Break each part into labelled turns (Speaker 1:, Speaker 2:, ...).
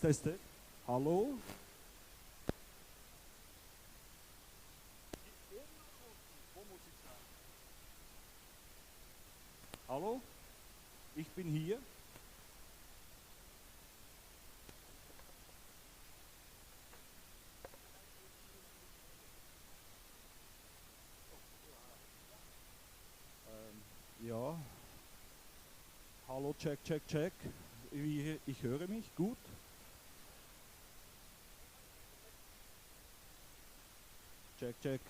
Speaker 1: Test. Hallo? Wo muss ich sein? Hallo? Ich bin hier. Ja. Hallo, check, check, check. Ich höre mich gut. Check, check,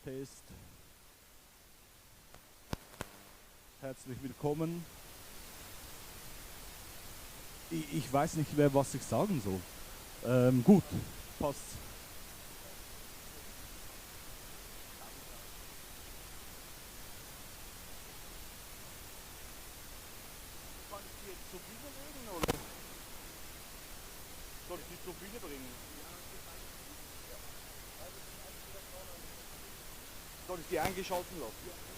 Speaker 1: Test. Herzlich willkommen. Ich weiß nicht mehr, was ich sagen soll. Gut, passt. Kann ich die jetzt zur Bühne legen oder soll ich die zur Bühne bringen? Soll ich die eingeschalten lassen?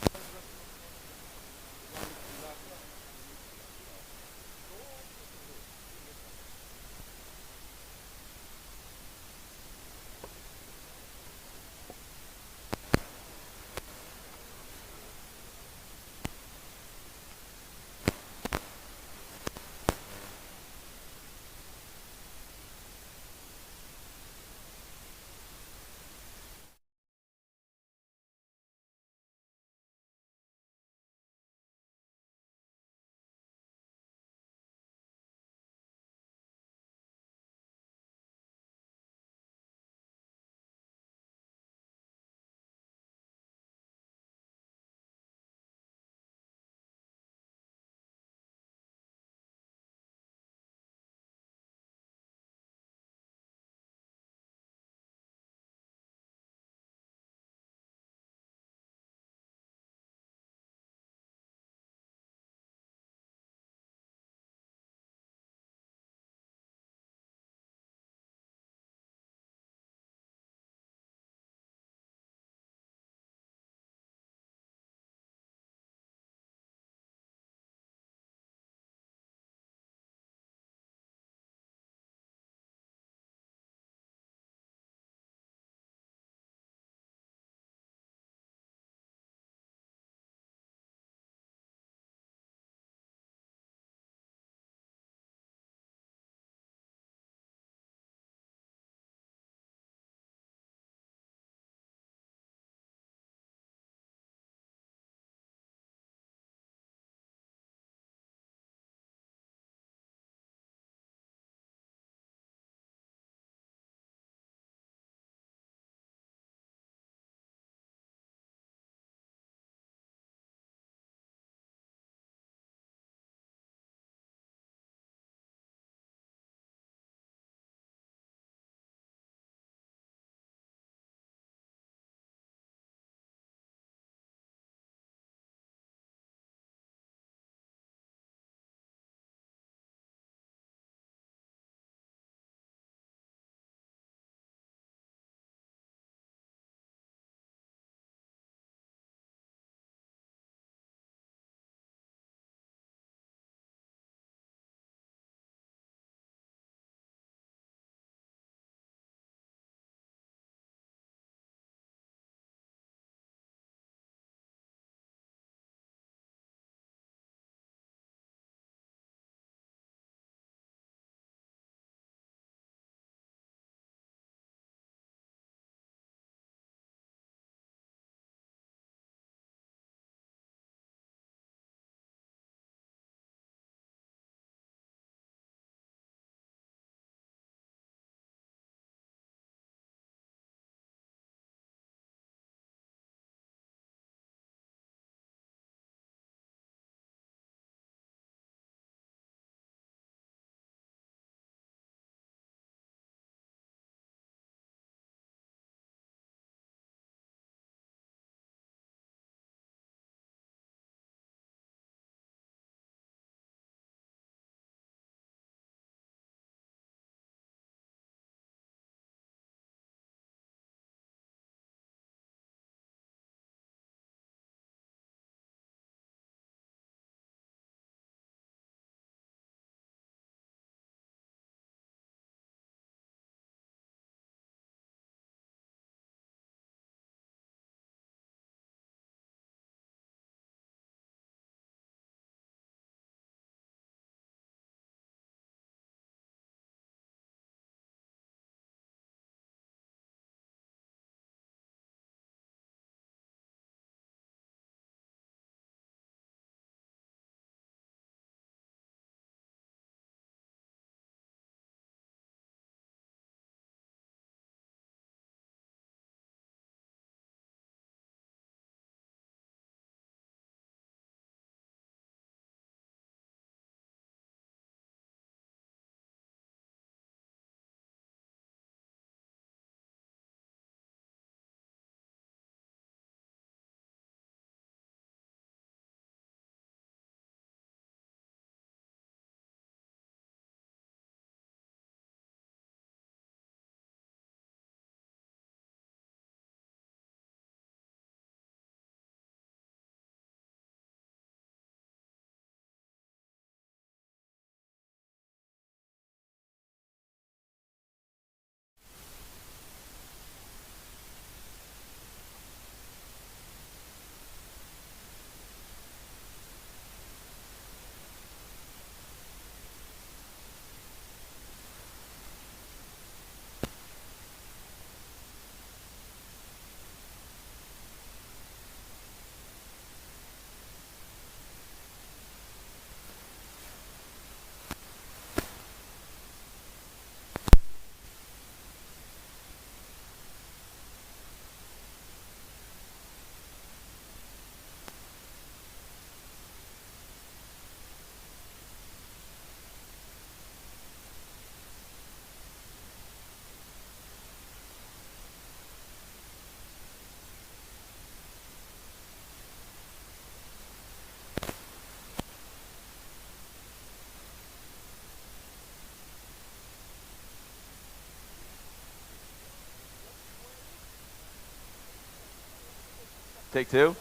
Speaker 2: Take two?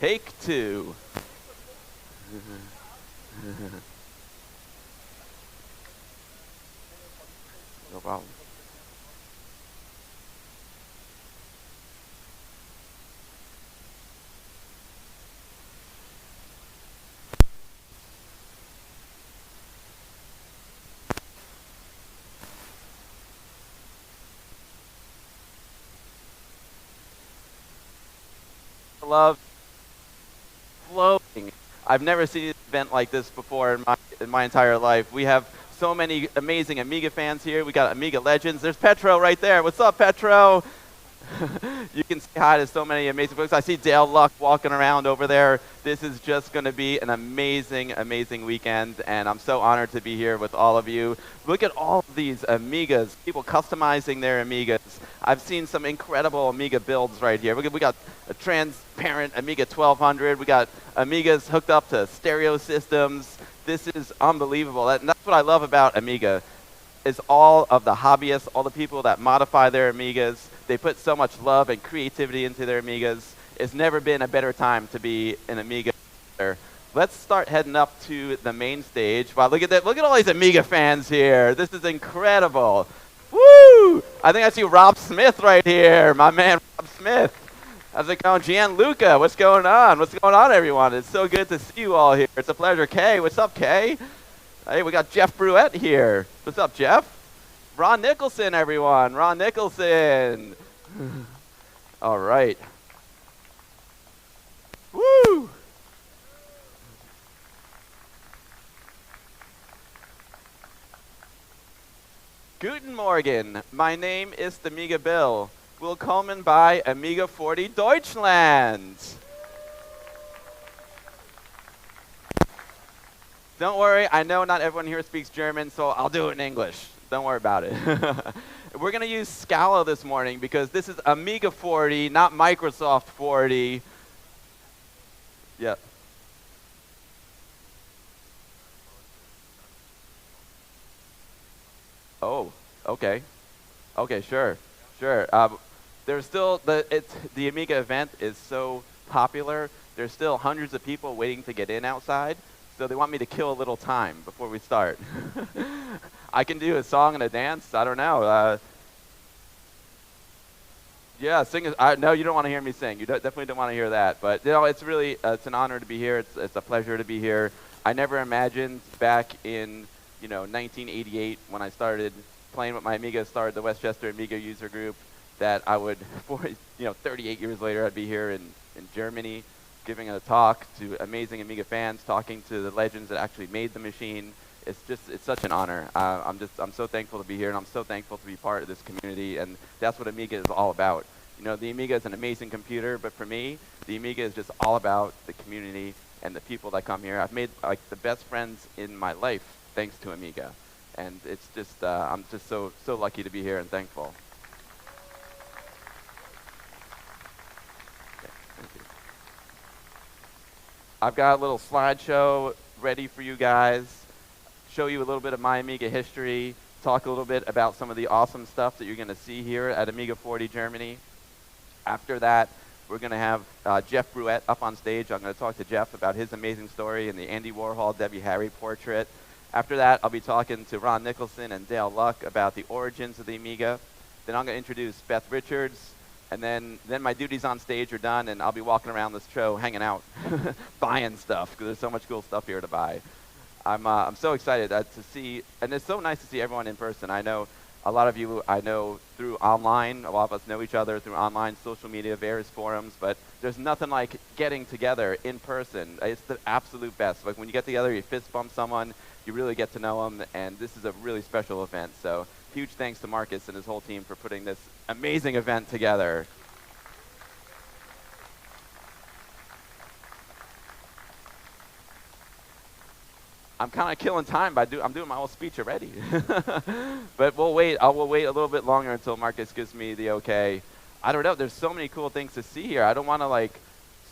Speaker 2: Take two. No problem. Love floating. I've never seen an event like this before in my entire life. We have so many amazing Amiga fans here. We got Amiga legends. There's Petro right there. What's up, Petro? You can say hi to so many amazing folks. I see Dale Luck walking around over there. This is just going to be an amazing, amazing weekend, and I'm so honored to be here with all of you. Look at all of these Amigas, people customizing their Amigas. I've seen some incredible Amiga builds right here. We got a transparent Amiga 1200. We got Amigas hooked up to stereo systems. This is unbelievable. And that's what I love about Amiga, is all of the hobbyists, all the people that modify their Amigas. They put so much love and creativity into their Amigas. It's never been a better time to be an Amiga user. Let's start heading up to the main stage. Wow, look at that. Look at all these Amiga fans here. This is incredible. Woo! I think I see Rob Smith right here. My man, Rob Smith. How's it going? Gianluca, what's going on? What's going on, everyone? It's so good to see you all here. It's a pleasure. Kay, what's up, Kay? Hey, we got Jeff Bruette here. What's up, Jeff? Ron Nicholson, everyone. Ron Nicholson. All right. Woo! Guten Morgen. My name is the Amiga Bill. Willkommen bei Amiga 40 Deutschland. Don't worry, I know not everyone here speaks German, so I'll do it in English. Don't worry about it. We're going to use Scala this morning because this is Amiga 40, not Microsoft 40. Yeah. Oh, okay. Okay, sure. Sure. There's still, the Amiga event is so popular, there's still hundreds of people waiting to get in outside. So they want me to kill a little time before we start. I can do a song and a dance. I don't know. Yeah, sing. No, you don't want to hear me sing. You definitely don't want to hear that. But you know, it's really it's an honor to be here. It's a pleasure to be here. I never imagined back in 1988 when I started playing with my Amiga, started the Westchester Amiga user group, that I would, 38 years later, I'd be here in Germany, giving a talk to amazing Amiga fans, talking to the legends that actually made the machine. It's such an honor. I'm so thankful to be here, and I'm so thankful to be part of this community, and that's what Amiga is all about. The Amiga is an amazing computer, but for me, the Amiga is just all about the community and the people that come here. I've made the best friends in my life thanks to Amiga, and it's just I'm just so lucky to be here and thankful. I've got a little slideshow ready for you guys, show you a little bit of my Amiga history, talk a little bit about some of the awesome stuff that you're going to see here at Amiga 40 Germany. After that, we're going to have Jeff Bruette up on stage. I'm going to talk to Jeff about his amazing story and the Andy Warhol, Debbie Harry portrait. After that, I'll be talking to Ron Nicholson and Dale Luck about the origins of the Amiga. Then I'm going to introduce Beth Richards. And then my duties on stage are done, and I'll be walking around this show, hanging out, buying stuff, because there's so much cool stuff here to buy. I'm so excited to see, and it's so nice to see everyone in person. I know a lot of you I know through online. A lot of us know each other through online, social media, various forums, but there's nothing like getting together in person. It's the absolute best. Like when you get together, you fist bump someone, you really get to know them, and this is a really special event. So huge thanks to Marcus and his whole team for putting this amazing event together. I'm kind of killing time by I'm doing my whole speech already. But we'll wait. We'll wait a little bit longer until Marcus gives me the okay. I don't know. There's so many cool things to see here. I don't want to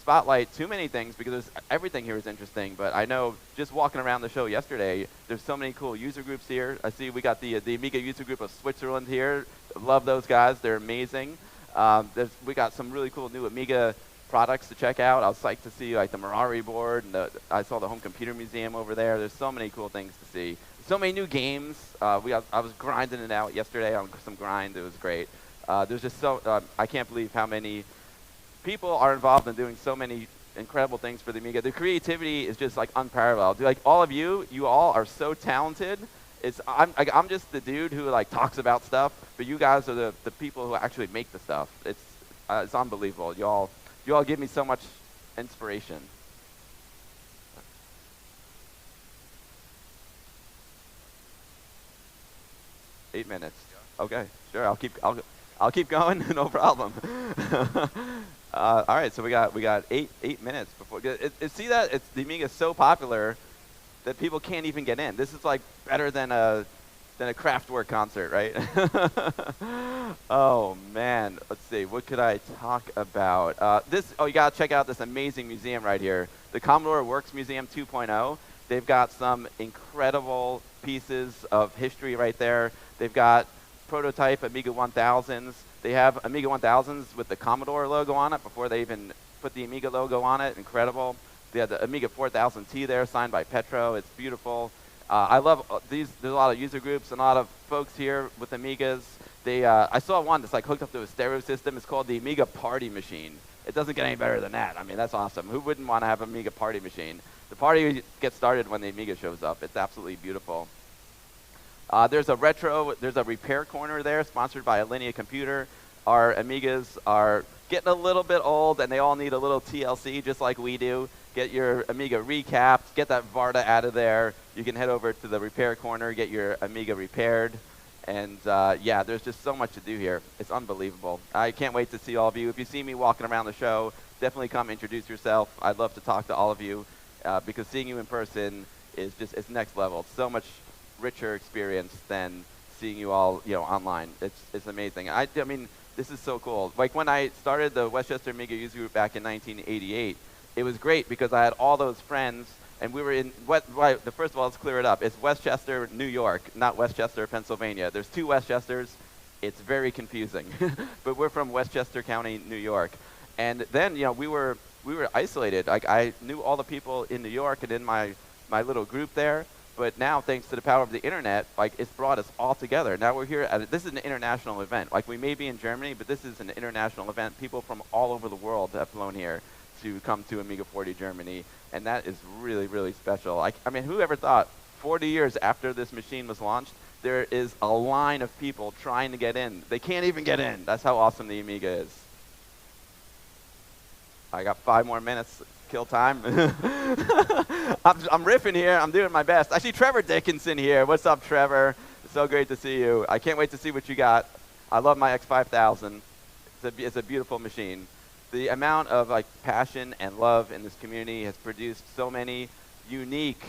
Speaker 2: spotlight too many things because everything here is interesting. But I know just walking around the show yesterday, there's so many cool user groups here. I see we got the Amiga user group of Switzerland here. Love those guys. They're amazing. We got some really cool new Amiga products to check out. I was psyched to see like the Mirari board, and I saw the Home Computer Museum over there. There's so many cool things to see. So many new games. I was grinding it out yesterday on some grind. It was great. There's just I can't believe how many people are involved in doing so many incredible things for the Amiga. The creativity is just like unparalleled. Like all of you all are so talented. I'm just the dude who like talks about stuff, but you guys are the people who actually make the stuff. It's unbelievable. You all give me so much inspiration. Yeah. 8 minutes. Yeah. Okay, sure. I'll keep going. No problem. All right, so we got eight minutes before. See that? The Amiga is so popular that people can't even get in. This is like better than a Kraftwerk concert, right? Oh man, let's see. What could I talk about? You gotta check out this amazing museum right here, the Commodore Works Museum 2.0. They've got some incredible pieces of history right there. They've got prototype Amiga 1000s. They have Amiga 1000s with the Commodore logo on it before they even put the Amiga logo on it. Incredible. They had the Amiga 4000T there, signed by Petro. It's beautiful. I love these. There's a lot of user groups and a lot of folks here with Amigas. I saw one that's like hooked up to a stereo system. It's called the Amiga Party Machine. It doesn't get any better than that. I mean, that's awesome. Who wouldn't want to have an Amiga Party Machine? The party gets started when the Amiga shows up. It's absolutely beautiful. There's a repair corner there, sponsored by Alinea Computer. Our Amigas are getting a little bit old, and they all need a little TLC, just like we do. Get your Amiga recapped, get that Varda out of there. You can head over to the repair corner, get your Amiga repaired. And yeah, there's just so much to do here. It's unbelievable. I can't wait to see all of you. If you see me walking around the show, definitely come introduce yourself. I'd love to talk to all of you because seeing you in person it's next level. It's so much richer experience than seeing you all online. It's amazing. I mean, this is so cool. Like when I started the Westchester Amiga user group back in 1988, it was great because I had all those friends, and we were in first of all, let's clear it up. It's Westchester, New York, not Westchester, Pennsylvania. There's two Westchesters. It's very confusing, but we're from Westchester County, New York, and then we were isolated. Like I knew all the people in New York and in my little group there. But now, thanks to the power of the internet, like it's brought us all together. Now we're here this is an international event. Like we may be in Germany, but this is an international event. People from all over the world have flown here to come to Amiga 40 Germany, and that is really, really special. I mean, who ever thought 40 years after this machine was launched, there is a line of people trying to get in. They can't even get in. That's how awesome the Amiga is. I got 5 more minutes. Kill time. I'm riffing here. I'm doing my best. I see Trevor Dickinson here. What's up, Trevor? It's so great to see you. I can't wait to see what you got. I love my X5000. It's a beautiful machine. The amount of like passion and love in this community has produced so many unique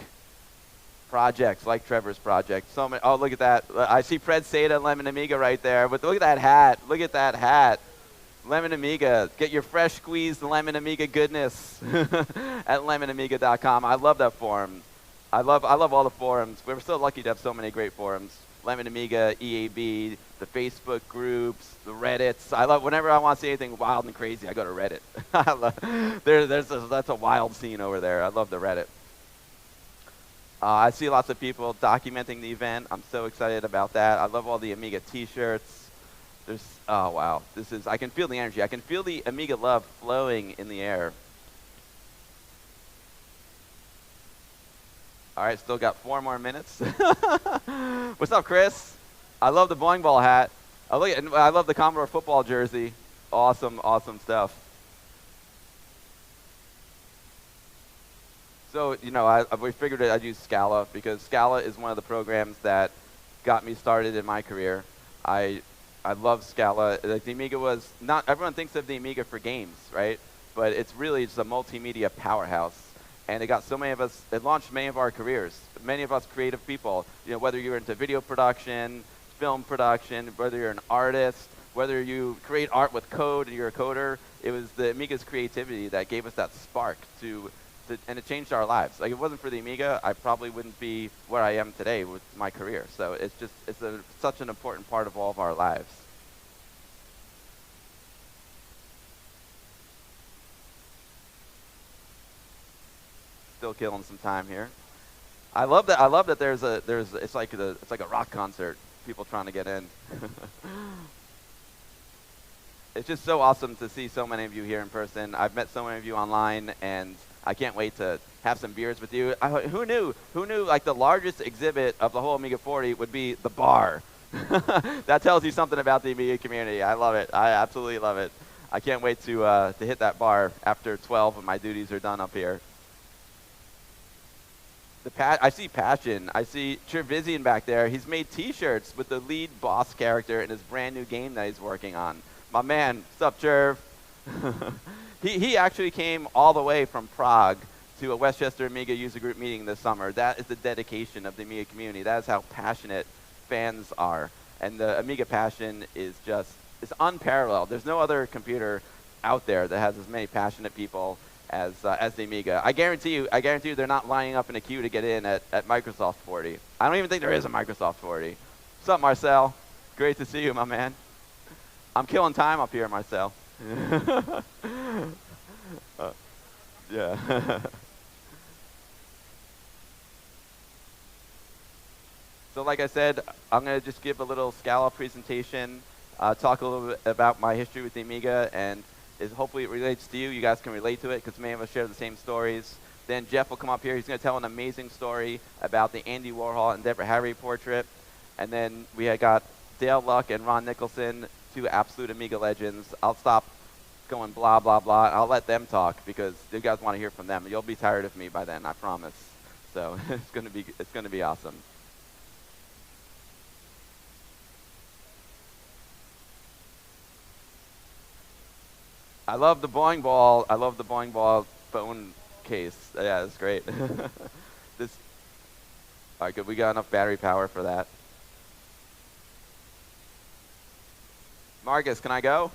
Speaker 2: projects like Trevor's project. So many. Oh, look at that. I see Fred Seda, Lemon Amiga right there. But look at that hat. Look at that hat. Lemon Amiga. Get your fresh squeezed Lemon Amiga goodness at lemonamiga.com. I love that forum. I love all the forums. We're so lucky to have so many great forums. Lemon Amiga, EAB, the Facebook groups, the Reddits. I love whenever I want to see anything wild and crazy, I go to Reddit. That's a wild scene over there. I love the Reddit. I see lots of people documenting the event. I'm so excited about that. I love all the Amiga T-shirts. Oh wow, I can feel the energy. I can feel the Amiga love flowing in the air. All right, still got 4 more minutes. What's up, Chris? I love the Boing Ball hat. I love the Commodore football jersey. Awesome, awesome stuff. So, we figured I'd use Scala because Scala is one of the programs that got me started in my career. I love Scala. Like the Amiga was not, everyone thinks of the Amiga for games, right? But it's really just a multimedia powerhouse. And it got so many of us, it launched many of our careers. Many of us creative people, whether you're into video production, film production, whether you're an artist, whether you create art with code and you're a coder, it was the Amiga's creativity that gave us that spark and it changed our lives. Like if it wasn't for the Amiga, I probably wouldn't be where I am today with my career. So it's such an important part of all of our lives. Still killing some time here. I love that. I love that. It's like a rock concert. People trying to get in. It's just so awesome to see so many of you here in person. I've met so many of you online, and I can't wait to have some beers with you. Who knew? Who knew? Like the largest exhibit of the whole Amiga 40 would be the bar. That tells you something about the Amiga community. I love it. I absolutely love it. I can't wait to hit that bar after 12 of my duties are done up here. I see Passion. I see Chervizian back there. He's made T-shirts with the lead boss character in his brand new game that he's working on. My man, what's up, Cherv? He actually came all the way from Prague to a Westchester Amiga user group meeting this summer. That is the dedication of the Amiga community. That is how passionate fans are. And the Amiga passion is just, it's unparalleled. There's no other computer out there that has as many passionate people as the Amiga. I guarantee you they're not lining up in a queue to get in at Microsoft 40. I don't even think there is a Microsoft 40. What's up, Marcel? Great to see you, my man. I'm killing time up here, Marcel. Yeah. So like I said, I'm going to just give a little Scala presentation, talk a little bit about my history with the Amiga, and hopefully it relates to you. You guys can relate to it because many of us share the same stories. Then Jeff will come up here. He's going to tell an amazing story about the Andy Warhol and Deborah Harry portrait. And then we had got Dale Luck and Ron Nicholson, two absolute Amiga legends. I'll stop going blah, blah, blah. I'll let them talk because you guys want to hear from them. You'll be tired of me by then, I promise. So it's going to be awesome. I love the Boing Ball. I love the Boing Ball phone case. Yeah, that's great. All right, good. We got enough battery power for that. Marcus, can I go?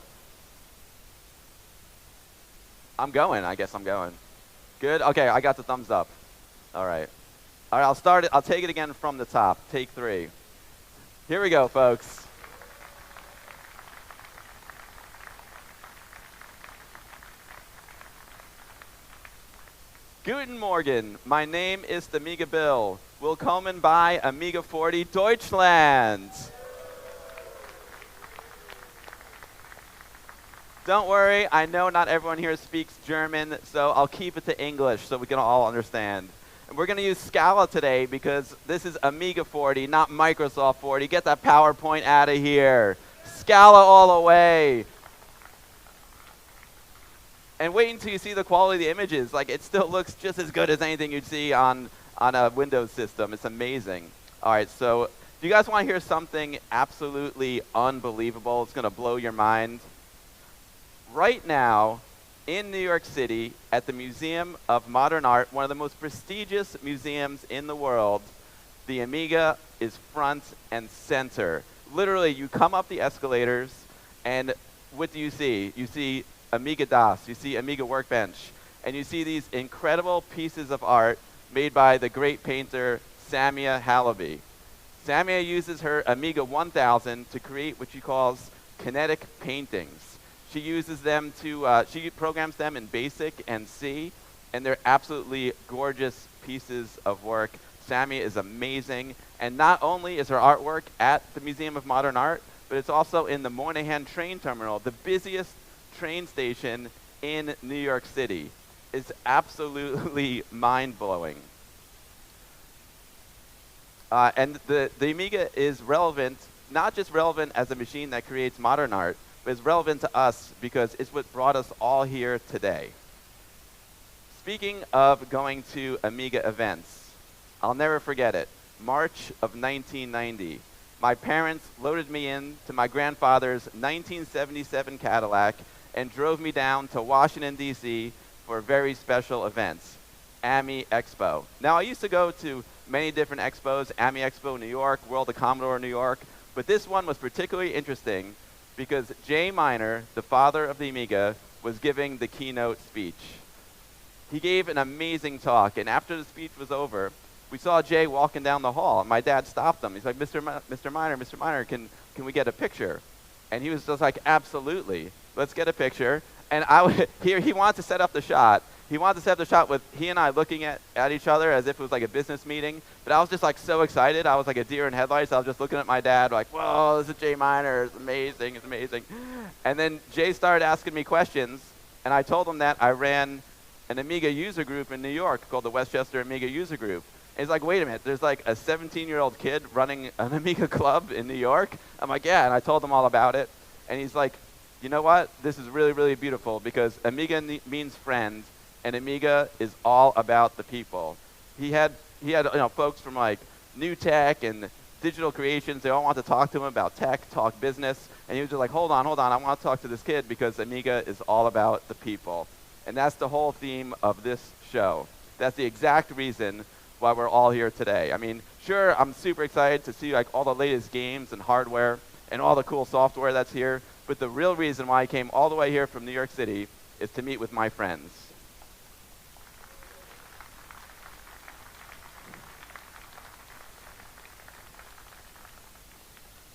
Speaker 2: I'm going. I guess I'm going. Good. Okay, I got the thumbs up. All right. All right, I'll start it. I'll take it again from the top. Take 3. Here we go, folks. Guten Morgen, my name is the Amiga Bill. Willkommen bei Amiga 40 Deutschland. Don't worry, I know not everyone here speaks German, so I'll keep it to English so we can all understand. And we're going to use Scala today because this is Amiga 40, not Microsoft 40. Get that PowerPoint out of here. Scala all the way. And wait until you see the quality of the images. Like, it still looks just as good as anything you'd see on a Windows system. It's amazing. All right, so do you guys want to hear something absolutely unbelievable? It's going to blow your mind. Right now, in New York City, at the Museum of Modern Art, one of the most prestigious museums in the world, the Amiga is front and center. Literally, you come up the escalators, and what do you see? You see Amiga DOS, you see Amiga Workbench, and you see these incredible pieces of art made by the great painter Samia Halaby. Samia uses her Amiga 1000 to create what she calls kinetic paintings. She uses them to, she programs them in BASIC and C, and they're absolutely gorgeous pieces of work. Samia is amazing, and not only is her artwork at the Museum of Modern Art, but it's also in the Moynihan train terminal, the busiest train station in New York City. It's absolutely mind-blowing. And the Amiga is relevant, not just relevant as a machine that creates modern art, but it's relevant to us because it's what brought us all here today. Speaking of going to Amiga events, I'll never forget it. March of 1990. My parents loaded me into my grandfather's 1977 Cadillac and drove me down to Washington, D.C. for very special events, AMI Expo. Now, I used to go to many different expos, AMI Expo New York, World of Commodore New York, but this one was particularly interesting because Jay Miner, the father of the Amiga, was giving the keynote speech. He gave an amazing talk, and after the speech was over, we saw Jay walking down the hall, and my dad stopped him. He's like, Mr. Miner, can we get a picture? And he was just like, absolutely. Let's get a picture. And he wanted to set up the shot. he wanted to set up the shot with he and I looking at each other as if it was like a business meeting. But I was just like so excited. I was like a deer in headlights. I was just looking at my dad like, whoa, this is J minor. It's amazing. It's amazing. And then Jay started asking me questions. And I told him that I ran an Amiga user group in New York called the Westchester Amiga User Group. And he's like, wait a minute, there's like a 17-year-old kid running an Amiga club in New York? I'm like, yeah, and I told him all about it. And he's like, you know what? This is really, really beautiful because Amiga means friend, and Amiga is all about the people. He had folks from like New Tech and Digital Creations. They all want to talk to him about tech, talk business. And he was just like, hold on, I want to talk to this kid because Amiga is all about the people. And that's the whole theme of this show. That's the exact reason why we're all here today. I mean, sure, I'm super excited to see like all the latest games and hardware and all the cool software that's here. But the real reason why I came all the way here from New York City is to meet with my friends.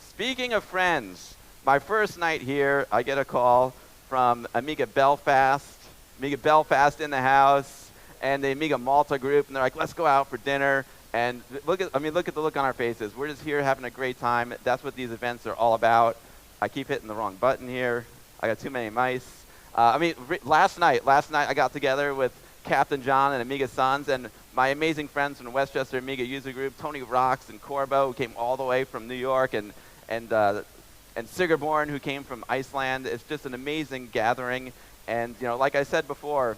Speaker 2: Speaking of friends, my first night here, I get a call from Amiga Belfast in the house, and the Amiga Malta group, and they're like, let's go out for dinner. And look at the look on our faces. We're just here having a great time. That's what these events are all about. I keep hitting the wrong button here. I got too many mice. Last night I got together with Captain John and Amiga Sons and my amazing friends from the Westchester Amiga User Group, Tony Rocks and Corbo, who came all the way from New York, and Sigurborn, who came from Iceland. It's just an amazing gathering. And like I said before,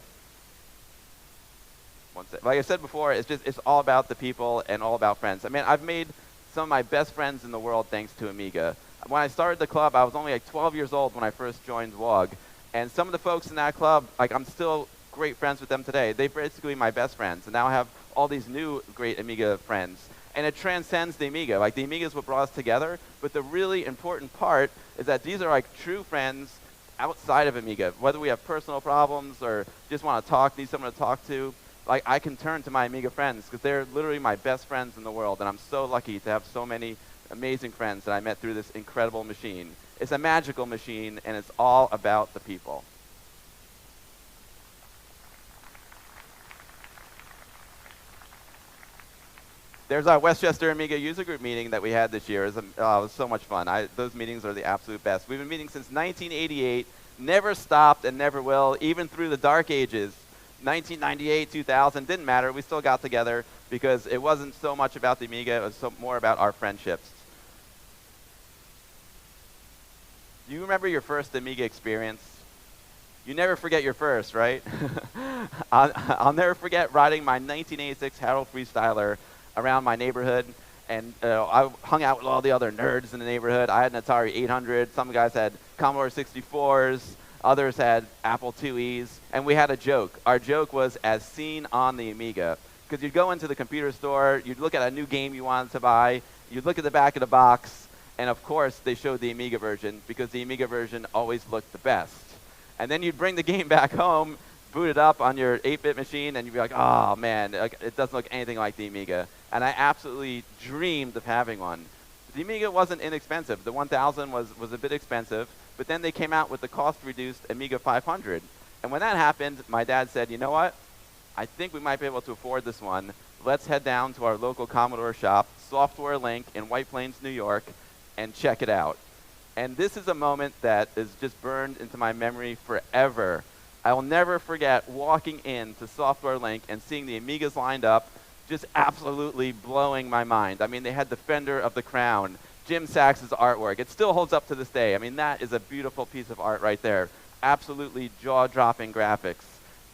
Speaker 2: it's all about the people and all about friends. I mean, I've made some of my best friends in the world thanks to Amiga. When I started the club, I was only like 12 years old when I first joined WOG. And some of the folks in that club, like I'm still great friends with them today. They're basically my best friends. And now I have all these new great Amiga friends. And it transcends the Amiga. Like the Amiga is what brought us together. But the really important part is that these are like true friends outside of Amiga. Whether we have personal problems or just want to talk, need someone to talk to, like I can turn to my Amiga friends because they're literally my best friends in the world. And I'm so lucky to have so many amazing friends that I met through this incredible machine. It's a magical machine, and it's all about the people. There's our Westchester Amiga User Group meeting that we had this year. It was so much fun. Those meetings are the absolute best. We've been meeting since 1988, never stopped and never will, even through the dark ages. 1998, 2000, didn't matter. We still got together because it wasn't so much about the Amiga. It was more about our friendships. Do you remember your first Amiga experience? You never forget your first, right? I'll never forget riding my 1986 Harold Freestyler around my neighborhood, and I hung out with all the other nerds in the neighborhood. I had an Atari 800. Some guys had Commodore 64s. Others had Apple IIes, and we had a joke. Our joke was as seen on the Amiga, because you'd go into the computer store, you'd look at a new game you wanted to buy, you'd look at the back of the box, and of course they showed the Amiga version, because the Amiga version always looked the best. And then you'd bring the game back home, boot it up on your 8-bit machine, and you'd be like, oh man, it doesn't look anything like the Amiga. And I absolutely dreamed of having one. The Amiga wasn't inexpensive. The 1000 was a bit expensive, but then they came out with the cost-reduced Amiga 500. And when that happened, my dad said, you know what? I think we might be able to afford this one. Let's head down to our local Commodore shop, Software Link in White Plains, New York, and check it out. And this is a moment that is just burned into my memory forever. I will never forget walking into Software Link and seeing the Amigas lined up, just absolutely blowing my mind. I mean, they had Defender of the Crown, Jim Sachs's artwork. It still holds up to this day. I mean, that is a beautiful piece of art right there. Absolutely jaw-dropping graphics.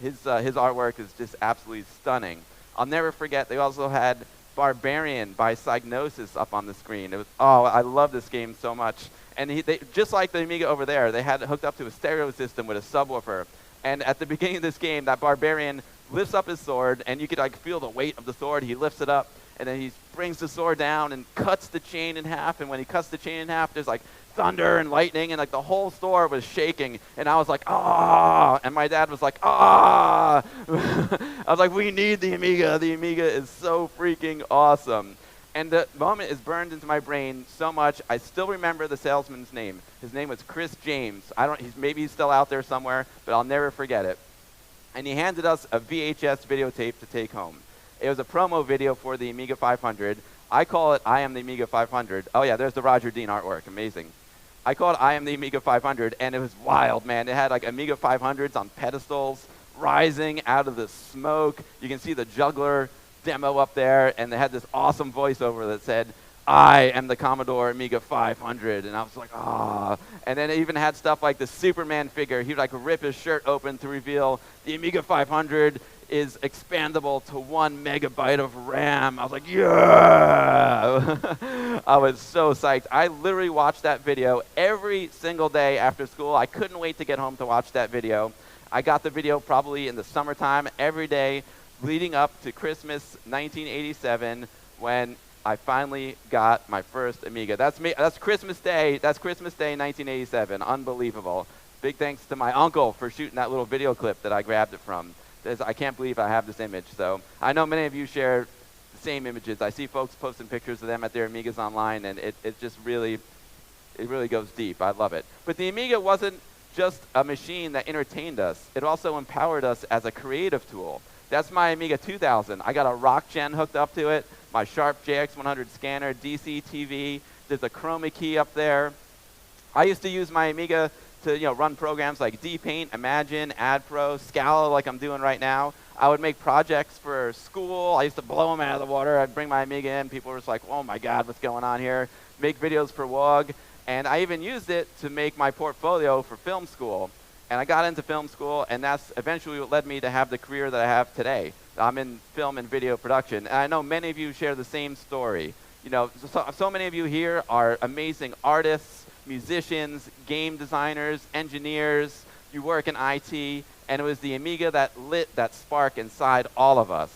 Speaker 2: His artwork is just absolutely stunning. I'll never forget, they also had Barbarian by Psygnosis up on the screen. It was, oh, I love this game so much. And they, just like the Amiga over there, they had it hooked up to a stereo system with a subwoofer. And at the beginning of this game, that Barbarian lifts up his sword, and you could like feel the weight of the sword. He lifts it up, and then he brings the sword down and cuts the chain in half. And when he cuts the chain in half, there's like thunder and lightning, and like the whole store was shaking. And I was like, ah! And my dad was like, ah! I was like, we need the Amiga. The Amiga is so freaking awesome. And the moment is burned into my brain so much, I still remember the salesman's name. His name was Chris James. Maybe he's still out there somewhere, but I'll never forget it. and he handed us a VHS videotape to take home. It was a promo video for the Amiga 500. I call it I Am the Amiga 500. Oh yeah, there's the Roger Dean artwork, amazing. I call it I Am the Amiga 500, and it was wild, man. It had like Amiga 500s on pedestals, rising out of the smoke. You can see the juggler demo up there, and they had this awesome voiceover that said, I am the Commodore Amiga 500, and I was like, ah. And then it even had stuff like the Superman figure. He'd like rip his shirt open to reveal the Amiga 500 is expandable to 1 megabyte of RAM. I was like, yeah! I was so psyched. I literally watched that video every single day after school. I couldn't wait to get home to watch that video. I got the video probably in the summertime every day leading up to Christmas 1987 when I finally got my first Amiga. That's me. That's Christmas Day. That's Christmas Day 1987. Unbelievable. Big thanks to my uncle for shooting that little video clip that I grabbed it from. I can't believe I have this image. So I know many of you share the same images. I see folks posting pictures of them at their Amigas online, and it just really goes deep. I love it. But the Amiga wasn't just a machine that entertained us. It also empowered us as a creative tool. That's my Amiga 2000. I got a Rock Gen hooked up to it, my Sharp JX100 scanner, DC TV. There's a chroma key up there. I used to use my Amiga to run programs like DPaint, Imagine, AdPro, Scala like I'm doing right now. I would make projects for school. I used to blow them out of the water. I'd bring my Amiga in. People were just like, oh my God, what's going on here? Make videos for WOG. And I even used it to make my portfolio for film school. And I got into film school, and that's eventually what led me to have the career that I have today. I'm in film and video production. And I know many of you share the same story. So many of you here are amazing artists, musicians, game designers, engineers. You work in IT, and it was the Amiga that lit that spark inside all of us.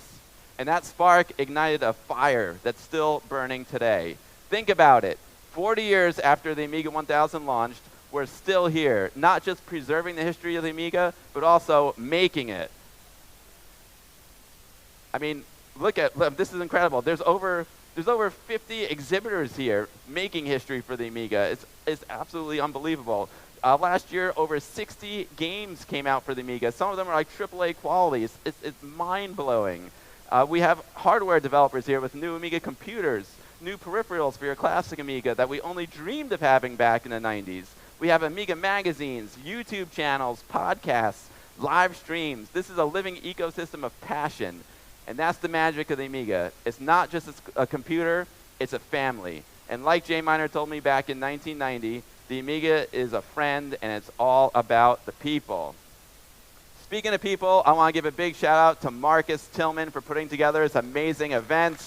Speaker 2: And that spark ignited a fire that's still burning today. Think about it. 40 years after the Amiga 1000 launched, we're still here, not just preserving the history of the Amiga, but also making it. I mean, look, this is incredible. There's over 50 exhibitors here making history for the Amiga. It's absolutely unbelievable. Last year, over 60 games came out for the Amiga. Some of them are like AAA quality. It's mind-blowing. We have hardware developers here with new Amiga computers, new peripherals for your classic Amiga that we only dreamed of having back in the 90s. We have Amiga magazines, YouTube channels, podcasts, live streams. This is a living ecosystem of passion. And that's the magic of the Amiga. It's not just a computer, it's a family. And like Jay Miner told me back in 1990, the Amiga is a friend, and it's all about the people. Speaking of people, I want to give a big shout out to Marcus Tillman for putting together this amazing event.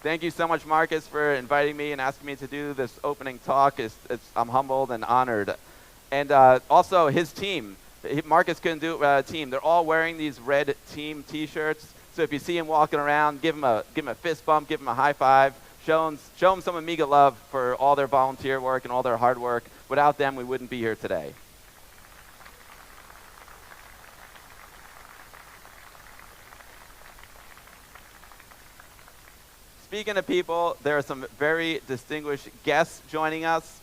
Speaker 2: Thank you so much, Marcus, for inviting me and asking me to do this opening talk. I'm humbled and honored. And also his team. Marcus couldn't do it without a team. They're all wearing these red team T-shirts. So if you see him walking around, give him a fist bump, give him a high five. Show them some Amiga love for all their volunteer work and all their hard work. Without them, we wouldn't be here today. Speaking of people, there are some very distinguished guests joining us.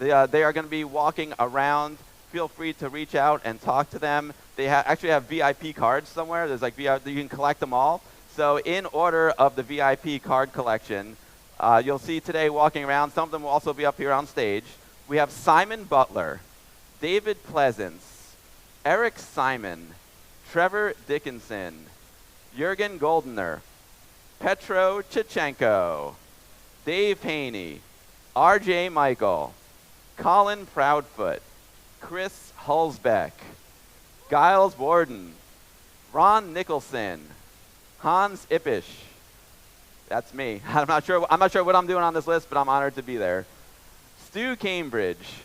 Speaker 2: They are going to be walking around. Feel free to reach out and talk to them. They actually have VIP cards somewhere. There's like you can collect them all. So in order of the VIP card collection, you'll see today walking around. Some of them will also be up here on stage. We have Simon Butler, David Pleasance, Eric Simon, Trevor Dickinson, Jürgen Goldener, Petro Chichenko, Dave Haney, R.J. Michael, Colin Proudfoot, Chris Hulsbeck, Giles Borden, Ron Nicholson, Hans Ippisch. That's me. I'm not sure what I'm doing on this list, but I'm honored to be there. Stu Cambridge,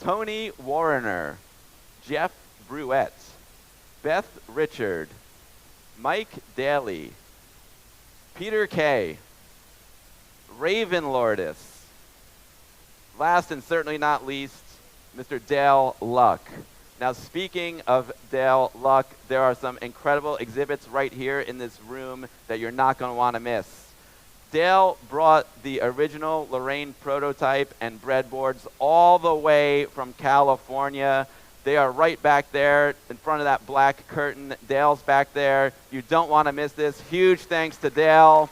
Speaker 2: Tony Warrener, Jeff Bruette, Beth Richard, Mike Daly, Peter Kay, Raven Lourdes, last and certainly not least, Mr. Dale Luck. Now, speaking of Dale Luck, there are some incredible exhibits right here in this room that you're not going to want to miss. Dale brought the original Lorraine prototype and breadboards all the way from California. They are right back there in front of that black curtain. Dale's back there. You don't want to miss this. Huge thanks to Dale.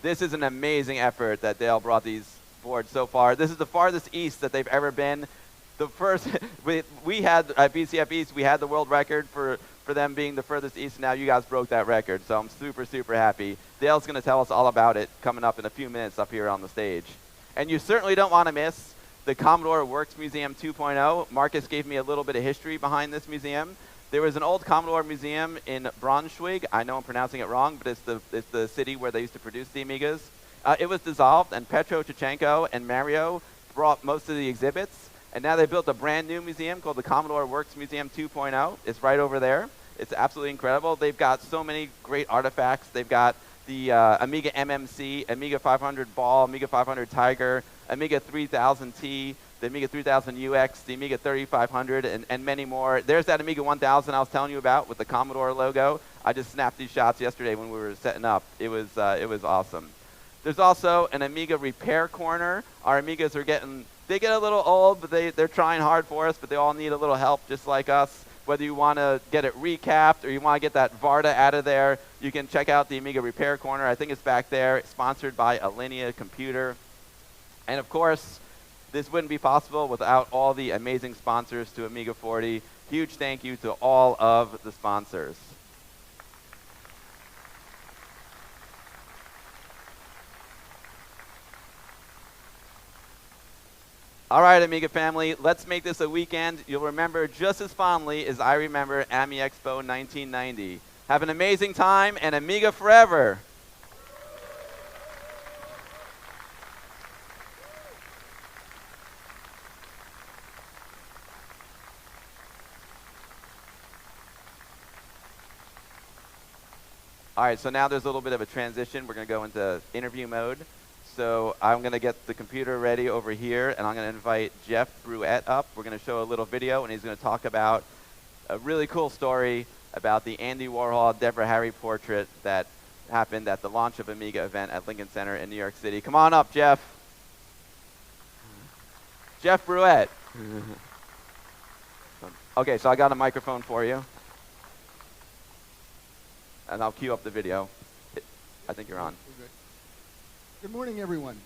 Speaker 2: This is an amazing effort that Dale brought these boards so far. This is the farthest east that they've ever been. The first, we had, at BCF East, we had the world record for them being the furthest east. Now you guys broke that record, so I'm super, super happy. Dale's going to tell us all about it coming up in a few minutes up here on the stage. And you certainly don't want to miss the Commodore Works Museum 2.0. Marcus gave me a little bit of history behind this museum. There was an old Commodore museum in Braunschweig. I know I'm pronouncing it wrong, but it's the city where they used to produce the Amigas. It was dissolved, and Petro Chechenko and Mario brought most of the exhibits. And now they built a brand new museum called the Commodore Works Museum 2.0. It's right over there. It's absolutely incredible. They've got so many great artifacts. They've got the Amiga MMC, Amiga 500 Ball, Amiga 500 Tiger, Amiga 3000T, the Amiga 3000 UX, the Amiga 3500, and many more. There's that Amiga 1000 I was telling you about with the Commodore logo. I just snapped these shots yesterday when we were setting up. It was awesome. There's also an Amiga repair corner. Our Amigas are they get a little old, but they're trying hard for us, but they all need a little help just like us. Whether you want to get it recapped or you want to get that Varda out of there, you can check out the Amiga Repair Corner. I think it's back there. It's sponsored by Alinea Computer. And of course, this wouldn't be possible without all the amazing sponsors to Amiga 40. Huge thank you to all of the sponsors. All right, Amiga family, let's make this a weekend you'll remember just as fondly as I remember AMI Expo 1990. Have an amazing time, and Amiga forever. All right, so now there's a little bit of a transition. We're going to go into interview mode. So I'm going to get the computer ready over here, and I'm going to invite Jeff Bruette up. We're going to show a little video, and he's going to talk about a really cool story about the Andy Warhol, Deborah Harry portrait that happened at the launch of Amiga event at Lincoln Center in New York City. Come on up, Jeff. Jeff Bruette. Okay, so I got a microphone for you. And I'll cue up the video. I think you're on.
Speaker 3: Good morning, everyone.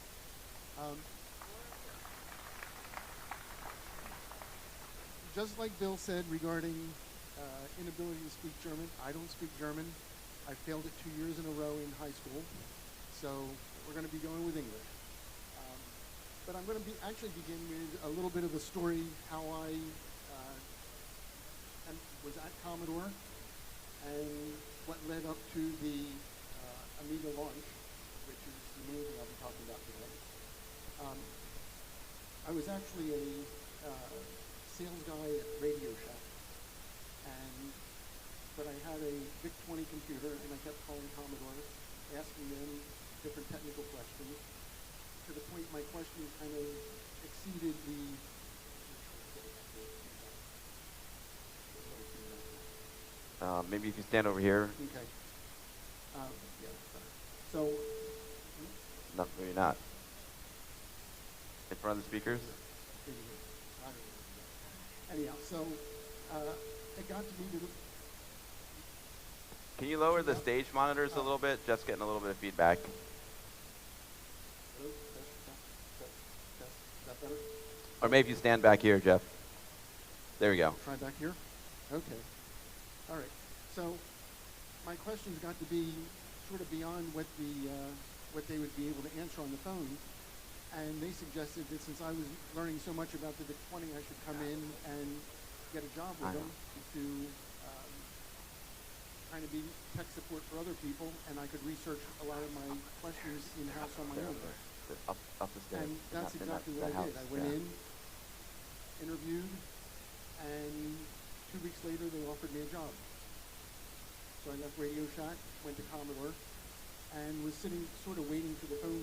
Speaker 3: Just like Bill said regarding inability to speak German, I don't speak German. I failed it 2 years in a row in high school, so we're going to be going with English. But I'm going to actually begin with a little bit of a story how I was at Commodore and what led up to the Amiga launch, which is the main thing I'll be talking about today. I was actually a sales guy at Radio Shack, but I had a VIC-20 computer, and I kept calling Commodore, asking them different technical questions, to the point my questions kind of exceeded the...
Speaker 2: Maybe you can stand over here.
Speaker 3: Okay. So...
Speaker 2: No, maybe not. In front of the speakers?
Speaker 3: Anyhow, so it got to be...
Speaker 2: Can you lower the stage monitors a little bit? Jeff's getting a little bit of feedback.
Speaker 3: Is that better?
Speaker 2: Or maybe you stand back here, Jeff. There we go.
Speaker 3: Try back here? Okay. All right. So my questions got to be sort of beyond what they would be able to answer on the phone. And they suggested that since I was learning so much about the VIC-20, I should come in and get a job with them to kind of be tech support for other people, and I could research a lot of my questions in-house on my own.
Speaker 2: Up the stairs.
Speaker 3: And that's exactly what I did. I went in, interviewed, and 2 weeks later they offered me a job. So I left Radio Shack, went to Commodore, and was sitting sort of waiting for the phone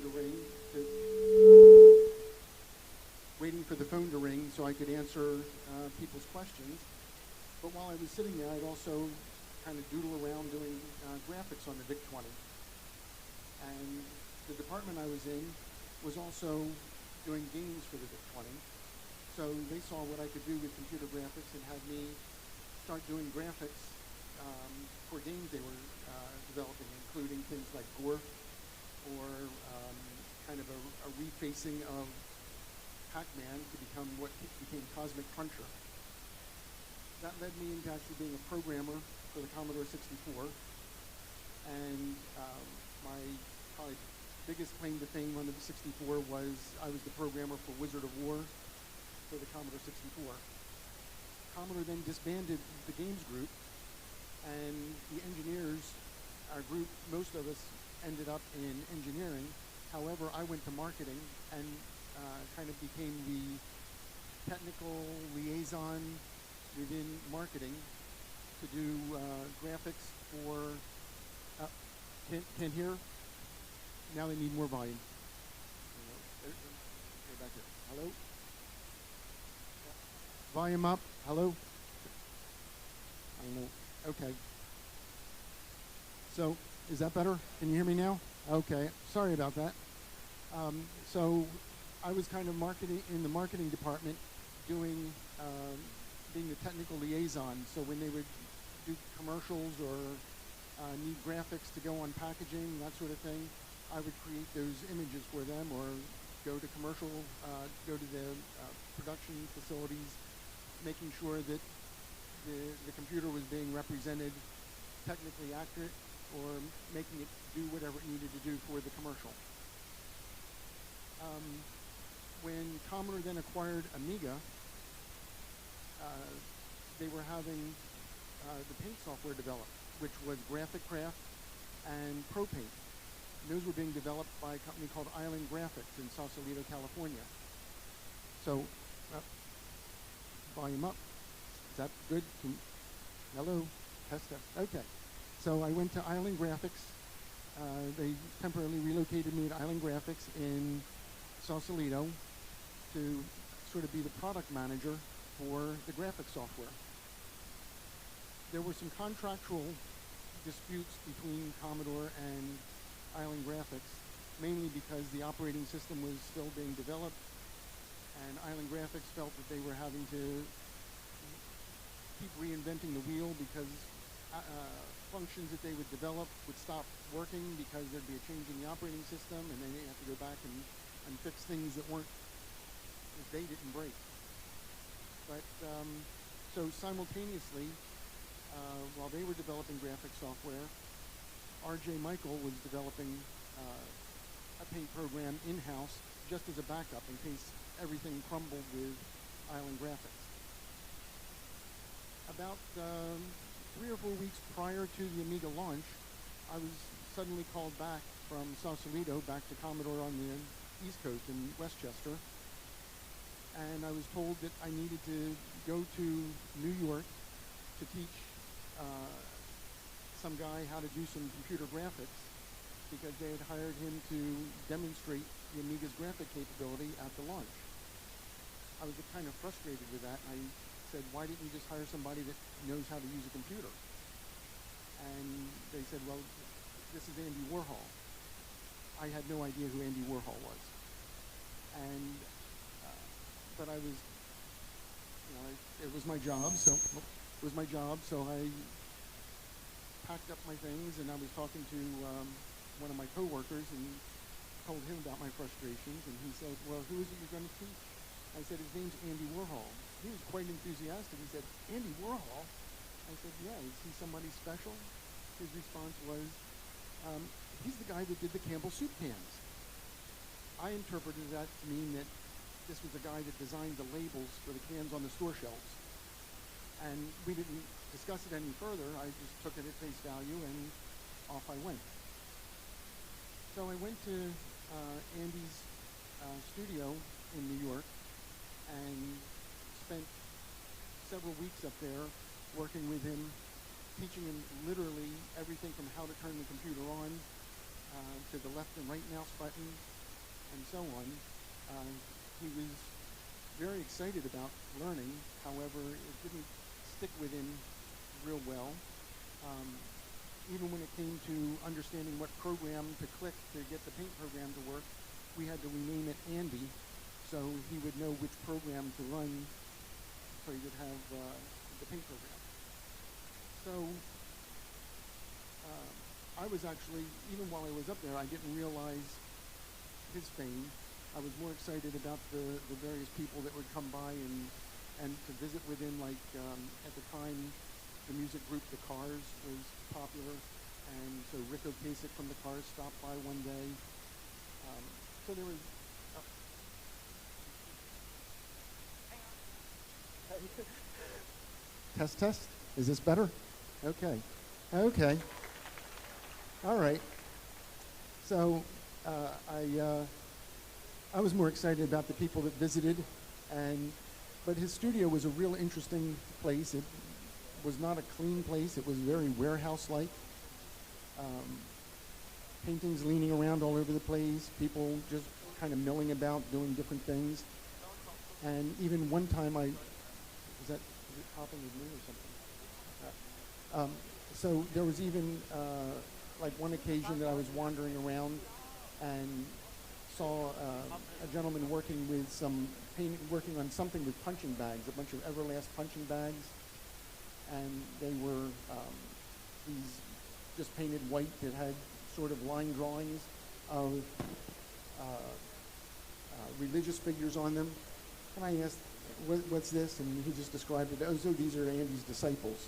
Speaker 3: to ring, so I could answer people's questions. But while I was sitting there, I'd also kind of doodle around doing graphics on the VIC-20. And the department I was in was also doing games for the VIC-20. So they saw what I could do with computer graphics and had me start doing graphics for games they were developing, including things like Gorf or kind of a refacing of Pac-Man to become what became Cosmic Cruncher. That led me into actually being a programmer for the Commodore 64. And my probably biggest claim to fame on the 64 was I was the programmer for Wizard of War for the Commodore 64. Commodore then disbanded the games group, and the engineers, our group, most of us ended up in engineering. However, I went to marketing and kind of became the technical liaison within marketing to do graphics for, can't hear? Now they need more volume. Go back here. Hello? Volume up. Hello? I don't know. Okay. So, is that better? Can you hear me now? Okay. Sorry about that. So, I was kind of marketing in the marketing department, doing being the technical liaison. So when they would do commercials or need graphics to go on packaging, that sort of thing, I would create those images for them, or go to commercial, go to the production facilities, making sure that the computer was being represented technically accurate, or making it do whatever it needed to do for the commercial. When Commodore then acquired Amiga, they were having the paint software developed, which was GraphicCraft and ProPaint. And those were being developed by a company called Island Graphics in Sausalito, California. So, volume up. Is that good? Hello? Test. Okay. So I went to Island Graphics. They temporarily relocated me to Island Graphics in Sausalito to sort of be the product manager for the graphics software. There were some contractual disputes between Commodore and Island Graphics, mainly because the operating system was still being developed, and Island Graphics felt that they were having to keep reinventing the wheel because functions that they would develop would stop working because there'd be a change in the operating system, and then they'd have to go back and fix things that they didn't break. But so simultaneously, while they were developing graphic software, R.J. Michael was developing a paint program in-house just as a backup in case everything crumbled with Island Graphics. About 3 or 4 weeks prior to the Amiga launch, I was suddenly called back from Sausalito back to Commodore on the East Coast in Westchester, and I was told that I needed to go to New York to teach some guy how to do some computer graphics because they had hired him to demonstrate the Amiga's graphic capability at the launch. I was kind of frustrated with that. I said, why didn't you just hire somebody that knows how to use a computer? And they said, well, this is Andy Warhol. I had no idea who Andy Warhol was. And, but I was, it was my job, so I packed up my things, and I was talking to one of my coworkers and told him about my frustrations, and he said, well, who is it you're going to teach? I said, his name's Andy Warhol. He was quite enthusiastic. He said, Andy Warhol? I said, yeah, is he somebody special? His response was, he's the guy that did the Campbell soup cans. I interpreted that to mean that this was the guy that designed the labels for the cans on the store shelves. And we didn't discuss it any further. I just took it at face value, and off I went. So I went to Andy's studio in New York and spent several weeks up there working with him, teaching him literally everything from how to turn the computer on to the left and right mouse button and so on. He was very excited about learning. However, it didn't stick with him real well. Even when it came to understanding what program to click to get the paint program to work, we had to rename it Andy, so he would know which program to run so he would have the paint program. So I was actually, even while I was up there, I didn't realize his fame. I was more excited about the various people that would come by and to visit with him, like at the time the music group The Cars was popular, and so Rick Ocasek from The Cars stopped by one day. So there was... Test, test. Is this better? Okay. Okay. All right. So I was more excited about the people that visited, but his studio was a real interesting place. It was not a clean place. It was very warehouse-like. Paintings leaning around all over the place, people just kind of milling about, doing different things. And even one time is it popping with me or something? So there was even like one occasion that I was wandering around and saw a gentleman working on something with punching bags, a bunch of Everlast punching bags, and they were these just painted white that had sort of line drawings of religious figures on them. And I asked, what's this? And he just described it. Oh, so these are Andy's disciples.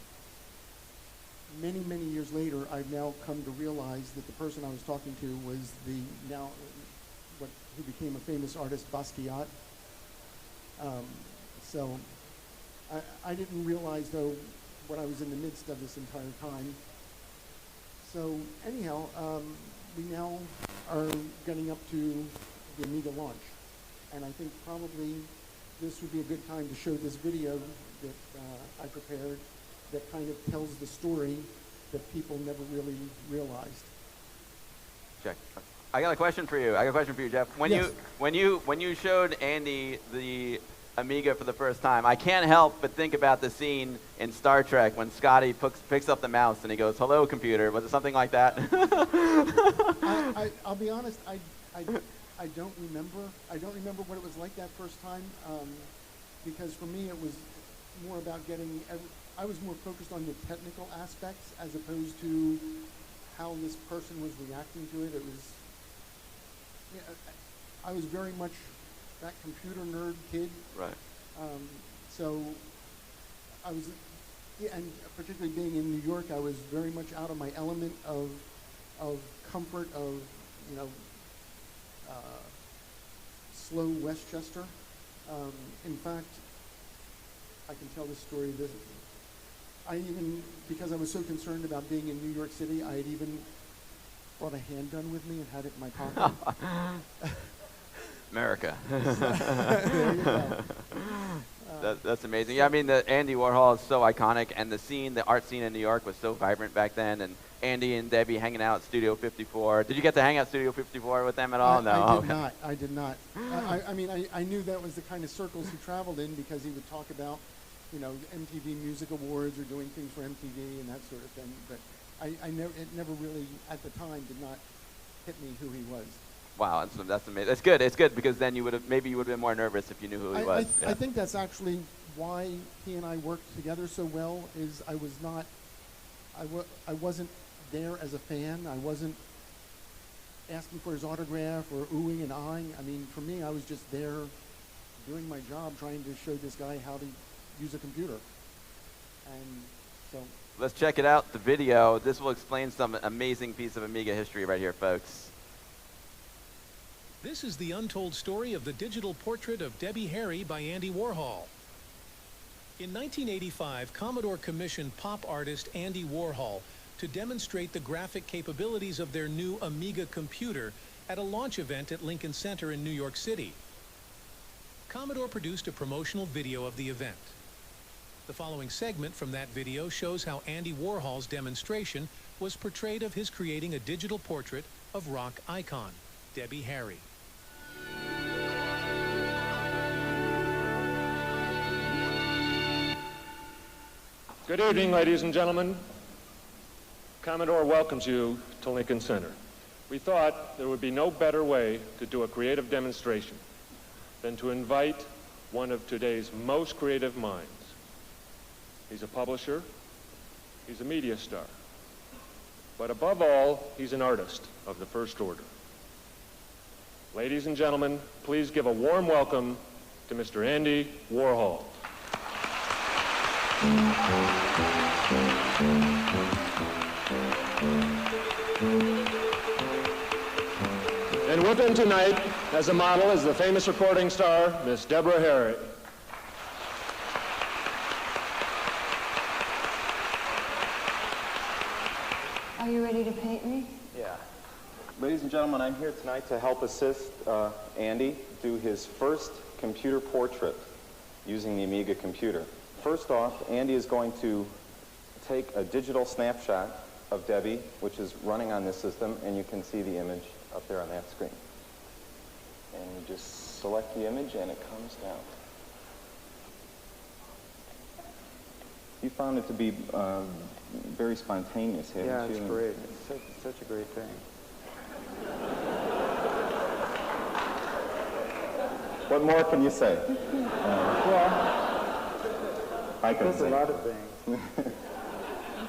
Speaker 3: Many, many years later, I've now come to realize that the person I was talking to was who became a famous artist, Basquiat. So I didn't realize, though, what I was in the midst of this entire time. So anyhow, we now are getting up to the Amiga launch. And I think probably this would be a good time to show this video that I prepared that kind of tells the story that people never really realized.
Speaker 2: Check. I got a question for you. Jeff.
Speaker 3: Yes.
Speaker 2: When you showed Andy the Amiga for the first time, I can't help but think about the scene in Star Trek when Scotty picks up the mouse and he goes, "Hello, computer." Was it something like that?
Speaker 3: I'll be honest. I don't remember. I don't remember what it was like that first time, because for me it was more about getting. I was more focused on the technical aspects as opposed to how this person was reacting to it. It was. I was very much that computer nerd kid.
Speaker 2: Right.
Speaker 3: So I was, and particularly being in New York, I was very much out of my element of comfort of, slow Westchester. In fact, I can tell this story. Because I was so concerned about being in New York City, I had even brought a handgun with me and had it in my pocket.
Speaker 2: America.
Speaker 3: There you go.
Speaker 2: That's amazing. Yeah, I mean, the Andy Warhol is so iconic, and the art scene in New York was so vibrant back then, and Andy and Debbie hanging out at Studio 54. Did you get to hang out at Studio 54 with them at all? No.
Speaker 3: I did not. I knew that was the kind of circles he traveled in because he would talk about, MTV Music Awards or doing things for MTV and that sort of thing. But it never really, at the time, did not hit me who he was.
Speaker 2: Wow, that's amazing. It's good. It's good because then you would have been more nervous if you knew who he was.
Speaker 3: I think that's actually why he and I worked together so well. Is I wasn't there as a fan. I wasn't asking for his autograph or oohing and aahing. I mean, for me, I was just there doing my job, trying to show this guy how to use a computer. And so
Speaker 2: let's check it out. The video. This will explain some amazing piece of Amiga history right here, folks.
Speaker 4: This is the untold story of the digital portrait of Debbie Harry by Andy Warhol. In 1985, Commodore commissioned pop artist Andy Warhol to demonstrate the graphic capabilities of their new Amiga computer at a launch event at Lincoln Center in New York City. Commodore produced a promotional video of the event. The following segment from that video shows how Andy Warhol's demonstration was portrayed of his creating a digital portrait of rock icon Debbie Harry.
Speaker 5: Good evening, ladies and gentlemen. Commodore welcomes you to Lincoln Center. We thought there would be no better way to do a creative demonstration than to invite one of today's most creative minds. He's a publisher, he's a media star, but above all, he's an artist of the first order. Ladies and gentlemen, please give a warm welcome to Mr. Andy Warhol. And with him tonight, as a model, is the famous recording star, Miss Deborah Harry.
Speaker 6: Are you ready to paint me?
Speaker 7: Yeah. Ladies and gentlemen, I'm here tonight to help assist Andy do his first computer portrait using the Amiga computer. First off, Andy is going to take a digital snapshot of Debbie, which is running on this system, and you can see the image up there on that screen. And you just select the image and it comes down. You found it to be very spontaneous, haven't you?
Speaker 8: Yeah, it's great. It's such a great thing.
Speaker 7: What more can you say?
Speaker 8: Well,
Speaker 7: I can
Speaker 8: there's
Speaker 7: say
Speaker 8: a lot of things.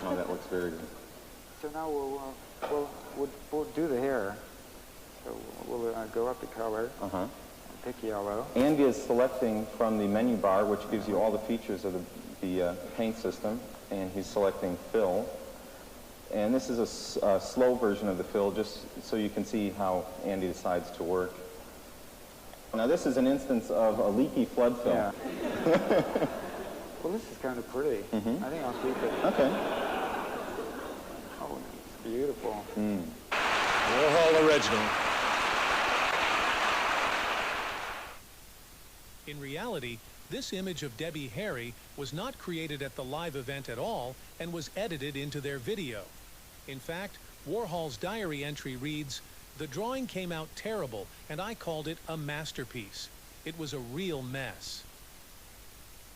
Speaker 7: Oh, that looks very good.
Speaker 8: So now we'll do the hair. So we'll go up to color, pick yellow.
Speaker 7: Andy is selecting from the menu bar, which gives you all the features of the paint system, and he's selecting fill. And this is a slow version of the fill, just so you can see how Andy decides to work. Now this is an instance of a leaky flood fill.
Speaker 8: Yeah. Well, this is kind of pretty. I think I'll keep it.
Speaker 7: Okay.
Speaker 8: Oh, it's beautiful.
Speaker 5: Warhol original.
Speaker 4: In reality, this image of Debbie Harry was not created at the live event at all and was edited into their video. In fact, Warhol's diary entry reads, "The drawing came out terrible, and I called it a masterpiece. It was a real mess."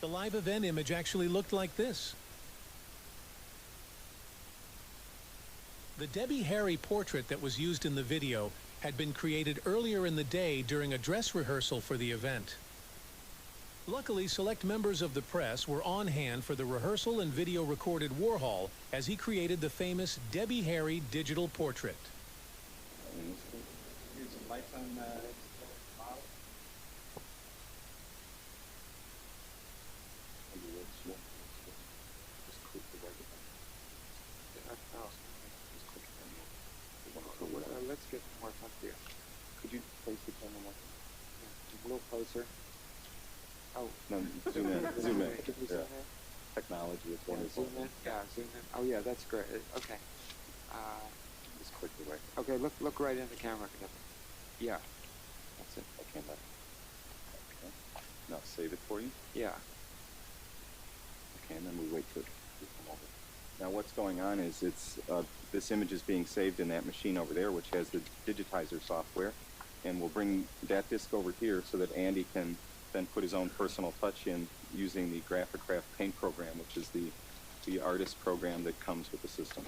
Speaker 4: The live event image actually looked like this. The Debbie Harry portrait that was used in the video had been created earlier in the day during a dress rehearsal for the event. Luckily, select members of the press were on hand for the rehearsal and video recorded Warhol as he created the famous Debbie Harry digital portrait.
Speaker 9: Here's some lights on model.
Speaker 8: Let's get more fun here.
Speaker 7: Could you place the camera more?
Speaker 8: Yeah, a little closer. Oh.
Speaker 7: No, zoom in. Zoom in.
Speaker 8: Can you zoom in?
Speaker 7: Technology is
Speaker 8: Yeah,
Speaker 7: wonderful.
Speaker 8: zoom in. Yeah, zoom in. Oh yeah, that's great. Okay.
Speaker 7: Just click the right.
Speaker 8: Okay, look right in the camera. Yeah. That's it.
Speaker 7: Okay, okay. Now save it for you.
Speaker 8: Yeah.
Speaker 7: Okay, and then we wait for it to come over. Now what's going on is this image is being saved in that machine over there, which has the digitizer software, and we'll bring that disk over here so that Andy can then put his own personal touch in using the Graphicraft paint program, which is the artist program that comes with the system.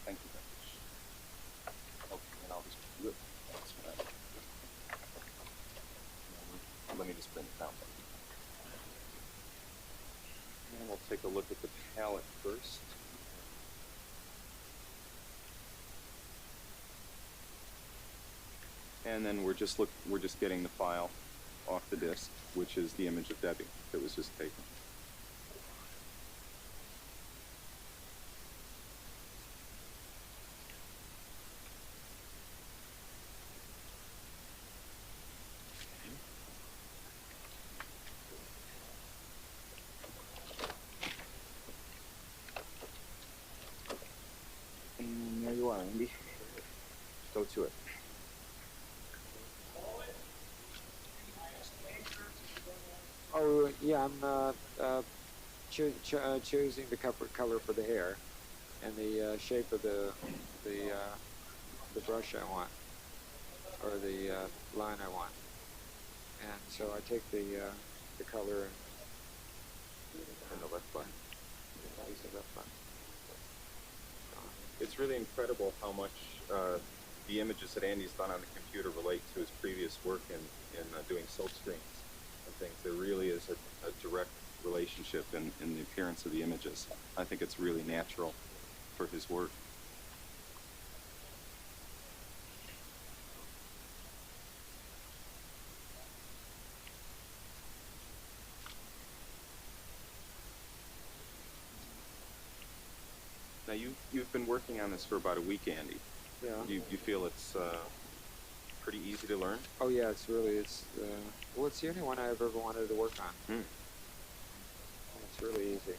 Speaker 7: Thank you very much. Okay, and I'll just do it. Let me just bring it down. And we'll take a look at the palette first. And then we're just getting the file off the disk, which is the image of Debbie that was just taken.
Speaker 8: And there you are, Andy.
Speaker 7: Go to it.
Speaker 8: Oh yeah, I'm choosing the color for the hair and the shape of the brush I want, or the line I want. And so I take the the color and the left button. Use the left button.
Speaker 7: It's really incredible how much the images that Andy's done on the computer relate to his previous work in doing silk screens and things. There really is a direct relationship in the appearance of the images. I think it's really natural for his work. Now you've been working on this for about a week, Andy.
Speaker 8: Yeah.
Speaker 7: You feel it's pretty easy to learn?
Speaker 8: Oh yeah, it's the only one I've ever wanted to work on. It's really easy.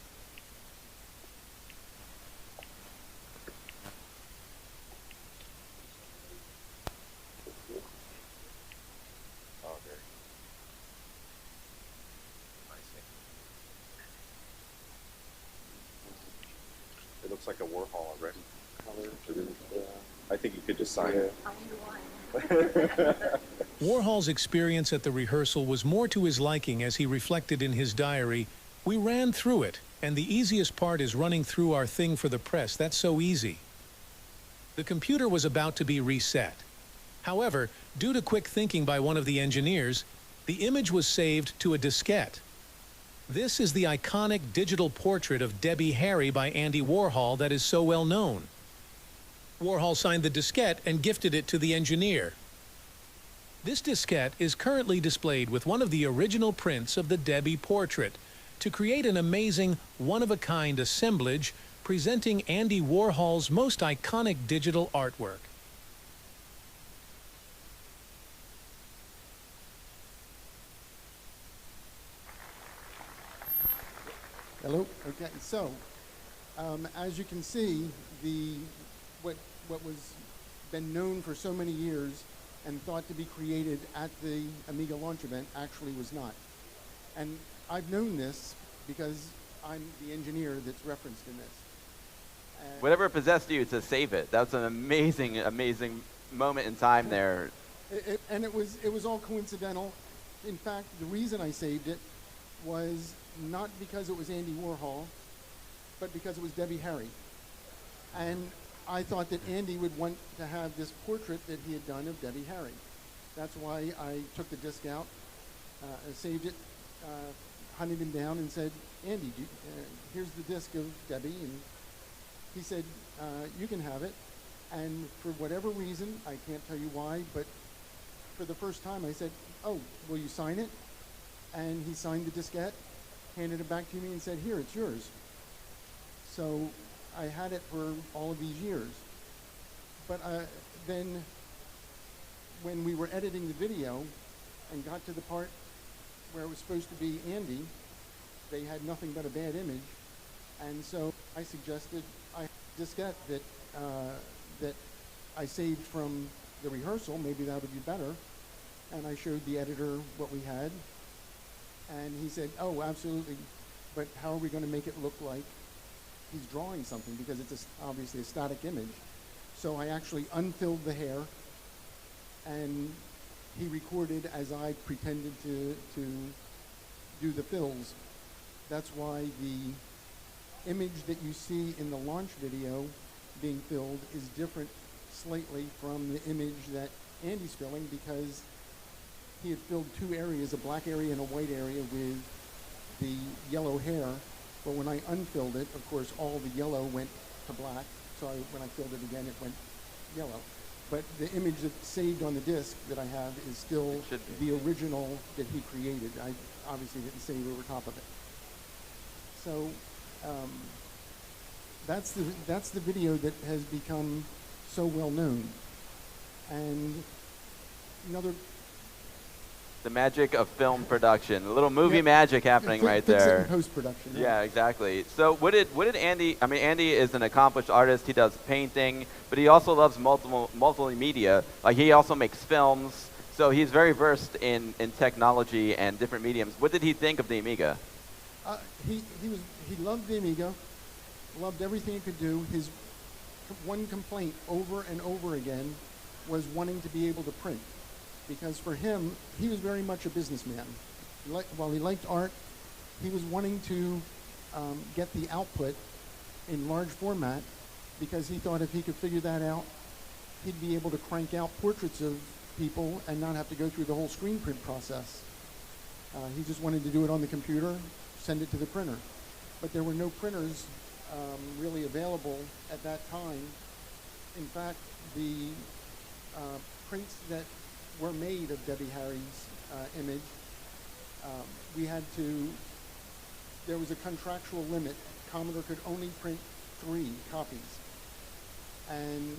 Speaker 7: Oh, very. I see. It looks like a Warhol already. I think you could just sign it.
Speaker 4: Warhol's experience at the rehearsal was more to his liking as he reflected in his diary, "We ran through it, and the easiest part is running through our thing for the press. That's so easy." The computer was about to be reset. However, due to quick thinking by one of the engineers, the image was saved to a diskette. This is the iconic digital portrait of Debbie Harry by Andy Warhol that is so well known. Warhol signed the diskette and gifted it to the engineer. This diskette is currently displayed with one of the original prints of the Debbie portrait to create an amazing, one-of-a-kind assemblage presenting Andy Warhol's most iconic digital artwork.
Speaker 3: Hello. Okay. So, as you can see, what was been known for so many years and thought to be created at the Amiga launch event actually was not. And I've known this because I'm the engineer that's referenced in this. And
Speaker 2: Whatever possessed you to save it. That's an amazing, amazing moment in time there.
Speaker 3: And it was all coincidental. In fact, the reason I saved it was not because it was Andy Warhol, but because it was Debbie Harry. And I thought that Andy would want to have this portrait that he had done of Debbie Harry. That's why I took the disc out, saved it, hunted him down and said, "Andy, here's the disc of Debbie." And he said, "You can have it." And for whatever reason, I can't tell you why, but for the first time I said, "Oh, will you sign it?" And he signed the diskette, handed it back to me and said, "Here, it's yours." So I had it for all of these years. But then when we were editing the video and got to the part where it was supposed to be Andy, they had nothing but a bad image. And so I suggested I have a diskette that I saved from the rehearsal. Maybe that would be better. And I showed the editor what we had. And he said, "Oh, absolutely. But how are we going to make it look like he's drawing something, because it's obviously a static image?" So I actually unfilled the hair, and he recorded as I pretended to do the fills. That's why the image that you see in the launch video being filled is different slightly from the image that Andy's filling, because he had filled two areas, a black area and a white area, with the yellow hair. But when I unfilled it, of course, all the yellow went to black. So when I filled it again, it went yellow. But the image that's saved on the disc that I have is still the original that he created. I obviously didn't save over top of it. So that's the video that has become so well known. And another.
Speaker 2: The magic of film production. A little movie magic happening right
Speaker 3: Fix it
Speaker 2: there.
Speaker 3: in post-production.
Speaker 2: Yeah, exactly. So what did Andy, I mean, Andy is an accomplished artist. He does painting, but he also loves multimedia. Like, he also makes films. So he's very versed in technology and different mediums. What did he think of the Amiga?
Speaker 3: He loved the Amiga, loved everything it could do. His one complaint over and over again was wanting to be able to print. Because for him, he was very much a businessman. while he liked art, he was wanting to get the output in large format because he thought if he could figure that out, he'd be able to crank out portraits of people and not have to go through the whole screen print process. He just wanted to do it on the computer, send it to the printer. But there were no printers really available at that time. In fact, the prints that were made of Debbie Harry's image, there was a contractual limit. Commodore could only print 3 copies. And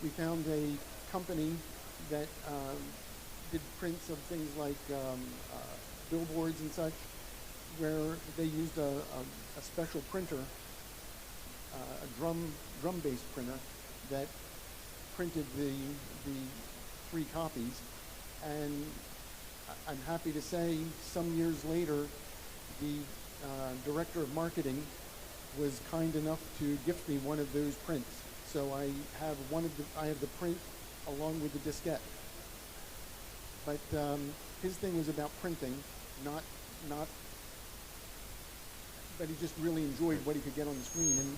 Speaker 3: we found a company that did prints of things like billboards and such, where they used a special printer, a drum-based printer that printed the 3 copies. And I'm happy to say, some years later, the director of marketing was kind enough to gift me one of those prints. So I have the print along with the diskette. But his thing was about printing, not. But he just really enjoyed what he could get on the screen. And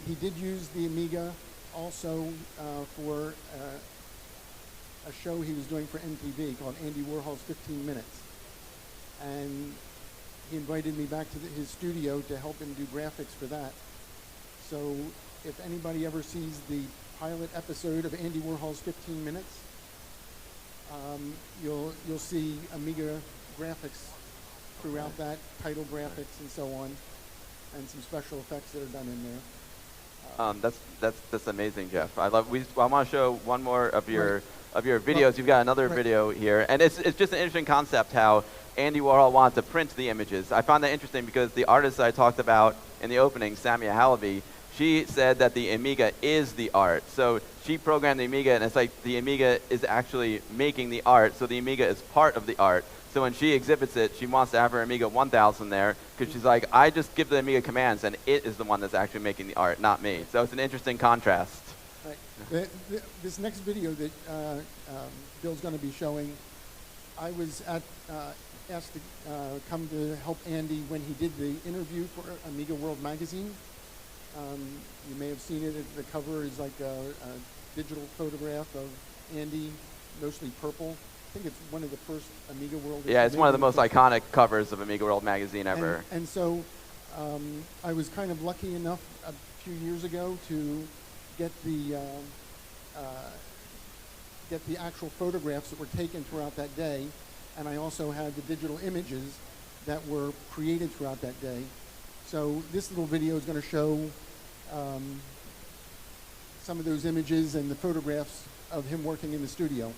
Speaker 3: he did use the Amiga also for a show he was doing for MTV called Andy Warhol's 15 Minutes. And he invited me back to his studio to help him do graphics for that. So if anybody ever sees the pilot episode of Andy Warhol's 15 Minutes, you'll see Amiga graphics throughout that, title graphics and so on, and some special effects that are done in there.
Speaker 2: That's amazing, Jeff. I want to show one more of your videos. You've got another video here, and it's just an interesting concept how Andy Warhol wanted to print the images. I found that interesting because the artist I talked about in the opening, Samia Halaby, she said that the Amiga is the art. So she programmed the Amiga, and it's like the Amiga is actually making the art, so the Amiga is part of the art. So when she exhibits it, she wants to have her Amiga 1000 there, because she's like, I just give the Amiga commands, and it is the one that's actually making the art, not me. So it's an interesting contrast.
Speaker 3: Right. This next video that Bill's going to be showing, I was asked to come to help Andy when he did the interview for Amiga World magazine. You may have seen it. The cover is like a digital photograph of Andy, mostly purple. I think it's one of the first Amiga World.
Speaker 2: Yeah, it's one of the most iconic covers of Amiga World magazine ever.
Speaker 3: And so I was kind of lucky enough a few years ago to get the actual photographs that were taken throughout that day, and I also had the digital images that were created throughout that day. So this little video is going to show some of those images and the photographs of him working in the studio.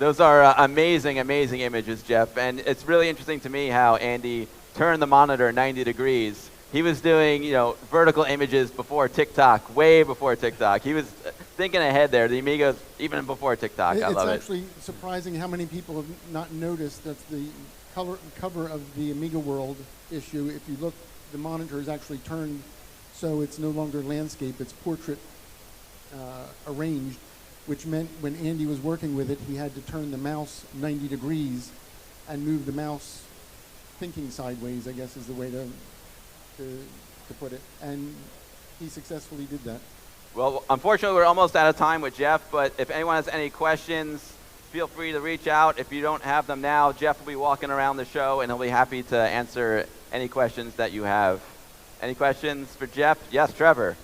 Speaker 2: Those are amazing, amazing images, Jeff. And it's really interesting to me how Andy turned the monitor 90 degrees. He was doing, vertical images before TikTok, way before TikTok. He was thinking ahead there. The Amiga, even before TikTok. I love it.
Speaker 3: It's actually surprising how many people have not noticed that the cover of the Amiga World issue, if you look, the monitor is actually turned so it's no longer landscape, it's portrait arranged, which meant when Andy was working with it, he had to turn the mouse 90 degrees and move the mouse thinking sideways, I guess is the way to put it. And he successfully did that.
Speaker 2: Well, unfortunately, we're almost out of time with Jeff, but if anyone has any questions, feel free to reach out. If you don't have them now, Jeff will be walking around the show, and he'll be happy to answer any questions that you have. Any questions for Jeff? Yes, Trevor.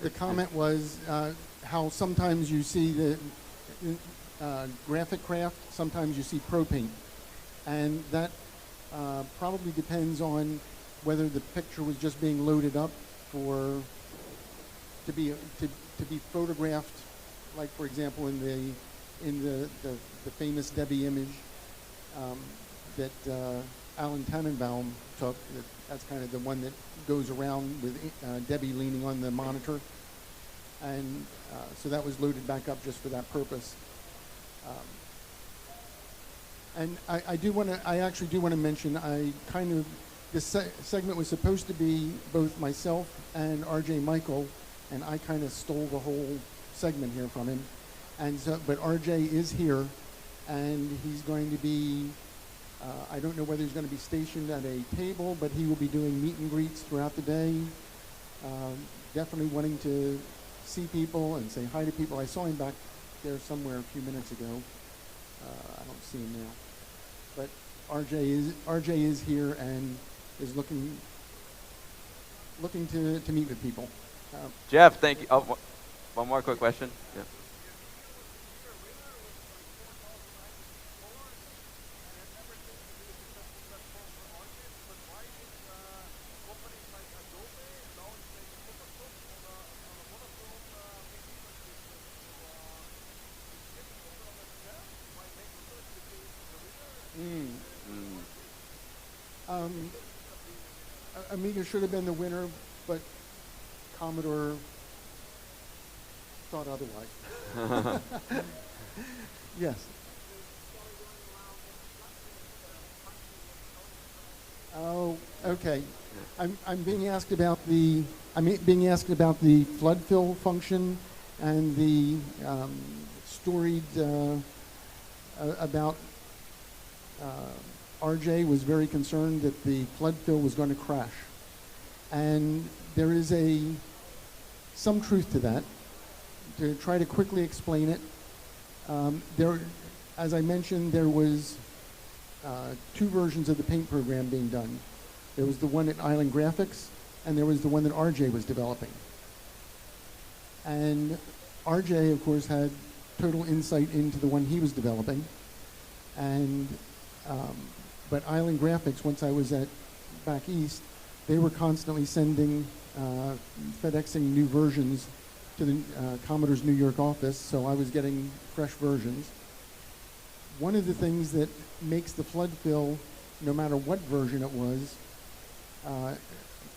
Speaker 3: The comment was how sometimes you see the graphic craft, sometimes you see pro paint, and that probably depends on whether the picture was just being loaded up to be photographed, like for example in the famous Debbie image that Alan Tannenbaum took. That's kind of the one that goes around with Debbie leaning on the monitor, and so that was loaded back up just for that purpose. And I actually do want to mention, this segment was supposed to be both myself and RJ Michael, and I kind of stole the whole segment here from him. And so, but RJ is here, and he's going to be, I don't know whether he's going to be stationed at a table, but he will be doing meet and greets throughout the day. Definitely wanting to see people and say hi to people. I saw him back there somewhere a few minutes ago. I don't see him now. But RJ is here and is looking to meet with people.
Speaker 2: Jeff, thank you. Oh, one more quick question. Yeah.
Speaker 3: Amiga should have been the winner, but Commodore thought otherwise. Yes. Oh, okay. I'm being asked about the flood fill function and the storied about. RJ was very concerned that the flood fill was going to crash. And there is some truth to that. To try to quickly explain it, as I mentioned, there was two versions of the paint program being done. There was the one at Island Graphics, and there was the one that RJ was developing. And RJ, of course, had total insight into the one he was developing. And but Island Graphics, once I was back east, they were constantly sending, FedExing new versions to the Commodore's New York office, so I was getting fresh versions. One of the things that makes the flood fill, no matter what version it was,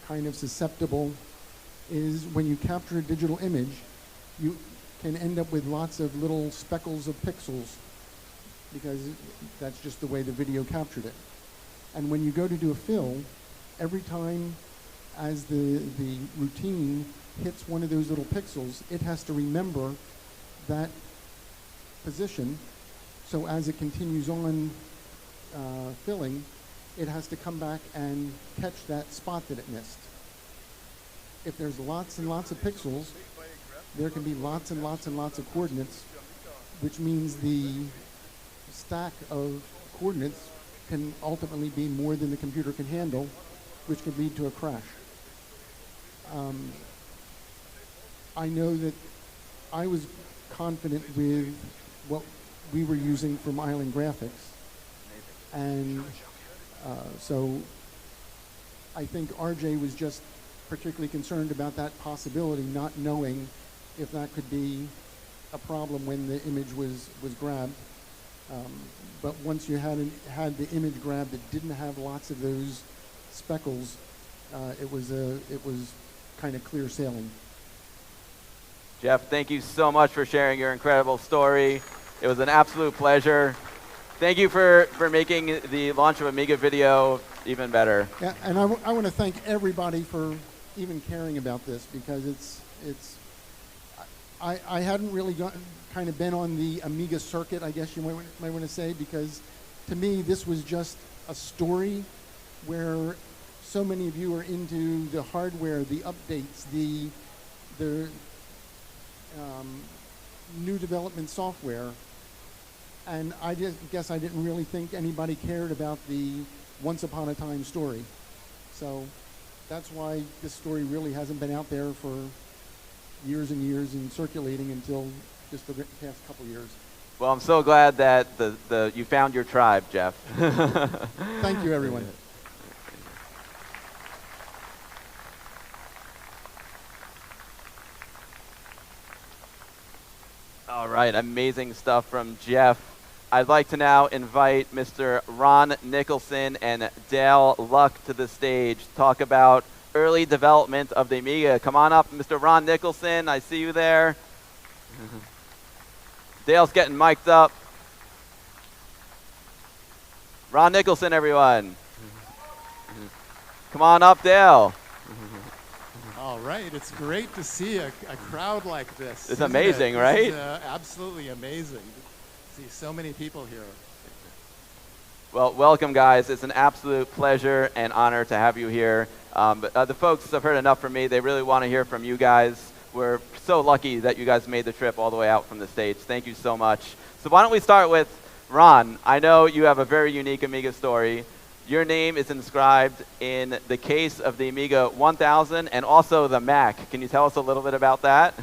Speaker 3: kind of susceptible is when you capture a digital image, you can end up with lots of little speckles of pixels, because that's just the way the video captured it. And when you go to do a fill, every time as the routine hits one of those little pixels, it has to remember that position. So as it continues on filling, it has to come back and catch that spot that it missed. If there's lots and lots of pixels, there can be lots and lots and lots of coordinates, which means the stack of coordinates can ultimately be more than the computer can handle, which could lead to a crash. I know that I was confident with we were using from Island Graphics. And so I think RJ was just particularly concerned about that possibility, not knowing if that could be a problem when the image was grabbed. But once you had the image grabbed that didn't have lots of those speckles, it was kind of clear sailing.
Speaker 2: Jeff, thank you so much for sharing your incredible story. It was an absolute pleasure. Thank you for making the launch of Amiga video even better.
Speaker 3: Yeah, and I want to thank everybody for even caring about this, because I hadn't really kind of been on the Amiga circuit, I guess you might want to say, because to me this was just a story where so many of you are into the hardware, the updates, the new development software, and I just guess I didn't really think anybody cared about the once upon a time story. So that's why this story really hasn't been out there for years and years and circulating until just the past couple years.
Speaker 2: Well, I'm so glad that you found your tribe, Jeff.
Speaker 3: Thank you, everyone.
Speaker 2: All right, amazing stuff from Jeff. I'd like to now invite Mr. Ron Nicholson and Dale Luck to the stage to talk about early development of the Amiga. Come on up, Mr. Ron Nicholson. I see you there. Dale's getting mic'd up. Ron Nicholson, everyone. Come on up, Dale.
Speaker 9: All right, it's great to see a crowd like this.
Speaker 2: It's amazing, right?
Speaker 9: It's absolutely amazing to see so many people here.
Speaker 2: Well, welcome, guys. It's an absolute pleasure and honor to have you here. The folks have heard enough from me. They really want to hear from you guys. We're so lucky that you guys made the trip all the way out from the States. Thank you so much. So why don't we start with Ron? I know you have a very unique Amiga story. Your name is inscribed in the case of the Amiga 1000 and also the Mac. Can you tell us a little bit about that?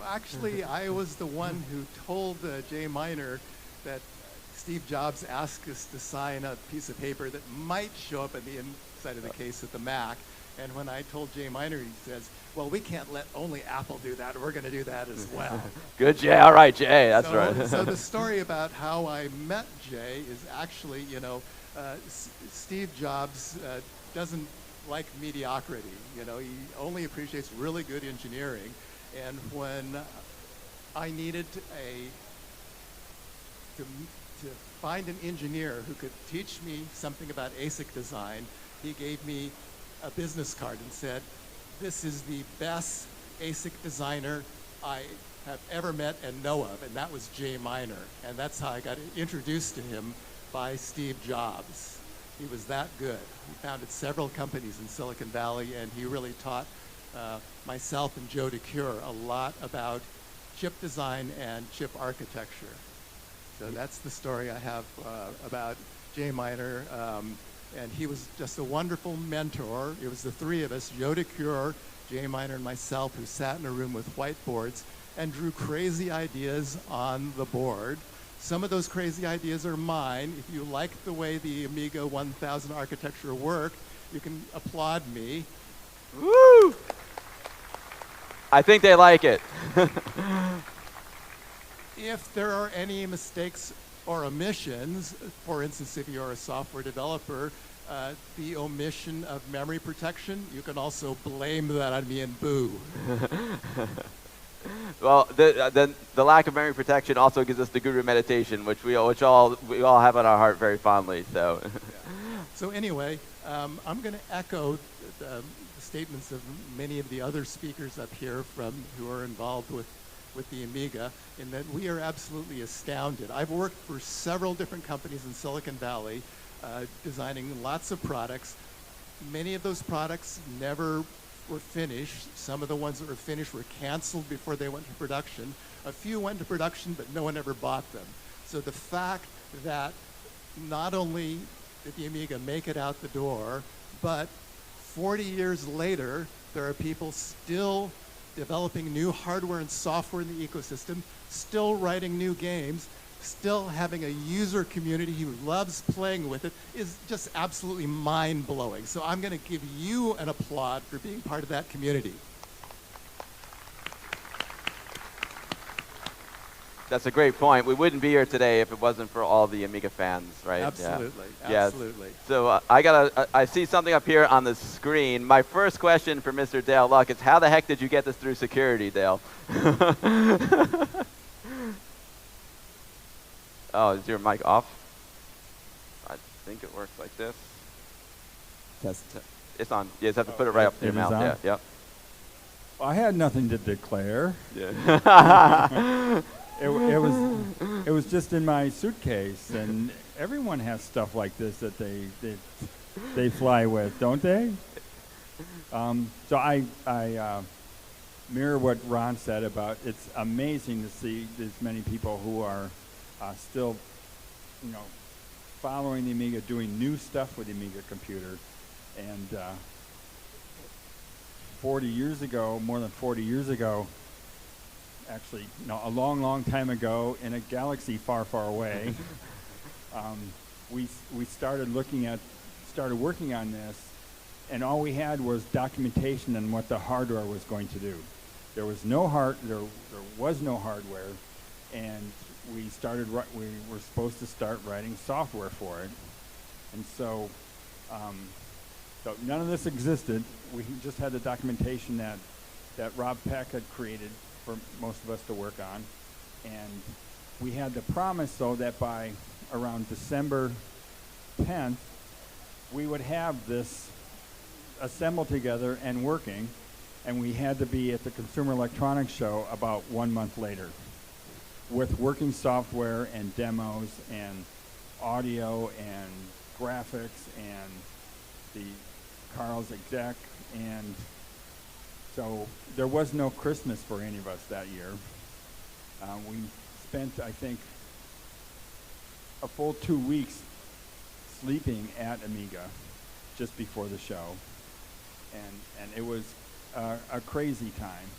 Speaker 9: Actually, I was the one who told Jay Miner that Steve Jobs asked us to sign a piece of paper that might show up at the inside of the case at the Mac. And when I told Jay Miner, he says, well, we can't let only Apple do that. We're going to do that as well.
Speaker 2: Good, Jay. All right, Jay. That's right.
Speaker 9: So the story about how I met Jay is actually, Steve Jobs doesn't like mediocrity. He only appreciates really good engineering. And when I needed to find an engineer who could teach me something about ASIC design, he gave me a business card and said, this is the best ASIC designer I have ever met and know of, and that was Jay Miner. And that's how I got introduced to him by Steve Jobs. He was that good. He founded several companies in Silicon Valley, and he really taught myself and Joe DeCure a lot about chip design and chip architecture. So that's the story I have about Jay Miner. And he was just a wonderful mentor. It was the three of us, Joe DeCure, Jay Miner, and myself, who sat in a room with whiteboards and drew crazy ideas on the board. Some of those crazy ideas are mine. If you like the way the Amiga 1000 architecture worked, you can applaud me.
Speaker 2: Woo! I think they like it.
Speaker 9: If there are any mistakes or omissions, for instance, if you're a software developer, the omission of memory protection, you can also blame that on me and boo.
Speaker 2: Well, the lack of memory protection also gives us the guru meditation, which we all have on our heart very fondly. So,
Speaker 9: yeah. So anyway, I'm going to echo the statements of many of the other speakers up here who are involved with the Amiga, in that we are absolutely astounded. I've worked for several different companies in Silicon Valley, designing lots of products. Many of those products never were finished. Some of the ones that were finished were canceled before they went to production. A few went to production, but no one ever bought them. So the fact that not only did the Amiga make it out the door, but 40 years later, there are people still developing new hardware and software in the ecosystem, still writing new games, still having a user community who loves playing with it is just absolutely mind-blowing. So I'm going to give you an applaud for being part of that community.
Speaker 2: That's a great point. We wouldn't be here today if it wasn't for all the Amiga fans, right?
Speaker 9: Absolutely,
Speaker 2: yeah.
Speaker 9: absolutely.
Speaker 2: Yes. So I see something up here on the screen. My first question for Mr. Dale Luck is, how the heck did you get this through security, Dale? Oh, is your mic off? I think it works like this.
Speaker 1: Test.
Speaker 2: It's on. You just have to put it right up to your mouth.
Speaker 1: On?
Speaker 2: Yeah, yep.
Speaker 1: Well, I had nothing to declare.
Speaker 2: Yeah.
Speaker 1: It was just in my suitcase, and everyone has stuff like this that they fly with, don't they? So I mirror what Ron said about it's amazing to see as many people who are still, following the Amiga, doing new stuff with the Amiga computer, and 40 years ago, more than 40 years ago. Actually, a long, long time ago, in a galaxy far, far away, we started working on this, and all we had was documentation on what the hardware was going to do. There was no hardware, and we were supposed to start writing software for it, and so none of this existed. We just had the documentation that Rob Peck had created for most of us to work on, and we had the promise, though, that by around December 10th, we would have this assembled together and working, and we had to be at the Consumer Electronics Show about 1 month later with working software and demos and audio and graphics and the Carl's exec, and so there was no Christmas for any of us that year. We spent, I think, a full 2 weeks sleeping at Amiga just before the show, and it was a crazy time.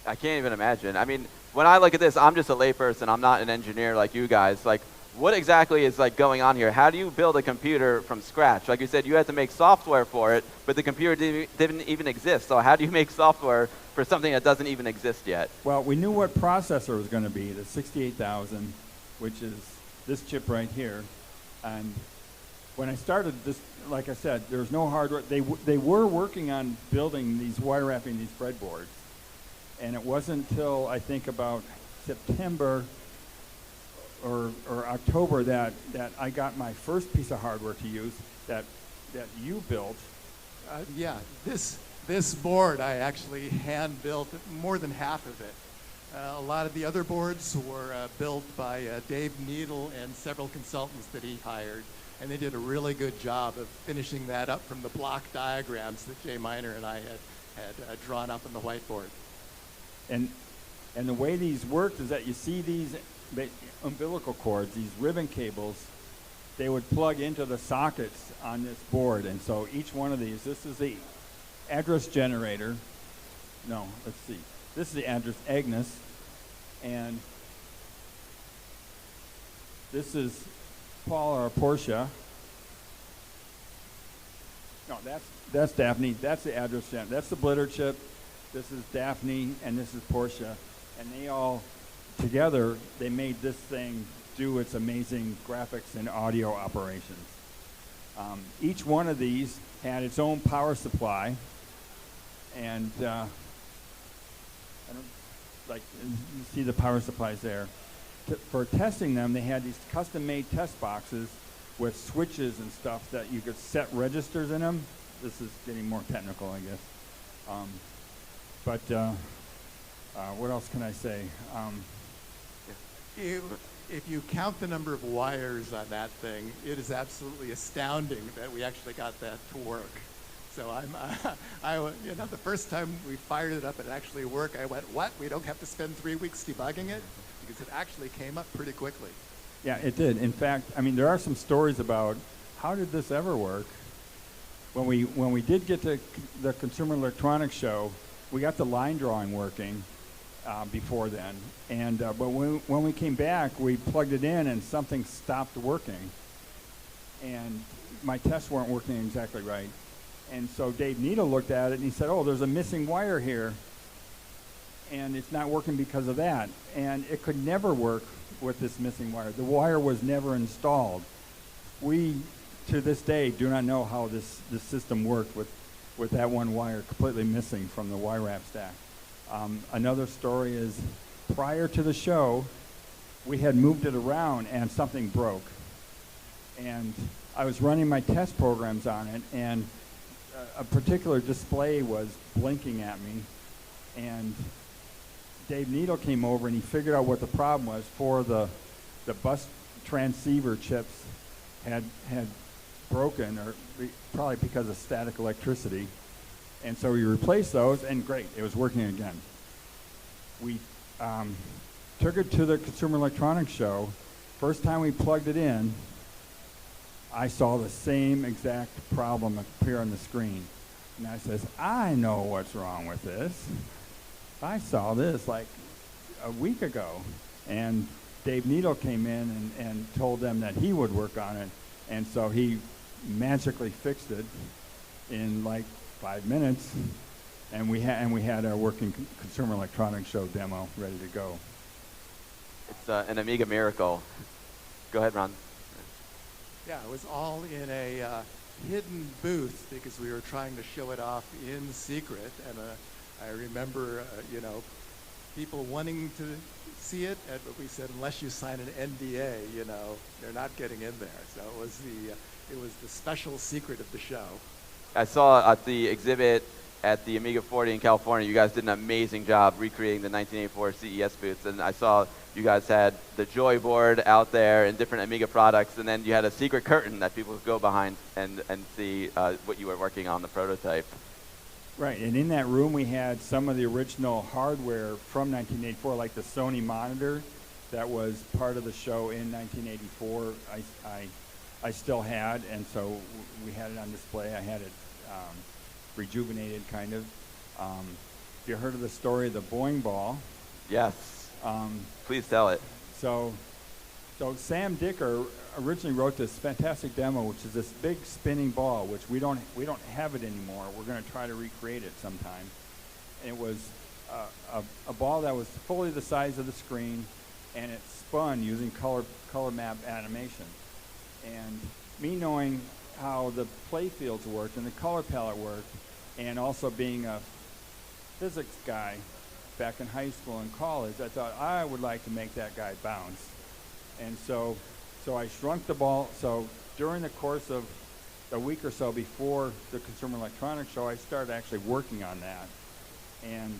Speaker 2: I can't even imagine. I mean, when I look at this, I'm just a layperson. I'm not an engineer like you guys. Like, what exactly is going on here? How do you build a computer from scratch? Like you said, you had to make software for it, but the computer didn't even exist. So how do you make software for something that doesn't even exist yet?
Speaker 1: Well, we knew what processor was going to be, the 68000, which is this chip right here. And when I started this, like I said, there was no hardware. They were working on building these, wire wrapping these breadboards. And it wasn't until, I think, about September or October that I got my first piece of hardware to use that you built.
Speaker 9: Yeah, this board I actually hand built, more than half of it. A lot of the other boards were built by Dave Needle and several consultants that he hired, and they did a really good job of finishing that up from the block diagrams that Jay Miner and I had drawn up on the whiteboard.
Speaker 1: And the way these worked is that you see these umbilical cords, these ribbon cables, they would plug into the sockets on this board. And so each one of these, this is the address generator. No, let's see. This is the address Agnes. And this is Paul or Portia. No, that's Daphne. That's the address generator. That's the blitter chip. This is Daphne, and this is Portia. And they all together, they made this thing do its amazing graphics and audio operations. Each one of these had its own power supply, and you see the power supplies there. For testing them, they had these custom-made test boxes with switches and stuff that you could set registers in them. This is getting more technical, I guess. But what else can I say?
Speaker 9: If you count the number of wires on that thing, it is absolutely astounding that we actually got that to work. So the first time we fired it up and it actually worked, I went, what? We don't have to spend 3 weeks debugging it? Because it actually came up pretty quickly.
Speaker 1: Yeah, it did. In fact, I mean, there are some stories about how did this ever work. When we did get to the Consumer Electronics Show, we got the line drawing working. before then. And but when we came back, we plugged it in and something stopped working. And my tests weren't working exactly right. And so Dave Needle looked at it and he said, oh, there's a missing wire here. And it's not working because of that. And it could never work with this missing wire. The wire was never installed. We, to this day, do not know how this system worked with that one wire completely missing from the wire wrap stack. Another story is, prior to the show, we had moved it around and something broke. And I was running my test programs on it, and a particular display was blinking at me. And Dave Needle came over and he figured out what the problem was. For the bus transceiver chips had broken, or probably because of static electricity. And so we replaced those, and great, it was working again. We took it to the Consumer Electronics Show. First time we plugged it in, I saw the same exact problem appear on the screen. And I says, I know what's wrong with this. I saw this like a week ago. And Dave Needle came in and told them that he would work on it. And so he magically fixed it in like 5 minutes. And we had our working Consumer Electronics Show demo ready to go.
Speaker 2: It's an Amiga miracle. Go ahead, Ron.
Speaker 9: Yeah, it was all in a hidden booth because we were trying to show it off in secret. And I remember, people wanting to see it, but we said, unless you sign an NDA, they're not getting in there. So it was the special secret of the show.
Speaker 2: I saw at the exhibit at the Amiga 40 in California, you guys did an amazing job recreating the 1984 CES booths, and I saw you guys had the Joy board out there and different Amiga products, and then you had a secret curtain that people could go behind and see what you were working on, the prototype.
Speaker 1: Right, and in that room we had some of the original hardware from 1984, like the Sony monitor that was part of the show in 1984. I still had, and so we had it on display. I had it rejuvenated, kind of. You heard of the story of the Boing ball?
Speaker 2: Yes. Please tell it.
Speaker 1: So Sam Dicker originally wrote this fantastic demo, which is this big spinning ball, which we don't have it anymore. We're going to try to recreate it sometime. And it was a ball that was fully the size of the screen, and it spun using color map animation. And me knowing how the play fields worked and the color palette worked, and also being a physics guy back in high school and college, I thought I would like to make that guy bounce. And so I shrunk the ball. So during the course of a week or so before the Consumer Electronics Show, I started actually working on that. And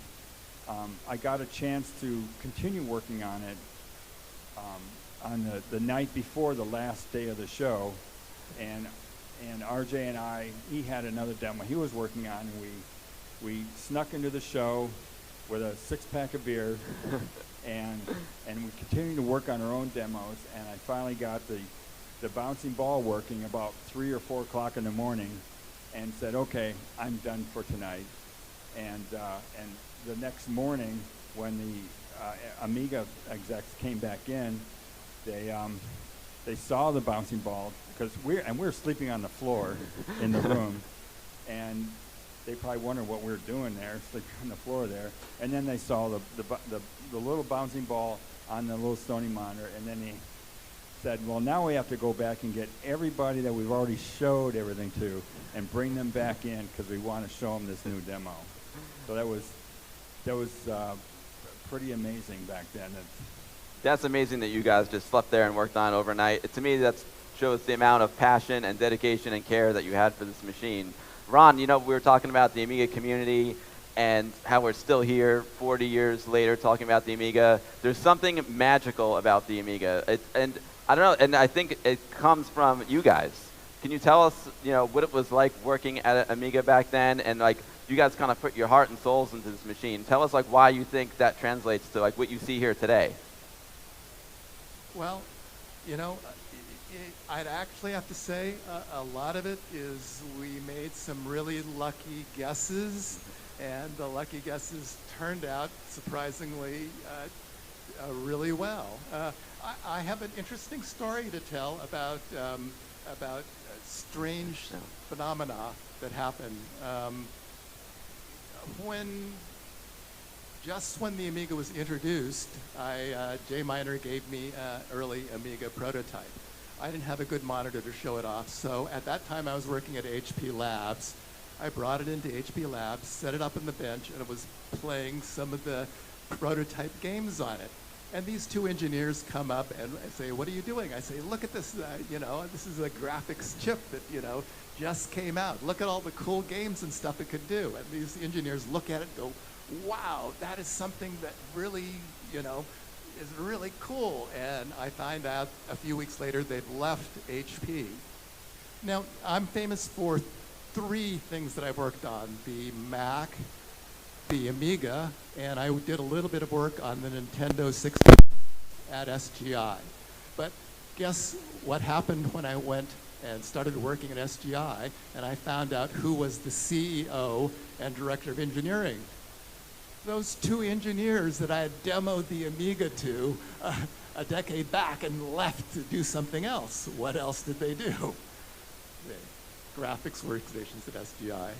Speaker 1: I got a chance to continue working on it on the night before the last day of the show. And RJ and I, he had another demo he was working on, and we snuck into the show with a 6-pack of beer, and we continued to work on our own demos, and I finally got the bouncing ball working about 3 or 4 o'clock in the morning, and said, okay, I'm done for tonight. And the next morning, when the Amiga execs came back in, they saw the bouncing ball, because we were sleeping on the floor in the room, and they probably wondered what we were doing there, sleeping on the floor there. And then they saw the little bouncing ball on the little Sony monitor, and then they said, well, now we have to go back and get everybody that we've already showed everything to and bring them back in because we want to show them this new demo. So that was pretty amazing back then.
Speaker 2: That's amazing that you guys just slept there and worked on it overnight. To me, that shows the amount of passion and dedication and care that you had for this machine. Ron, we were talking about the Amiga community and how we're still here 40 years later talking about the Amiga. There's something magical about the Amiga. And I don't know, and I think it comes from you guys. Can you tell us, what it was like working at Amiga back then, and you guys kind of put your heart and souls into this machine. Tell us why you think that translates to what you see here today.
Speaker 9: Well, I'd actually have to say a lot of it is we made some really lucky guesses and the lucky guesses turned out surprisingly really well. I have an interesting story to tell about strange phenomena that happen. Just when the Amiga was introduced, Jay Miner gave me an early Amiga prototype. I didn't have a good monitor to show it off, so at that time I was working at HP Labs. I brought it into HP Labs, set it up on the bench, and it was playing some of the prototype games on it. And these two engineers come up and say, "What are you doing?" I say, "Look at this, this is a graphics chip that, just came out. Look at all the cool games and stuff it could do." And these engineers look at it and go, "Wow, that is something that really, is really cool." And I find out a few weeks later they've left HP. Now, I'm famous for 3 things that I've worked on: the Mac, the Amiga, and I did a little bit of work on the Nintendo 60 at SGI. But guess what happened when I went and started working at SGI, and I found out who was the CEO and director of engineering? Those 2 engineers that I had demoed the Amiga to a decade back and left to do something else. What else did they do? The graphics workstations at SGI.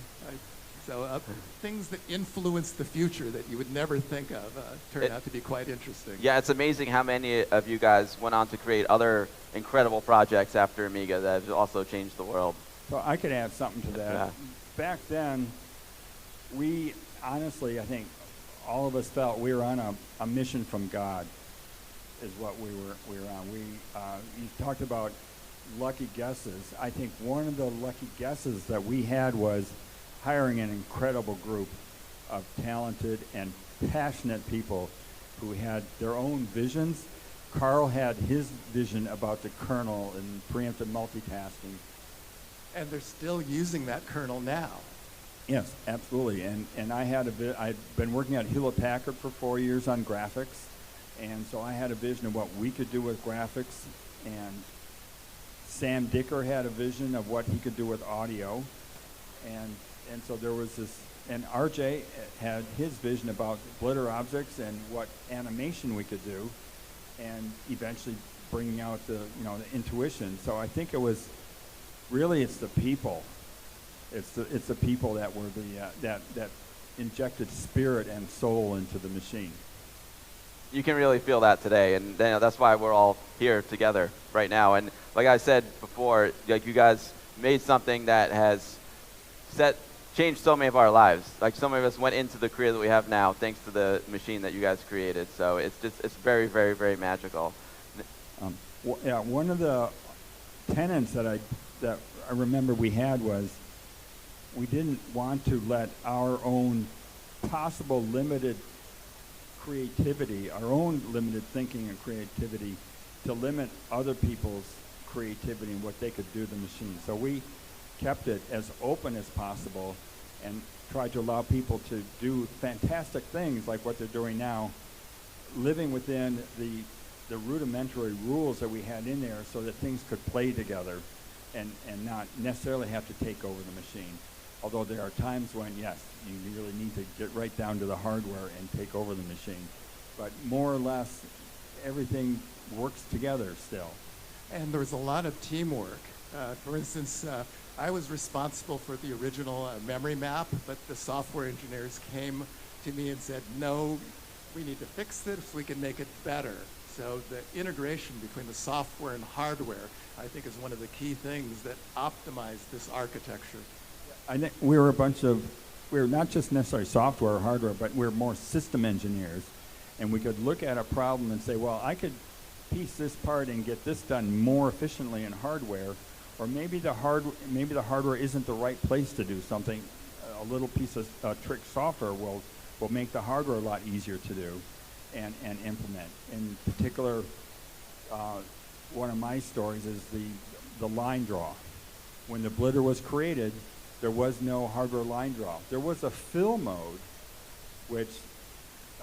Speaker 9: So things that influence the future that you would never think of turn out to be quite interesting.
Speaker 2: Yeah, it's amazing how many of you guys went on to create other incredible projects after Amiga that have also changed the world.
Speaker 1: So I could add something to that.
Speaker 2: Yeah.
Speaker 1: Back then, we honestly, I think, all of us felt we were on a mission from God, is what we were on. You talked about lucky guesses. I think one of the lucky guesses that we had was hiring an incredible group of talented and passionate people who had their own visions. Carl had his vision about the kernel and preemptive multitasking.
Speaker 9: And they're still using that kernel now.
Speaker 1: Yes, absolutely. And I'd been working at Hewlett-Packard for 4 years on graphics, and so I had a vision of what we could do with graphics, and Sam Dicker had a vision of what he could do with audio, and so there was this, and RJ had his vision about blitter objects and what animation we could do, and eventually bringing out the intuition. So I think it was really, it's the people. It's the people that were that injected spirit and soul into the machine.
Speaker 2: You can really feel that today, and that's why we're all here together right now. And like I said before, like, you guys made something that has changed so many of our lives. Like, so many of us went into the career that we have now thanks to the machine that you guys created. So it's very, very, very magical.
Speaker 1: One of the tenets that I remember we had was, we didn't want to let our own possible limited creativity, our own limited thinking and creativity, to limit other people's creativity and what they could do to the machine. So we kept it as open as possible and tried to allow people to do fantastic things like what they're doing now, living within the rudimentary rules that we had in there so that things could play together and not necessarily have to take over the machine. Although there are times when, yes, you really need to get right down to the hardware and take over the machine. But more or less, everything works together still.
Speaker 9: And there was a lot of teamwork. For instance, I was responsible for the original memory map, but the software engineers came to me and said, "No, we need to fix this, we can make it better." So the integration between the software and hardware, I think, is one of the key things that optimize this architecture.
Speaker 1: I think we were not just necessarily software or hardware, but we're more system engineers. And we could look at a problem and say, well, I could piece this part and get this done more efficiently in hardware, or maybe the hardware isn't the right place to do something. A little piece of trick software will make the hardware a lot easier to do and implement. In particular, one of my stories is the line draw. When the blitter was created, there was no hardware line draw. There was a fill mode, which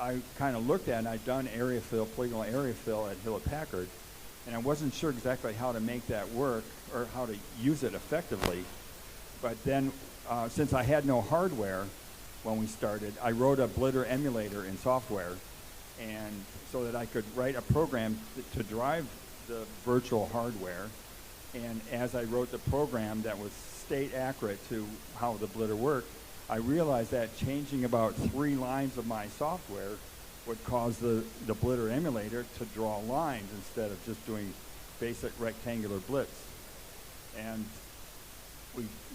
Speaker 1: I kind of looked at, and I'd done area fill, polygonal area fill at Hewlett-Packard, and I wasn't sure exactly how to make that work or how to use it effectively. But then, since I had no hardware, when we started, I wrote a Blitter emulator in software, and so that I could write a program to drive the virtual hardware. And as I wrote the program that was state accurate to how the Blitter worked, I realized that changing about 3 lines of my software would cause the Blitter emulator to draw lines instead of just doing basic rectangular blitz. And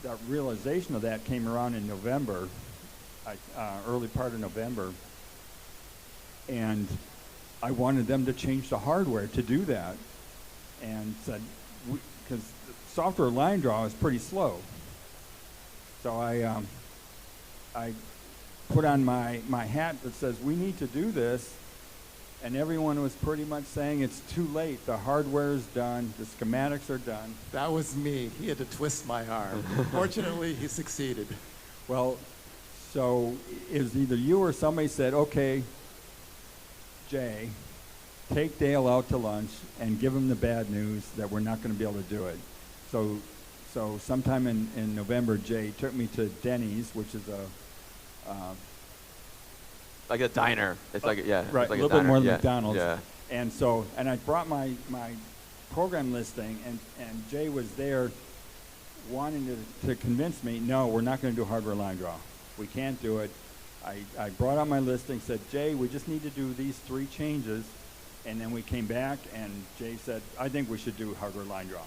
Speaker 1: that realization of that came around in November, early part of November, and I wanted them to change the hardware to do that, and said, because software line draw is pretty slow. So I put on my hat that says, we need to do this, and everyone was pretty much saying it's too late. The hardware is done. The schematics are done.
Speaker 9: That was me. He had to twist my arm. Fortunately, he succeeded.
Speaker 1: Well, so it was either you or somebody said, okay, Jay, take Dale out to lunch and give him the bad news that we're not going to be able to do it. So sometime in November, Jay took me to Denny's, which is
Speaker 2: like a diner. It's like, yeah.
Speaker 1: Right,
Speaker 2: it's like
Speaker 1: a little bit more than
Speaker 2: yeah.
Speaker 1: McDonald's.
Speaker 2: Yeah.
Speaker 1: And I brought my program listing, and Jay was there wanting to convince me, no, we're not going to do hardware line draw. We can't do it. I brought out my listing, said, Jay, we just need to do these 3 changes. And then we came back, and Jay said, I think we should do hardware line draw.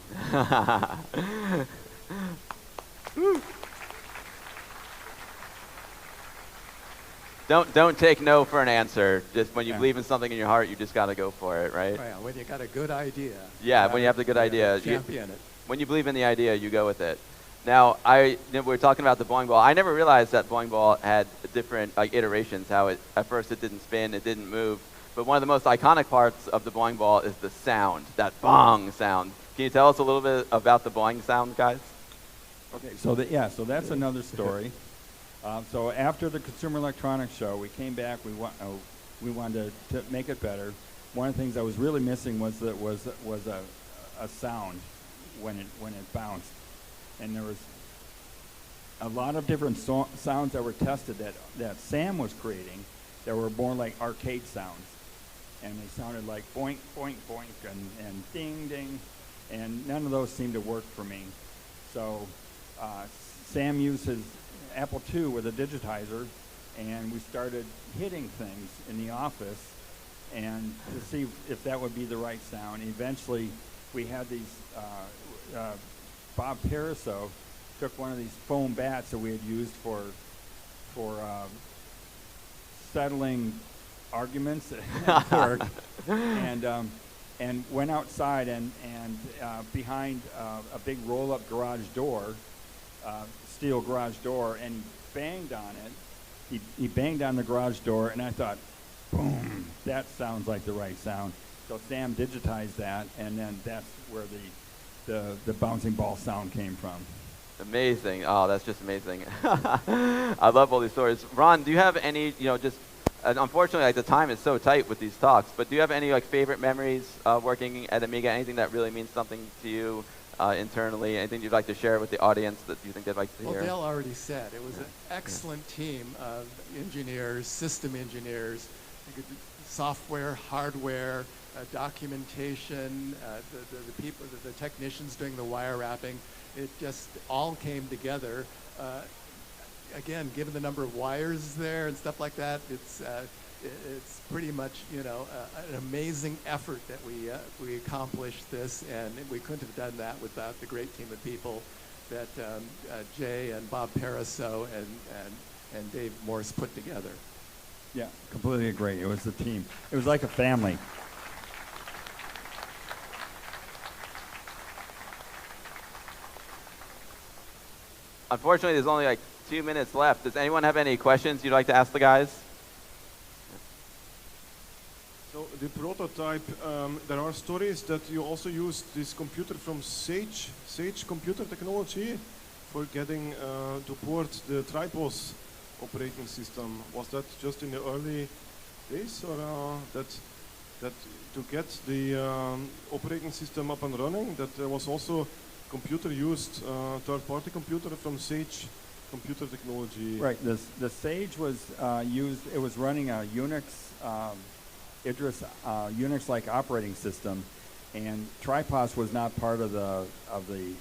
Speaker 2: Don't take no for an answer. Just when you believe in something in your heart, you just got to go for it, right?
Speaker 9: Well, when you got a good idea.
Speaker 2: Yeah, when you have the good idea.
Speaker 9: Champion it.
Speaker 2: When you believe in the idea, you go with it. Now, we were talking about the bowling ball. I never realized that bowling ball had different iterations, how at first it didn't spin, it didn't move. But one of the most iconic parts of the bowling ball is the sound, that bong sound. Can you tell us a little bit about the boing sound, guys?
Speaker 1: Okay, so that's another story. So after the Consumer Electronics Show, we came back. We wanted to make it better. One of the things I was really missing was a sound when it bounced, and there was a lot of different sounds that were tested that Sam was creating that were more like arcade sounds. And they sounded like boink, boink, boink, and ding, ding. And none of those seemed to work for me. So Sam used his Apple II with a digitizer, and we started hitting things in the office and to see if that would be the right sound. Eventually, we had these, Bob Pariseau took one of these foam bats that we had used for settling arguments at work, and went outside and behind a big roll-up garage door, steel garage door, and he banged on it. He banged on the garage door, and I thought, boom, that sounds like the right sound. So Sam digitized that, and then that's where the bouncing ball sound came from.
Speaker 2: Amazing. Oh, that's just amazing. I love all these stories. Ron, do you have any, unfortunately, the time is so tight with these talks, but do you have any favorite memories working at Amiga? Anything that really means something to you internally? Anything you'd like to share with the audience that you think they'd like to hear?
Speaker 9: Well, Dale already said it was an excellent team of engineers, system engineers, software, hardware, documentation, the people, the technicians doing the wire wrapping. It just all came together. Again, given the number of wires there and stuff like that, it's pretty much an amazing effort that we accomplished this, and we couldn't have done that without the great team of people that Jay and Bob Pariseau and Dave Morse put together.
Speaker 1: Yeah, completely agree. It was the team. It was like a family.
Speaker 2: Unfortunately, there's only 2 minutes left. Does anyone have any questions you'd like to ask the guys?
Speaker 10: So the prototype, there are stories that you also used this computer from Sage computer technology for getting to port the Tripos operating system. Was that just in the early days, or that to get the operating system up and running, that there was also computer used, third-party computer from Sage computer technology.
Speaker 1: Right. The Sage was used. It was running a Unix, Unix-like operating system, and Tripos was not part of the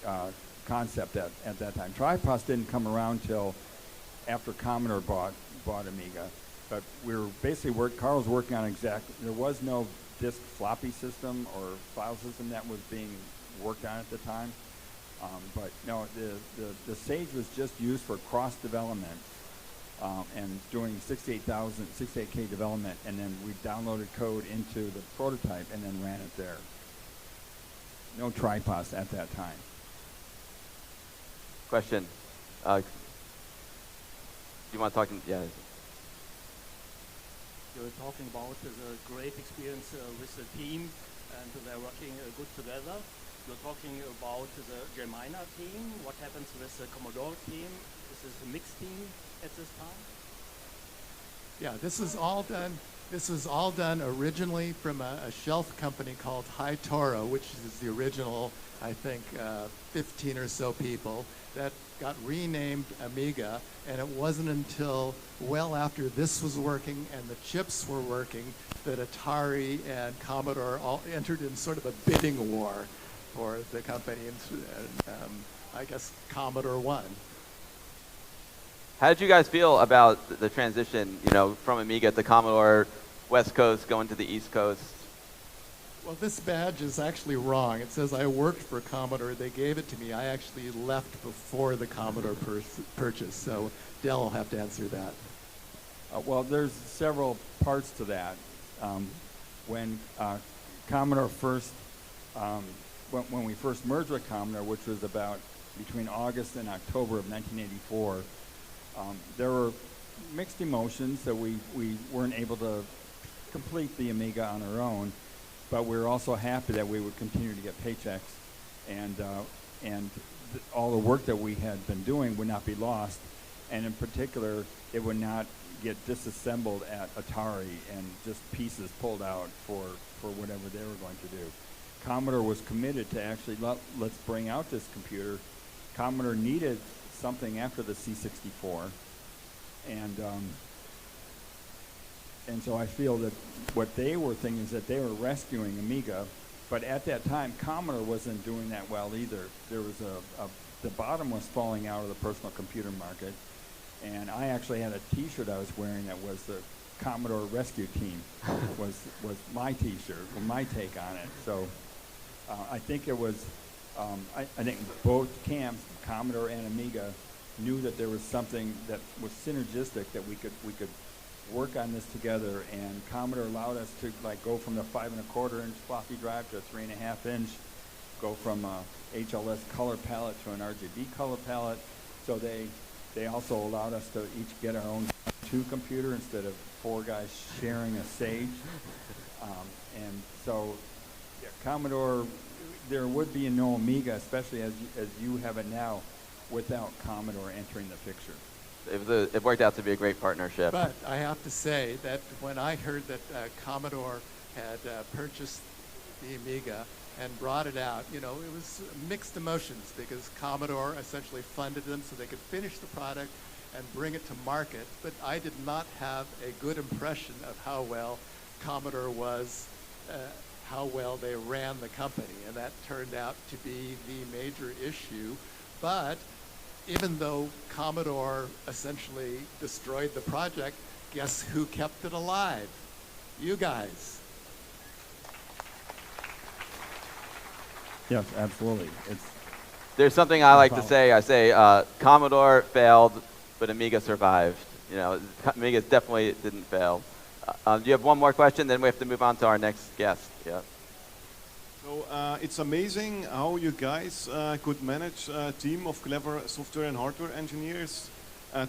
Speaker 1: concept at that time. Tripos didn't come around till after Commodore bought Amiga, but we were basically Carl was working on there was no disk floppy system or file system that was being worked on at the time. But no, the Sage was just used for cross development and doing 68K development, and then we downloaded code into the prototype and then ran it there. No Tripos at that time.
Speaker 2: Question. Do you want to talk? Yeah.
Speaker 11: You're talking about the great experience with the team and they're working good together. You're talking about the Germania team. What happens with the Commodore team? Is this a mixed team at this time?
Speaker 9: Yeah, this is all done. This was all done originally from a shelf company called High Toro, which is the original, I think, 15 or so people that got renamed Amiga, and it wasn't until well after this was working and the chips were working that Atari and Commodore all entered in sort of a bidding war for the company, and I guess Commodore won.
Speaker 2: How did you guys feel about the transition, from Amiga to Commodore, West Coast going to the East Coast?
Speaker 9: Well, this badge is actually wrong. It says I worked for Commodore. They gave it to me. I actually left before the Commodore purchase, so Dell will have to answer that.
Speaker 1: Well, there's several parts to that. When Commodore first, when we first merged with Commodore, which was about between August and October of 1984, there were mixed emotions that we weren't able to complete the Amiga on our own, but we were also happy that we would continue to get paychecks, and all the work that we had been doing would not be lost, and in particular, it would not get disassembled at Atari and just pieces pulled out for whatever they were going to do. Commodore was committed to actually let's bring out this computer. Commodore needed something after the C64, and so I feel that what they were thinking is that they were rescuing Amiga, but at that time Commodore wasn't doing that well either. There was the bottom was falling out of the personal computer market, and I actually had a T-shirt I was wearing that was the Commodore Rescue Team was my T-shirt, or my take on it. So I think it was I think both camps, Commodore and Amiga, knew that there was something that was synergistic, that we could work on this together, and Commodore allowed us to go from the 5.25-inch floppy drive to a 3.5-inch, go from a HLS color palette to an RGB color palette. So they also allowed us to each get our own 2 computer instead of 4 guys sharing a Sage. And so yeah, Commodore, there would be no Amiga, especially as you have it now, without Commodore entering the picture.
Speaker 2: It worked out to be a great partnership.
Speaker 9: But I have to say that when I heard that Commodore had purchased the Amiga and brought it out, it was mixed emotions, because Commodore essentially funded them so they could finish the product and bring it to market. But I did not have a good impression of how well Commodore was, how well they ran the company, and that turned out to be the major issue. But even though Commodore essentially destroyed the project, guess who kept it alive? You guys.
Speaker 1: Yes, absolutely.
Speaker 2: There's something I like to say. I say Commodore failed, but Amiga survived. Amiga definitely didn't fail. Do you have one more question? Then we have to move on to our next guest. Yeah.
Speaker 10: So it's amazing how you guys could manage a team of clever software and hardware engineers.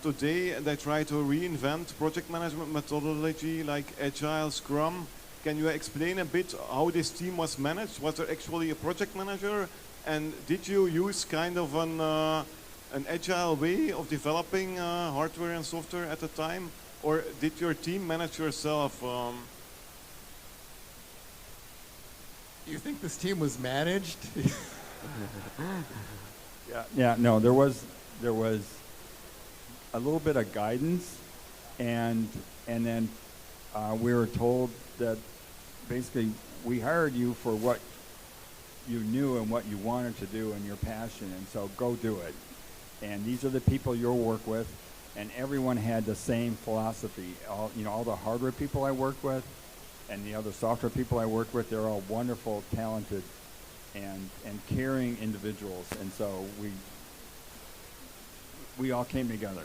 Speaker 10: Today they try to reinvent project management methodology like Agile, Scrum. Can you explain a bit how this team was managed? Was there actually a project manager? And did you use kind of an agile way of developing hardware and software at the time? Or did your team manage yourself?
Speaker 9: You think this team was managed?
Speaker 1: Yeah, no, there was a little bit of guidance, and then we were told that basically we hired you for what you knew and what you wanted to do and your passion, and so go do it. And these are the people you'll work with, and everyone had the same philosophy. All the hardware people I worked with and the other software people I worked with, they're all wonderful, talented, and caring individuals, and so we all came together.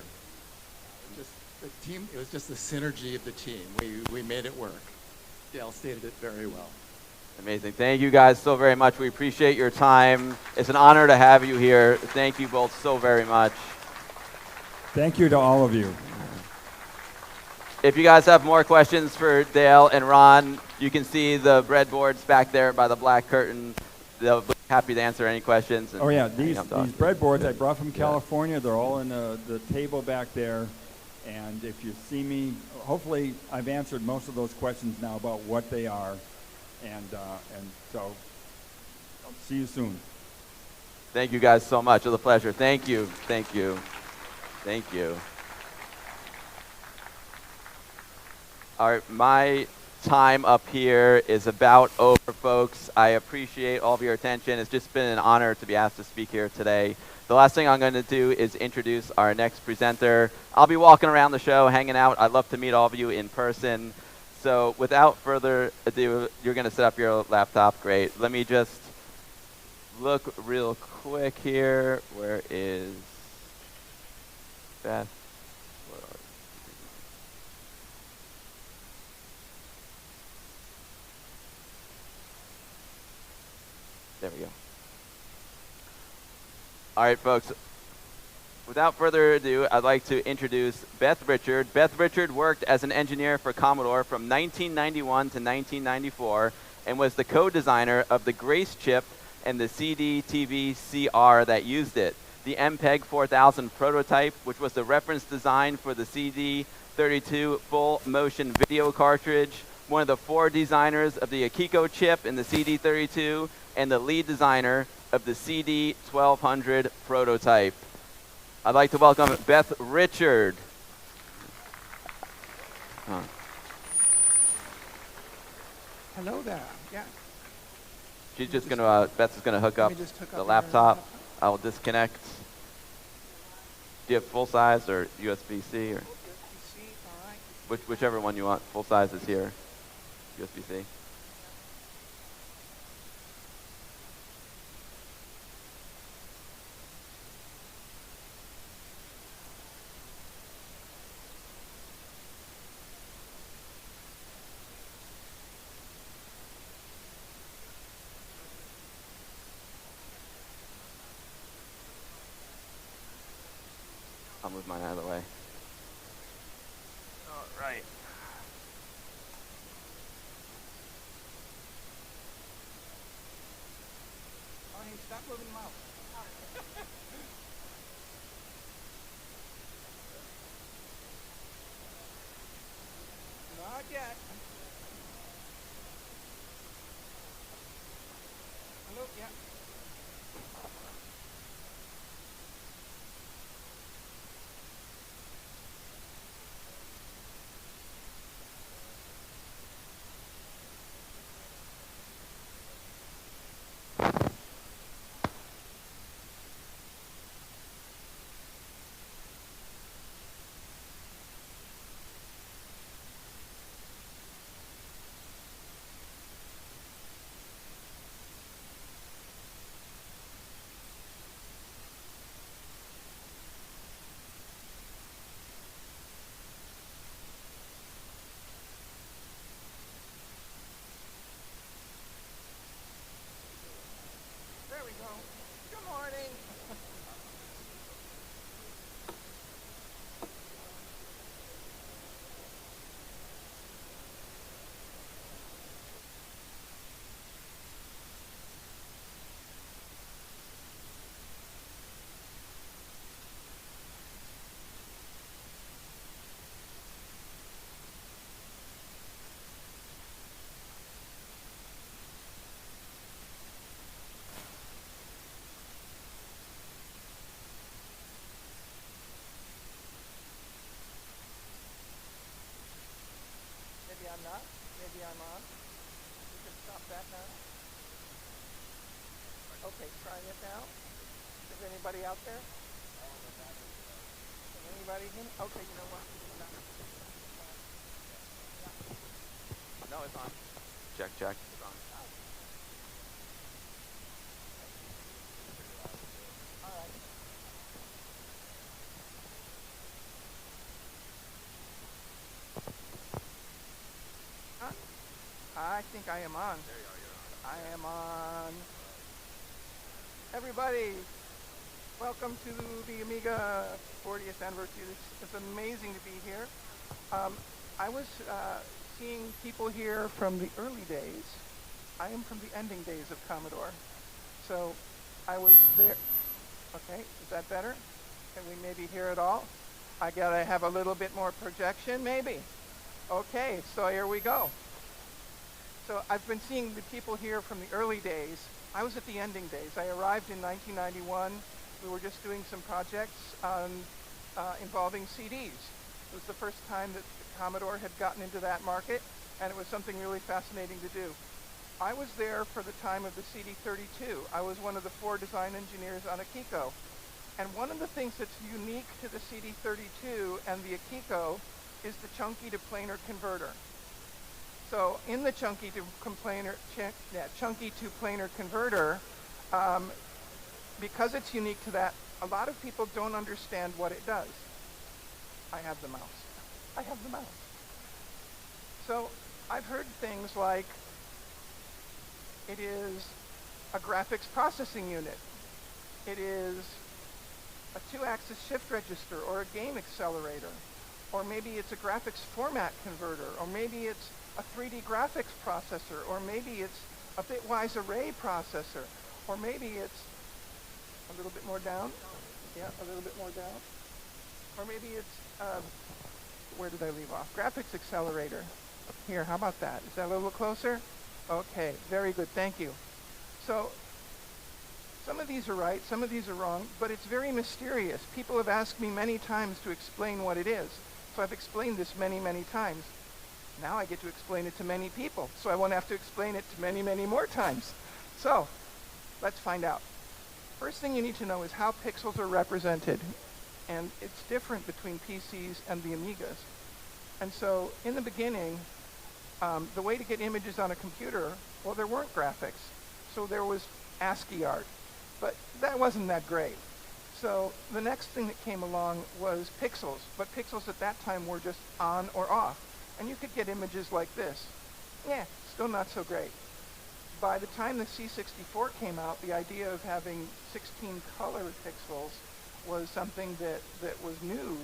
Speaker 9: It was just the synergy of the team. We made it work. Dale stated it very well.
Speaker 2: Amazing. Thank you guys so very much. We appreciate your time. It's an honor to have you here. Thank you both so very much.
Speaker 1: Thank you to all of you.
Speaker 2: If you guys have more questions for Dale and Ron, you can see the breadboards back there by the black curtain. They'll be happy to answer any questions.
Speaker 1: Oh yeah, these breadboards I brought from California. They're all in the table back there. And if you see me, hopefully I've answered most of those questions now about what they are. And so I'll see you soon.
Speaker 2: Thank you guys so much. It was a pleasure. Thank you. Thank you. Thank you. All right, my time up here is about over, folks. I appreciate all of your attention. It's just been an honor to be asked to speak here today. The last thing I'm going to do is introduce our next presenter. I'll be walking around the show, hanging out. I'd love to meet all of you in person. So without further ado, you're going to set up your laptop. Great. Let me just look real quick here. Where is Beth? There we go. All right, folks. Without further ado, I'd like to introduce Beth Richard. Beth Richard worked as an engineer for Commodore from 1991 to 1994 and was the co-designer of the Grace chip and the CD-TV CR that used it, the MPEG 4000 prototype, which was the reference design for the CD32 full motion video cartridge, one of the 4 designers of the Akiko chip in the CD32, and the lead designer of the CD1200 prototype. I'd like to welcome Beth Richard.
Speaker 12: Hello there. Yeah.
Speaker 2: She's just going to, Beth is going to hook up the laptop. I'll disconnect. Do you have full size or USB-C? Or whichever one you want. Full size is here. USB-C. I'll move mine out of the way. All right.
Speaker 12: Honey, stop moving the mouse. Not yet. Hello, yeah. that now? Okay, trying it now. Is anybody out there? Can anybody hear me? Okay, you know what?
Speaker 2: No, it's on. Check, check. It's on.
Speaker 12: All right. Huh? I think I am on.
Speaker 2: There you are, you're on.
Speaker 12: I am on. Everybody, welcome to the Amiga 40th anniversary. It's amazing to be here. I was seeing people here from the early days. I am from the ending days of Commodore. So I was there. Okay, is that better? Can we maybe hear it all? I gotta have a little bit more projection, maybe. Okay, so here we go. So I've been seeing the people here from the early days. I was at the ending days. I arrived in 1991. We were just doing some projects involving CDs. It was the first time that Commodore had gotten into that market, and it was something really fascinating to do. I was there for the time of the CD32. I was one of the 4 design engineers on Akiko. And one of the things that's unique to the CD32 and the Akiko is the chunky to planar converter. So in the chunky to planar converter, because it's unique to that, a lot of people don't understand what it does. I have the mouse. I have the mouse. So I've heard things like it is a graphics processing unit. It is a 2-axis shift register or a game accelerator. Or maybe it's a graphics format converter. Or maybe it's a 3D graphics processor. Or maybe it's a bitwise array processor. Or maybe it's a little bit more down. Yeah, a little bit more down. Or maybe it's, where did I leave off? Graphics accelerator. Here, how about that? Is that a little closer? Okay, very good, thank you. So, some of these are right, some of these are wrong, but it's very mysterious. People have asked me many times to explain what it is. So I've explained this many, many times. Now I get to explain it to many people, so I won't have to explain it to many, many more times. So, let's find out. First thing you need to know is how pixels are represented. And it's different between PCs and the Amigas. And so, in the beginning, the way to get images on a computer, well, there weren't graphics. So there was ASCII art. But that wasn't that great. So the next thing that came along was pixels. But pixels at that time were just on or off. And you could get images like this. Yeah, still not so great. By the time the C64 came out, the idea of having 16 color pixels was something that was new,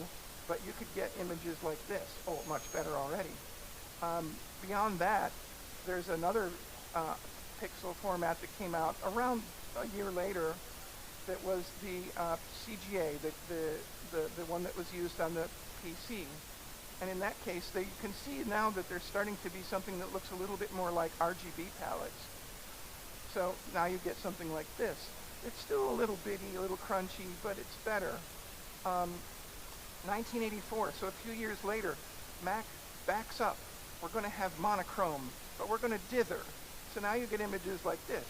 Speaker 12: but you could get images like this. Oh, much better already. Beyond that, there's another pixel format that came out around a year later that was the CGA, the one that was used on the PC. And in that case, you can see now that there's starting to be something that looks a little bit more like RGB palettes. So now you get something like this. It's still a little bitty, a little crunchy, but it's better. 1984, so a few years later, Mac backs up. We're going to have monochrome, but we're going to dither. So now you get images like this.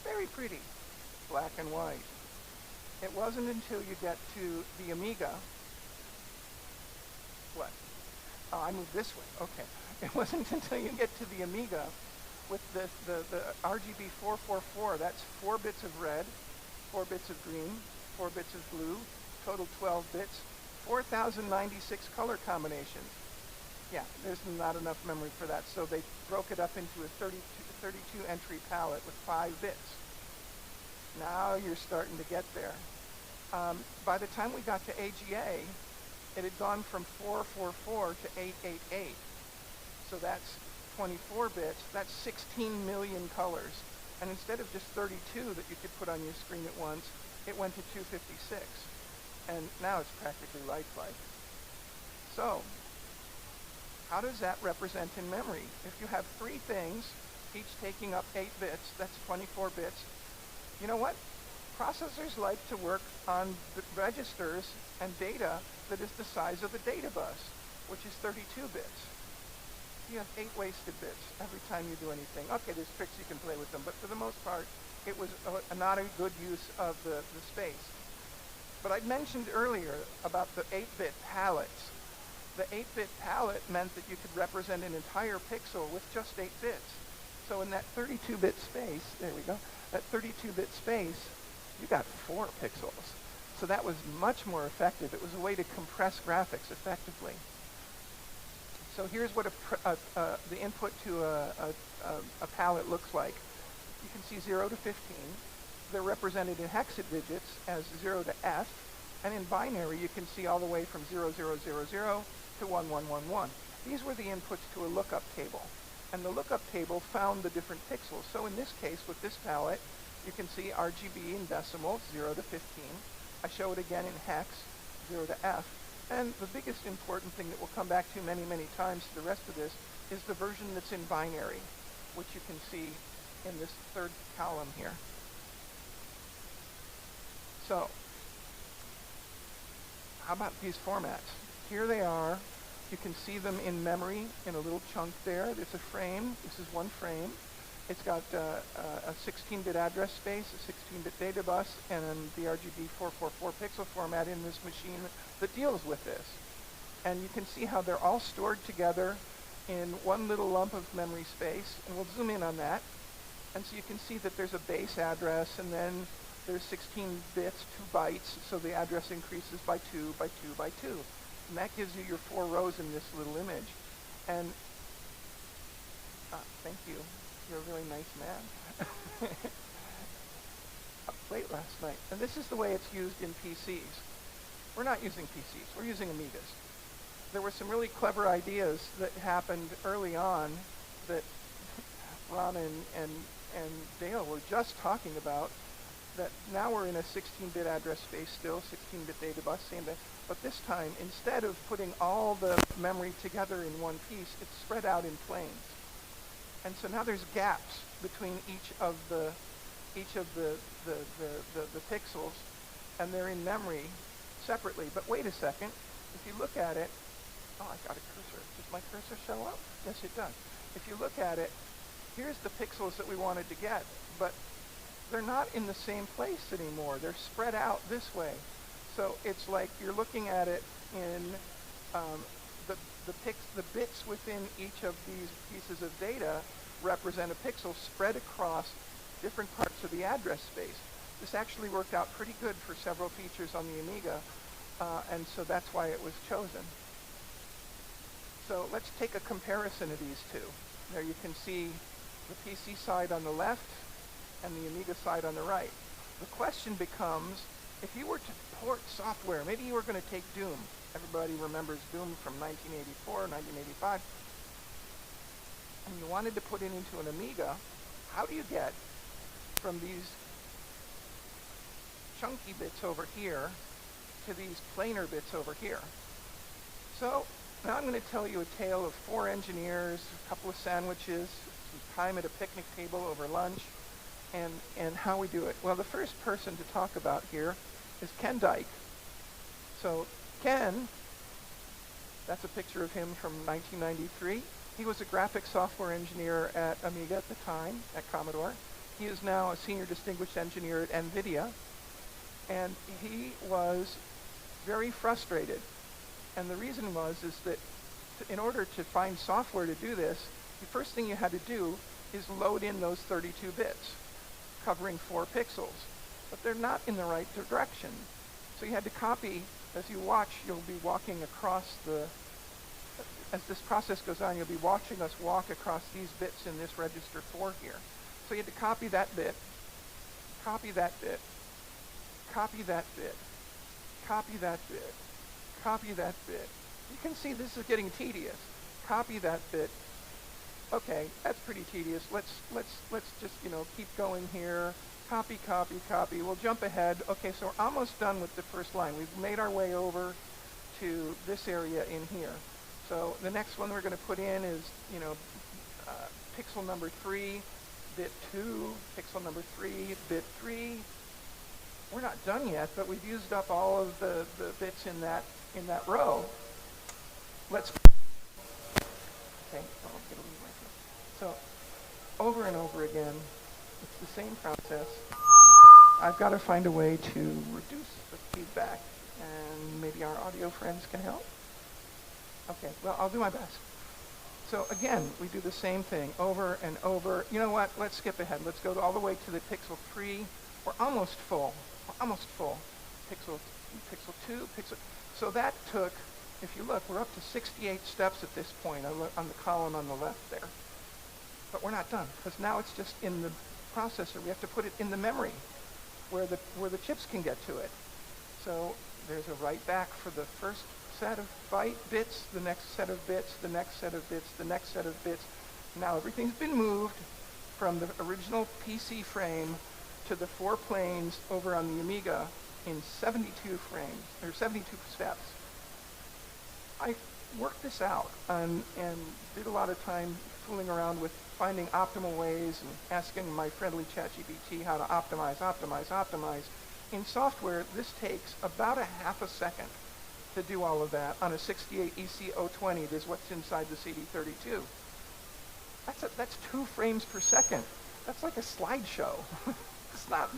Speaker 12: Very pretty, black and white. It wasn't until you get to the Amiga. What? Oh, I moved this way. Okay. It wasn't until you get to the Amiga with the RGB 444. That's 4 bits of red, 4 bits of green, 4 bits of blue, total 12 bits, 4,096 color combinations. Yeah, there's not enough memory for that, so they broke it up into a 32 entry palette with 5 bits. Now you're starting to get there. By the time we got to AGA, it had gone from 444 to 888. So that's 24 bits, that's 16 million colors. And instead of just 32 that you could put on your screen at once, it went to 256. And now it's practically lifelike. So, how does that represent in memory? If you have 3 things, each taking up 8 bits, that's 24 bits. You know what? Processors like to work on the registers and data that is the size of the data bus, which is 32 bits. you have 8 wasted bits every time you do anything. Okay, there's tricks you can play with them, but for the most part, it was not a good use of the space. But I mentioned earlier about the 8-bit palettes. The 8-bit palette meant that you could represent an entire pixel with just 8 bits. So in that 32-bit space, there we go, that 32-bit space, you got 4 pixels. So that was much more effective. It was a way to compress graphics effectively. So here's what the input to a palette looks like. You can see 0 to 15. They're represented in hexadigits as 0 to F. And in binary, you can see all the way from 0000 to 1111. These were the inputs to a lookup table. And the lookup table found the different pixels. So in this case, with this palette, you can see RGB in decimal, 0 to 15. I show it again in hex, 0 to F. And the biggest important thing that we'll come back to many, many times to the rest of this is the version that's in binary, which you can see in this third column here. So, how about these formats? Here they are. You can see them in memory in a little chunk there. It's a frame. This is one frame. It's got a 16-bit address space, a 16-bit data bus, and the RGB 444 pixel format in this machine that deals with this. And you can see how they're all stored together in one little lump of memory space. And we'll zoom in on that. And so you can see that there's a base address, and then there's 16 bits, 2 bytes, so the address increases by 2, by 2, by 2. And that gives you your 4 rows in this little image. And thank you. You're a really nice man. Up late last night. And this is the way it's used in PCs. We're not using PCs. We're using Amigas. There were some really clever ideas that happened early on that Ron and Dale were just talking about, that now we're in a 16-bit address space still, 16-bit data bus, same bit. But this time, instead of putting all the memory together in one piece, it's spread out in planes. And so now there's gaps between each of the pixels, and they're in memory separately. But wait a second, if you look at it, oh, I got a cursor. Does my cursor show up? Yes, it does. If you look at it, here's the pixels that we wanted to get, but they're not in the same place anymore. They're spread out this way. So it's like you're looking at it in the bits within each of these pieces of data represent a pixel spread across different parts of the address space. This actually worked out pretty good for several features on the Amiga, and so that's why it was chosen. So let's take a comparison of these two. There you can see the PC side on the left and the Amiga side on the right. The question becomes, if you were to port software, maybe you were going to take Doom. Everybody remembers Doom from 1984, 1985. And you wanted to put it into an Amiga. How do you get from these chunky bits over here to these planar bits over here? So now I'm going to tell you a tale of 4 engineers, a couple of sandwiches, some time at a picnic table over lunch, and how we do it. Well, the first person to talk about here is Ken Dyke. So Ken, that's a picture of him from 1993. He was a graphics software engineer at Amiga at the time, at Commodore. He is now a senior distinguished engineer at NVIDIA. And he was very frustrated. And the reason is that in order to find software to do this, the first thing you had to do is load in those 32 bits, covering 4 pixels. But they're not in the right direction. So you had to copy. As you watch, you'll be walking across as this process goes on, you'll be watching us walk across these bits in this register 4 here. So you had to copy that bit, copy that bit, copy that bit, copy that bit, copy that bit. You can see this is getting tedious. Copy that bit. Okay, that's pretty tedious. Let's just, keep going here. Copy, copy, copy. We'll jump ahead. Okay, so we're almost done with the first line. We've made our way over to this area in here. So the next one we're going to put in is, pixel number 3, bit 2, pixel number 3, bit 3. We're not done yet, but we've used up all of the bits in that row. Okay, I'll get a little right here. So over and over again, it's the same process. I've got to find a way to reduce the feedback, and maybe our audio friends can help. Okay, well, I'll do my best. So again, we do the same thing over and over. You know what? Let's skip ahead. Let's go all the way to the pixel 3. We're almost full. We're almost full. Pixel 2, pixel. So that took, if you look, we're up to 68 steps at this point on the column on the left there. But we're not done, because now it's just in the processor. We have to put it in the memory where the chips can get to it. So there's a write back for the first set of bits, the next set of bits, the next set of bits, the next set of bits. Now everything's been moved from the original PC frame to the 4 planes over on the Amiga in 72 frames, or 72 steps. I worked this out and did a lot of time fooling around with finding optimal ways and asking my friendly ChatGPT how to optimize. In software, this takes about a half a second to do all of that on a 68 EC020. There's what's inside the CD32. That's 2 frames per second. That's like a slideshow. It's not,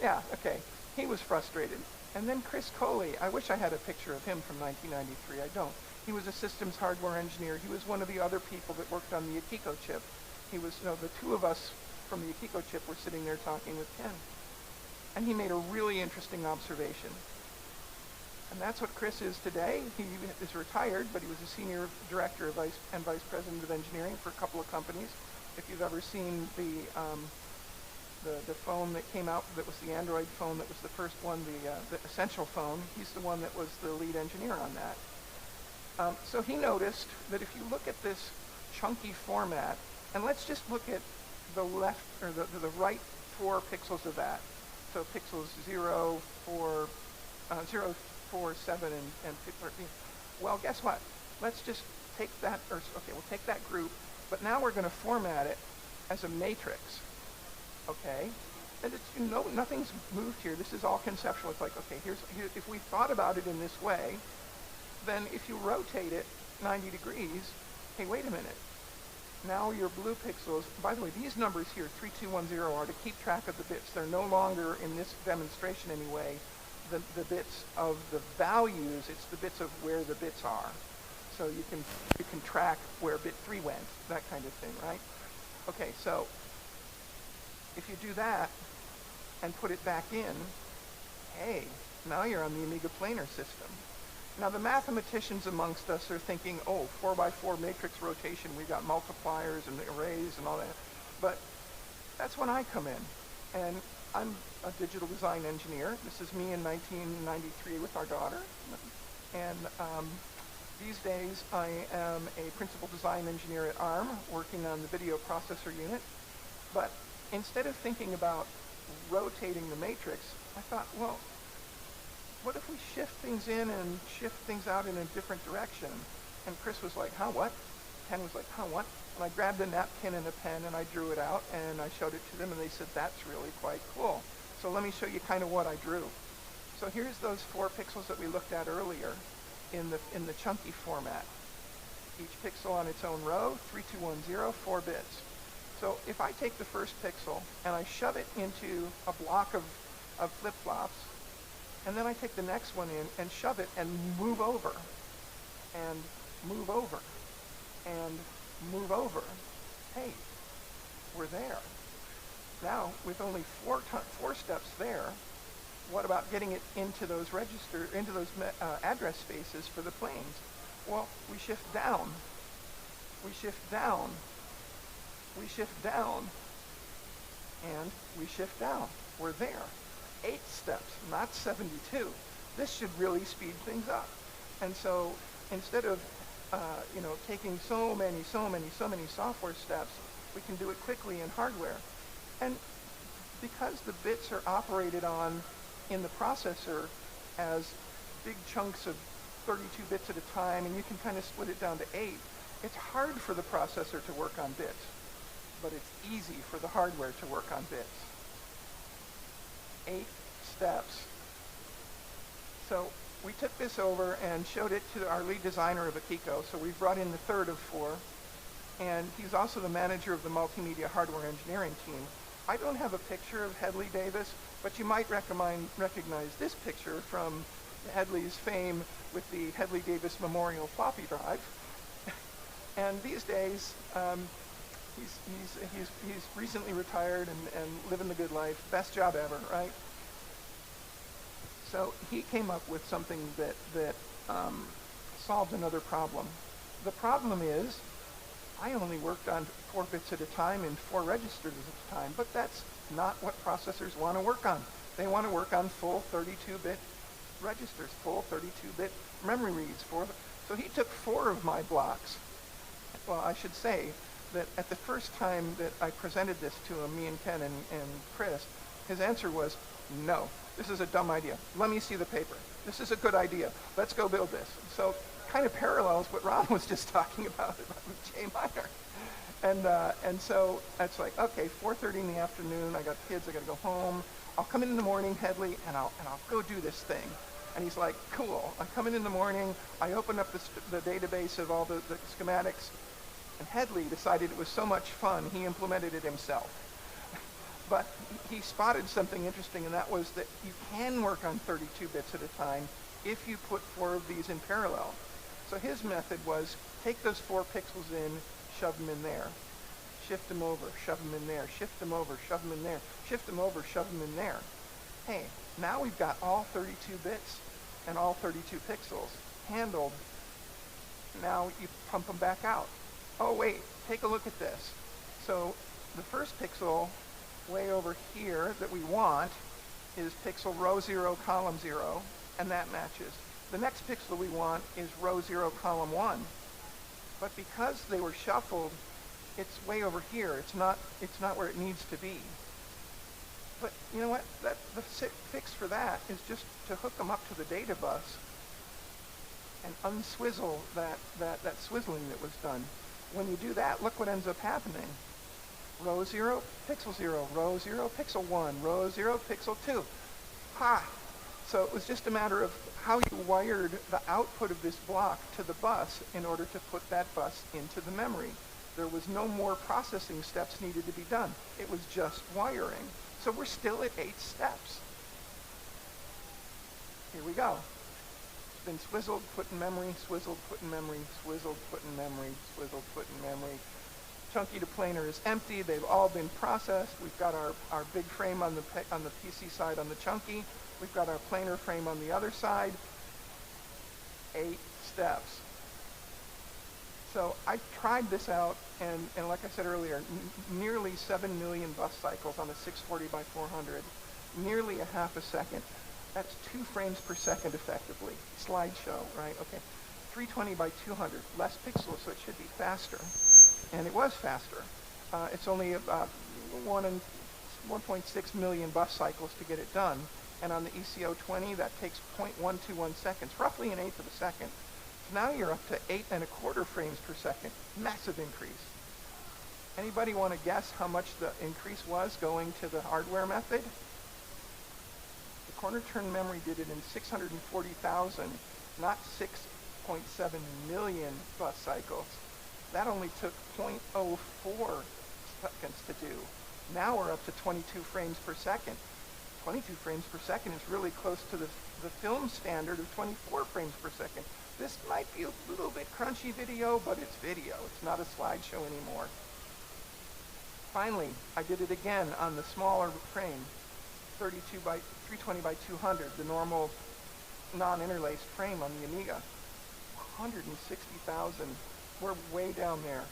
Speaker 12: yeah, okay. He was frustrated. And then Chris Coley, I wish I had a picture of him from 1993. I don't. He was a systems hardware engineer. He was one of the other people that worked on the Akiko chip. He was, the 2 of us from the Akiko chip were sitting there talking with Ken. And he made a really interesting observation. And that's what Chris is today. He is retired, but he was a senior director and vice president of engineering for a couple of companies. If you've ever seen the phone that came out, that was the Android phone, that was the first one, the Essential phone, he's the one that was the lead engineer on that. So he noticed that if you look at this chunky format, and let's just look at the left, or the right 4 pixels of that. So pixels 0, 4, 0, 4, 7, and 13. Well, guess what? Let's just take that, we'll take that group, but now we're going to format it as a matrix. Okay? And it's, nothing's moved here. This is all conceptual. It's like, okay, here, if we thought about it in this way, then if you rotate it 90 degrees, hey, wait a minute. Now your blue pixels, by the way, these numbers here, 3210, are to keep track of the bits. They're no longer, in this demonstration anyway, the bits of the values. It's the bits of where the bits are. So you can track where bit 3 went, that kind of thing, right? Okay, so if you do that and put it back in, hey, now you're on the Amiga planar system. Now the mathematicians amongst us are thinking, oh, 4x4 matrix rotation, we've got multipliers and arrays and all that. But that's when I come in. And I'm a digital design engineer. This is me in 1993 with our daughter. And these days I am a principal design engineer at ARM, working on the video processor unit. But instead of thinking about rotating the matrix, I thought, well, what if we shift things in and shift things out in a different direction? And Chris was like, huh, what? Ken was like, huh, what? And I grabbed a napkin and a pen and I drew it out and I showed it to them and they said, that's really quite cool. So let me show you kind of what I drew. So here's those 4 pixels that we looked at earlier in the chunky format. Each pixel on its own row, 3210, 4 bits. So if I take the first pixel and I shove it into a block of flip-flops, and then I take the next one in and shove it and move over, and move over, and move over. Hey, we're there. Now, with only 4 steps there, what about getting it into those address spaces for the planes? Well, we shift down, we shift down, we shift down, and we shift down. We're there. 8 steps, not 72. This should really speed things up. And so instead of taking so many software steps, we can do it quickly in hardware. And because the bits are operated on in the processor as big chunks of 32 bits at a time, and you can kind of split it down to 8, it's hard for the processor to work on bits, but it's easy for the hardware to work on bits. 8 steps. So we took this over and showed it to our lead designer of Akiko. So we brought in the third of 4. And he's also the manager of the multimedia hardware engineering team. I don't have a picture of Hedley Davis, but you might recognize this picture from Hedley's fame with the Hedley Davis Memorial floppy drive. And these days, he's recently retired and living the good life. Best job ever, right? So he came up with something that solved another problem. The problem is, I only worked on 4 bits at a time in 4 registers at a time, but that's not what processors want to work on. They want to work on full 32-bit registers, full 32-bit memory reads. So he took 4 of my blocks. Well, I should say that at the first time that I presented this to him, me and Ken and Chris, his answer was, no, this is a dumb idea. Let me see the paper. This is a good idea. Let's go build this. So kind of parallels what Ron was just talking about with J minor. And so it's like, okay, 4:30 in the afternoon, I got kids, I got to go home. I'll come in the morning, Hedley, and I'll go do this thing. And he's like, cool. I come in the morning, I open up the database of all the schematics, and Hedley decided it was so much fun, he implemented it himself. But he spotted something interesting, and that was that you can work on 32 bits at a time if you put 4 of these in parallel. So his method was take those 4 pixels in, shove them in there. Shift them over, shove them in there. Shift them over, shove them in there. Shift them over, shove them in there. Hey, now we've got all 32 bits and all 32 pixels handled. Now you pump them back out. Oh, wait, take a look at this. So the first pixel way over here that we want is pixel row 0, column 0, and that matches. The next pixel we want is row 0, column 1. But because they were shuffled, it's way over here. It's not where it needs to be. But you know what? The fix for that is just to hook them up to the data bus and unswizzle that swizzling that was done. When you do that, look what ends up happening. Row 0, pixel 0, row 0, pixel 1, row 0, pixel 2. Ha! So it was just a matter of how you wired the output of this block to the bus in order to put that bus into the memory. There was no more processing steps needed to be done. It was just wiring. So we're still at 8 steps. Here we go. It's been swizzled, put in memory, swizzled, put in memory, swizzled, put in memory, swizzled, put in memory. Chunky to planar is empty. They've all been processed. We've got our big frame on the PC side on the chunky. We've got our planar frame on the other side. 8 steps. So I tried this out, and like I said earlier, nearly 7 million bus cycles on a 640 by 400, nearly a half a second. That's 2 frames per second effectively. Slideshow, right? Okay. 320 by 200, less pixels, so it should be faster. And it was faster. It's only about 1.6 million bus cycles to get it done. And on the ECO20, that takes 0.121 seconds, roughly an eighth of a second. So now you're up to 8.25 frames per second. Massive increase. Anybody want to guess how much the increase was going to the hardware method? The corner turn memory did it in 640,000, not 6.7 million bus cycles. That only took 0.04 seconds to do. Now we're up to 22 frames per second. 22 frames per second is really close to the film standard of 24 frames per second. This might be a little bit crunchy video, but it's video. It's not a slideshow anymore. Finally, I did it again on the smaller frame, 320 by 200, the normal non-interlaced frame on the Amiga. 160,000. We're way down there.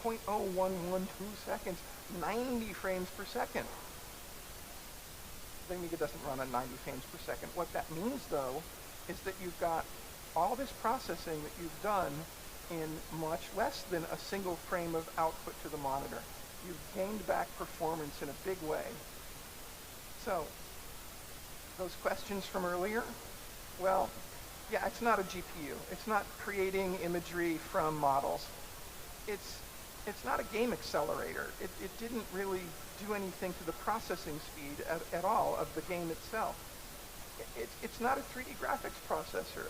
Speaker 12: 0.0112 seconds, 90 frames per second. The Amiga doesn't run at 90 frames per second. What that means, though, is that you've got all this processing that you've done in much less than a single frame of output to the monitor. You've gained back performance in a big way. So, those questions from earlier, well, yeah, it's not a GPU. It's not creating imagery from models. It's not a game accelerator. It didn't really do anything to the processing speed at all of the game itself. it's not a 3D graphics processor.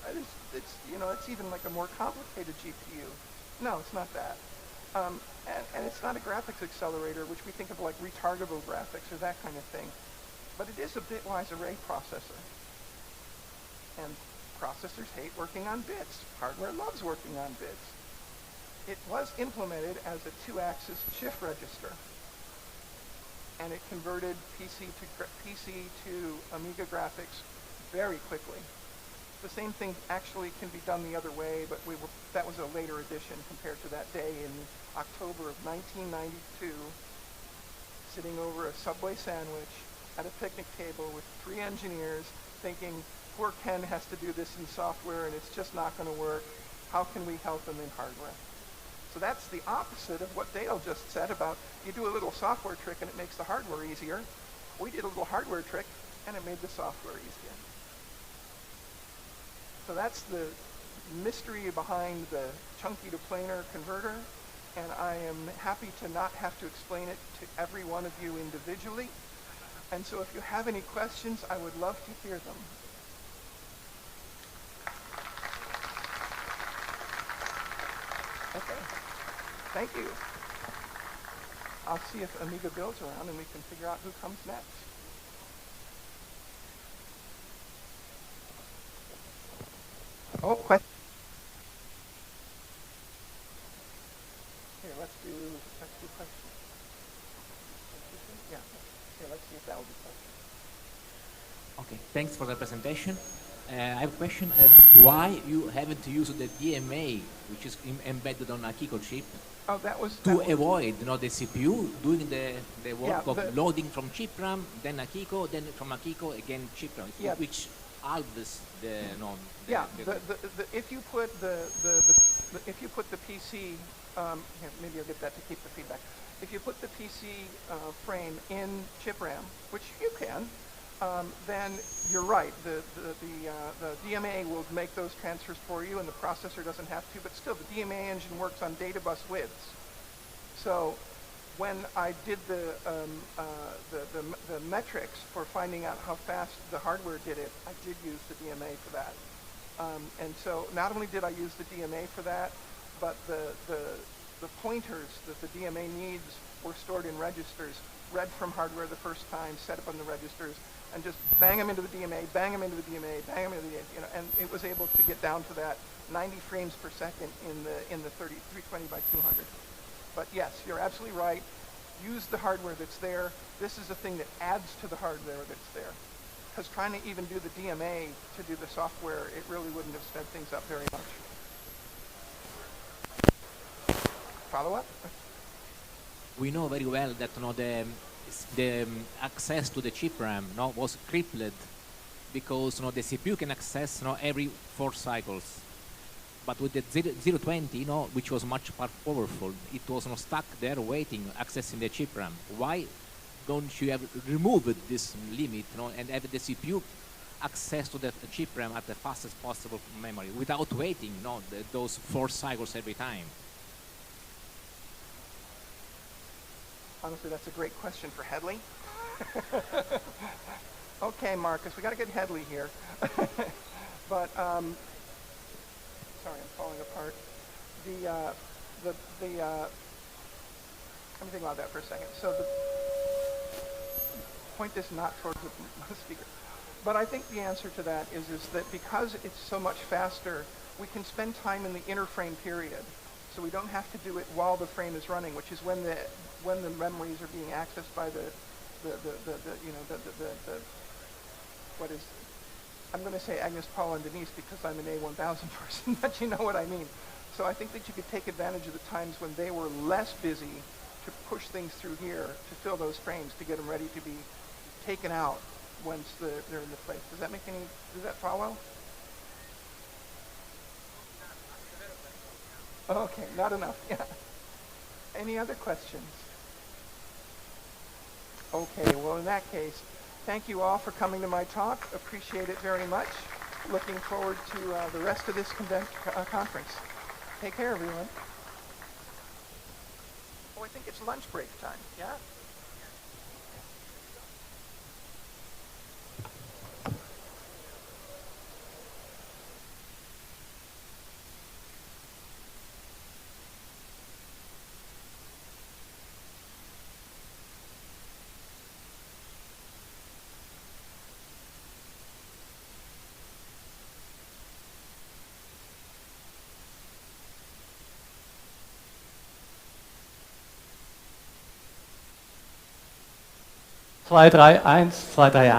Speaker 12: It's even like a more complicated GPU. No, it's not that. And it's not a graphics accelerator, which we think of like retardable graphics or that kind of thing. But it is a bitwise array processor. And processors hate working on bits. Hardware loves working on bits. It was implemented as a 2-axis shift register. And it converted PC to Amiga graphics very quickly. The same thing actually can be done the other way, but that was a later edition compared to that day in October of 1992, sitting over a Subway sandwich at a picnic table with 3 engineers thinking, poor Ken has to do this in software and it's just not going to work. How can we help him in hardware? So that's the opposite of what Dale just said about you do a little software trick and it makes the hardware easier. We did a little hardware trick and it made the software easier. So that's the mystery behind the chunky to planar converter, and I am happy to not have to explain it to every one of you individually. And so if you have any questions, I would love to hear them. Okay, thank you. I'll see if Amiga Bill's around and we can figure out who comes next. Oh, question. Here, let's do questions. Yeah. Here, let's see if that will be questions.
Speaker 13: Okay, thanks for the presentation. I have a question. Why you haven't used the DMA, which is embedded on Akiko chip, to avoid the CPU doing the work of loading from chip RAM, then Akiko, then from Akiko again chip RAM, which halves the
Speaker 12: if you put if you put the PC here, maybe I'll get that to keep the feedback. If you put the PC frame in chip RAM, which you can, then you're right. The DMA will make those transfers for you, and the processor doesn't have to. But still, the DMA engine works on data bus widths. So when I did the metrics for finding out how fast the hardware did it, I did use the DMA for that. And so not only did I use the DMA for that, but the pointers that the DMA needs were stored in registers, read from hardware the first time, set up on the registers, and just bang them into the DMA, bang them into the DMA, bang them into the DMA, and it was able to get down to that 90 frames per second in the 320 by 200. But yes, you're absolutely right. Use the hardware that's there. This is a thing that adds to the hardware that's there. Because trying to even do the DMA to do the software, it really wouldn't have sped things up very much. Follow up?
Speaker 13: We know very well that the access to the chip RAM was crippled because the CPU can access every 4 cycles. But with the 020, which was much more powerful, it was stuck there waiting, accessing the chip RAM. Why don't you have removed this limit and have the CPU access to the chip RAM at the fastest possible memory without waiting those 4 cycles every time?
Speaker 12: Honestly, that's a great question for Headley. Okay, Marcus, we got to get Headley here. But sorry, I'm falling apart. Let me think about that for a second. So point this not towards the speaker. But I think the answer to that is that because it's so much faster, we can spend time in the interframe period. So we don't have to do it while the frame is running, which is when the memories are being accessed by what is, I'm going to say Agnes, Paul, and Denise because I'm an A1000 person, but you know what I mean. So I think that you could take advantage of the times when they were less busy to push things through here to fill those frames to get them ready to be taken out once they're in the place. Does that follow? Okay, not enough, yeah. Any other questions? Okay, well in that case, thank you all for coming to my talk. Appreciate it very much. Looking forward to the rest of this conference. Take care, everyone. Oh, I think it's lunch break time, yeah?
Speaker 14: 2, 3, 1, 2, 3.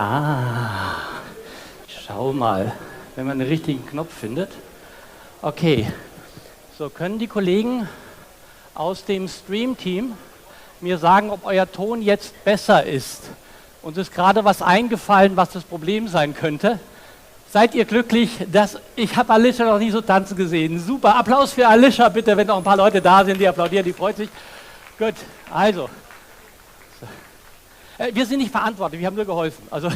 Speaker 14: Schau mal, wenn man den richtigen Knopf findet. Okay, so können die Kollegen aus dem Stream-Team mir sagen, ob euer Ton jetzt besser ist. Uns ist gerade was eingefallen, was das Problem sein könnte. Seid ihr glücklich? Ich habe Alicia noch nie so tanzen gesehen. Super, Applaus für Alicia bitte, wenn noch ein paar Leute da sind, die applaudieren, die freut sich. Gut, also. Wir sind nicht verantwortlich, wir haben nur geholfen. Also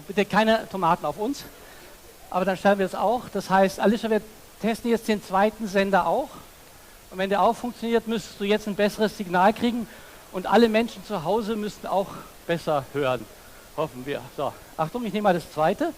Speaker 14: bitte keine Tomaten auf uns. Aber dann stellen wir es auch. Das heißt, Alicia, wir testen jetzt den zweiten Sender auch. Und wenn der auch funktioniert, müsstest du jetzt ein besseres Signal kriegen. Und alle Menschen zu Hause müssten auch besser hören. Hoffen wir. So, Achtung, ich nehme mal das zweite.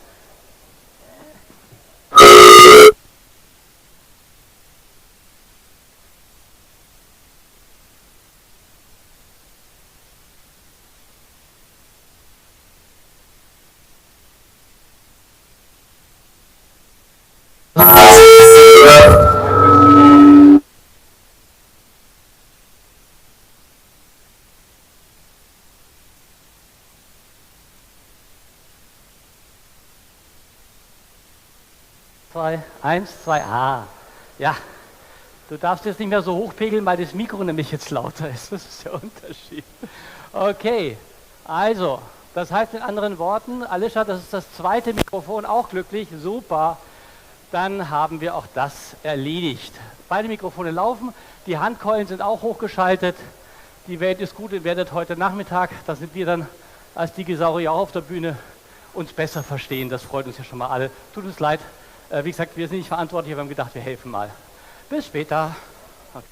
Speaker 14: Eins, zwei, ja, du darfst jetzt nicht mehr so hochpegeln, weil das Mikro nämlich jetzt lauter ist. Das ist der Unterschied. Okay, also, das heißt in anderen Worten, Alicia, das ist das zweite Mikrofon, auch glücklich, super. Dann haben wir auch das erledigt. Beide Mikrofone laufen, die Handkeulen sind auch hochgeschaltet. Die Welt ist gut, ihr werdet heute Nachmittag, da sind wir dann als Dinosaurier auch auf der Bühne, uns besser verstehen. Das freut uns ja schon mal alle. Tut uns leid. Wie gesagt, wir sind nicht verantwortlich, wir haben gedacht, wir helfen mal. Bis später. Okay.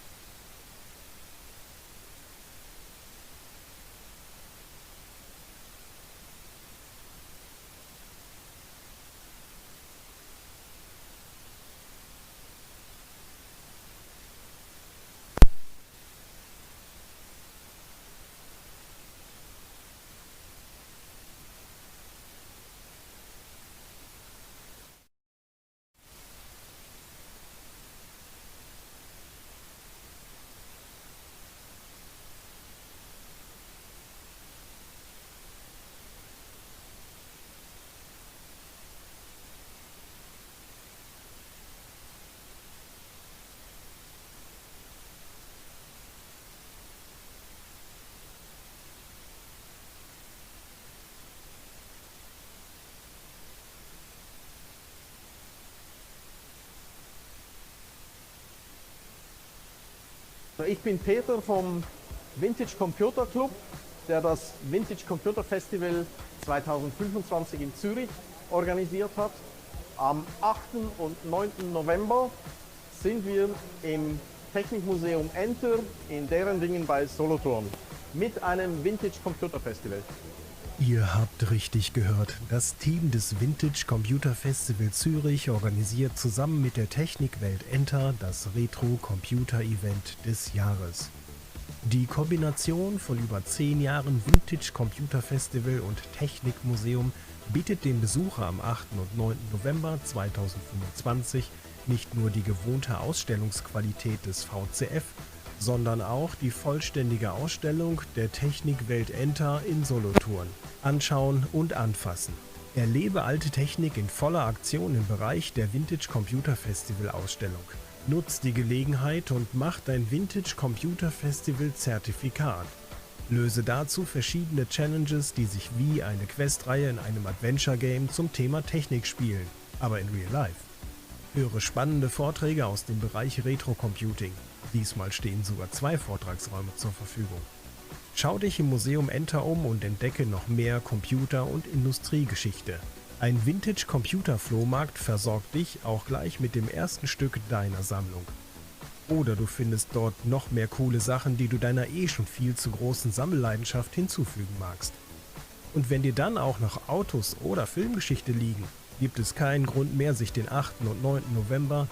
Speaker 15: Ich bin Peter vom Vintage Computer Club, der das Vintage Computer Festival 2025 in Zürich organisiert hat. Am 8. und 9. November sind wir im Technikmuseum Enter in Derendingen bei Solothurn mit einem Vintage Computer Festival.
Speaker 16: Ihr habt richtig gehört. Das Team des Vintage Computer Festival Zürich organisiert zusammen mit der Technikwelt Enter das Retro Computer Event des Jahres. Die Kombination von über 10 Jahren Vintage Computer Festival und Technikmuseum bietet dem Besucher am 8. und 9. November 2025 nicht nur die gewohnte Ausstellungsqualität des VCF, sondern auch die vollständige Ausstellung der Technikwelt Enter in Solothurn. Anschauen und anfassen. Erlebe alte Technik in voller Aktion im Bereich der Vintage Computer Festival Ausstellung. Nutz die Gelegenheit und mach dein Vintage Computer Festival Zertifikat. Löse dazu verschiedene Challenges, die sich wie eine Questreihe in einem Adventure-Game zum Thema Technik spielen, aber in Real Life. Höre spannende Vorträge aus dem Bereich Retro Computing. Diesmal stehen sogar 2 Vortragsräume zur Verfügung. Schau dich im Museum Enter um und entdecke noch mehr Computer- und Industriegeschichte. Ein Vintage-Computer-Flohmarkt versorgt dich auch gleich mit dem ersten Stück deiner Sammlung. Oder du findest dort noch mehr coole Sachen, die du deiner schon viel zu großen Sammelleidenschaft hinzufügen magst. Und wenn dir dann auch noch Autos oder Filmgeschichte liegen, gibt es keinen Grund mehr, sich den 8. und 9. November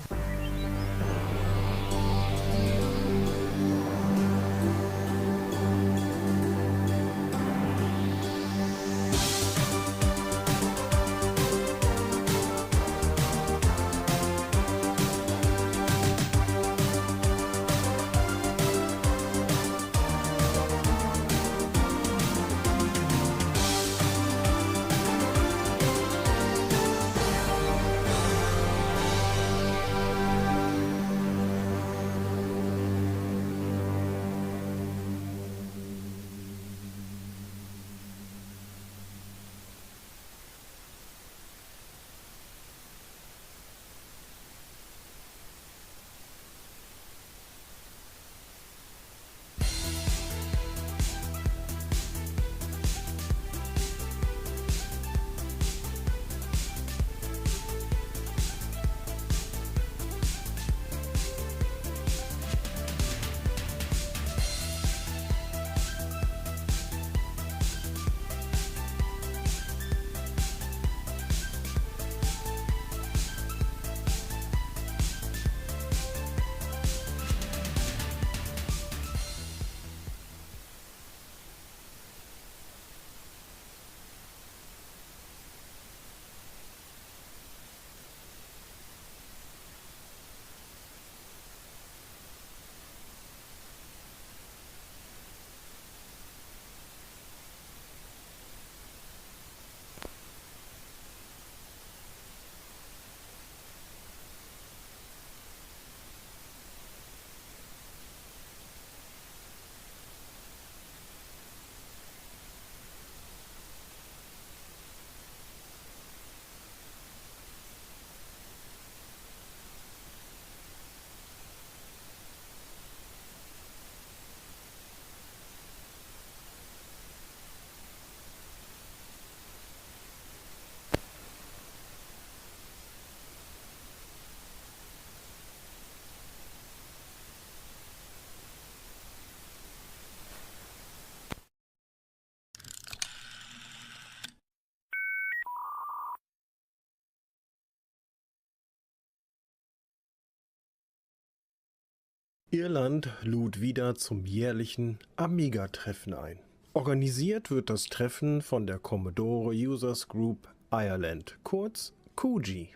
Speaker 16: Irland lud wieder zum jährlichen Amiga-Treffen ein. Organisiert wird das Treffen von der Commodore Users Group Ireland, kurz CUGI.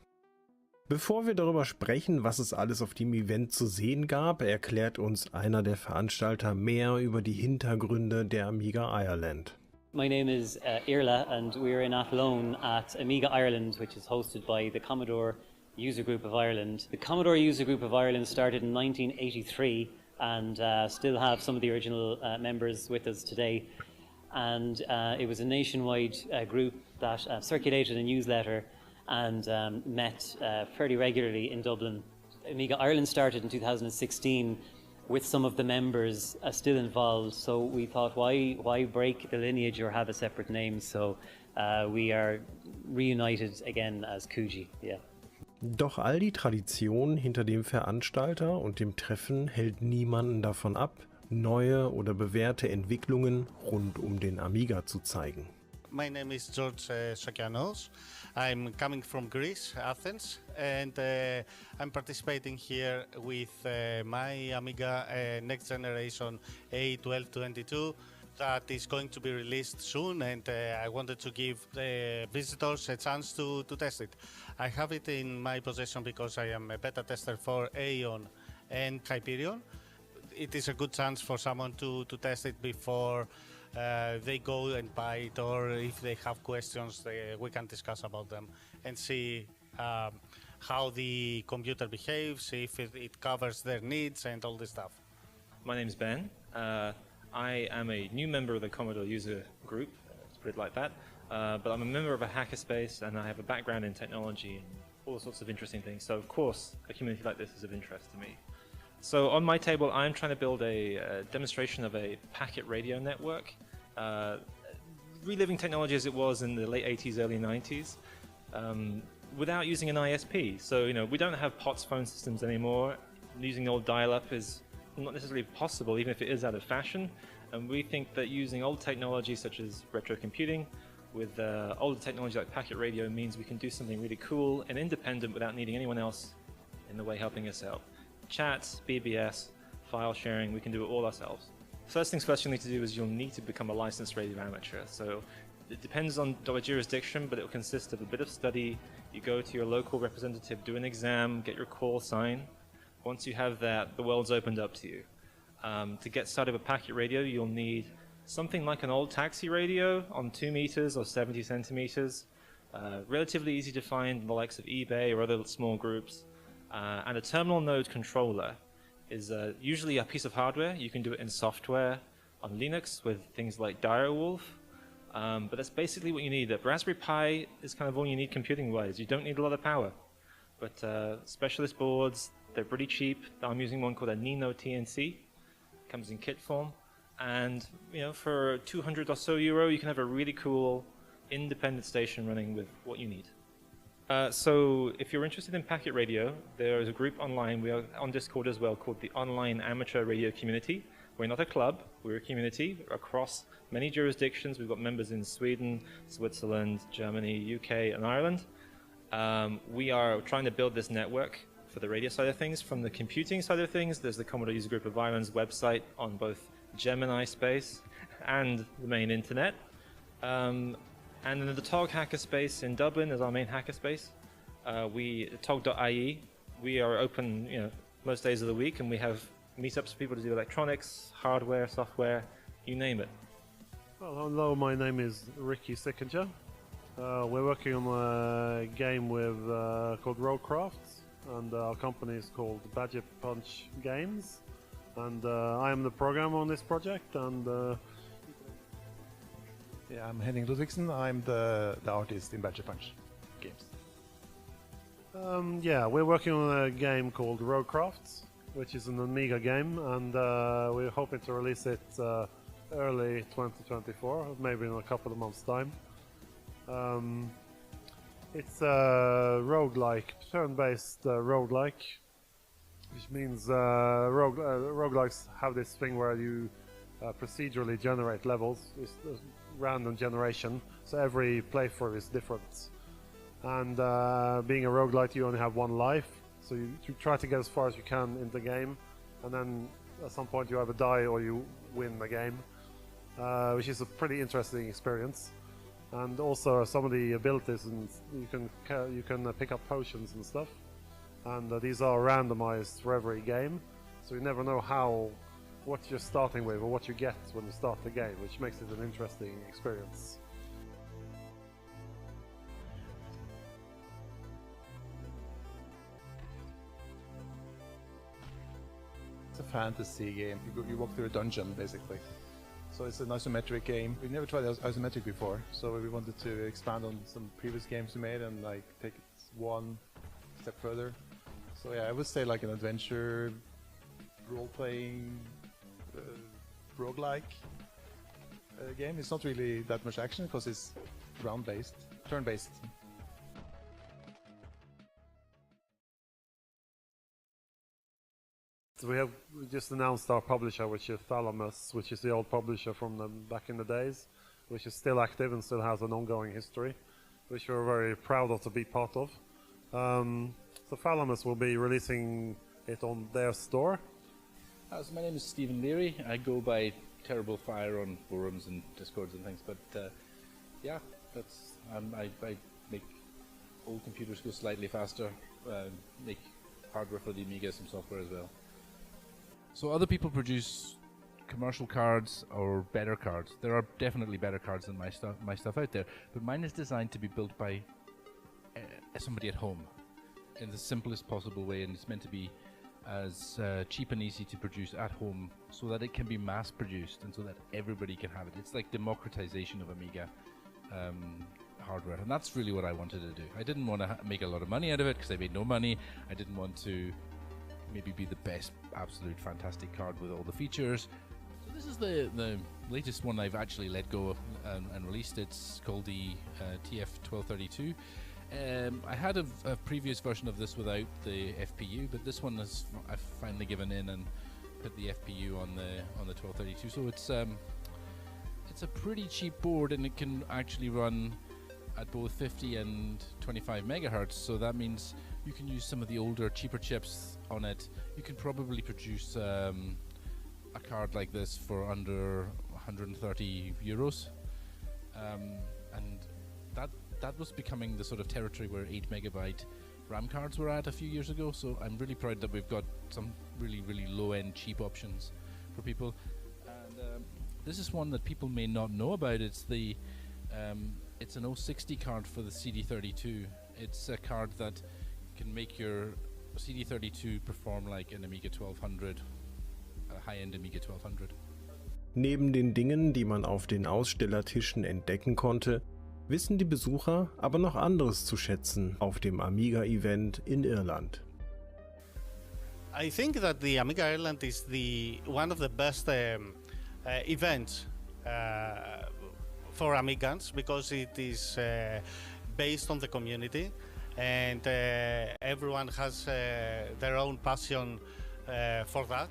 Speaker 16: Bevor wir darüber sprechen, was es alles auf dem Event zu sehen gab, erklärt uns einer der Veranstalter mehr über die Hintergründe der Amiga Ireland.
Speaker 17: My name is Irla, and we're in Athlone at Amiga Ireland, which is hosted by the Commodore User Group of Ireland. The Commodore User Group of Ireland started in 1983 and still have some of the original members with us today. And it was a nationwide group that circulated a newsletter and met fairly regularly in Dublin. Amiga Ireland started in 2016 with some of the members still involved, so we thought, why break the lineage or have a separate name? So we are reunited again as CUGI. Yeah.
Speaker 16: Doch all die Tradition hinter dem Veranstalter und dem Treffen hält niemanden davon ab, neue oder bewährte Entwicklungen rund um den Amiga zu zeigen.
Speaker 18: My name is George Sakianos. I'm coming from Greece, Athens, and I'm participating here with my Amiga next generation A1222 that is going to be released soon, and I wanted to give the visitors a chance to test it. I have it in my possession because I am a beta tester for Aeon and Hyperion. It is a good chance for someone to test it before they go and buy it, or if they have questions, we can discuss about them and see how the computer behaves, if it covers their needs and all this stuff.
Speaker 19: My name's Ben. I am a new member of the Commodore user group, let's put it like that, but I'm a member of a hackerspace and I have a background in technology and all sorts of interesting things, so of course a community like this is of interest to me. So on my table I'm trying to build a demonstration of a packet radio network, reliving technology as it was in the late 80s, early 90s, without using an ISP. So we don't have POTS phone systems anymore. Using old dial-up is not necessarily possible, even if it is out of fashion, and we think that using old technology such as retro computing with older technology like packet radio means we can do something really cool and independent without needing anyone else in the way helping us out. Chats, BBS, file sharing, we can do it all ourselves. First things first you'll need to do is you'll need to become a licensed radio amateur. So it depends on the jurisdiction, but it will consist of a bit of study. You go to your local representative, do an exam, get your call sign. Once you have that, the world's opened up to you. To get started with packet radio, you'll need something like an old taxi radio on 2 meters or 70 centimeters, relatively easy to find in the likes of eBay or other small groups, and a terminal node controller is usually a piece of hardware. You can do it in software on Linux with things like Direwolf, but that's basically what you need. A Raspberry Pi is kind of all you need computing-wise. You don't need a lot of power, but specialist boards, they're pretty cheap. I'm using one called a Nino TNC. It comes in kit form. And for 200 or so euro, you can have a really cool independent station running with what you need. So if you're interested in packet radio, there is a group online, we are on Discord as well, called the Online Amateur Radio Community. We're not a club, we're a community across many jurisdictions. We've got members in Sweden, Switzerland, Germany, UK, and Ireland. We are trying to build this network for the radio side of things. From the computing side of things, there's the Commodore User Group of Ireland's website on both Gemini space and the main internet. And then the TOG hackerspace in Dublin is our main hackerspace. TOG.ie, we are open most days of the week, and we have meetups for people to do electronics, hardware, software, you name it.
Speaker 20: Well, hello, my name is Ricky Sickinger. We're working on a game called Rollcrafts, and our company is called Badger Punch Games, and I am the programmer on this project. And
Speaker 21: yeah, I'm Henning Ludvigsen. I'm the artist in Badger Punch Games.
Speaker 20: Yeah, we're working on a game called Rollcrafts, which is an Amiga game, and we're hoping to release it early 2024, maybe in a couple of months' time. It's a roguelike, turn-based roguelike, which means roguelikes have this thing where you procedurally generate levels. It's a random generation, so every playthrough is different. And being a roguelike, you only have one life, so you try to get as far as you can in the game, and then at some point you either die or you win the game, which is a pretty interesting experience. And also some of the abilities, and you can pick up potions and stuff, and these are randomized for every game, so you never know what you're starting with or what you get when you start the game, which makes it an interesting experience.
Speaker 21: It's a fantasy game. You walk through a dungeon, basically. So it's an isometric game. We've never tried isometric before, so we wanted to expand on some previous games we made and like take it one step further. So yeah, I would say like an adventure, role-playing, roguelike game. It's not really that much action because it's round-based, turn-based.
Speaker 20: So we just announced our publisher, which is Thalamus, which is the old publisher from back in the days, which is still active and still has an ongoing history, which we're very proud of to be part of. So Thalamus will be releasing it on their store.
Speaker 6: So my name is Stephen Leary. I go by Terrible Fire on forums and discords and things, but yeah, that's I make old computers go slightly faster, make hardware for the Amiga, some software as well. So other people produce commercial cards or better cards. There are definitely better cards than my stuff out there, but mine is designed to be built by somebody at home in the simplest possible way, and it's meant to be as cheap and easy to produce at home so that it can be mass produced and so that everybody can have it. It's like democratization of Amiga hardware, and that's really what I wanted to do. I didn't want to make a lot of money out of it because I made no money. I didn't want to maybe be the best, absolute fantastic card with all the features. So this is the latest one I've actually let go of and released. It's called the TF1232. I had a previous version of this without the FPU, but this one I've finally given in and put the FPU on the 1232. So it's a pretty cheap board, and it can actually run at both 50 and 25 megahertz. So that means you can use some of the older, cheaper chips on it. You can probably produce a card like this for under 130 euros, and that was becoming the sort of territory where 8 megabyte RAM cards were at a few years ago. So I'm really proud that we've got some really, really low-end cheap options for people. And this is one that people may not know about. It's it's an 060 card for the CD32. It's a card that can make your CD32 perform like an Amiga 1200, a high-end Amiga 1200.
Speaker 16: Neben den Dingen, die man auf den Ausstellertischen entdecken konnte, wissen die Besucher aber noch anderes zu schätzen auf dem Amiga-Event in Irland.
Speaker 18: I think that the Amiga Ireland is one of the best events for Amigans, because it is based on the community, and everyone has their own passion for that,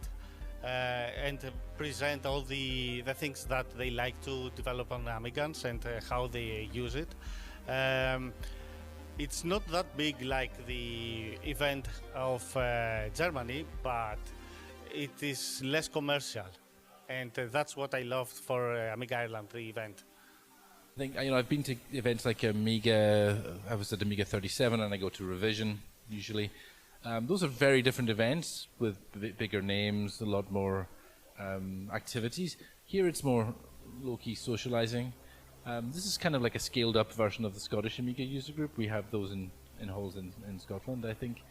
Speaker 18: and present all the things that they like to develop on Amigans and how they use it. It's not that big like the event of Germany, but it is less commercial, and that's what I loved for Amiga Ireland, the event.
Speaker 6: I think I've been to events like Amiga. I was at Amiga 37, and I go to Revision usually. Those are very different events with bigger names, a lot more activities. Here it's more low-key socializing. This is kind of like a scaled-up version of the Scottish Amiga user group. We have those in halls in Scotland. I think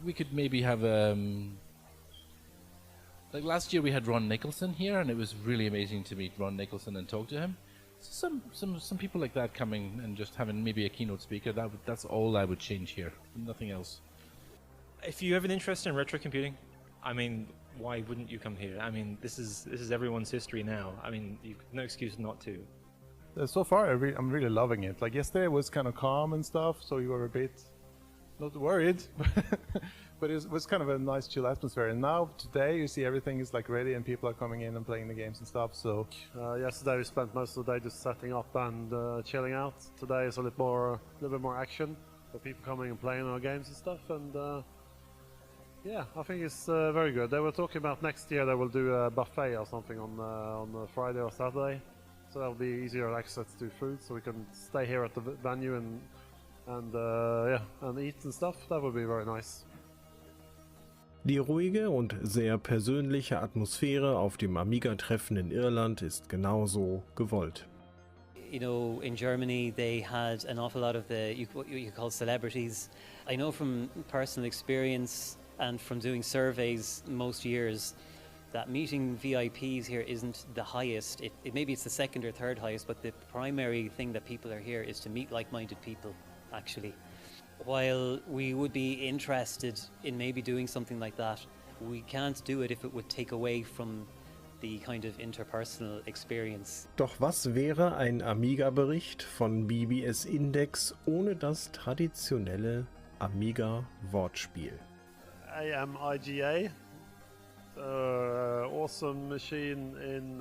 Speaker 6: we could maybe have like last year we had Ron Nicholson here, and it was really amazing to meet Ron Nicholson and talk to him. Some people like that coming and just having maybe a keynote speaker. That's all I would change here. Nothing else.
Speaker 19: If you have an interest in retro computing, I mean, why wouldn't you come here? I mean, this is everyone's history now. I mean, no excuse not to.
Speaker 21: So far, I'm really loving it. Like yesterday was kind of calm and stuff, so you were a bit not worried, but it was kind of a nice chill atmosphere. And now today, you see everything is like ready, and people are coming in and playing the games and stuff. So
Speaker 20: yesterday we spent most of the day just setting up and chilling out. Today is a little bit more action for people coming and playing our games and stuff. And Yeah, I think it's very good. They were talking about next year they will do a buffet or something on Friday or Saturday, so that'll be easier access to food, so we can stay here at the venue and eat and stuff. That would be very nice.
Speaker 16: Die ruhige und sehr persönliche Atmosphäre auf dem Amiga-Treffen in Irland ist genauso gewollt.
Speaker 17: You know, in Germany they had an awful lot of what you call celebrities. I know from personal experience and from doing surveys most years that meeting VIPs here isn't the highest. Maybe it's the second or third highest, but the primary thing that people are here is to meet like-minded people, actually. While we would be interested in maybe doing something like that, we can't do it if it would take away from the kind of interpersonal experience.
Speaker 16: Doch was wäre ein Amiga-Bericht von BBS Index ohne das traditionelle Amiga-Wortspiel?
Speaker 20: AMIGA, awesome machine in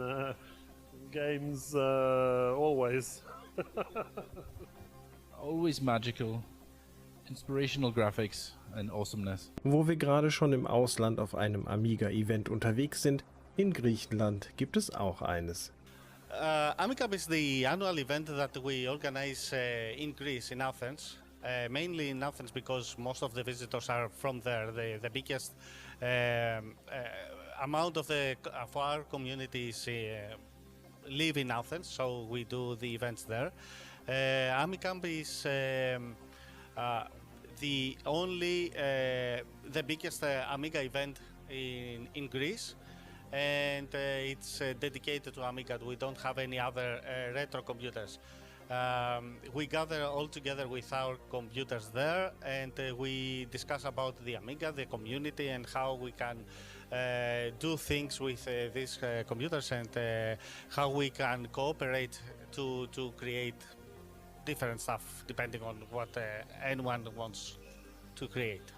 Speaker 20: games always.
Speaker 6: Always magical, inspirational graphics and awesomeness.
Speaker 16: Wo wir gerade schon im Ausland auf einem Amiga-Event unterwegs sind, in Griechenland gibt es auch eines.
Speaker 18: Amicab is the annual event that we organize in Greece, in Athens. Mainly in Athens because most of the visitors are from there. The biggest amount of our communities live in Athens, so we do the events there. Amicab is the biggest Amiga event in Greece, and it's dedicated to Amiga. We don't have any other retro computers. We gather all together with our computers there, and we discuss about the Amiga, the community, and how we can do things with these computers, and how we can cooperate to create different stuff depending on what anyone wants to create.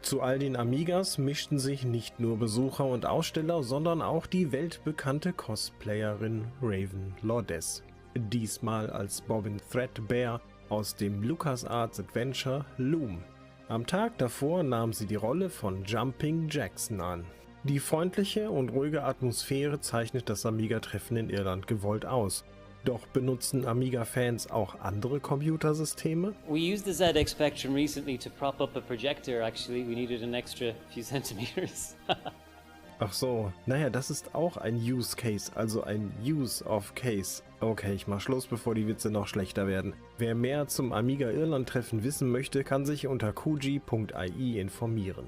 Speaker 16: Zu all den Amigas mischten sich nicht nur Besucher und Aussteller, sondern auch die weltbekannte Cosplayerin Raven Lourdes. Diesmal als Bobbin Threadbare aus dem LucasArts Adventure Loom. Am Tag davor nahm sie die Rolle von Jumping Jackson an. Die freundliche und ruhige Atmosphäre zeichnet das Amiga-Treffen in Irland gewollt aus. Doch benutzen Amiga-Fans auch andere Computersysteme?
Speaker 17: We used the ZX Spectrum recently to prop up a projector, actually. We needed an extra few centimeters.
Speaker 16: Ach so, naja, das ist auch ein Use Case, also ein Use of Case. Okay, ich mach Schluss, bevor die Witze noch schlechter werden. Wer mehr zum Amiga Irland Treffen wissen möchte, kann sich unter qg.ai informieren.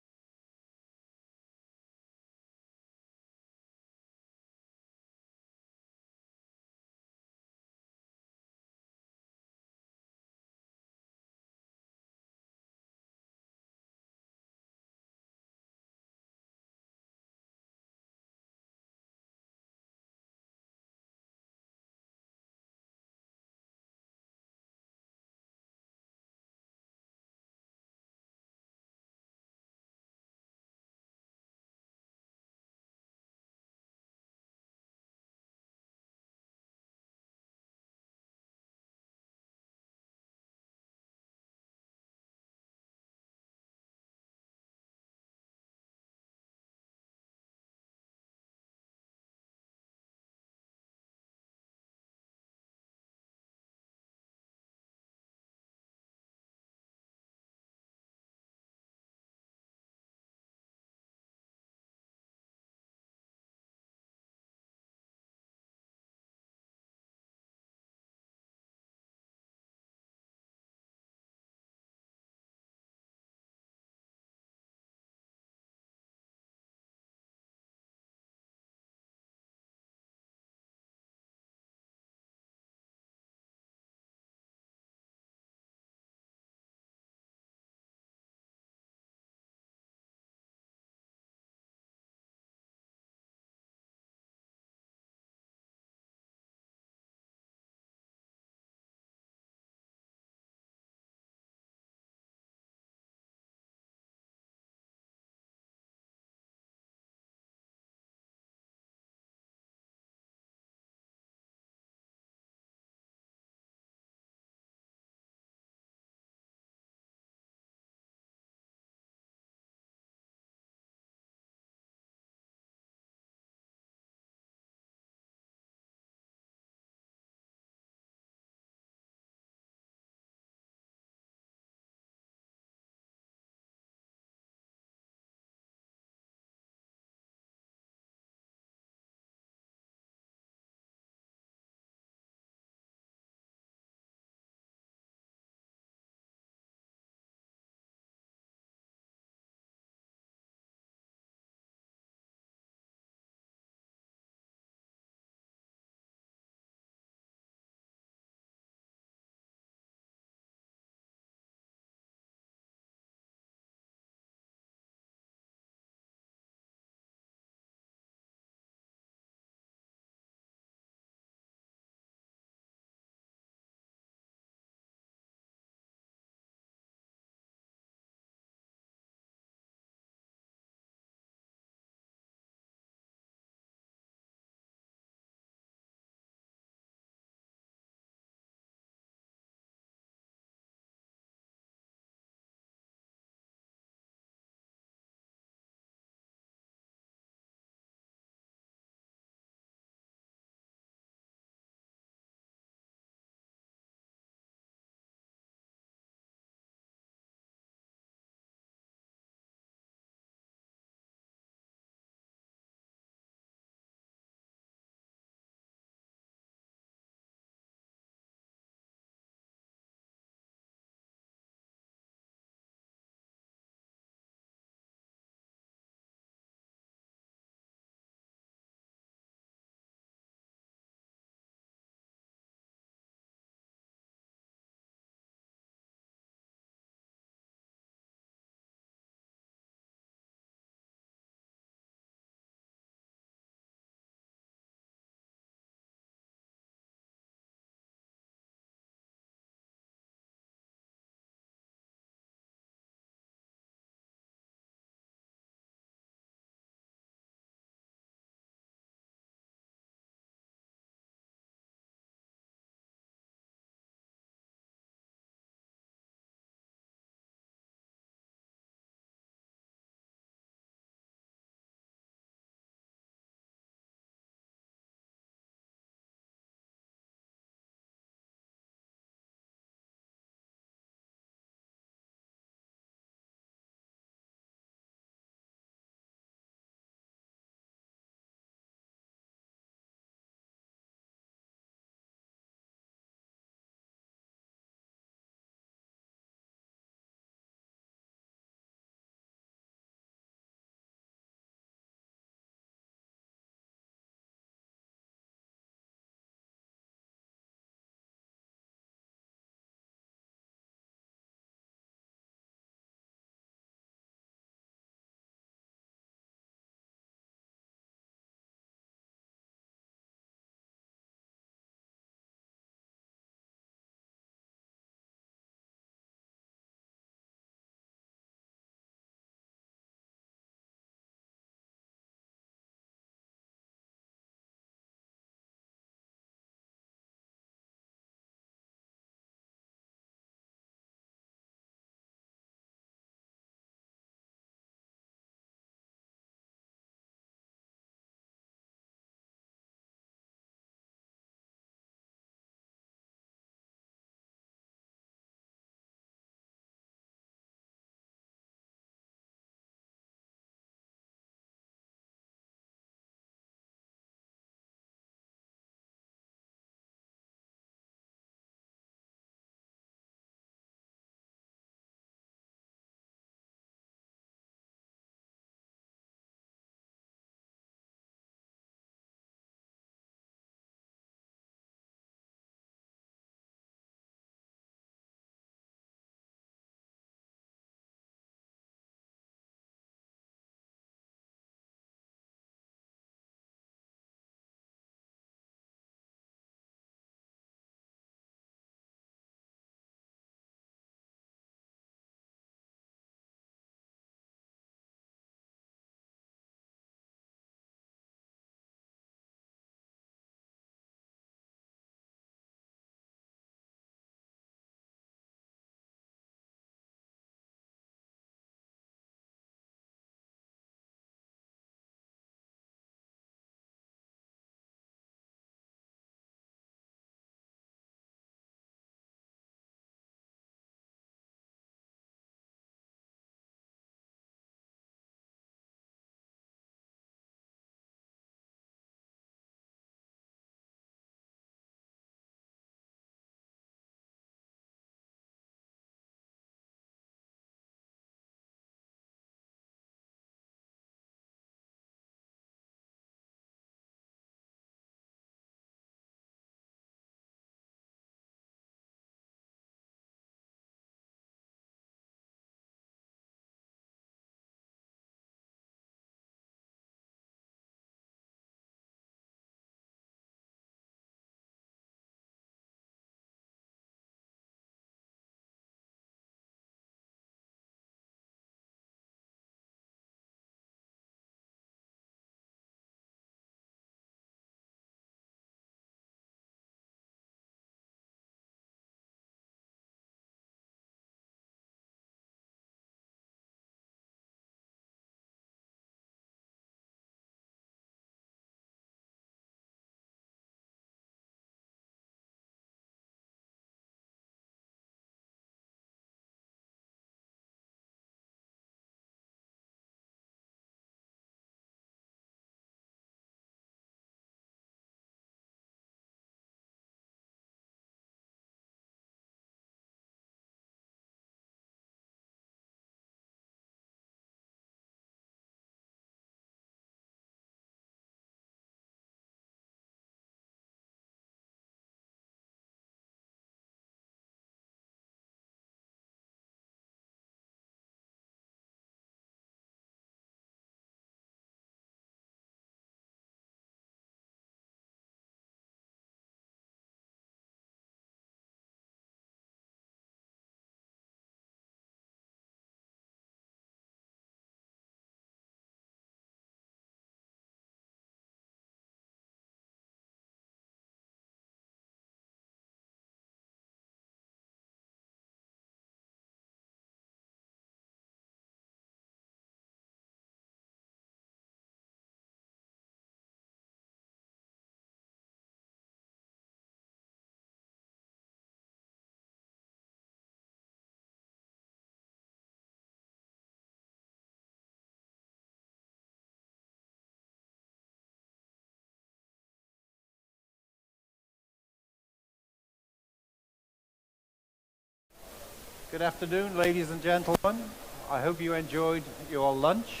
Speaker 5: Good afternoon, ladies and gentlemen. I hope you enjoyed your lunch.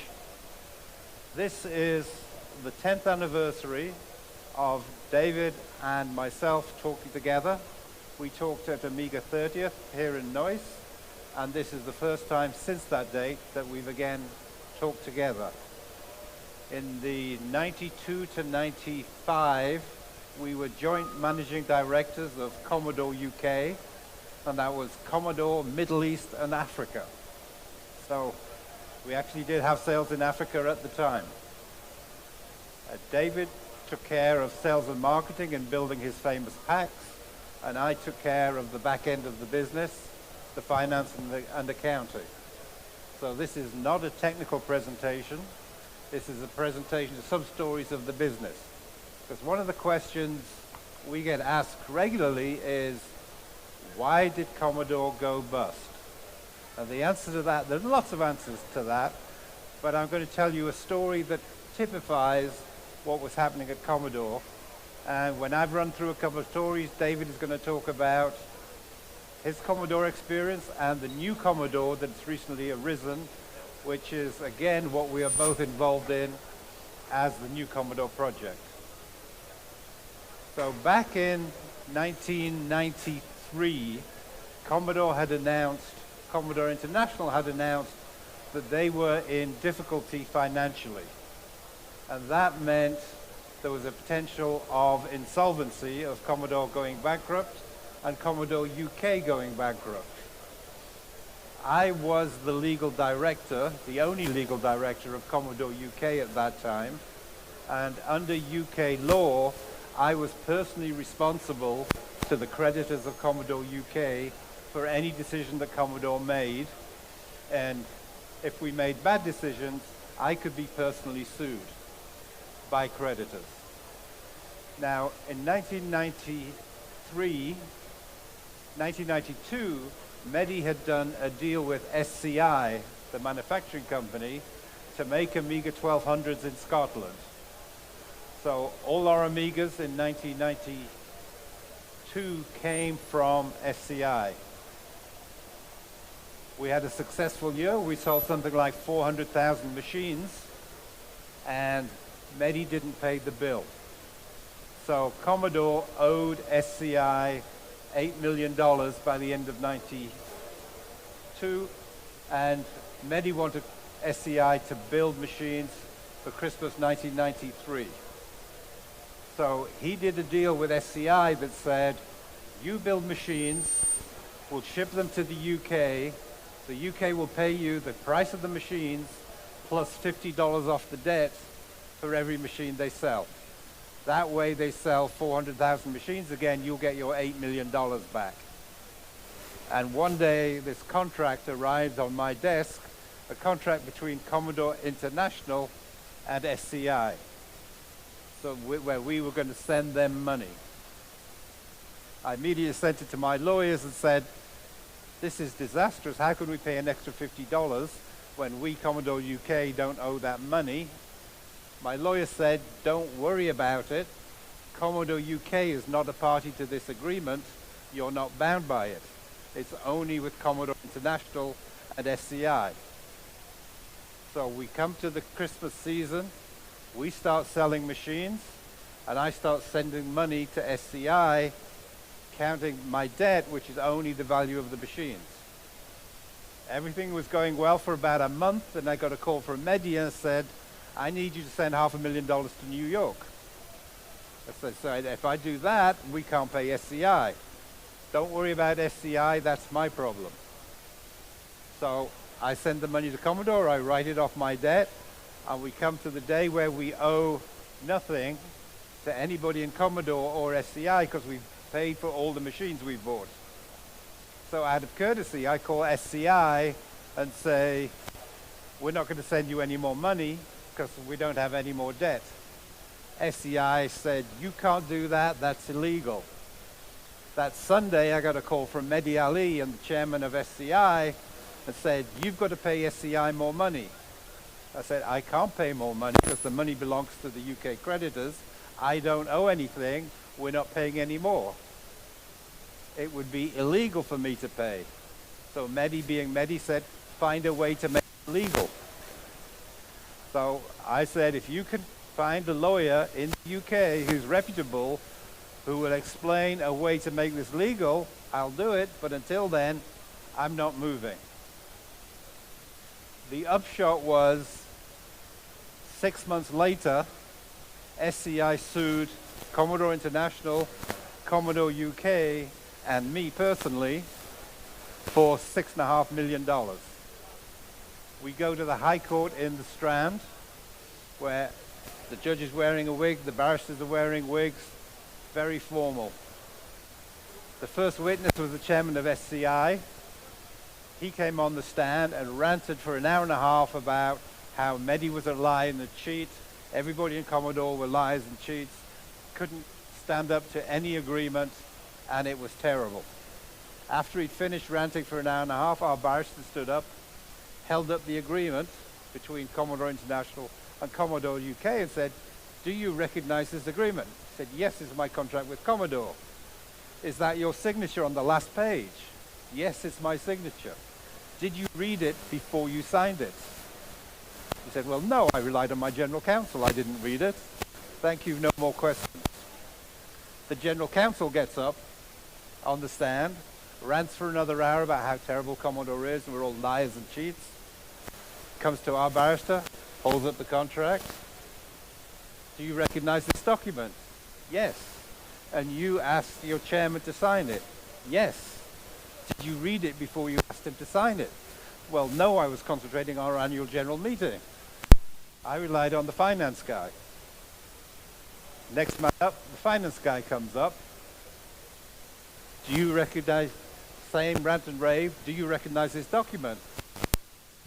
Speaker 5: This is the 10th anniversary of David and myself talking together. We talked at Amiga 30th here in Neuss, and this is the first time since that date that we've again talked together. In the 92 to 95, we were joint managing directors of Commodore UK, and that was Commodore Middle East and Africa. So we actually did have sales in Africa at the time. David took care of sales and marketing and building his famous packs, and I took care of the back end of the business, the finance and accounting. So this is not a technical presentation. This is a presentation of some stories of the business. Because one of the questions we get asked regularly is, why did Commodore go bust? And the answer to that, there's lots of answers to that, but I'm going to tell you a story that typifies what was happening at Commodore. And when I've run through a couple of stories, David is going to talk about his Commodore experience and the new Commodore that's recently arisen, which is, again, what we are both involved in as the new Commodore project. So back in 1993, Commodore International had announced that they were in difficulty financially. And that meant there was a potential of insolvency of Commodore going bankrupt and Commodore UK going bankrupt. I was the legal director, the only legal director of Commodore UK at that time, and under UK law, I was personally responsible to the creditors of Commodore UK for any decision that Commodore made, and if we made bad decisions, I could be personally sued by creditors. Now, in 1992, Medi had done a deal with SCI, the manufacturing company, to make Amiga 1200s in Scotland. So all our Amigas in 1992 came from SCI. We had a successful year. We sold something like 400,000 machines, and Medi didn't pay the bill. So Commodore owed SCI $8 million by the end of 92, and Medi wanted SCI to build machines for Christmas 1993. So he did a deal with SCI that said, you build machines, we'll ship them to the UK, the UK will pay you the price of the machines plus $50 off the debt for every machine they sell. That way they sell 400,000 machines again, you'll get your $8 million back. And one day this contract arrived on my desk, a contract between Commodore International and SCI. So where we were going to send them money. I immediately sent it to my lawyers and said, this is disastrous. How can we pay an extra $50 when we, Commodore UK, don't owe that money? My lawyer said, don't worry about it. Commodore UK is not a party to this agreement. You're not bound by it. It's only with Commodore International and SCI. So we come to the Christmas season, we start selling machines, and I start sending money to SCI, counting my debt, which is only the value of the machines. Everything was going well for about a month, and I got a call from Medi and said, I need you to send $500,000 to New York. I said, so if I do that, we can't pay SCI. Don't worry about SCI, that's my problem. So I send the money to Commodore, I write it off my debt, and we come to the day where we owe nothing to anybody in Commodore or SCI because we've paid for all the machines we've bought. So out of courtesy, I call SCI and say, we're not going to send you any more money because we don't have any more debt. SCI said, you can't do that, that's illegal. That Sunday, I got a call from Mehdi Ali, and the chairman of SCI, and said, you've got to pay SCI more money. I said, I can't pay more money because the money belongs to the UK creditors. I don't owe anything. We're not paying any more. It would be illegal for me to pay. So Mehdi, being Mehdi, said, find a way to make it legal. So I said, if you can find a lawyer in the UK who's reputable, who will explain a way to make this legal, I'll do it, but until then, I'm not moving. The upshot was, 6 months later, SCI sued Commodore International, Commodore UK, and me personally for $6.5 million. We go to the High Court in the Strand, where the judge is wearing a wig, the barristers are wearing wigs, very formal. The first witness was the chairman of SCI. He came on the stand and ranted for an hour and a half about how Mehdi was a liar and a cheat. Everybody in Commodore were liars and cheats. Couldn't stand up to any agreement, and it was terrible. After he'd finished ranting for an hour and a half, our barrister stood up, held up the agreement between Commodore International and Commodore UK and said, do you recognize this agreement? He said, yes, this is my contract with Commodore. Is that your signature on the last page? Yes, it's my signature. Did you read it before you signed it? He said, well, no, I relied on my general counsel. I didn't read it. Thank you, no more questions. The general counsel gets up on the stand, rants for another hour about how terrible Commodore is and we're all liars and cheats. Comes to our barrister, holds up the contract. Do you recognize this document? Yes. And you asked your chairman to sign it? Yes. Did you read it before you asked him to sign it? Well, no, I was concentrating on our annual general meeting. I relied on the finance guy. Next man up, the finance guy comes up. Do you recognize, same rant and rave, do you recognize this document?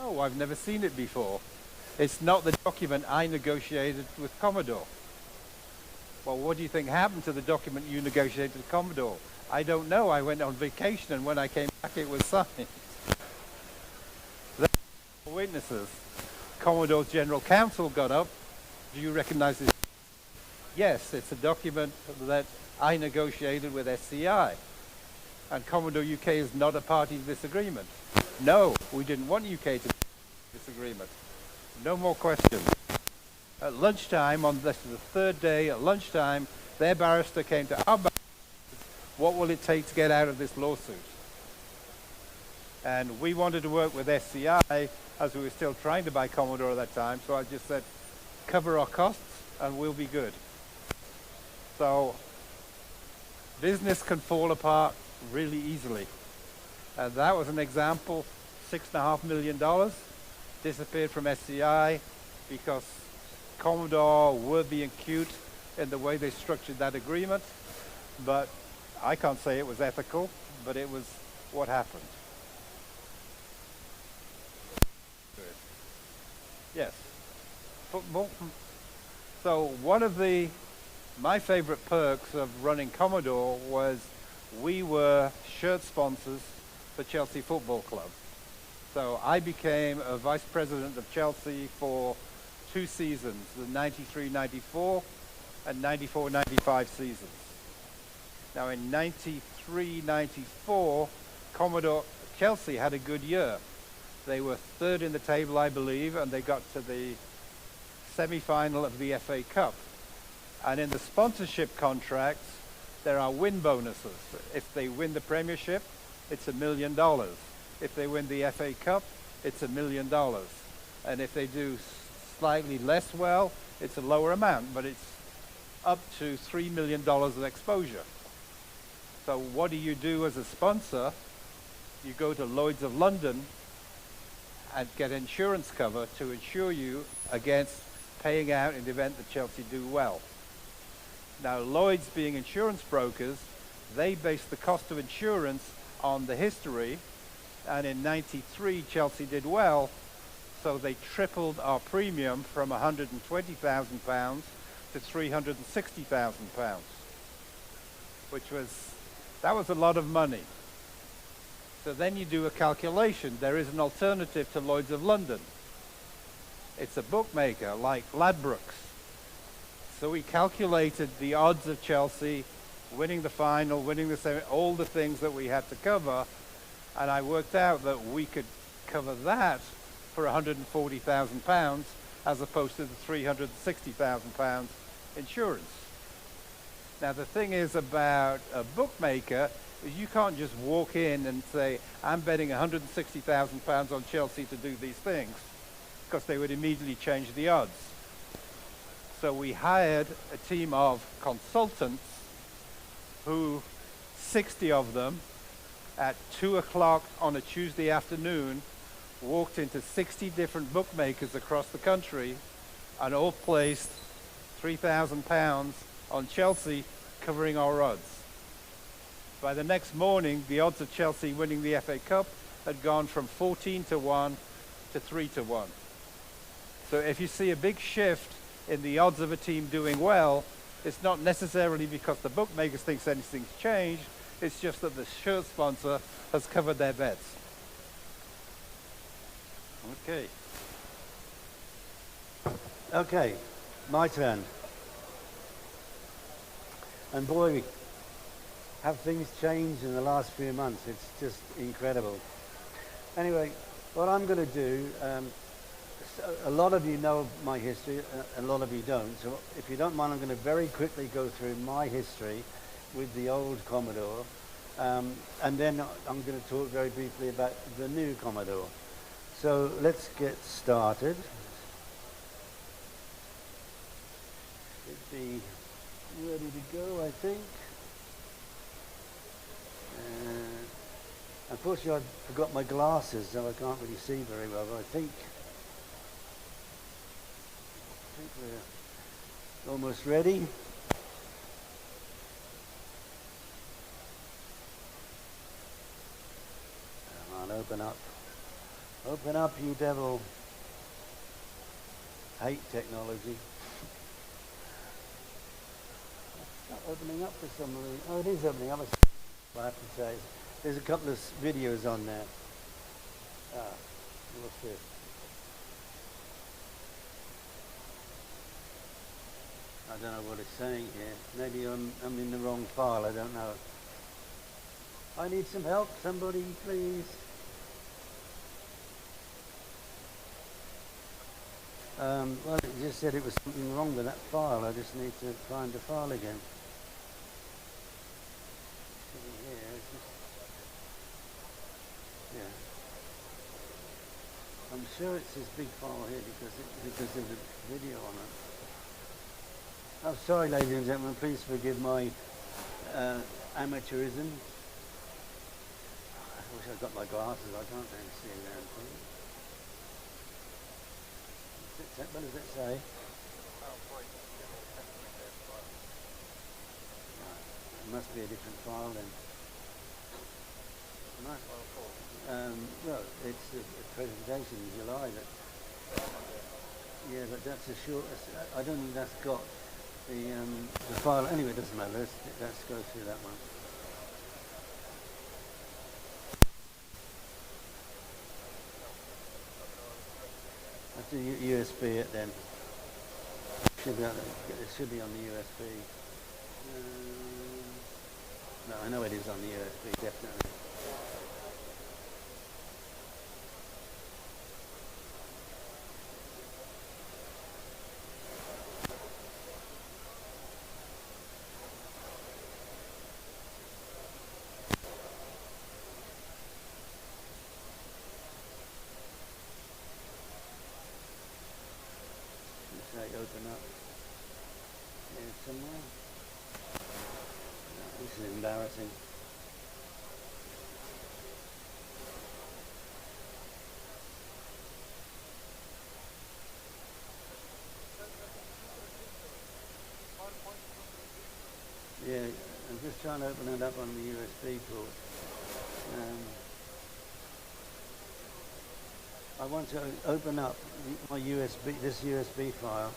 Speaker 5: Oh, I've never seen it before. It's not the document I negotiated with Commodore. Well, what do you think happened to the document you negotiated with Commodore? I don't know. I went on vacation, and when I came back, it was signed. Then, witnesses. Commodore's general counsel got up. Do you recognize this? Yes, it's a document that I negotiated with SCI. And Commodore UK is not a party to this agreement. No, we didn't want UK to this agreement. No more questions. At lunchtime, on this is the third day, at lunchtime, their barrister came to our barrister. What will it take to get out of this lawsuit? And we wanted to work with SCI as we were still trying to buy Commodore at that time, so I just said, cover our costs and we'll be good. So business can fall apart really easily. And that was an example. $6.5 million disappeared from SCI because Commodore were being cute in the way they structured that agreement, but I can't say it was ethical, but it was what happened. Yes. Football. So one of my favorite perks of running Commodore was we were shirt sponsors for Chelsea Football Club. So I became a vice president of Chelsea for 2 seasons, the 93-94 and 94-95 seasons. Now in 93-94, Chelsea had a good year. They were 3rd in the table, I believe, and they got to the semi-final of the FA Cup. And in the sponsorship contracts, there are win bonuses. If they win the Premiership, it's $1 million. If they win the FA Cup, it's $1 million. And if they do slightly less well, it's a lower amount, but it's up to $3 million of exposure. So what do you do as a sponsor? You go to Lloyd's of London and get insurance cover to insure you against paying out in the event that Chelsea do well. Now, Lloyd's being insurance brokers, they base the cost of insurance on the history, and in 93 Chelsea did well, so they tripled our premium from £120,000 to £360,000, that was a lot of money. So then you do a calculation. There is an alternative to Lloyd's of London. It's a bookmaker like Ladbrokes. So we calculated the odds of Chelsea winning the final, winning the semi, all the things that we had to cover, And I worked out that we could cover that for £140,000 as opposed to the £360,000 insurance. Now the thing is about a bookmaker is you can't just walk in and say, I'm betting £160,000 on Chelsea to do these things, because they would immediately change the odds. So we hired a team of consultants who, 60 of them, at 2 o'clock on a Tuesday afternoon, walked into 60 different bookmakers across the country and all placed £3,000 on Chelsea, covering our odds. By the next morning, the odds of Chelsea winning the FA Cup had gone from 14 to 1 to 3 to 1. So if you see a big shift in the odds of a team doing well, it's not necessarily because the bookmakers think anything's changed, it's just that the shirt sponsor has covered their bets.
Speaker 8: Okay. Okay, my turn. And boy, have things changed in the last few months. It's just incredible. Anyway, what I'm going to do, a lot of you know my history, a lot of you don't. So if you don't mind, I'm going to very quickly go through my history with the old Commodore. And then I'm going to talk very briefly about the new Commodore. So let's get started. Should be ready to go, I think. Unfortunately, I forgot my glasses, so I can't really see very well, but I think we're almost ready. Come on, open up. Open up, you devil. Hate technology. It's not opening up for some reason. Oh, it is opening up. I have to say. There's a couple of videos on there. What's this? I don't know what it's saying here. Maybe I'm in the wrong file. I don't know. I need some help. Somebody, please. Well, it just said it was something wrong with that file. I just need to find the file again. Yeah. I'm sure it's this big file here because there's a video on it. Oh, sorry, ladies and gentlemen. Please forgive my amateurism. I wish I'd got my glasses. I can't really see a damn thing. What does it say? It must be a different file then. Well, it's a presentation in July. Yeah, but that's a short. I don't think that's got the file. Anyway, it doesn't matter. Let's go through that one. Let's do USB it then. It should be on the USB. No, I know it is on the USB, definitely. Open up here somewhere. No, this is embarrassing. Yeah, I'm just trying to open it up on the USB port. I want to open up my this USB file.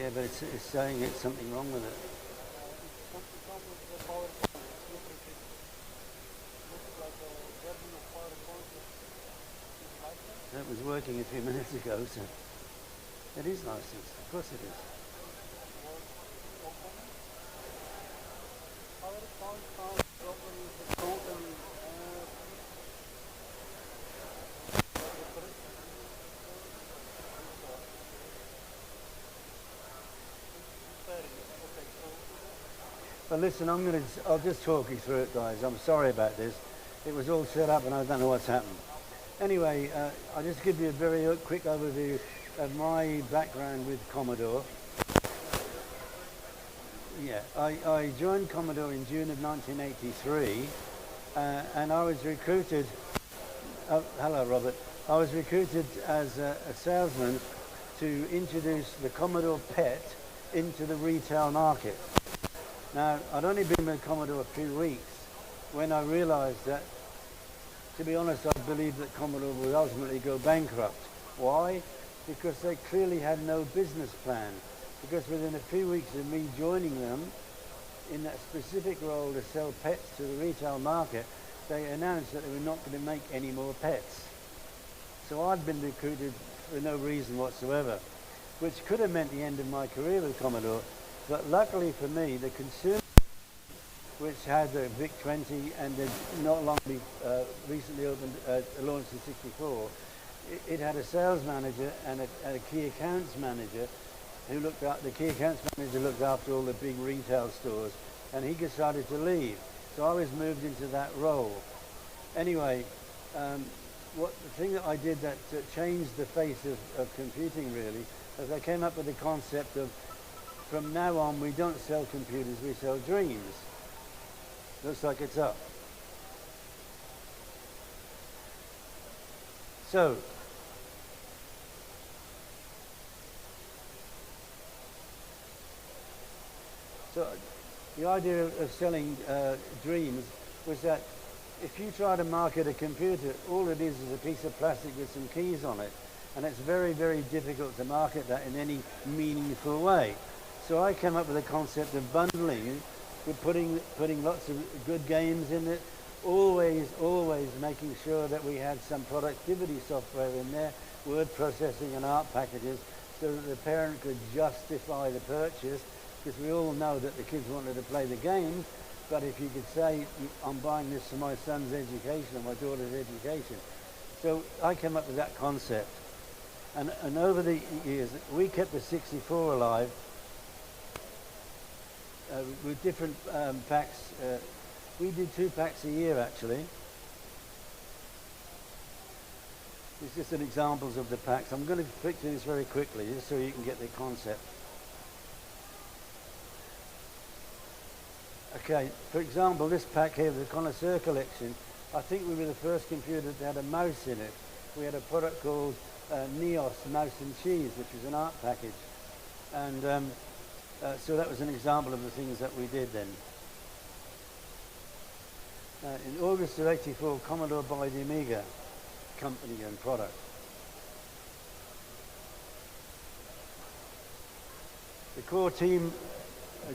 Speaker 8: Yeah, but it's saying it's something wrong with it. That was working a few minutes ago, so it is licensed. Of course it is. But listen, I'll just talk you through it, guys. I'm sorry about this. It was all set up and I don't know what's happened. Anyway, I'll just give you a very quick overview of my background with Commodore. Yeah, I joined Commodore in June of 1983, and I was recruited, hello Robert, I was recruited as a salesman to introduce the Commodore PET into the retail market. Now, I'd only been with Commodore a few weeks when I realized that, to be honest, I believed that Commodore would ultimately go bankrupt. Why? Because they clearly had no business plan. Because within a few weeks of me joining them in that specific role to sell pets to the retail market, they announced that they were not going to make any more pets. So I'd been recruited for no reason whatsoever, which could have meant the end of my career with Commodore. But luckily for me, the consumer, which had the VIC-20 and the not long recently opened, launched in '64, it had a sales manager and a key accounts manager who looked at, the key accounts manager looked after all the big retail stores, and he decided to leave. So I was moved into that role. Anyway, the thing that I did that changed the face of computing really, is I came up with the concept of, from now on, we don't sell computers, we sell dreams. Looks like it's up. So, the idea of selling dreams was that if you try to market a computer, all it is a piece of plastic with some keys on it. And it's very, very difficult to market that in any meaningful way. So I came up with a concept of bundling, with putting lots of good games in it, always making sure that we had some productivity software in there, word processing and art packages, so that the parent could justify the purchase, because we all know that the kids wanted to play the games, but if you could say, I'm buying this for my son's education or my daughter's education. So I came up with that concept. And over the years, we kept the 64 alive, with different packs. We did 2 packs a year actually. It's just an examples of the packs. I'm going to click through this very quickly just so you can get the concept. Okay, for example, this pack here, the Connoisseur Collection, I think we were the first computer that had a mouse in it. We had a product called Neos Mouse and Cheese, which was an art package. And so that was an example of the things that we did then. In August of '84, Commodore bought the Amiga company and product. The core team,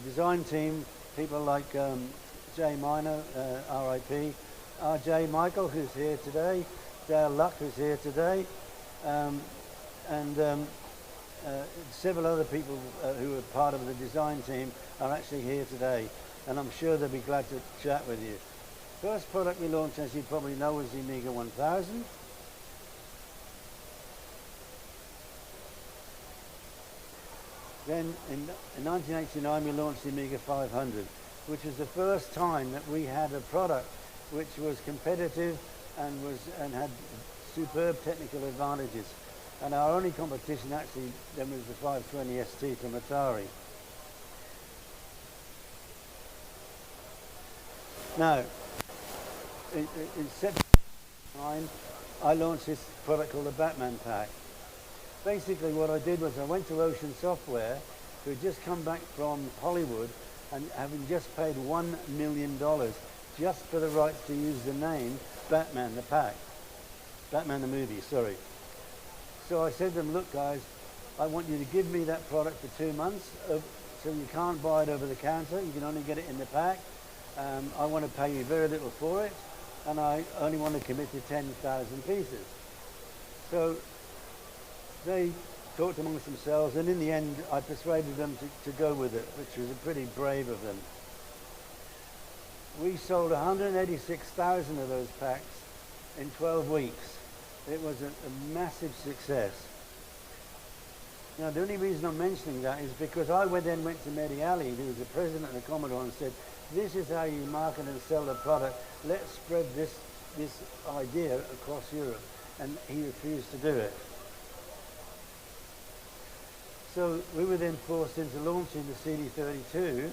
Speaker 8: design team, people like Jay Minor, RIP, RJ Michael, who's here today, Dale Luck, who's here today, and several other people who are part of the design team are actually here today, and I'm sure they'll be glad to chat with you. First product we launched, as you probably know, was the Amiga 1000. Then in 1989 we launched the Amiga 500, which was the first time that we had a product which was competitive and had superb technical advantages. And our only competition actually then was the 520 ST from Atari. Now, in September 9, I launched this product called the Batman Pack. Basically what I did was I went to Ocean Software, who had just come back from Hollywood and having just paid $1 million just for the rights to use the name Batman the Pack. Batman the movie, sorry. So I said to them, look guys, I want you to give me that product for 2 months, so you can't buy it over the counter, you can only get it in the pack. I want to pay you very little for it, and I only want to commit to 10,000 pieces. So they talked amongst themselves, and in the end I persuaded them to go with it, which was pretty brave of them. We sold 186,000 of those packs in 12 weeks. It was a massive success. Now, the only reason I'm mentioning that is because I then went to Mehdi Ali, who was the president of Commodore, and said, this is how you market and sell the product. Let's spread this idea across Europe. And he refused to do it. So we were then forced into launching the CD32,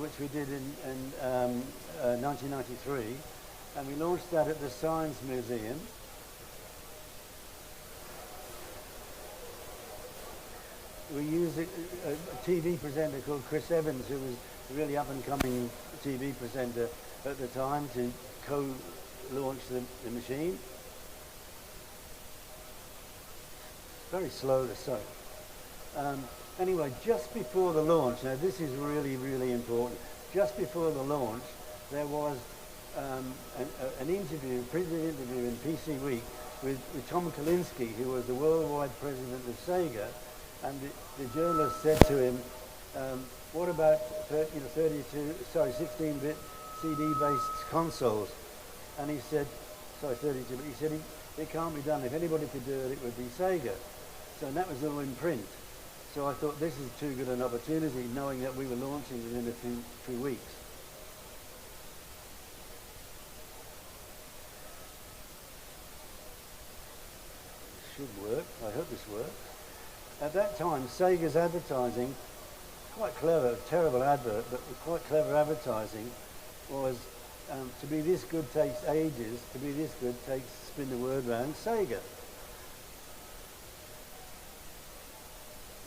Speaker 8: which we did in 1993. And we launched that at the Science Museum. We used a TV presenter called Chris Evans, who was a really up-and-coming TV presenter at the time, to co-launch the machine. Very slow to say. Anyway, just before the launch, now this is really, really important. Just before the launch, there was an interview, printed interview in PC Week with Tom Kalinske, who was the worldwide president of Sega. And the journalist said to him, what about 16-bit CD-based consoles? And he said, sorry, 32, but he said it can't be done. If anybody could do it, it would be Sega. So that was all in print. So I thought this is too good an opportunity, knowing that we were launching within a few weeks. It should work. I hope this works. At that time, Sega's advertising, quite clever, terrible advert, but quite clever advertising, was to be this good takes ages, to be this good takes, spin the word round, Sega.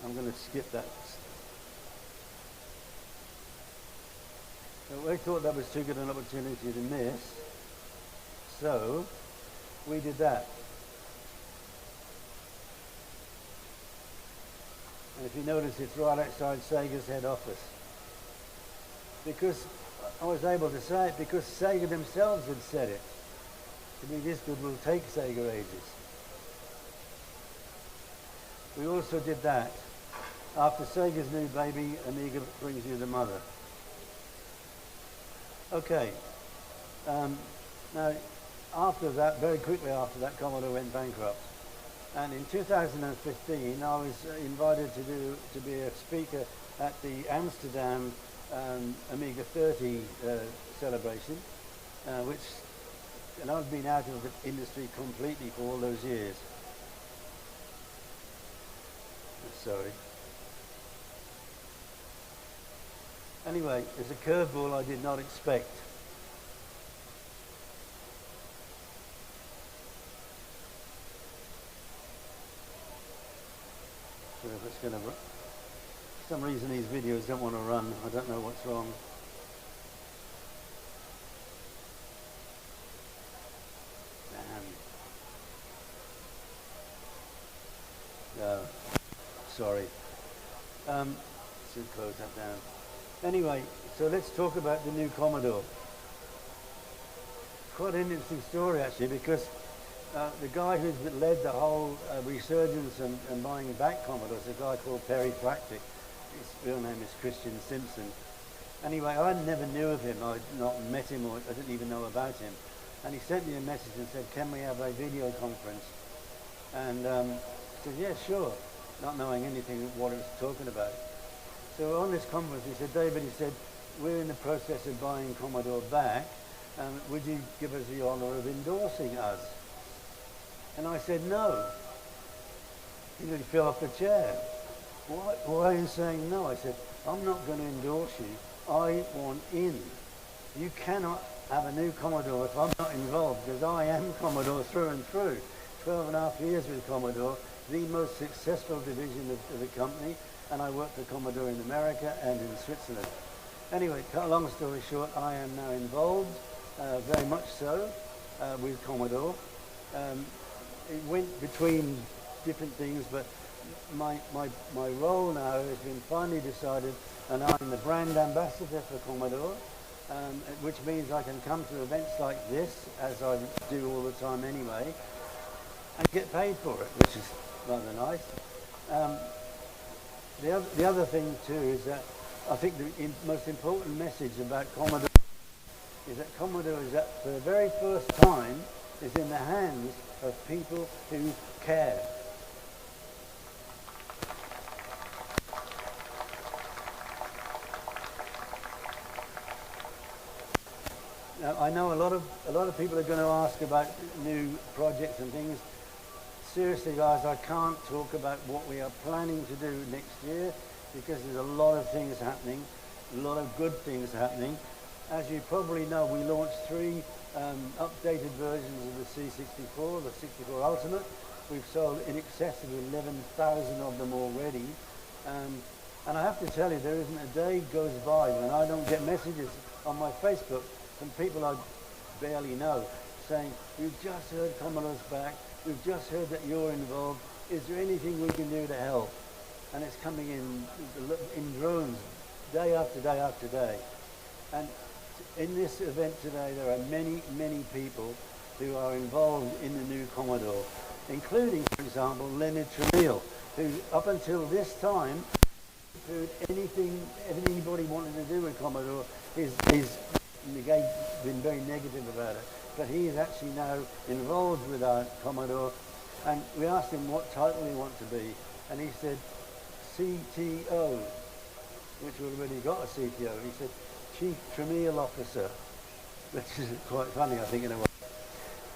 Speaker 8: I'm going to skip that. So we thought that was too good an opportunity to miss, so we did that. And if you notice, it's right outside Sega's head office. Because I was able to say it, because Sega themselves had said it. To be this good will take Sega ages. We also did that after Sega's new baby, Amiga brings you the mother. Okay. Now, after that, very quickly after that, Commodore went bankrupt. And in 2015, I was invited to be a speaker at the Amsterdam Amiga 30 celebration, and I've been out of the industry completely for all those years. Sorry. Anyway, it's a curveball I did not expect. So if it's going to, for some reason these videos don't want to run. I don't know what's wrong. Sorry. Should close that down. Anyway, so let's talk about the new Commodore. Quite an interesting story actually, because the guy who's led the whole resurgence and buying back Commodore is a guy called Perry Practic. His real name is Christian Simpson. Anyway, I never knew of him. I'd not met him, or I didn't even know about him. And he sent me a message and said, can we have a video conference? And I said, yeah, sure, not knowing anything of what he was talking about. So on this conference, he said, David, he said, we're in the process of buying Commodore back. Would you give us the honor of endorsing us? And I said, no. He nearly fell off the chair. Why are you saying no? I said, I'm not going to endorse you. I want in. You cannot have a new Commodore if I'm not involved, because I am Commodore through and through. 12 and a half years with Commodore, the most successful division of the company, and I work for Commodore in America and in Switzerland. Anyway, cut a long story short, I am now involved, very much so, with Commodore. It went between different things, but my role now has been finally decided, and I'm the brand ambassador for Commodore, which means I can come to events like this, as I do all the time anyway, and get paid for it, which is rather nice. The other thing too is that I think the most important message about Commodore is that Commodore is that for the very first time is in the hands of people who care. Now, I know a lot of people are going to ask about new projects and things. Seriously, guys, I can't talk about what we are planning to do next year because there's a lot of things happening, a lot of good things happening. As you probably know, we launched 3 updated versions of the C64, the 64 Ultimate. We've sold in excess of 11,000 of them already. And I have to tell you, there isn't a day goes by when I don't get messages on my Facebook from people I barely know saying, we've just heard Commodore's back, we've just heard that you're involved, is there anything we can do to help? And it's coming in drones, day after day after day. And in this event today, there are many, many people who are involved in the new Commodore, including, for example, Leonard Tramiel, who up until this time, anything anybody wanted to do with Commodore, he's been very negative about it. But he is actually now involved with our Commodore, and we asked him what title he wanted to be, and he said CTO, which we already got a CTO. He said Chief Tramiel Officer, which is quite funny, I think, in a way.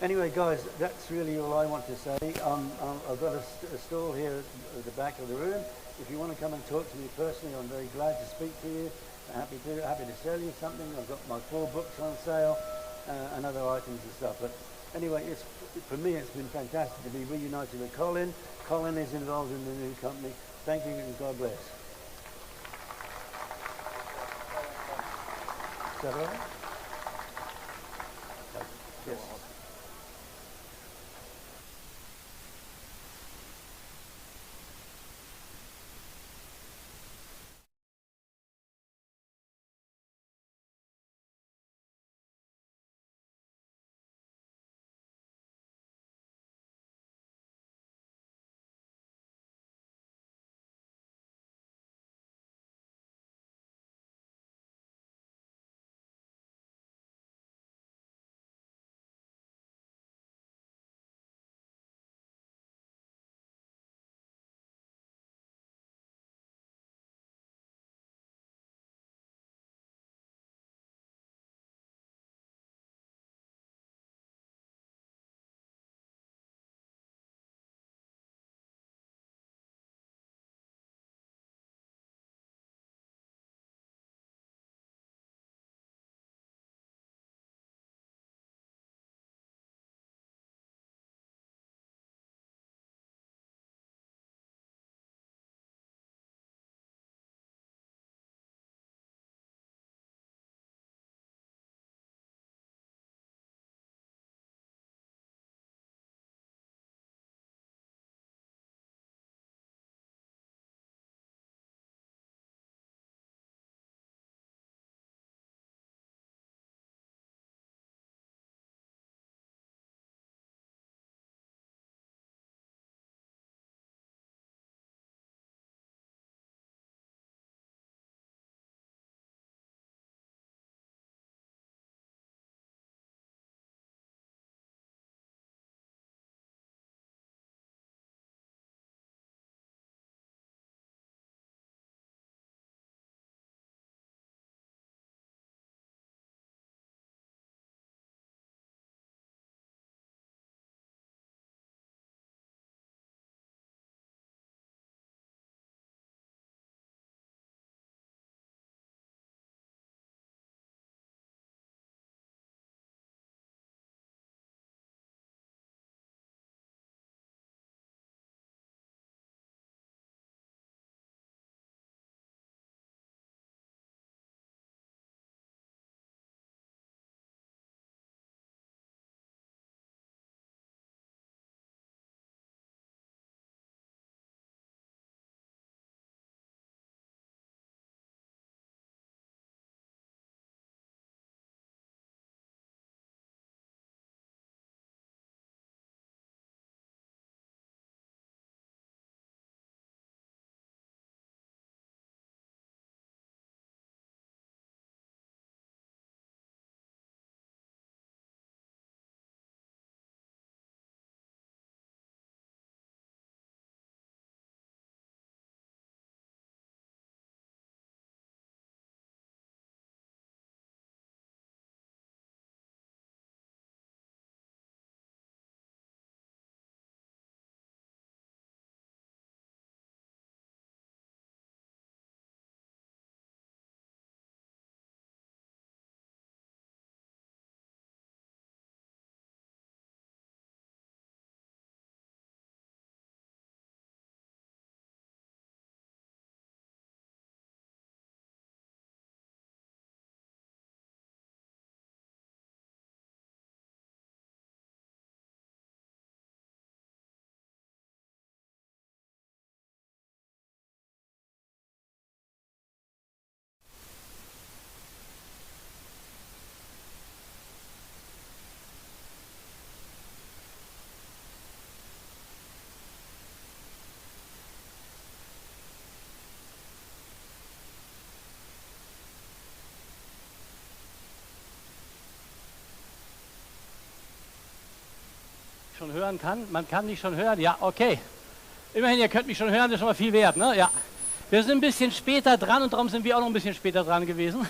Speaker 8: Anyway, guys, that's really all I want to say. I've got a stall here at the back of the room. If you want to come and talk to me personally, I'm very glad to speak to you. Happy to sell you something. I've got my 4 books on sale and other items and stuff. But anyway, for me, it's been fantastic to be reunited with Colin. Colin is involved in the new company. Thank you and God bless. Is that all right? Yes.
Speaker 14: schon hören kann. Man kann mich schon hören, ja, okay. Immerhin, ihr könnt mich schon hören, das ist schon mal viel wert, ne? Ja. Wir sind ein bisschen später dran und darum sind wir auch noch ein bisschen später dran gewesen,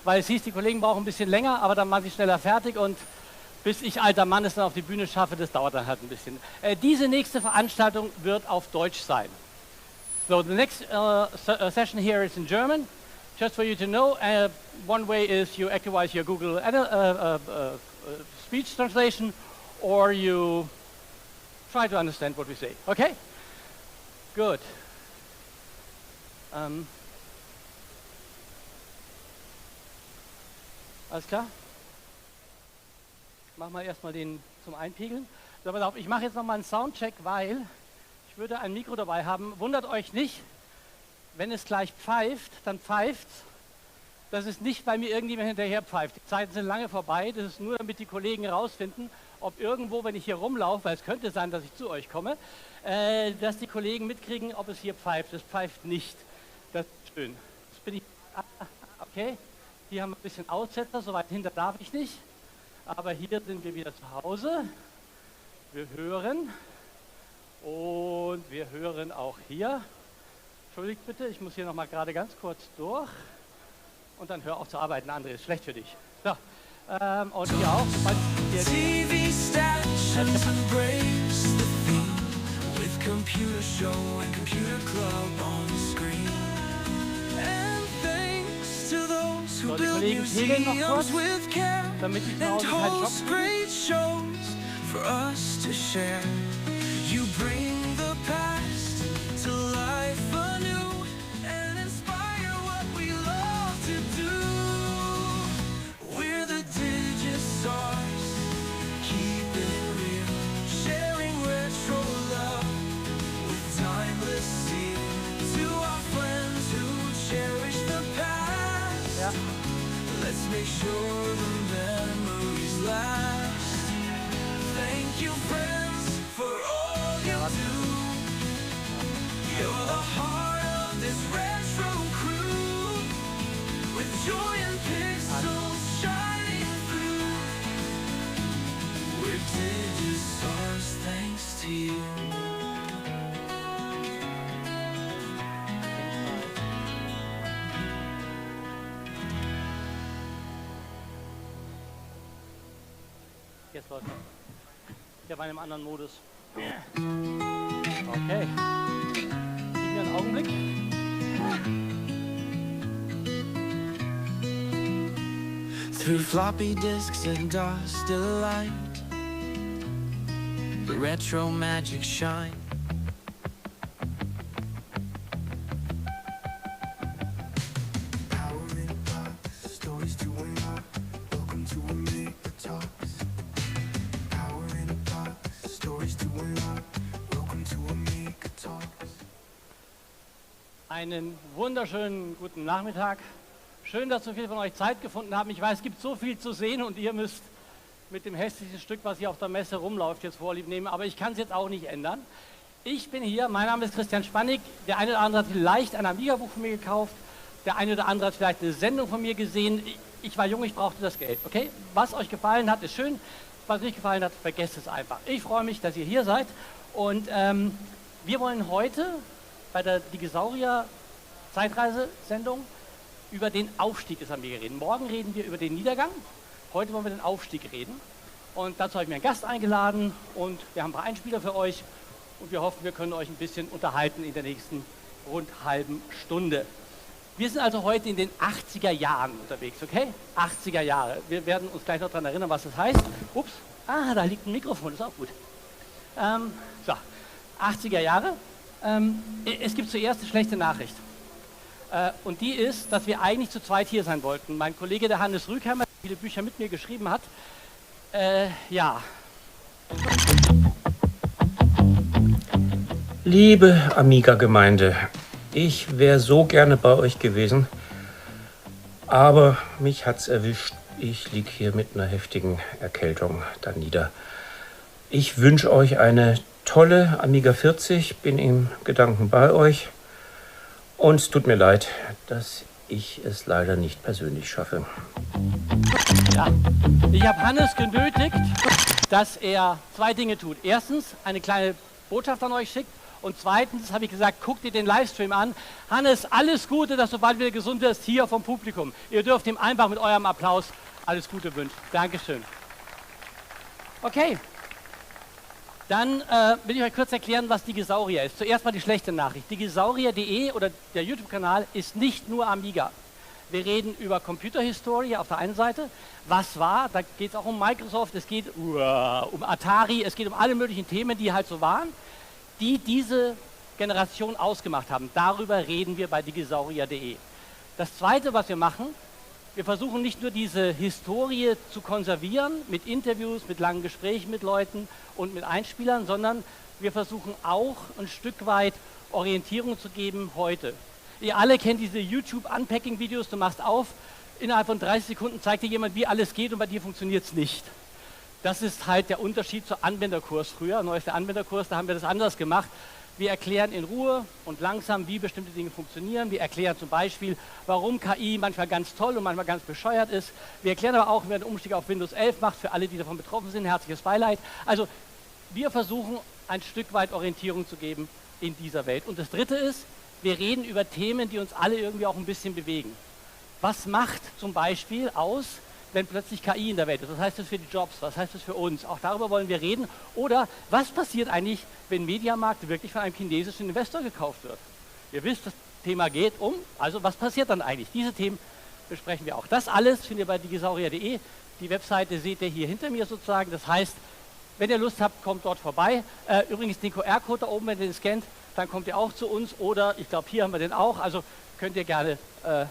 Speaker 14: weil es hieß, die Kollegen brauchen ein bisschen länger, aber dann machen sie schneller fertig und bis ich alter Mann es dann auf die Bühne schaffe, das dauert dann halt ein bisschen. Diese nächste Veranstaltung wird auf Deutsch sein. So, the next session here is in German. Just for you to know, one way is you activate your Google speech translation, or you try to understand what we say. Okay? Good. Alles klar? Machen wir erstmal den zum Einpegeln. So, pass auf, ich mache jetzt nochmal einen Soundcheck, weil ich würde ein Mikro dabei haben. Wundert euch nicht, wenn es gleich pfeift, dann pfeift's. Das ist nicht, weil mir irgendjemand hinterher pfeift. Die Zeiten sind lange vorbei. Das ist nur, damit die Kollegen herausfinden, ob irgendwo, wenn ich hier rumlaufe, weil es könnte sein, dass ich zu euch komme, dass die Kollegen mitkriegen, ob es hier pfeift. Es pfeift nicht. Das ist schön. Jetzt bin ich. Okay. Hier haben wir ein bisschen Aussetzer. So weit hinter darf ich nicht. Aber hier sind wir wieder zu Hause. Wir hören. Und wir hören auch hier. Entschuldigt bitte, ich muss hier nochmal gerade ganz kurz durch. Und dann hör auf zu arbeiten, André, ist schlecht für dich. So, und hier auch.
Speaker 7: TV stations embrace the theme with computer show and computer club on the screen. And thanks to those who build museums with care and host great shows for us to share. You bring the past to life anew and inspire what we love to do. We're the Digistars, keep it real, sharing retro love with timeless zeal. To our friends who cherish the past, let's make sure the memories last. Thank you, friends, for all you do. You're the heart of this retro crew, with joy and pixels shining through. We're Digistars thanks to you.
Speaker 14: Jetzt läuft noch. Ich war in einem anderen Modus. Okay. Gib mir einen Augenblick.
Speaker 7: Through floppy disks and dust still light, the retro magic shine.
Speaker 14: Einen wunderschönen guten Nachmittag. Schön, dass so viele von euch Zeit gefunden haben. Ich weiß, es gibt so viel zu sehen und ihr müsst mit dem hässlichen Stück, was hier auf der Messe rumläuft, jetzt Vorlieb nehmen. Aber ich kann es jetzt auch nicht ändern. Ich bin hier, mein Name ist Christian Spannig. Der eine oder andere hat vielleicht ein Amiga-Buch von mir gekauft. Der eine oder andere hat vielleicht eine Sendung von mir gesehen. Ich war jung, ich brauchte das Geld. Okay? Was euch gefallen hat, ist schön. Was nicht gefallen hat, vergesst es einfach. Ich freue mich, dass ihr hier seid. Und wir wollen heute bei der Dinosaurier-Zeitreise-Sendung über den Aufstieg des Amiga reden. Morgen reden wir über den Niedergang, heute wollen wir den Aufstieg reden. Und dazu habe ich mir einen Gast eingeladen und wir haben ein paar Einspieler für euch und wir hoffen, wir können euch ein bisschen unterhalten in der nächsten rund halben Stunde. Wir sind also heute in den 80er Jahren unterwegs, okay? 80er Jahre. Wir werden uns gleich noch daran erinnern, was das heißt. Ups, da liegt ein Mikrofon, das ist auch gut. So, 80er Jahre. Es gibt zuerst eine schlechte Nachricht. Und die ist, dass wir eigentlich zu zweit hier sein wollten. Mein Kollege, der Hannes Rügheimer, der viele Bücher mit mir geschrieben hat, ja.
Speaker 22: Liebe Amiga-Gemeinde, ich wäre so gerne bei euch gewesen, aber mich hat's erwischt. Ich liege hier mit einer heftigen Erkältung da nieder. Ich wünsche euch eine tolle Amiga 40, bin im Gedanken bei euch. Und es tut mir leid, dass ich es leider nicht persönlich schaffe.
Speaker 14: Ja, ich habe Hannes genötigt, dass er zwei Dinge tut. Erstens, eine kleine Botschaft an euch schickt. Und zweitens habe ich gesagt, guckt ihr den Livestream an. Hannes, alles Gute, dass du bald wieder gesund wirst, hier vom Publikum. Ihr dürft ihm einfach mit eurem Applaus alles Gute wünschen. Dankeschön. Okay, dann will ich euch kurz erklären, was Digisaurier ist. Zuerst mal die schlechte Nachricht. Digisaurier.de oder der YouTube-Kanal ist nicht nur Amiga. Wir reden über Computerhistorie auf der einen Seite. Was war? Da geht es auch um Microsoft, es geht um Atari, es geht um alle möglichen Themen, die halt so waren, die diese Generation ausgemacht haben. Darüber reden wir bei digisaurier.de. Das Zweite, was wir machen, wir versuchen nicht nur diese Historie zu konservieren mit Interviews, mit langen Gesprächen mit Leuten und mit Einspielern, sondern wir versuchen auch ein Stück weit Orientierung zu geben heute. Ihr alle kennt diese YouTube-Unpacking-Videos, du machst auf, innerhalb von 30 Sekunden zeigt dir jemand, wie alles geht und bei dir funktioniert es nicht. Das ist halt der Unterschied zu Anwenderkurs früher. Neuester Anwenderkurs, da haben wir das anders gemacht. Wir erklären in Ruhe und langsam, wie bestimmte Dinge funktionieren. Wir erklären zum Beispiel, warum KI manchmal ganz toll und manchmal ganz bescheuert ist. Wir erklären aber auch, wie man den Umstieg auf Windows 11 macht, für alle, die davon betroffen sind. Herzliches Beileid. Also wir versuchen, ein Stück weit Orientierung zu geben in dieser Welt. Und das Dritte ist, wir reden über Themen, die uns alle irgendwie auch ein bisschen bewegen. Was macht zum Beispiel aus, wenn plötzlich KI in der Welt ist? Was heißt das für die Jobs? Was heißt das für uns? Auch darüber wollen wir reden. Oder was passiert eigentlich, wenn Mediamarkt wirklich von einem chinesischen Investor gekauft wird? Ihr wisst, das Thema geht um, also was passiert dann eigentlich? Diese Themen besprechen wir auch. Das alles findet ihr bei digisaurier.de. Die Webseite seht ihr hier hinter mir sozusagen. Das heißt, wenn ihr Lust habt, kommt dort vorbei. Übrigens den QR-Code da oben, wenn ihr den scannt, dann kommt ihr auch zu uns. Oder ich glaube, hier haben wir den auch. Also könnt ihr gerne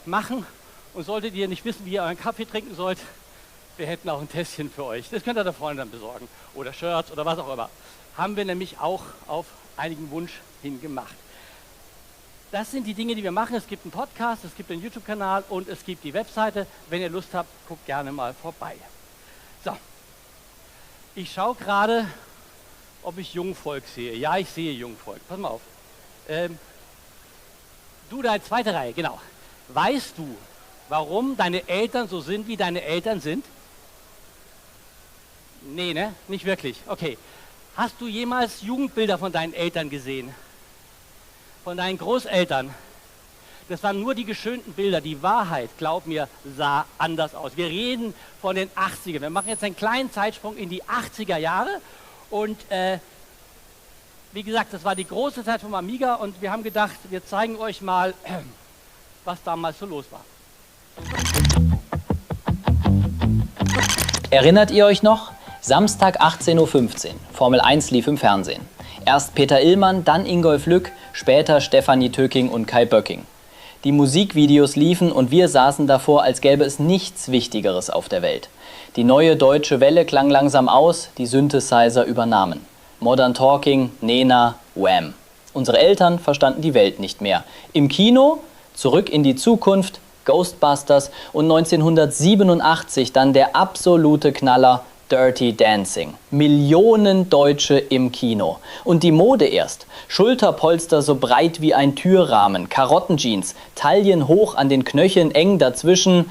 Speaker 14: machen. Und solltet ihr nicht wissen, wie ihr euren Kaffee trinken sollt, wir hätten auch ein Tässchen für euch. Das könnt ihr da vorne dann besorgen. Oder Shirts oder was auch immer. Haben wir nämlich auch auf einigen Wunsch hin gemacht. Das sind die Dinge, die wir machen. Es gibt einen Podcast, es gibt einen YouTube-Kanal und es gibt die Webseite. Wenn ihr Lust habt, guckt gerne mal vorbei. So, ich schaue gerade, ob ich Jungvolk sehe. Ja, ich sehe Jungvolk. Pass mal auf. Du da in zweiter Reihe, genau. Weißt du, warum deine Eltern so sind, wie deine Eltern sind? Nee, ne? Nicht wirklich. Okay. Hast du jemals Jugendbilder von deinen Eltern gesehen? Von deinen Großeltern? Das waren nur die geschönten Bilder. Die Wahrheit, glaub mir, sah anders aus. Wir reden von den 80ern. Wir machen jetzt einen kleinen Zeitsprung in die 80er Jahre. Und wie gesagt, das war die große Zeit vom Amiga. Und wir haben gedacht, wir zeigen euch mal, was damals so los war.
Speaker 3: Erinnert ihr euch noch? Samstag 18:15 Uhr, Formel 1 lief im Fernsehen. Erst Peter Illmann, dann Ingolf Lück, später Stefanie Töking und Kai Böcking. Die Musikvideos liefen und wir saßen davor, als gäbe es nichts Wichtigeres auf der Welt. Die neue deutsche Welle klang langsam aus, die Synthesizer übernahmen. Modern Talking, Nena, Wham. Unsere Eltern verstanden die Welt nicht mehr. Im Kino, Zurück in die Zukunft, Ghostbusters und 1987 dann der absolute Knaller Dirty Dancing. Millionen Deutsche im Kino. Und die Mode erst. Schulterpolster so breit wie ein Türrahmen, Karottenjeans, Taillen hoch an den Knöcheln, eng dazwischen.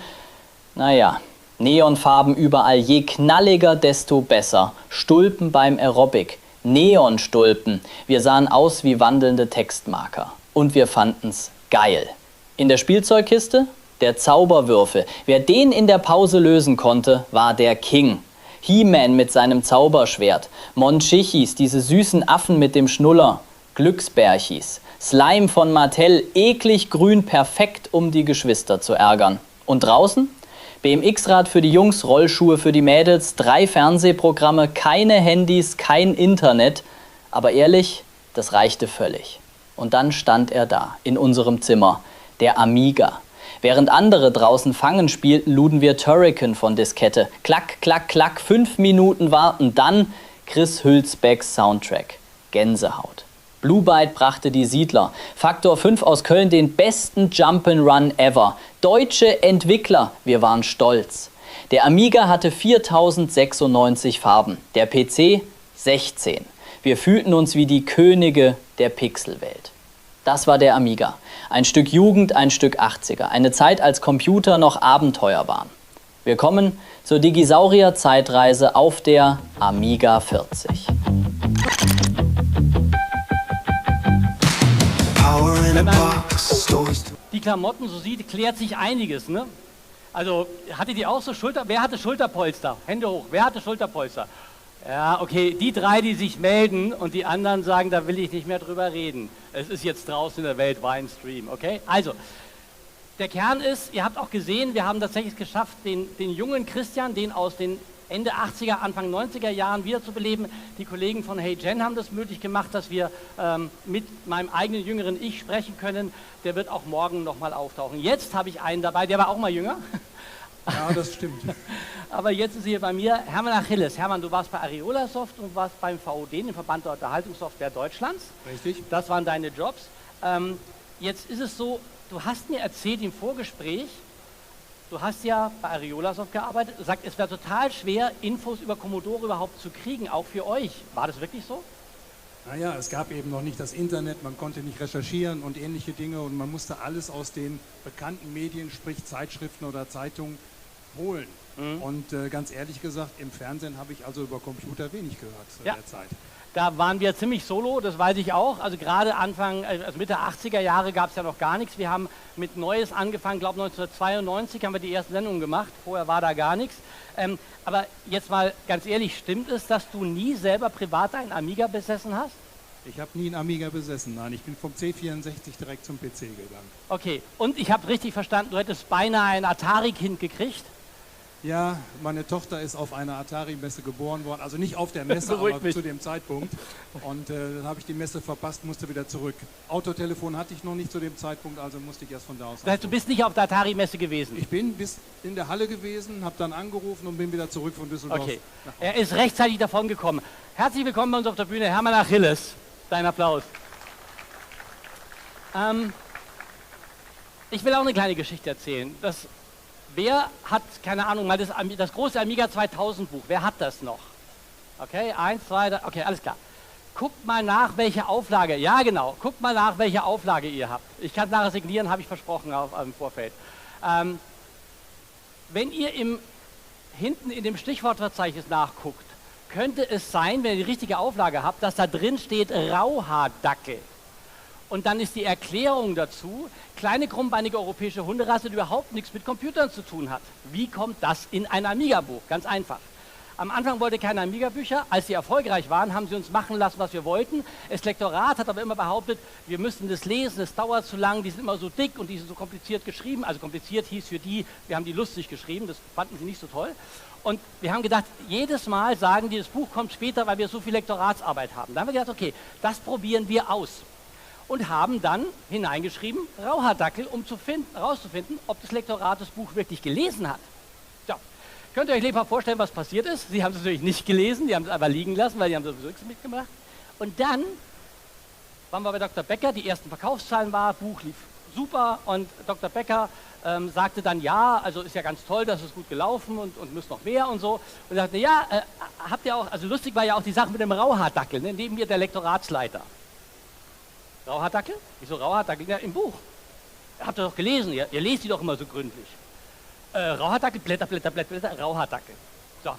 Speaker 3: Naja, Neonfarben überall, je knalliger, desto besser. Stulpen beim Aerobic, Neonstulpen. Wir sahen aus wie wandelnde Textmarker. Und wir fanden's geil. In der Spielzeugkiste? Der Zauberwürfel. Wer den in der Pause lösen konnte, war der King. He-Man mit seinem Zauberschwert. Monchichis, diese süßen Affen mit dem Schnuller. Glücksbärchis. Slime von Mattel, eklig grün, perfekt, um die Geschwister zu ärgern. Und draußen? BMX-Rad für die Jungs, Rollschuhe für die Mädels, 3 Fernsehprogramme, keine Handys, kein Internet. Aber ehrlich, das reichte völlig. Und dann stand er da, in unserem Zimmer, der Amiga. Während andere draußen Fangen spielten, luden wir Turrican von Diskette. Klack, klack, klack, 5 Minuten warten, dann Chris Hülsbecks Soundtrack. Gänsehaut. Blue Byte brachte die Siedler. Faktor 5 aus Köln den besten Jump'n'Run ever. Deutsche Entwickler, wir waren stolz. Der Amiga hatte 4096 Farben, der PC 16. Wir fühlten uns wie die Könige der Pixelwelt. Das war der Amiga. Ein Stück Jugend, ein Stück 80er. Eine Zeit, als Computer noch Abenteuer waren. Wir kommen zur Digisaurier-Zeitreise auf der Amiga 40.
Speaker 14: Wenn man die Klamotten so sieht, klärt sich einiges, ne? Also, hattet ihr auch so wer hatte Schulterpolster? Hände hoch, wer hatte Schulterpolster? Ja, okay, die 3, die sich melden und die anderen sagen, da will ich nicht mehr drüber reden. Es ist jetzt draußen in der Welt, war ein Stream, okay? Also, der Kern ist, ihr habt auch gesehen, wir haben tatsächlich geschafft, den jungen Christian, den aus den Ende 80er, Anfang 90er Jahren wiederzubeleben. Die Kollegen von Hey Jen haben das möglich gemacht, dass wir mit meinem eigenen jüngeren Ich sprechen können. Der wird auch morgen nochmal auftauchen. Jetzt habe ich einen dabei, der war auch mal jünger.
Speaker 4: Ja, das stimmt.
Speaker 14: Aber jetzt ist hier bei mir Hermann Achilles. Hermann, du warst bei Ariolasoft und warst beim VOD, dem Verband der Unterhaltungssoftware Deutschlands.
Speaker 4: Richtig.
Speaker 14: Das waren deine Jobs. Jetzt ist es so, du hast mir erzählt im Vorgespräch, du hast ja bei Ariolasoft gearbeitet, sagt, es wäre total schwer, Infos über Commodore überhaupt zu kriegen, auch für euch. War das wirklich so?
Speaker 4: Naja, es gab eben noch nicht das Internet, man konnte nicht recherchieren und ähnliche Dinge und man musste alles aus den bekannten Medien, sprich Zeitschriften oder Zeitungen, holen. Und ganz ehrlich gesagt, im Fernsehen habe ich also über Computer wenig gehört zu der Zeit.
Speaker 14: Da waren wir ziemlich solo, das weiß ich auch. Also gerade also Mitte 80er Jahre gab es ja noch gar nichts. Wir haben mit Neues angefangen, glaube 1992 haben wir die ersten Sendungen gemacht. Vorher war da gar nichts. Aber jetzt mal ganz ehrlich, stimmt es, dass du nie selber privat einen Amiga besessen hast?
Speaker 4: Ich habe nie einen Amiga besessen, nein. Ich bin vom C64 direkt zum PC gegangen.
Speaker 14: Okay, und ich habe richtig verstanden, du hättest beinahe ein Atari-Kind gekriegt?
Speaker 4: Ja, meine Tochter ist auf einer Atari-Messe geboren worden, also nicht auf der Messe, aber zu dem Zeitpunkt. Und dann habe ich die Messe verpasst, musste wieder zurück. Autotelefon hatte ich noch nicht zu dem Zeitpunkt, also musste ich erst von da aus.
Speaker 14: Das heißt, du bist nicht auf der Atari-Messe gewesen?
Speaker 4: Ich bin bis in der Halle gewesen, habe dann angerufen und bin wieder zurück von Düsseldorf.
Speaker 14: Okay, er ist rechtzeitig davon gekommen. Herzlich willkommen bei uns auf der Bühne, Hermann Achilles. Dein Applaus. Ich will auch eine kleine Geschichte erzählen. Wer hat, keine Ahnung, mal das große Amiga 2000 Buch, wer hat das noch? Okay, 1, 2, 3, okay, alles klar. Guckt mal nach, welche Auflage, ja genau, guckt mal nach, welche Auflage ihr habt. Ich kann es nachher signieren, habe ich versprochen im Vorfeld. Wenn ihr hinten in dem Stichwortverzeichnis nachguckt, könnte es sein, wenn ihr die richtige Auflage habt, dass da drin steht Rauhaardackel. Und dann ist die Erklärung dazu, kleine krummbeinige europäische Hunderasse, die überhaupt nichts mit Computern zu tun hat. Wie kommt das in ein Amiga-Buch? Ganz einfach. Am Anfang wollte keiner Amiga-Bücher. Als sie erfolgreich waren, haben sie uns machen lassen, was wir wollten. Das Lektorat hat aber immer behauptet, wir müssten das lesen, es dauert zu lang, die sind immer so dick und die sind so kompliziert geschrieben. Also kompliziert hieß für die, wir haben die lustig geschrieben, das fanden sie nicht so toll. Und wir haben gedacht, jedes Mal sagen die, das Buch kommt später, weil wir so viel Lektoratsarbeit haben. Da haben wir gedacht, okay, das probieren wir aus. Und haben dann hineingeschrieben, Rauhaardackel, um herauszufinden, ob das Lektorat das Buch wirklich gelesen hat. Ja. Könnt ihr euch lieber vorstellen, was passiert ist? Sie haben es natürlich nicht gelesen, die haben es aber liegen lassen, weil die haben sowieso nichts mitgemacht. Und dann waren wir bei Dr. Becker, die ersten Verkaufszahlen waren, Buch lief super und Dr. Becker sagte dann, ja, also ist ja ganz toll, das ist gut gelaufen und müsst noch mehr und so. Und sagte, ja, habt ihr auch, also lustig war ja auch die Sache mit dem Rauhaardackel, ne? Neben mir der Lektoratsleiter. Rauhaardackel? Wieso Rauhaardackel? Ja, im Buch. Habt ihr doch gelesen, ihr lest die doch immer so gründlich. Rauhaardackel, Blätter, Rauhaardackel. So.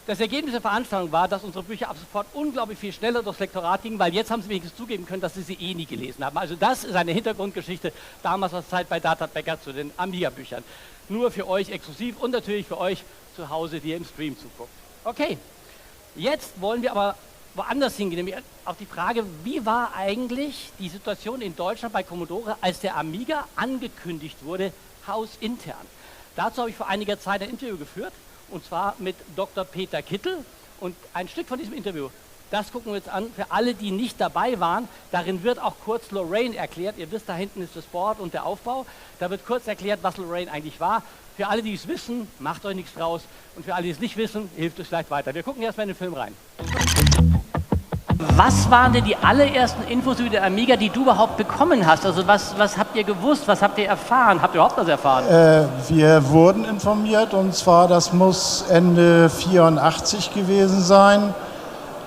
Speaker 14: Das Ergebnis der Veranstaltung war, dass unsere Bücher ab sofort unglaublich viel schneller durchs Lektorat gingen, weil jetzt haben sie wenigstens zugeben können, dass sie eh nie gelesen haben. Also das ist eine Hintergrundgeschichte damals aus Zeit bei Data Becker zu den Amiga-Büchern. Nur für euch exklusiv und natürlich für euch zu Hause, die ihr im Stream zuguckt. Okay, jetzt wollen wir aber woanders hingehen, nämlich auf die Frage, wie war eigentlich die Situation in Deutschland bei Commodore, als der Amiga angekündigt wurde, hausintern. Dazu habe ich vor einiger Zeit ein Interview geführt, und zwar mit Dr. Peter Kittel, und ein Stück von diesem Interview, das gucken wir jetzt an, für alle, die nicht dabei waren. Darin wird auch kurz Lorraine erklärt, ihr wisst, da hinten ist das Board und der Aufbau, da wird kurz erklärt, was Lorraine eigentlich war. Für alle, die es wissen, macht euch nichts draus, und für alle, die es nicht wissen, hilft es vielleicht weiter. Wir gucken erstmal in den Film rein. Was waren denn die allerersten Infos über den Amiga, die du überhaupt bekommen hast? Also was habt ihr gewusst, was habt ihr erfahren? Habt ihr überhaupt was erfahren?
Speaker 11: Wir wurden informiert, und zwar, das muss Ende 84 gewesen sein.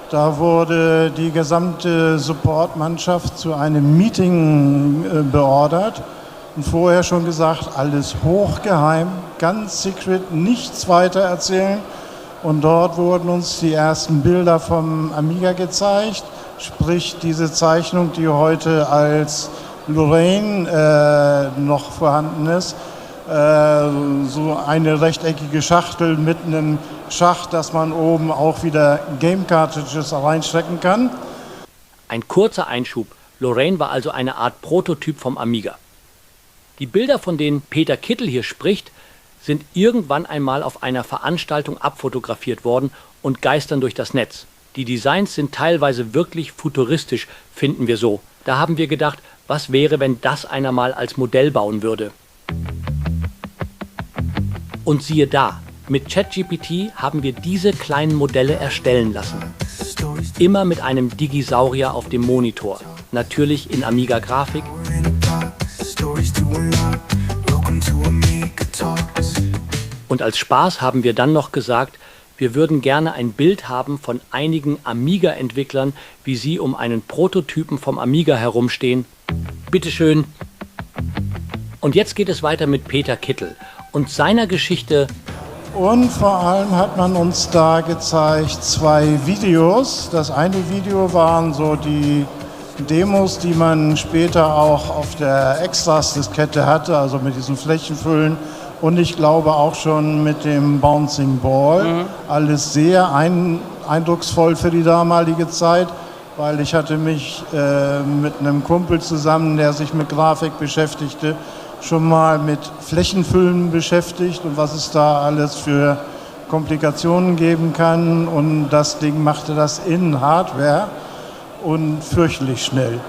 Speaker 11: Da wurde die gesamte Supportmannschaft zu einem Meeting beordert und vorher schon gesagt, alles hochgeheim, ganz secret nichts weiter erzählen. Und dort wurden uns die ersten Bilder vom Amiga gezeigt, sprich diese Zeichnung, die heute als Lorraine noch vorhanden ist, so eine rechteckige Schachtel mit einem Schacht, dass man oben auch wieder Game Cartridges reinstecken kann.
Speaker 9: Ein kurzer Einschub. Lorraine war also eine Art Prototyp vom Amiga. Die Bilder, von denen Peter Kittel hier spricht, sind irgendwann einmal auf einer Veranstaltung abfotografiert worden und geistern durch das Netz. Die Designs sind teilweise wirklich futuristisch, finden wir so. Da haben wir gedacht, was wäre, wenn das einer mal als Modell bauen würde? Und siehe da, mit ChatGPT haben wir diese kleinen Modelle erstellen lassen. Immer mit einem Digisaurier auf dem Monitor. Natürlich in Amiga-Grafik. Und als Spaß haben wir dann noch gesagt, wir würden gerne ein Bild haben von einigen Amiga-Entwicklern, wie sie um einen Prototypen vom Amiga herumstehen. Bitteschön. Und jetzt geht es weiter mit Peter Kittel und seiner Geschichte.
Speaker 11: Und vor allem hat man uns da gezeigt 2 Videos. Das eine Video waren so die Demos, die man später auch auf der Extras-Diskette hatte, also mit diesen Flächenfüllen und ich glaube auch schon mit dem Bouncing Ball. Alles sehr eindrucksvoll für die damalige Zeit, weil ich hatte mich mit einem Kumpel zusammen, der sich mit Grafik beschäftigte, schon mal mit Flächenfüllen beschäftigt und was es da alles für Komplikationen geben kann. Und das Ding machte das in Hardware und fürchterlich schnell.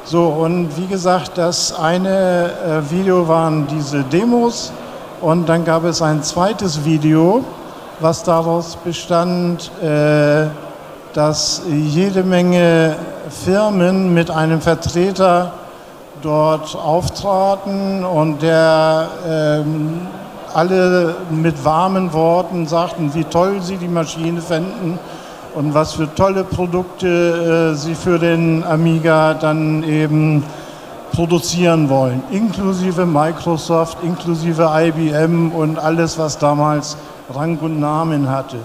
Speaker 11: So, und wie gesagt, das eine Video waren diese Demos und dann gab es ein zweites Video, was daraus bestand, dass jede Menge Firmen mit einem Vertreter dort auftraten und der alle mit warmen Worten sagten, wie toll sie die Maschine fänden und was für tolle Produkte sie für den Amiga dann eben produzieren wollen, inklusive Microsoft, inklusive IBM und alles, was damals Rang und Namen hatte.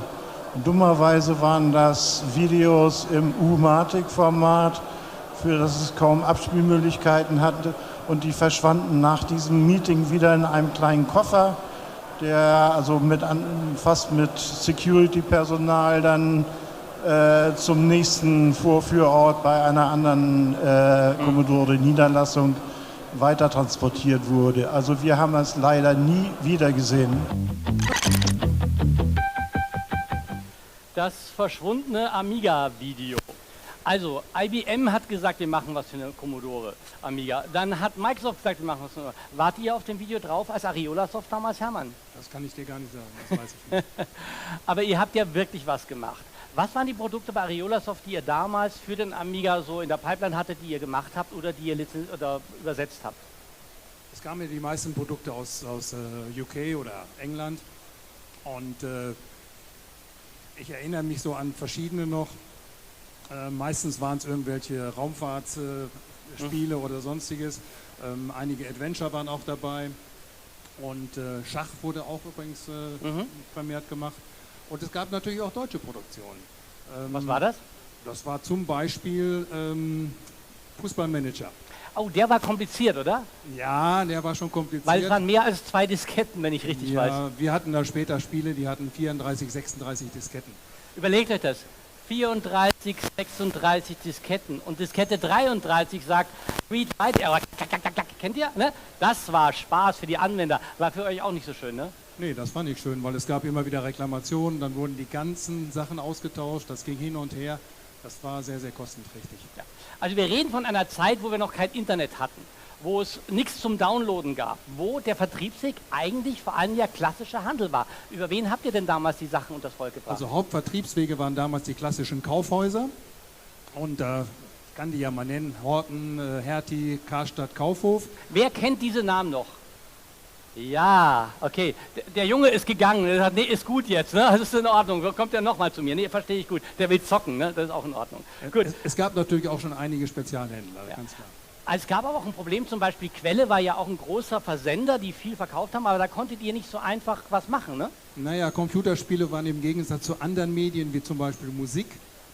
Speaker 11: Und dummerweise waren das Videos im U-Matic-Format, für das es kaum Abspielmöglichkeiten hatte und die verschwanden nach diesem Meeting wieder in einem kleinen Koffer, der also fast mit Security-Personal dann zum nächsten Vorführort bei einer anderen Commodore-Niederlassung weiter transportiert wurde. Also wir haben es leider nie wieder gesehen.
Speaker 14: Das verschwundene Amiga-Video. Also, IBM hat gesagt, wir machen was für eine Commodore Amiga. Dann hat Microsoft gesagt, wir machen was für eine. Wart ihr auf dem Video drauf als Ariolasoft damals, Hermann?
Speaker 4: Das kann ich dir gar nicht sagen, das weiß ich nicht.
Speaker 14: Aber ihr habt ja wirklich was gemacht. Was waren die Produkte bei Ariolasoft, die ihr damals für den Amiga so in der Pipeline hattet, die ihr gemacht habt oder die ihr oder übersetzt habt?
Speaker 4: Es kamen ja die meisten Produkte aus UK oder England und ich erinnere mich so an verschiedene noch. Meistens waren es irgendwelche Raumfahrtspiele oder sonstiges. Einige Adventure waren auch dabei. Und Schach wurde auch übrigens vermehrt gemacht. Und es gab natürlich auch deutsche Produktionen.
Speaker 14: Was war das?
Speaker 4: Das war zum Beispiel Fußballmanager.
Speaker 14: Oh, der war kompliziert, oder?
Speaker 4: Ja, der war schon kompliziert.
Speaker 14: Weil es waren mehr als 2 Disketten, wenn ich richtig weiß.
Speaker 4: Ja, wir hatten da später Spiele, die hatten 34, 36 Disketten.
Speaker 14: Überlegt euch das. 34, 36 Disketten und Diskette 33 sagt Read Write Error. Kennt ihr? Ne? Das war Spaß für die Anwender. War für euch auch nicht so schön, ne?
Speaker 4: Nee, das war nicht schön, weil es gab immer wieder Reklamationen, dann wurden die ganzen Sachen ausgetauscht, das ging hin und her. Das war sehr, sehr kostenträchtig.
Speaker 14: Ja. Also wir reden von einer Zeit, wo wir noch kein Internet hatten, wo es nichts zum Downloaden gab, wo der Vertriebsweg eigentlich vor allem ja klassischer Handel war. Über wen habt ihr denn damals die Sachen unters Volk gebracht?
Speaker 4: Also Hauptvertriebswege waren damals die klassischen Kaufhäuser und kann die ja mal nennen, Horten, Hertie, Karstadt, Kaufhof.
Speaker 14: Wer kennt diese Namen noch? Ja, okay. Der Junge ist gegangen, der sagt, nee, ist gut jetzt, ne? Das ist in Ordnung, kommt er nochmal zu mir. Nee, verstehe ich gut. Der will zocken, ne? Das ist auch in Ordnung. Gut.
Speaker 4: Es gab natürlich auch schon einige Spezialhändler,
Speaker 14: ja.
Speaker 4: Ganz klar.
Speaker 14: Es gab aber auch ein Problem, zum Beispiel Quelle war ja auch ein großer Versender, die viel verkauft haben, aber da konntet ihr nicht so einfach was machen, ne?
Speaker 4: Naja, Computerspiele waren im Gegensatz zu anderen Medien, wie zum Beispiel Musik,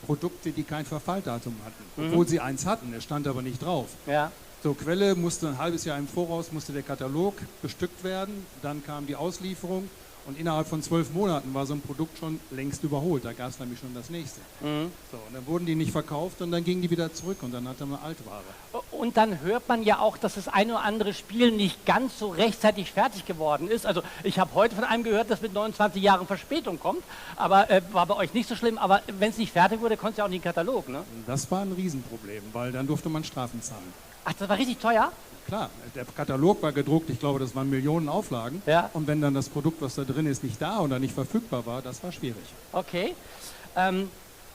Speaker 4: Produkte, die kein Verfalldatum hatten. Obwohl sie eins hatten, es stand aber nicht drauf.
Speaker 14: Ja.
Speaker 4: So, Quelle musste ein halbes Jahr im Voraus, musste der Katalog bestückt werden, dann kam die Auslieferung und innerhalb von 12 Monaten war so ein Produkt schon längst überholt. Da gab es nämlich schon das nächste. So, und dann wurden die nicht verkauft und dann gingen die wieder zurück und dann hatte man Altware.
Speaker 14: Und dann hört man ja auch, dass das eine oder andere Spiel nicht ganz so rechtzeitig fertig geworden ist. Also ich habe heute von einem gehört, das mit 29 Jahren Verspätung kommt, aber war bei euch nicht so schlimm. Aber wenn es nicht fertig wurde, konntest du ja auch nicht in den Katalog, ne?
Speaker 4: Das war ein Riesenproblem, weil dann durfte man Strafen zahlen.
Speaker 14: Ach, das war richtig teuer?
Speaker 4: Klar, der Katalog war gedruckt, ich glaube, das waren Millionen Auflagen.
Speaker 14: Ja.
Speaker 4: Und wenn dann das Produkt, was da drin ist, nicht da oder nicht verfügbar war, das war schwierig.
Speaker 14: Okay.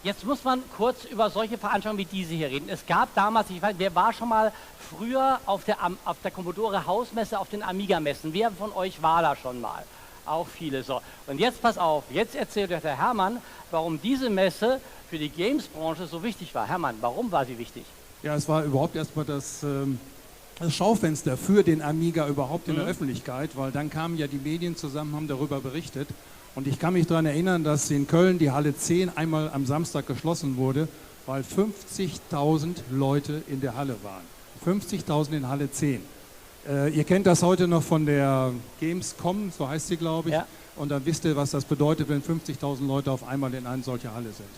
Speaker 14: Jetzt muss man kurz über solche Veranstaltungen wie diese hier reden. Es gab damals, ich weiß, wer war schon mal früher auf der Commodore Hausmesse, auf den Amiga-Messen? Wer von euch war da schon mal? Auch viele. So. Und jetzt pass auf, jetzt erzählt euch der Hermann, warum diese Messe für die Games-Branche so wichtig war. Hermann, warum war sie wichtig?
Speaker 4: Ja, es war überhaupt erstmal das Schaufenster für den Amiga überhaupt in der Öffentlichkeit, weil dann kamen ja die Medien zusammen, haben darüber berichtet. Und ich kann mich daran erinnern, dass in Köln die Halle 10 einmal am Samstag geschlossen wurde, weil 50.000 Leute in der Halle waren. 50.000 in Halle 10. Ihr kennt das heute noch von der Gamescom, so heißt sie, glaube ich. Ja. Und dann wisst ihr, was das bedeutet, wenn 50.000 Leute auf einmal in eine solche Halle sind.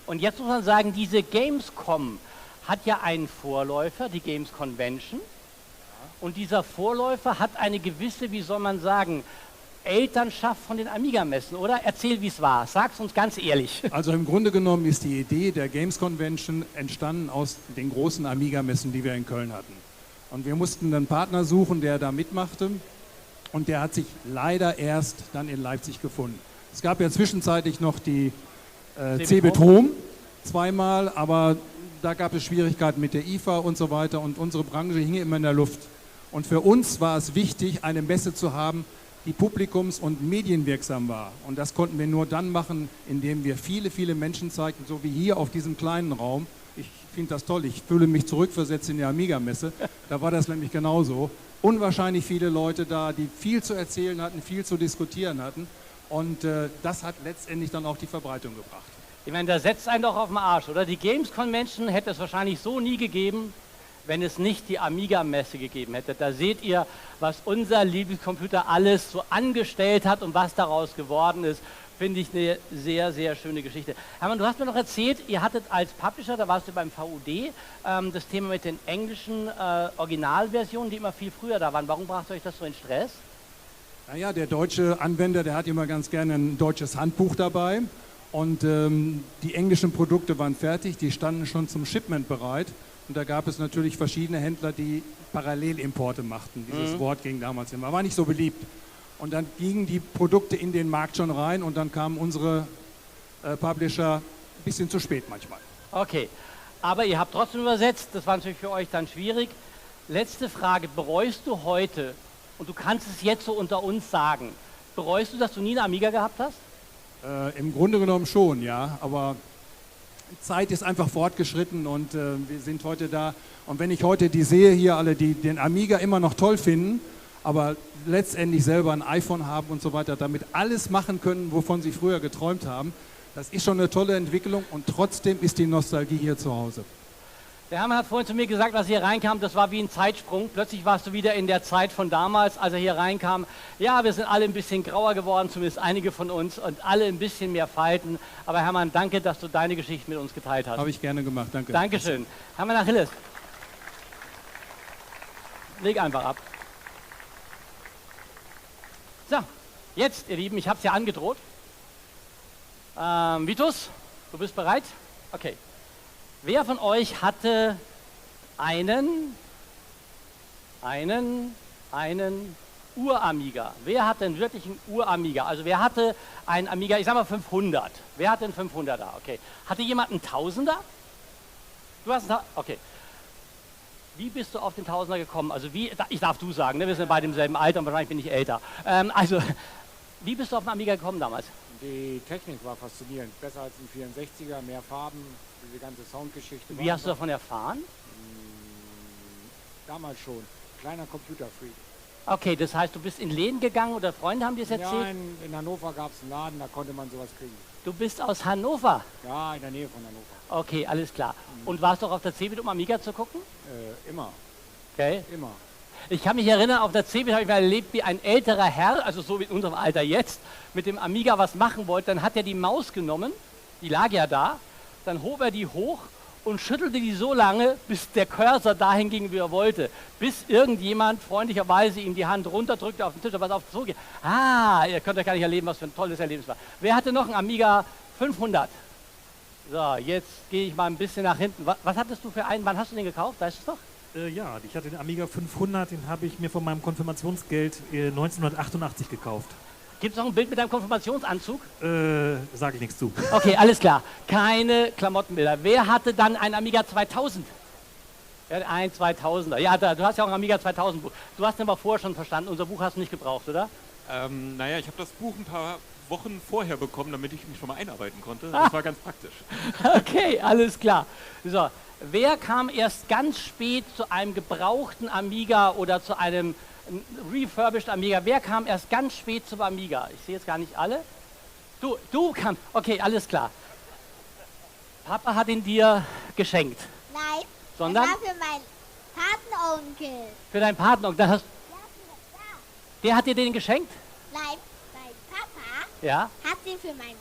Speaker 14: Und jetzt muss man sagen, diese Gamescom hat ja einen Vorläufer, die Games Convention. Und dieser Vorläufer hat eine gewisse, wie soll man sagen, Elternschaft von den Amiga-Messen, oder? Erzähl, wie es war. Sag's uns ganz ehrlich.
Speaker 4: Also im Grunde genommen ist die Idee der Games Convention entstanden aus den großen Amiga-Messen, die wir in Köln hatten. Und wir mussten einen Partner suchen, der da mitmachte. Und der hat sich leider erst dann in Leipzig gefunden. Es gab ja zwischenzeitlich noch die CeBIT Home zweimal, aber da gab es Schwierigkeiten mit der IFA und so weiter. Und unsere Branche hing immer in der Luft. Und für uns war es wichtig, eine Messe zu haben, die publikums- und medienwirksam war. Und das konnten wir nur dann machen, indem wir viele, viele Menschen zeigten, so wie hier auf diesem kleinen Raum. Ich finde das toll, ich fühle mich zurückversetzt in die Amiga-Messe. Da war das nämlich genauso. Unwahrscheinlich viele Leute da, die viel zu erzählen hatten, viel zu diskutieren hatten. Und das hat letztendlich dann auch die Verbreitung gebracht.
Speaker 14: Ich meine, da setzt einen doch auf den Arsch, oder? Die Games Convention hätte es wahrscheinlich so nie gegeben, wenn es nicht die Amiga-Messe gegeben hätte. Da seht ihr, was unser Lieblingscomputer alles so angestellt hat und was daraus geworden ist. Finde ich eine sehr, sehr schöne Geschichte. Hermann, du hast mir noch erzählt, ihr hattet als Publisher, da warst du beim VUD, das Thema mit den englischen Originalversionen, die immer viel früher da waren. Warum bracht euch das so in Stress?
Speaker 4: Naja, der deutsche Anwender, der hat immer ganz gerne ein deutsches Handbuch dabei. Und die englischen Produkte waren fertig, die standen schon zum Shipment bereit. Und da gab es natürlich verschiedene Händler, die Parallelimporte machten. Dieses Wort ging damals immer, war nicht so beliebt. Und dann gingen die Produkte in den Markt schon rein und dann kamen unsere Publisher ein bisschen zu spät manchmal.
Speaker 14: Okay, aber ihr habt trotzdem übersetzt, das war natürlich für euch dann schwierig. Letzte Frage, bereust du heute, und du kannst es jetzt so unter uns sagen, bereust du, dass du nie eine Amiga gehabt hast?
Speaker 4: Im Grunde genommen schon, ja, aber die Zeit ist einfach fortgeschritten und wir sind heute da. Und wenn ich heute die sehe hier alle, die den Amiga immer noch toll finden, aber letztendlich selber ein iPhone haben und so weiter, damit alles machen können, wovon sie früher geträumt haben, das ist schon eine tolle Entwicklung und trotzdem ist die Nostalgie hier zu Hause.
Speaker 14: Der Hermann hat vorhin zu mir gesagt, als er hier reinkam, das war wie ein Zeitsprung. Plötzlich warst du wieder in der Zeit von damals, als er hier reinkam. Ja, wir sind alle ein bisschen grauer geworden, zumindest einige von uns, und alle ein bisschen mehr Falten. Aber Hermann, danke, dass du deine Geschichte mit uns geteilt hast.
Speaker 4: Habe ich gerne gemacht, danke.
Speaker 14: Dankeschön. Hermann Achilles. Leg einfach ab. So, jetzt, ihr Lieben, ich habe es ja angedroht. Vitus, du bist bereit? Okay. Wer von euch hatte einen Ur-Amiga? Wer hatte einen wirklichen Ur-Amiga? Also wer hatte einen Amiga, ich sag mal 500. Wer hatte einen 500er? Okay. Hatte jemand einen 1000er? Du hast einen, okay. Wie bist du auf den 1000er gekommen? Also wie, ich darf du sagen, ne? Wir sind beide im selben Alter und wahrscheinlich bin ich älter. Also, wie bist du auf den Amiga gekommen damals?
Speaker 1: Die Technik war faszinierend. Besser als ein 64er, mehr Farben, diese ganze Soundgeschichte.
Speaker 14: Wie hast du davon erfahren?
Speaker 1: damals schon. Kleiner Computerfreak.
Speaker 9: Okay, das heißt, du bist in Läden gegangen oder Freunde haben dir das erzählt?
Speaker 1: Ja, in Hannover gab es einen Laden, da konnte man sowas kriegen.
Speaker 9: Du bist aus Hannover?
Speaker 1: Ja, in der Nähe von Hannover.
Speaker 9: Okay, alles klar. Und warst du auch auf der CeBIT, um Amiga zu gucken?
Speaker 1: Immer.
Speaker 9: Okay.
Speaker 1: Immer.
Speaker 9: Ich kann mich erinnern, auf der CeBIT habe ich mal erlebt, wie ein älterer Herr, also so wie in unserem Alter jetzt, mit dem Amiga was machen wollte. Dann hat er die Maus genommen, die lag ja da, dann hob er die hoch und schüttelte die so lange, bis der Cursor dahin ging, wie er wollte. Bis irgendjemand freundlicherweise ihm die Hand runterdrückte auf den Tisch, was auf zurück. Ah, ihr könnt euch gar nicht erleben, was für ein tolles Erlebnis war. Wer hatte noch einen Amiga 500? So, jetzt gehe ich mal ein bisschen nach hinten. Was hattest du für einen? Wann hast du den gekauft? Weißt du es noch?
Speaker 2: Ja, ich hatte den Amiga 500, den habe ich mir von meinem Konfirmationsgeld 1988 gekauft.
Speaker 9: Gibt es noch ein Bild mit deinem Konfirmationsanzug?
Speaker 2: Sage ich nichts zu.
Speaker 9: Okay, alles klar. Keine Klamottenbilder. Wer hatte dann ein Amiga 2000? Ein 2000er. Ja, du hast ja auch ein Amiga 2000 Buch. Du hast den aber vorher schon verstanden. Unser Buch hast du nicht gebraucht, oder?
Speaker 10: Naja, ich habe das Buch ein paar Wochen vorher bekommen, damit ich mich schon mal einarbeiten konnte. Das war ganz praktisch.
Speaker 9: Okay, alles klar. So, wer kam erst ganz spät zu einem gebrauchten Amiga oder zu einem refurbished Amiga? Wer kam erst ganz spät zum Amiga? Ich sehe jetzt gar nicht alle. Du kamst. Okay, alles klar. Papa hat ihn dir geschenkt.
Speaker 23: Nein,
Speaker 9: Sondern?
Speaker 23: das war für meinen Patenonkel.
Speaker 9: Für deinen Patenonkel. Der hat dir den geschenkt?
Speaker 23: Nein, mein Papa
Speaker 9: Ja.
Speaker 23: hat den für meinen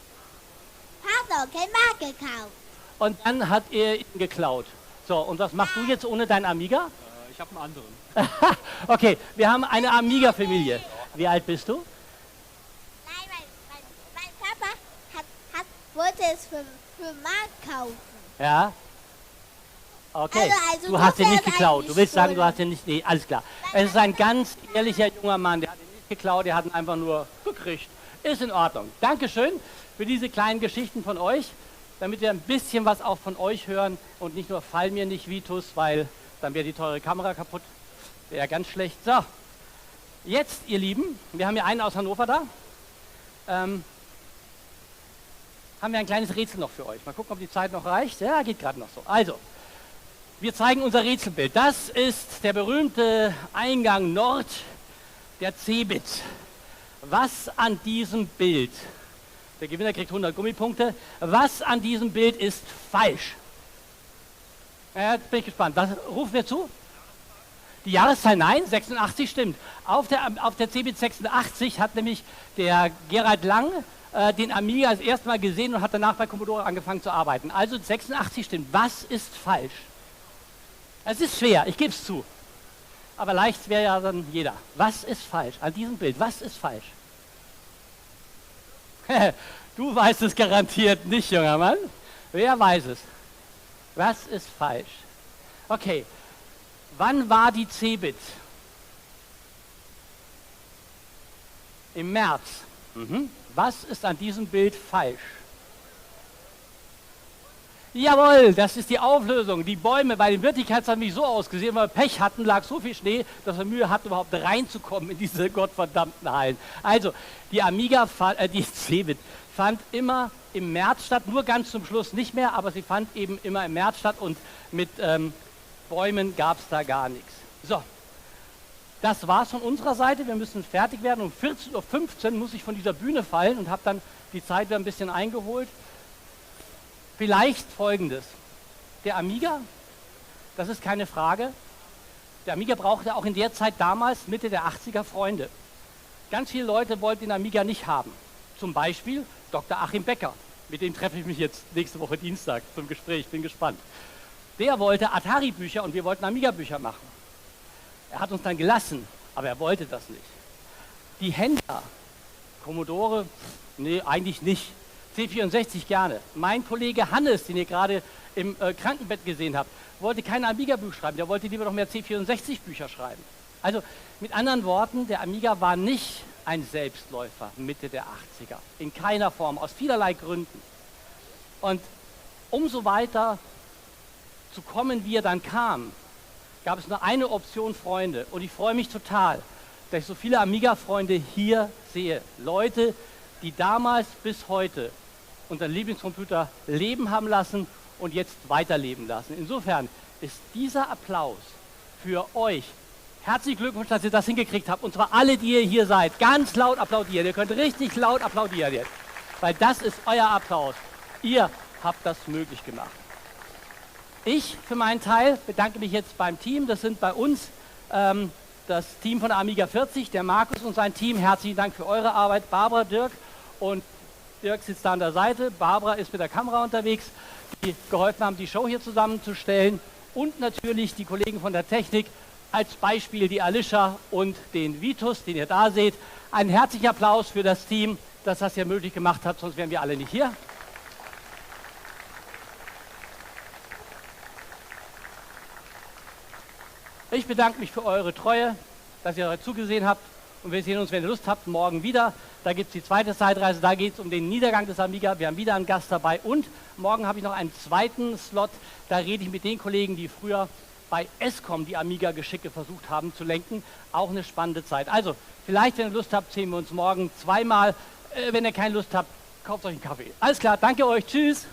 Speaker 23: Patenonkel Mark gekauft.
Speaker 9: Und dann hat er ihn geklaut. So, und was machst du jetzt ohne deinen Amiga?
Speaker 10: Ich habe einen anderen.
Speaker 9: Okay, wir haben eine Amiga-Familie. Wie alt bist du?
Speaker 23: Nein, mein Papa wollte es für Mark kaufen.
Speaker 9: Ja. Okay,
Speaker 23: Also
Speaker 9: du hast ihn nicht
Speaker 23: das
Speaker 9: geklaut. Du
Speaker 23: eigentlich
Speaker 9: willst sagen,
Speaker 23: schon.
Speaker 9: du hast ihn nicht... Nee, alles klar. Es ist ein ganz ehrlicher junger Mann. Der hat ihn nicht geklaut, der hat ihn einfach nur gekriegt. Ist in Ordnung. Dankeschön für diese kleinen Geschichten von euch, damit wir ein bisschen was auch von euch hören und nicht nur Fall mir nicht Vitus, weil dann wäre die teure Kamera kaputt. Wäre ja ganz schlecht. So, jetzt, ihr Lieben, wir haben hier einen aus Hannover da. Haben wir ein kleines Rätsel noch für euch. Mal gucken, ob die Zeit noch reicht. Ja, geht gerade noch so. Also, wir zeigen unser Rätselbild. Das ist der berühmte Eingang Nord der CeBIT. Was an diesem Bild, der Gewinner kriegt 100 Gummipunkte, was an diesem Bild ist falsch? Ja, jetzt bin ich gespannt. Was rufen wir zu? Die Jahreszahl nein, 86 stimmt. Auf der CeBIT 86 hat nämlich der Gerald Lang den Amiga das erste Mal gesehen und hat danach bei Commodore angefangen zu arbeiten. Also 86 stimmt. Was ist falsch? Es ist schwer, ich gebe es zu. Aber leicht wäre ja dann jeder. Was ist falsch an diesem Bild? Was ist falsch? Du weißt es garantiert nicht, junger Mann. Wer weiß es? Was ist falsch? Okay, wann war die CeBIT? Im März. Was ist an diesem Bild falsch? Jawohl, das ist die Auflösung. Die Bäume bei den Wirklichkeits haben mich so ausgesehen, weil wir Pech hatten, lag so viel Schnee, dass wir Mühe hatten, überhaupt reinzukommen in diese gottverdammten Hallen. Also, die CeBIT fand immer im März statt, nur ganz zum Schluss nicht mehr, aber sie fand eben immer im März statt und mit Bäumen gab es da gar nichts. So, das war's von unserer Seite. Wir müssen fertig werden. Um 14:15 Uhr muss ich von dieser Bühne fallen und habe dann die Zeit wieder ein bisschen eingeholt. Vielleicht Folgendes. Der Amiga, das ist keine Frage. Der Amiga brauchte auch in der Zeit damals, Mitte der 80er, Freunde. Ganz viele Leute wollten den Amiga nicht haben. Zum Beispiel Dr. Achim Becker. Mit dem treffe ich mich jetzt nächste Woche Dienstag zum Gespräch. Bin gespannt. Der wollte Atari-Bücher und wir wollten Amiga-Bücher machen. Er hat uns dann gelassen, aber er wollte das nicht. Die Händler, Commodore, nee, eigentlich nicht. C64 gerne. Mein Kollege Hannes, den ihr gerade im Krankenbett gesehen habt, wollte kein Amiga-Buch schreiben, der wollte lieber noch mehr C64-Bücher schreiben. Also mit anderen Worten, der Amiga war nicht ein Selbstläufer Mitte der 80er. In keiner Form, aus vielerlei Gründen. Und umso weiter zu kommen, wie er dann kam, gab es nur eine Option, Freunde. Und ich freue mich total, dass ich so viele Amiga-Freunde hier sehe. Leute, die damals bis heute unser Lieblingscomputer leben haben lassen und jetzt weiterleben lassen. Insofern ist dieser Applaus
Speaker 14: für euch. Herzlichen Glückwunsch, dass ihr das hingekriegt habt. Und zwar alle, die ihr hier seid. Ganz laut applaudieren. Ihr könnt richtig laut applaudieren jetzt. Weil das ist euer Applaus. Ihr habt das möglich gemacht. Ich für meinen Teil bedanke mich jetzt beim Team. Das sind bei uns das Team von der Amiga 40, der Markus und sein Team. Herzlichen Dank für eure Arbeit. Barbara, Dirk und Dirk sitzt da an der Seite. Barbara ist mit der Kamera unterwegs, die geholfen haben, die Show hier zusammenzustellen. Und natürlich die Kollegen von der Technik, als Beispiel die Alicia und den Vitus, den ihr da seht. Einen herzlichen Applaus für das Team, das das hier möglich gemacht hat, sonst wären wir alle nicht hier. Ich bedanke mich für eure Treue, dass ihr zugesehen habt. Und wir sehen uns, wenn ihr Lust habt, morgen wieder. Da gibt es die zweite Zeitreise, da geht es um den Niedergang des Amiga. Wir haben wieder einen Gast dabei. Und morgen habe ich noch einen zweiten Slot. Da rede ich mit den Kollegen, die früher bei ESCOM die Amiga-Geschicke versucht haben zu lenken. Auch eine spannende Zeit. Also, vielleicht, wenn ihr Lust habt, sehen wir uns morgen zweimal. Wenn ihr keine Lust habt, kauft euch einen Kaffee. Alles klar, danke euch. Tschüss.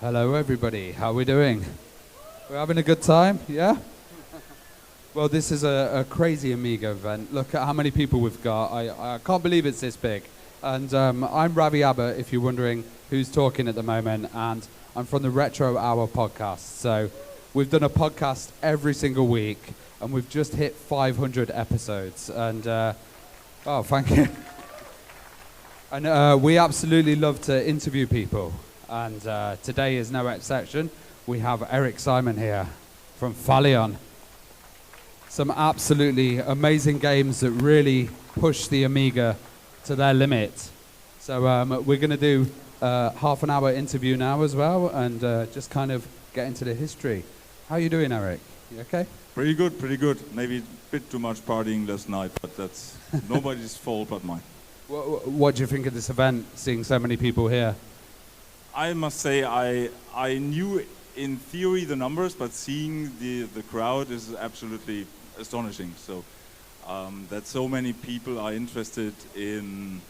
Speaker 12: Hello everybody, how are we doing? We're having a good time, yeah? Well, this is a crazy Amiga event. Look at how many people we've got. I can't believe it's this big. And I'm Ravi Abbott, if you're wondering who's talking at the moment, and I'm from the Retro Hour podcast. So we've done a podcast every single week, and we've just hit 500 episodes. And, oh, thank you. And we absolutely love to interview people. And today is no exception. We have Eric Simon here from Phalion. Some absolutely amazing games that really push the Amiga to their limit. So we're going to do half an hour interview now as well, and just kind of get into the history. How are you doing, Eric? You okay?
Speaker 13: Pretty good, pretty good. Maybe a bit too much partying last night, but that's nobody's fault but mine.
Speaker 12: What do you think of this event, seeing so many people here?
Speaker 13: I must say I knew in theory the numbers, but seeing the crowd is absolutely astonishing. So that so many people are interested in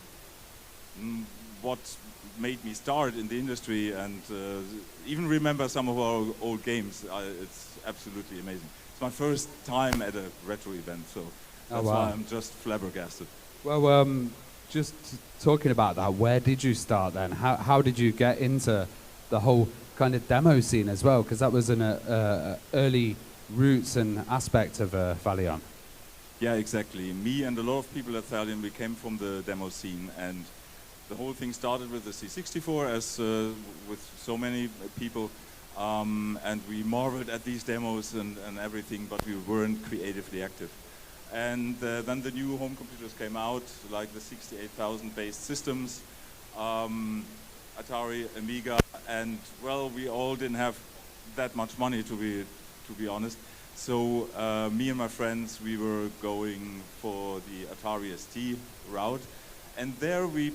Speaker 13: what made me start in the industry and even remember some of our old games. It's absolutely amazing. It's my first time at a retro event, so that's why I'm just flabbergasted.
Speaker 12: Well, just talking about that, where did you start then? How did you get into the whole kind of demo scene as well? Because that was an early roots and aspect of Phalion.
Speaker 13: Yeah, exactly. Me and a lot of people at Phalion, we came from the demo scene, and the whole thing started with the C64, as with so many people, and we marveled at these demos and everything, but we weren't creatively active. And then the new home computers came out, like the 68,000 based systems, Atari, Amiga, and well, we all didn't have that much money, to be honest. So me and my friends, we were going for the Atari ST route, and there we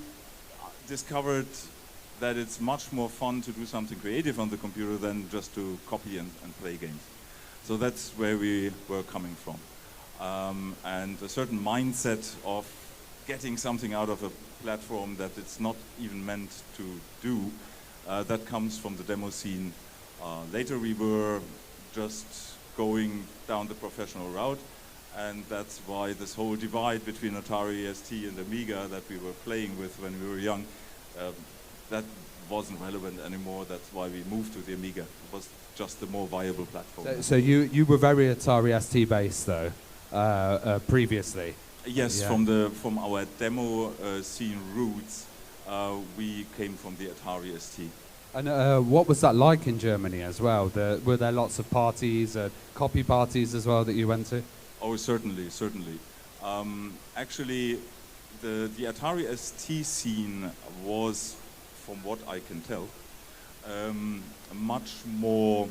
Speaker 13: discovered that it's much more fun to do something creative on the computer than just to copy and play games. So that's where we were coming from. And a certain mindset of getting something out of a platform that it's not even meant to do, that comes from the demo scene. Later we were just going down the professional route, and that's why this whole divide between Atari ST and Amiga that we were playing with when we were young, that wasn't relevant anymore. That's why we moved to the Amiga. It was just the more viable platform.
Speaker 12: So you were very Atari ST based though, previously?
Speaker 13: Yes, yeah. From our demo scene roots, we came from the Atari ST.
Speaker 12: And what was that like in Germany as well? Were there lots of parties, copy parties as well that you went to?
Speaker 13: Oh, certainly, certainly. Actually, the Atari ST scene was, from what I can tell, much more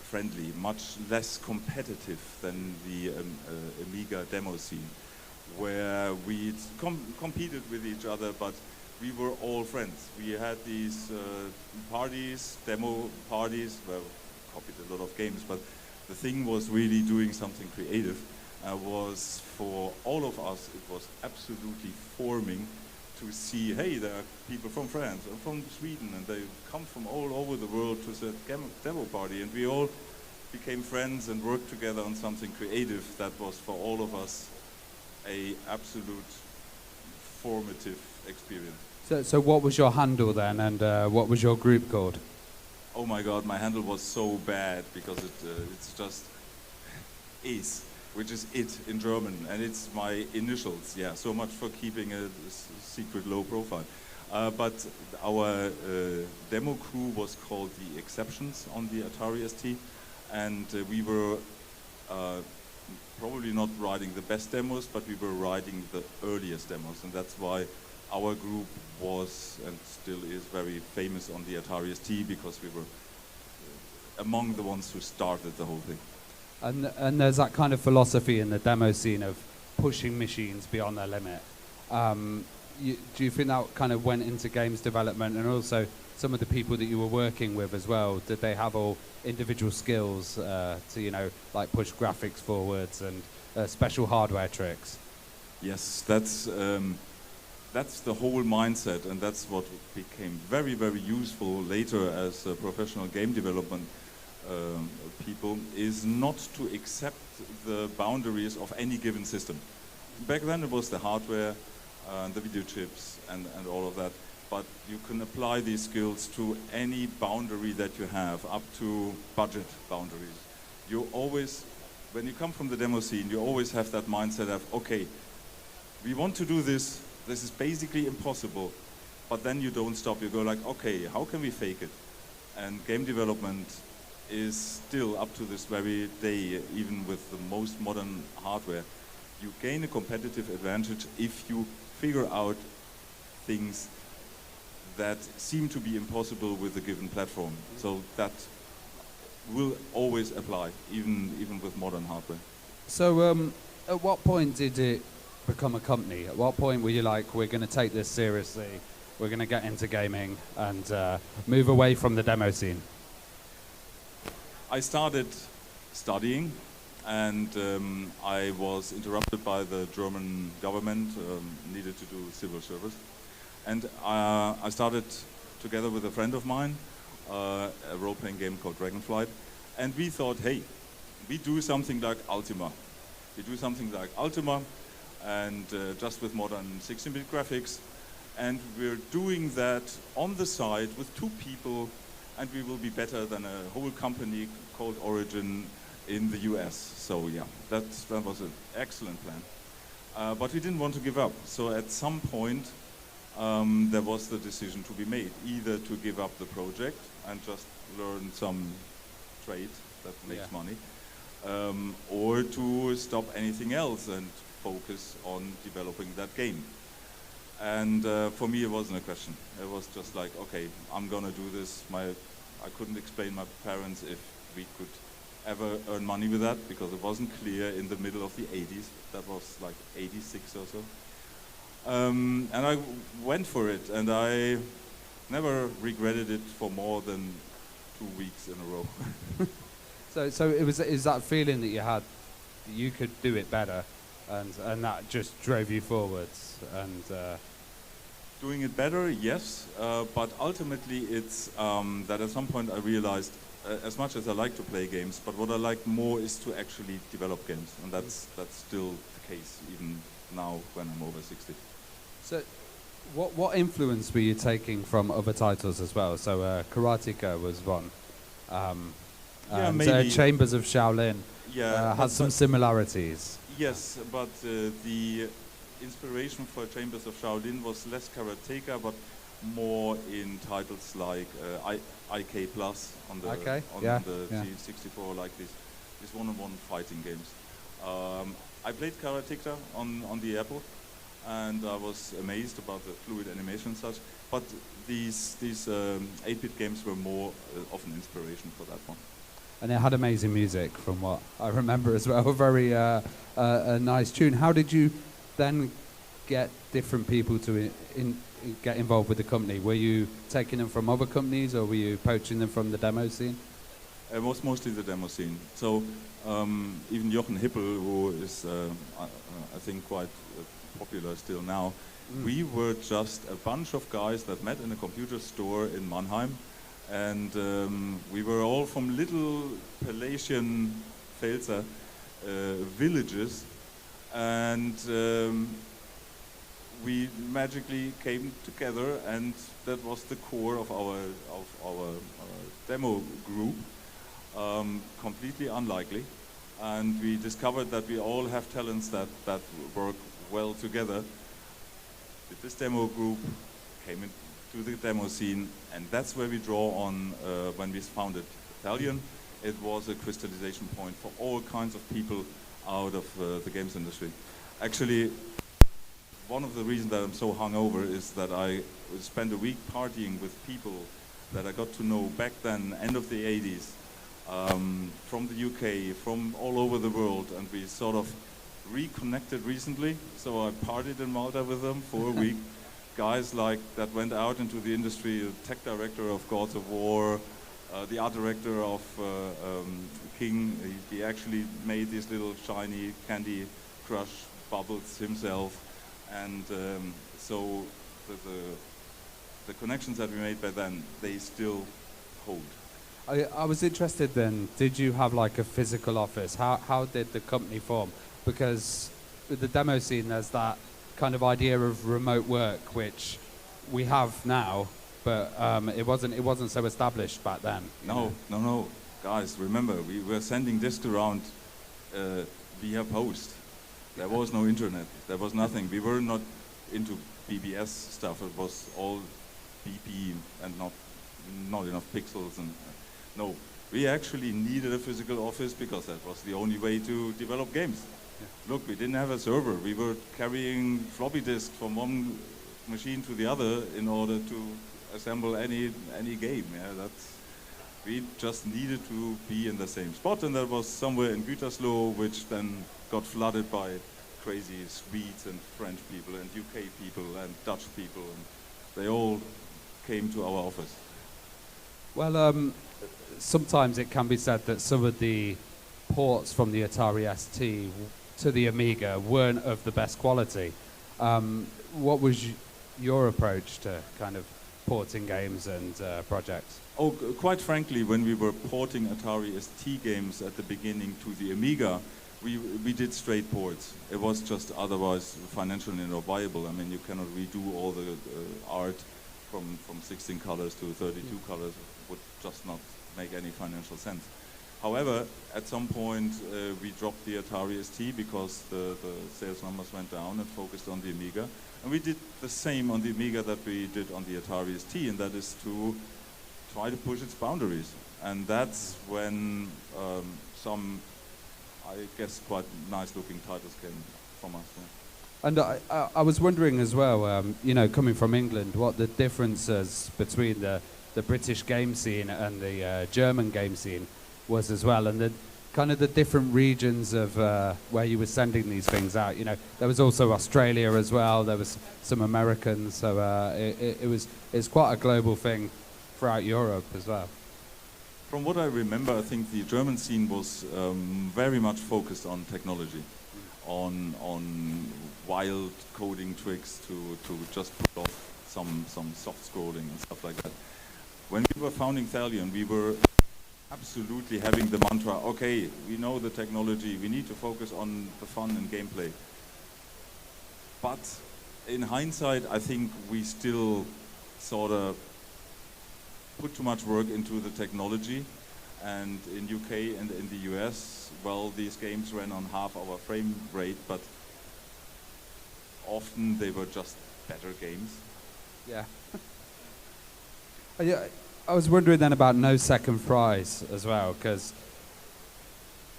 Speaker 13: friendly, much less competitive than the Amiga demo scene, where we competed with each other, but we were all friends. We had these parties, demo parties, where we copied a lot of games, but the thing was really doing something creative. Was for all of us, it was absolutely forming to see, hey, there are people from France and from Sweden, and they come from all over the world to the demo party, and we all became friends and worked together on something creative that was for all of us a absolute formative experience.
Speaker 12: So what was your handle then, and what was your group called?
Speaker 13: Oh my God, my handle was so bad because it's just is, which is it in German, and it's my initials. Yeah, so much for keeping a secret low profile. But our demo crew was called the Exceptions on the Atari ST, and we were probably not writing the best demos, but we were writing the earliest demos, and that's why our group was and still is very famous on the Atari ST, because we were among the ones who started the whole thing.
Speaker 12: And there's that kind of philosophy in the demo scene of pushing machines beyond their limit. Do you think that kind of went into games development, and also some of the people that you were working with as well? Did they have all individual skills to, you know, like push graphics forwards and special hardware tricks?
Speaker 13: Yes, that's that's the whole mindset, and that's what became very, very useful later as professional game development people, is not to accept the boundaries of any given system. Back then it was the hardware, the video chips, and all of that. But you can apply these skills to any boundary that you have, up to budget boundaries. You always, when you come from the demo scene, you always have that mindset of, okay, we want to do this, this is basically impossible, but then you don't stop. You go like, okay, how can we fake it? And game development is still, up to this very day, even with the most modern hardware, you gain a competitive advantage if you figure out things that seem to be impossible with a given platform. So that will always apply, even with modern hardware.
Speaker 12: So at what point did it become a company? At what point were you like, we're going to take this seriously, we're going to get into gaming and move away from the demo scene?
Speaker 13: I started studying, and I was interrupted by the German government, needed to do civil service. And I started, together with a friend of mine, a role-playing game called Dragonflight. And we thought, hey, we do something like Ultima. We do something like Ultima, and just with modern 16-bit graphics. And we're doing that on the side with 2 people, and we will be better than a whole company called Origin in the US. So yeah, that was an excellent plan. But we didn't want to give up. So at some point, there was the decision to be made, either to give up the project and just learn some trade that makes money, or to stop anything else and focus on developing that game. And for me, it wasn't a question. It was just like, okay, I'm gonna do this. I couldn't explain my parents if we could ever earn money with that, because it wasn't clear in the middle of the 80s. That was like 86 or so. And I went for it, and I never regretted it for more than 2 weeks in a row.
Speaker 12: So it was, is that feeling that you had, that you could do it better, and that just drove you forwards? And
Speaker 13: doing it better, yes, but ultimately it's that at some point I realized, as much as I like to play games, but what I like more is to actually develop games, and that's still the case even now when I'm over 60.
Speaker 12: So, what influence were you taking from other titles as well? So, Karateka was one.
Speaker 13: Yeah,
Speaker 12: and
Speaker 13: maybe.
Speaker 12: Chambers of Shaolin
Speaker 13: Yeah,
Speaker 12: has some similarities.
Speaker 13: Yes, but the inspiration for Chambers of Shaolin was less Karateka, but more in titles like IK Plus on the C64, like these one-on-one fighting games. I played Karateka on the Apple, and I was amazed about the fluid animation and such. But these 8-bit games were more of an inspiration for that one.
Speaker 12: And it had amazing music, from what I remember as well. Very a nice tune. How did you then get different people to get involved with the company? Were you taking them from other companies, or were you poaching them from the demo scene?
Speaker 13: It was mostly the demo scene. So even Jochen Hippel, who is I think quite popular still now, we were just a bunch of guys that met in a computer store in Mannheim, and we were all from little Palatian Pfälzer villages, and we magically came together, and that was the core of our demo group. Completely unlikely, and we discovered that we all have talents that work well together. This demo group came into the demo scene, and that's where we draw on when we founded Italian. It was a crystallization point for all kinds of people out of the games industry. Actually, one of the reasons that I'm so hungover is that I spent a week partying with people that I got to know back then, end of the 80s, from the UK, from all over the world, and we sort of reconnected recently. So I partied in Malta with them for a week. Guys like that went out into the industry, the tech director of Gods of War, the art director of King. He actually made these little shiny Candy Crush bubbles himself, and So the connections that we made by then, they still hold.
Speaker 12: I was interested then, did you have like a physical office? How did the company form? Because with the demo scene, there's that kind of idea of remote work, which we have now, but it wasn't so established back then.
Speaker 13: No. Guys, remember, we were sending discs around via post. There was no internet. There was nothing. We were not into BBS stuff. It was all BP and not enough pixels. And no, we actually needed a physical office because that was the only way to develop games. Yeah. Look, we didn't have a server. We were carrying floppy disks from one machine to the other in order to assemble any game. Yeah, we just needed to be in the same spot, and that was somewhere in Gütersloh, which then got flooded by crazy Swedes and French people and UK people and Dutch people, and they all came to our office.
Speaker 12: Well, sometimes it can be said that some of the ports from the Atari ST to the Amiga weren't of the best quality. What was your approach to kind of porting games and projects?
Speaker 13: Oh, quite frankly, when we were porting Atari ST games at the beginning to the Amiga, we did straight ports. It was just otherwise financially not viable. I mean, you cannot redo all the art from 16 colors to 32 colors. It would just not make any financial sense. However, at some point we dropped the Atari ST because the sales numbers went down and focused on the Amiga. And we did the same on the Amiga that we did on the Atari ST, and that is to try to push its boundaries. And that's when some, I guess, quite nice-looking titles came from us. Yeah.
Speaker 12: And I was wondering as well, you know, coming from England, what the differences between the British game scene and the German game scene was as well, and the kind of the different regions of where you were sending these things out. You know, there was also Australia as well. There was some Americans, so it's quite a global thing throughout Europe as well.
Speaker 13: From what I remember, I think the German scene was very much focused on technology, on wild coding tricks to just put off some soft scrolling and stuff like that. When we were founding Thalion, we were absolutely having the mantra, okay, we know the technology, we need to focus on the fun and gameplay. But in hindsight, I think we still sort of put too much work into the technology, and in UK and in the US, well, these games ran on half our frame rate, but often they were just better games.
Speaker 12: Yeah. I was wondering then about No Second Prize as well, because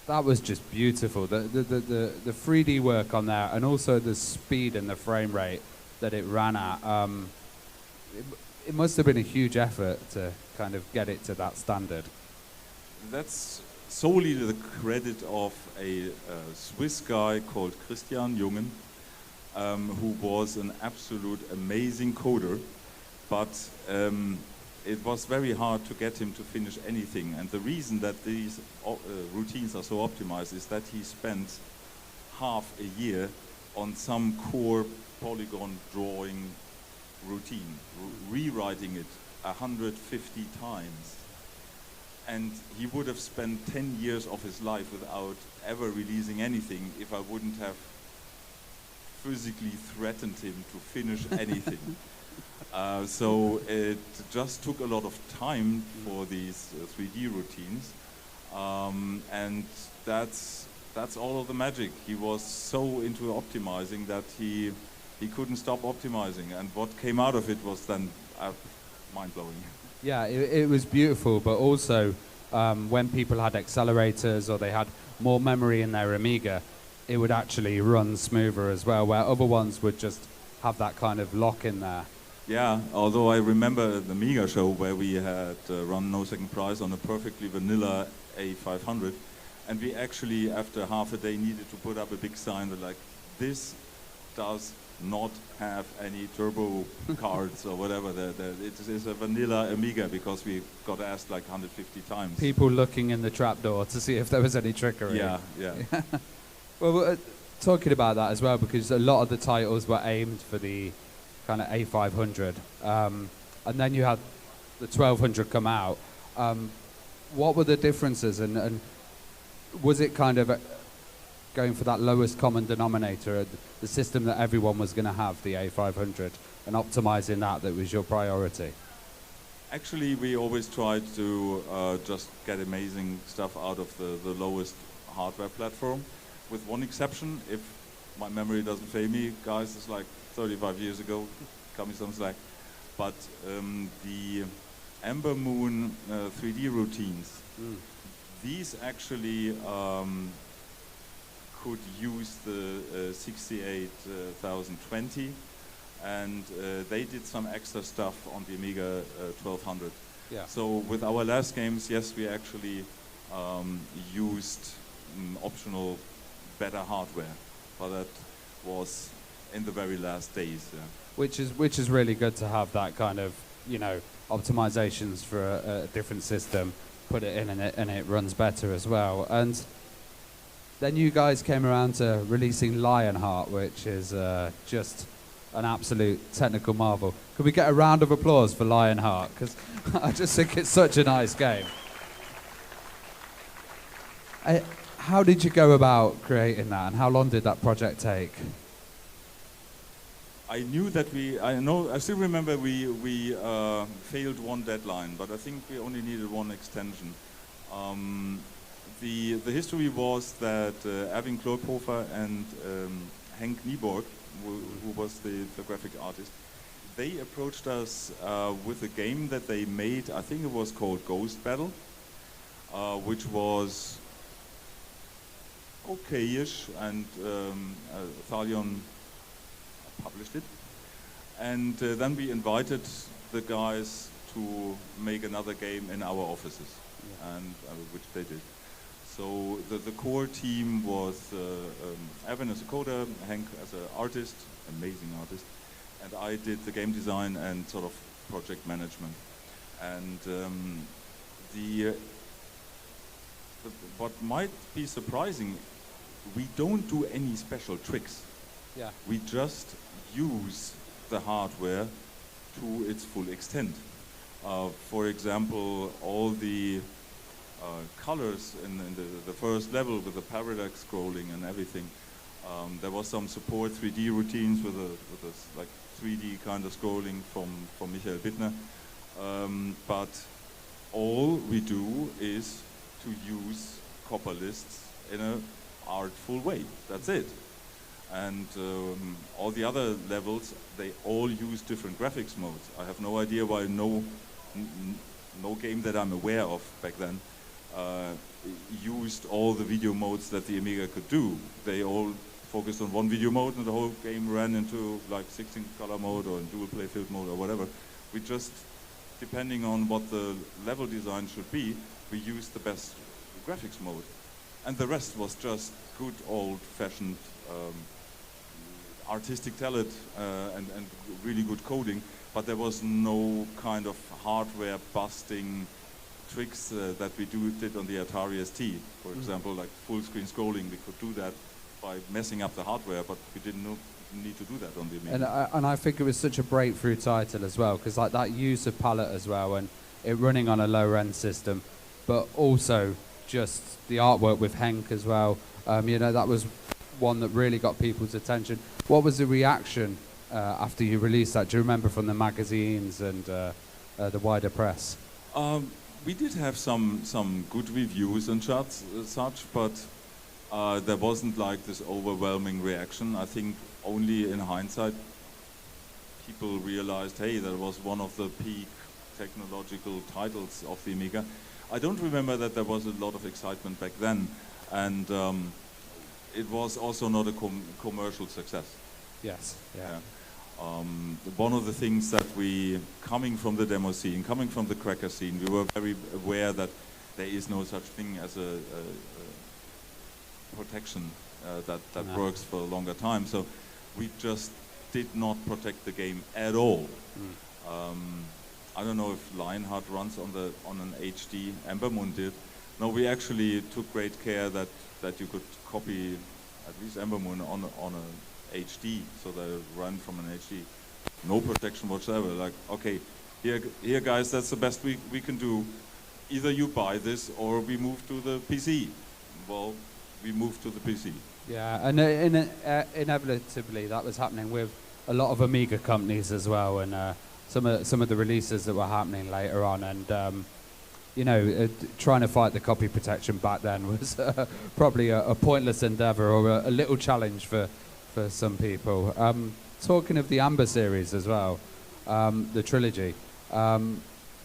Speaker 12: that was just beautiful. The 3D work on there, and also the speed and the frame rate that it ran at. It must have been a huge effort to kind of get it to that standard.
Speaker 13: That's solely the credit of a Swiss guy called Christian Jungen, who was an absolute amazing coder, but it was very hard to get him to finish anything. And the reason that these routines are so optimized is that he spent half a year on some core polygon drawing routine, rewriting it 150 times. And he would have spent 10 years of his life without ever releasing anything if I wouldn't have physically threatened him to finish anything. So it just took a lot of time for these 3D routines, and that's all of the magic. He was so into optimizing that he couldn't stop optimizing, and what came out of it was then mind-blowing.
Speaker 12: Yeah, it was beautiful, but also when people had accelerators or they had more memory in their Amiga, it would actually run smoother as well, where other ones would just have that kind of lock in there.
Speaker 13: Yeah, although I remember the Amiga show where we had run No Second Prize on a perfectly vanilla A500, and we actually, after half a day, needed to put up a big sign that like, this does not have any turbo cards or whatever. It is a vanilla Amiga, because we got asked like 150 times.
Speaker 12: People looking in the trapdoor to see if there was any trickery.
Speaker 13: Yeah.
Speaker 12: Well, talking about that as well, because a lot of the titles were aimed for the kind of A500, and then you had the 1200 come out. What were the differences, and was it kind of going for that lowest common denominator, the system that everyone was going to have, the A500, and optimizing that was your priority?
Speaker 13: Actually, we always tried to just get amazing stuff out of the lowest hardware platform, with one exception. If my memory doesn't fail me, guys, it's like 35 years ago, cut me some slack. But the Ember Moon 3D routines, these actually could use the 68020, and they did some extra stuff on the Amiga 1200.
Speaker 12: Yeah.
Speaker 13: So with our last games, yes, we actually used optional better hardware, but that was in the very last days. Yeah.
Speaker 12: Which is really good to have that kind of, you know, optimizations for a different system, put it in and it runs better as well. And then you guys came around to releasing Lionheart, which is just an absolute technical marvel. Could we get a round of applause for Lionheart? Because I just think it's such a nice game. How did you go about creating that, and how long did that project take?
Speaker 13: I knew that I still remember we failed one deadline, but I think we only needed one extension. The history was that Erwin Kloiphofer and Henk Nieborg, who was the graphic artist, they approached us with a game that they made. I think it was called Ghost Battle, which was okay-ish, and Thalion published it. And then we invited the guys to make another game in our offices, and which they did. So the core team was Evan as a coder, Hank as an artist, amazing artist, and I did the game design and sort of project management. And what might be surprising, we don't do any special tricks.
Speaker 12: Yeah.
Speaker 13: We just use the hardware to its full extent. For example, all the colors in the first level with the parallax scrolling and everything. There was some support 3D routines with a like 3D kind of scrolling from Michael Bittner. But all we do is to use copper lists in an artful way. That's it. And all the other levels, they all use different graphics modes. I have no idea why no game that I'm aware of back then used all the video modes that the Amiga could do. They all focused on one video mode, and the whole game ran into like 16 color mode or dual play field mode or whatever. We just, depending on what the level design should be, we used the best graphics mode. And the rest was just good old-fashioned artistic talent and really good coding, but there was no kind of hardware busting tricks that we did on the Atari ST. For example, like full screen scrolling, we could do that by messing up the hardware, but we didn't need to do that on the Amiga.
Speaker 12: And I think it was such a breakthrough title as well, because like that use of palette as well, and it running on a lower end system, but also just the artwork with Henk as well. You know, that was one that really got people's attention. What was the reaction after you released that? Do you remember from the magazines and the wider press?
Speaker 13: We did have some good reviews and such, but there wasn't like this overwhelming reaction. I think only in hindsight people realized, hey, that was one of the peak technological titles of the Amiga. I don't remember that there was a lot of excitement back then, and it was also not a commercial success.
Speaker 12: Yes. Yeah.
Speaker 13: One of the things that we, coming from the demo scene, coming from the cracker scene, we were very aware that there is no such thing as a protection that works for a longer time. So we just did not protect the game at all. I don't know if Lionheart runs on an HD. Ember Moon did. No, we actually took great care that you could copy at least Ember Moon on a HD, so that it ran from an HD. no protection whatsoever. Like, okay, here guys, that's the best we can do. Either you buy this or we move to the PC. Well, we moved to the PC.
Speaker 12: Yeah, and inevitably that was happening with a lot of Amiga companies as well, and some of the releases that were happening later on, and you know, trying to fight the copy protection back then was probably a pointless endeavor, or a little challenge for some people. Talking of the Amber series as well, the trilogy,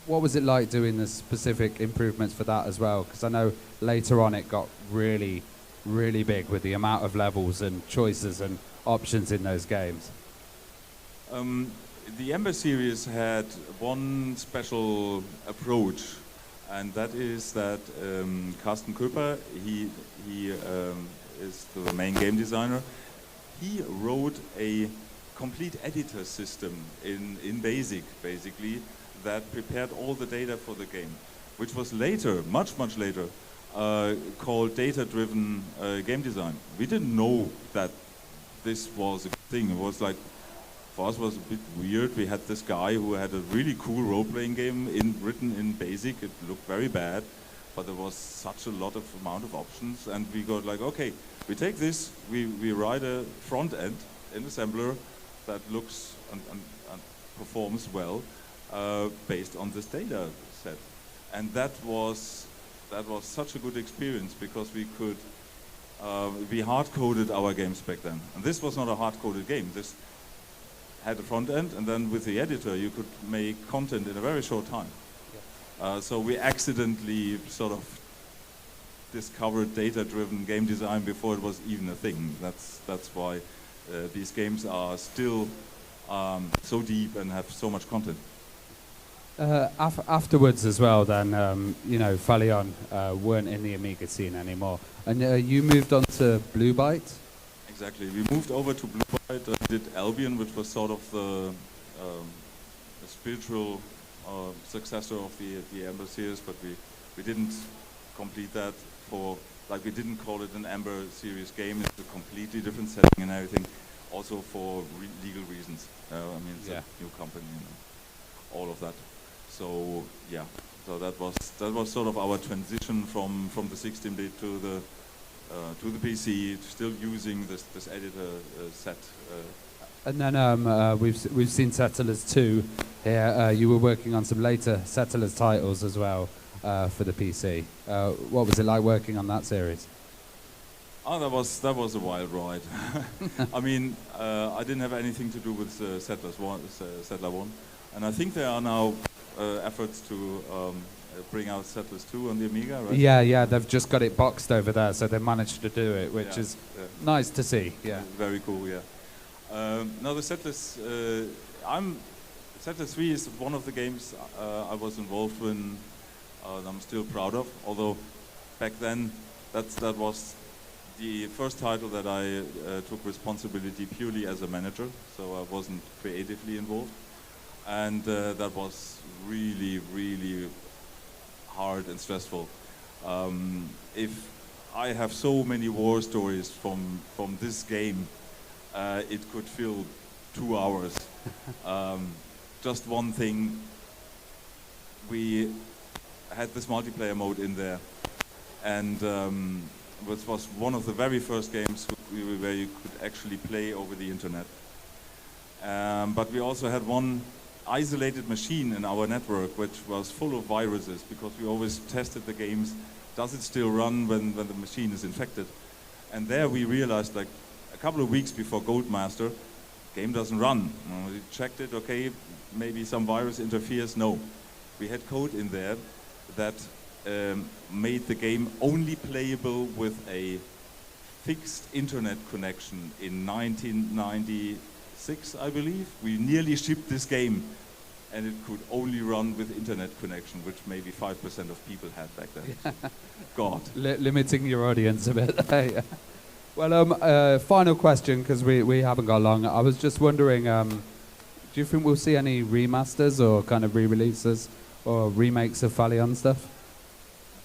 Speaker 12: what was it like doing the specific improvements for that as well? Because I know later on it got really, really big with the amount of levels and choices and options in those games.
Speaker 13: The Amber series had one special approach, and that is that Carsten Köper, he is the main game designer. He wrote a complete editor system in BASIC, basically, that prepared all the data for the game, which was later, much later, called data-driven game design. We didn't know that this was a thing. It was like, for us, it was a bit weird. We had this guy who had a really cool role-playing game written in BASIC. It looked very bad, but there was such a lot of amount of options, and we got like, okay, we take this, we write a front end in assembler that looks and performs well based on this data set, and that was such a good experience, because we could we hard-coded our games back then, and this was not a hard-coded game. This had a front end, and then with the editor you could make content in a very short time. So we accidentally sort of discovered data-driven game design before it was even a thing. That's why these games are still so deep and have so much content.
Speaker 12: Afterwards as well, then, you know, Falion weren't in the Amiga scene anymore, and you moved on to Blue Byte.
Speaker 13: Exactly. We moved over to Blue Byte and did Albion, which was sort of the spiritual successor of the Amber series, but we didn't complete that for, like, we didn't call it an Amber series game. It's a completely different setting and everything, also for legal reasons. I mean, it's a new company and all of that. So yeah, so that was sort of our transition from the 16-bit to the PC, still using this editor set.
Speaker 12: And then we've seen Settlers 2 here. You were working on some later Settlers titles as well for the PC. What was it like working on that series?
Speaker 13: Oh, that was a wild ride. I mean, I didn't have anything to do with Settler 1, and I think there are now efforts to bring out Settlers 2 on the Amiga, right?
Speaker 12: Yeah, they've just got it boxed over there, so they managed to do it, which is nice to see. Yeah,
Speaker 13: very cool. Yeah. Now the Settlers, Settlers 3 is one of the games I was involved in. I'm still proud of, although back then that was the first title that I took responsibility purely as a manager, so I wasn't creatively involved, and that was really, really hard and stressful. If I have so many war stories from this game, it could fill 2 hours. Just one thing, we had this multiplayer mode in there, and which was one of the very first games where you could actually play over the internet. But we also had one isolated machine in our network which was full of viruses, because we always tested the games, does it still run when the machine is infected? And there we realized, like a couple of weeks before Goldmaster, game doesn't run. We checked it, okay, maybe some virus interferes. No, we had code in there that made the game only playable with a fixed internet connection in 1996, I believe. We nearly shipped this game, and it could only run with internet connection, which maybe 5% of people had back then. God.
Speaker 12: Limiting your audience a bit. Well, final question, because we haven't got long. I was just wondering, do you think we'll see any remasters or kind of re-releases or remakes of Falion stuff?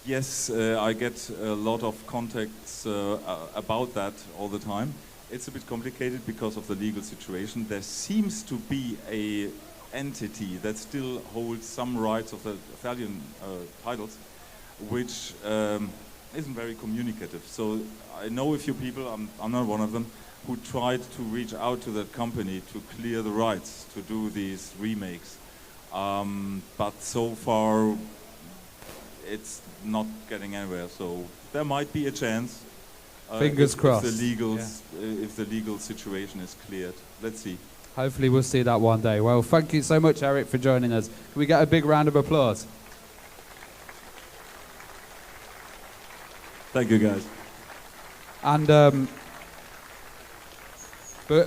Speaker 13: Yes, I get a lot of contacts about that all the time. it's a bit complicated because of the legal situation. There seems to be a entity that still holds some rights of the Italian titles, which isn't very communicative. So I know a few people, I'm not one of them, who tried to reach out to that company to clear the rights to do these remakes. But so far, it's not getting anywhere. So there might be a chance.
Speaker 12: Fingers crossed.
Speaker 13: If the legal situation is cleared. Let's see.
Speaker 12: Hopefully we'll see that one day. Well, thank you so much, Eric, for joining us. Can we get a big round of applause?
Speaker 13: Thank you, guys.
Speaker 12: And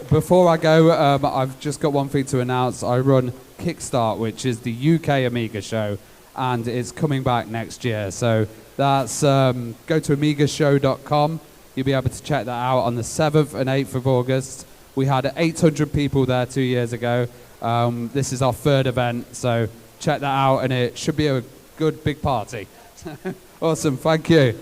Speaker 12: before I go, I've just got one thing to announce. I run Kickstart, which is the UK Amiga show, and it's coming back next year. So that's go to amigashow.com. You'll be able to check that out on the 7th and 8th of August. We had 800 people there 2 years ago. This is our 3rd event, so check that out, and it should be a good big party. Awesome, thank you.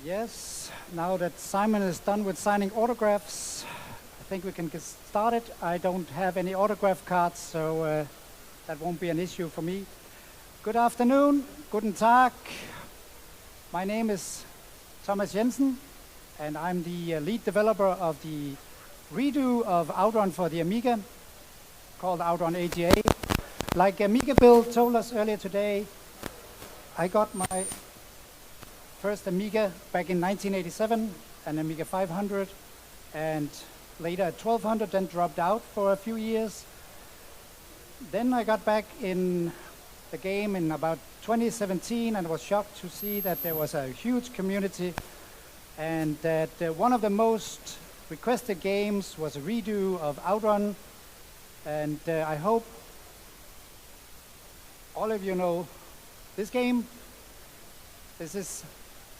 Speaker 15: Yes, now that Simon is done with signing autographs, I think we can get started. I don't have any autograph cards, so that won't be an issue for me. Good afternoon, guten Tag. My name is Thomas Jensen, and I'm the lead developer of the redo of Outrun for the Amiga, called Outrun AGA. Like Amiga Bill told us earlier today, I got my first Amiga back in 1987, an Amiga 500, and later a 1200, then dropped out for a few years. Then I got back in the game in about 2017 and was shocked to see that there was a huge community and that one of the most requested games was a redo of Outrun, and I hope all of you know this game. This is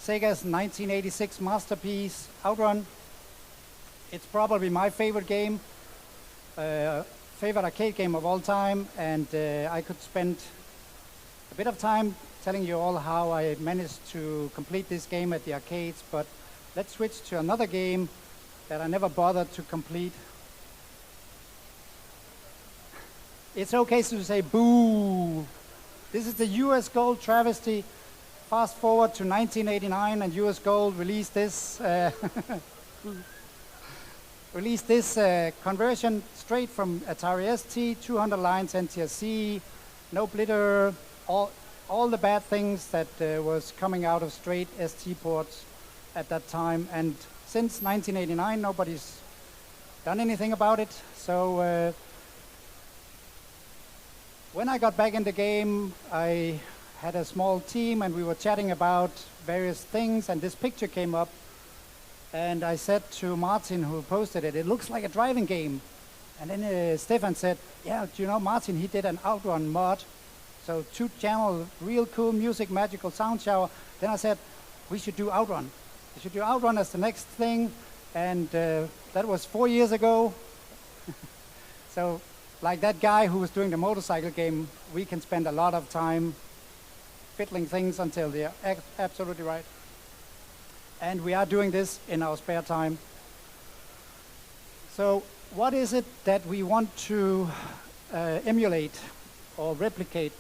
Speaker 15: Sega's 1986 masterpiece, Outrun. It's probably my favorite game, favorite arcade game of all time, and I could spend a bit of time telling you all how I managed to complete this game at the arcades, but let's switch to another game that I never bothered to complete. It's okay to say boo. This is the US Gold travesty. Fast forward to 1989 and US Gold released this conversion straight from Atari ST, 200 lines NTSC, no blitter, all the bad things that was coming out of straight ST ports at that time. And since 1989, nobody's done anything about it. So when I got back in the game, I had a small team and we were chatting about various things, and this picture came up, and I said to Martin, who posted it, it looks like a driving game. And then Stefan said, yeah, do you know, Martin, he did an Outrun mod, so 2-channel, real cool music, magical sound shower. Then I said, we should do Outrun. We should do Outrun as the next thing, and that was 4 years ago. So like that guy who was doing the motorcycle game, we can spend a lot of time fiddling things until they're absolutely right. And we are doing this in our spare time. So what is it that we want to emulate or replicate?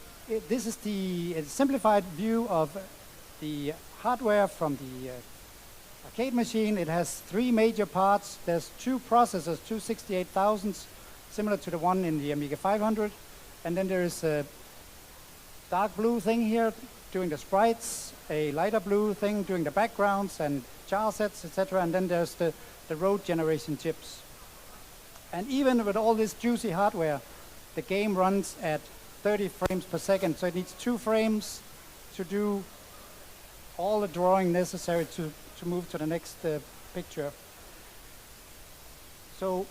Speaker 15: This is the simplified view of the hardware from the arcade machine. It has 3 major parts. There's 2 processors, 2 68,000s, similar to the one in the Amiga 500. And then there is a dark blue thing here doing the sprites, a lighter blue thing doing the backgrounds and jar sets, etc. And then there's the road generation chips. And even with all this juicy hardware, the game runs at 30 frames per second. So it needs 2 frames to do all the drawing necessary to move to the next picture. So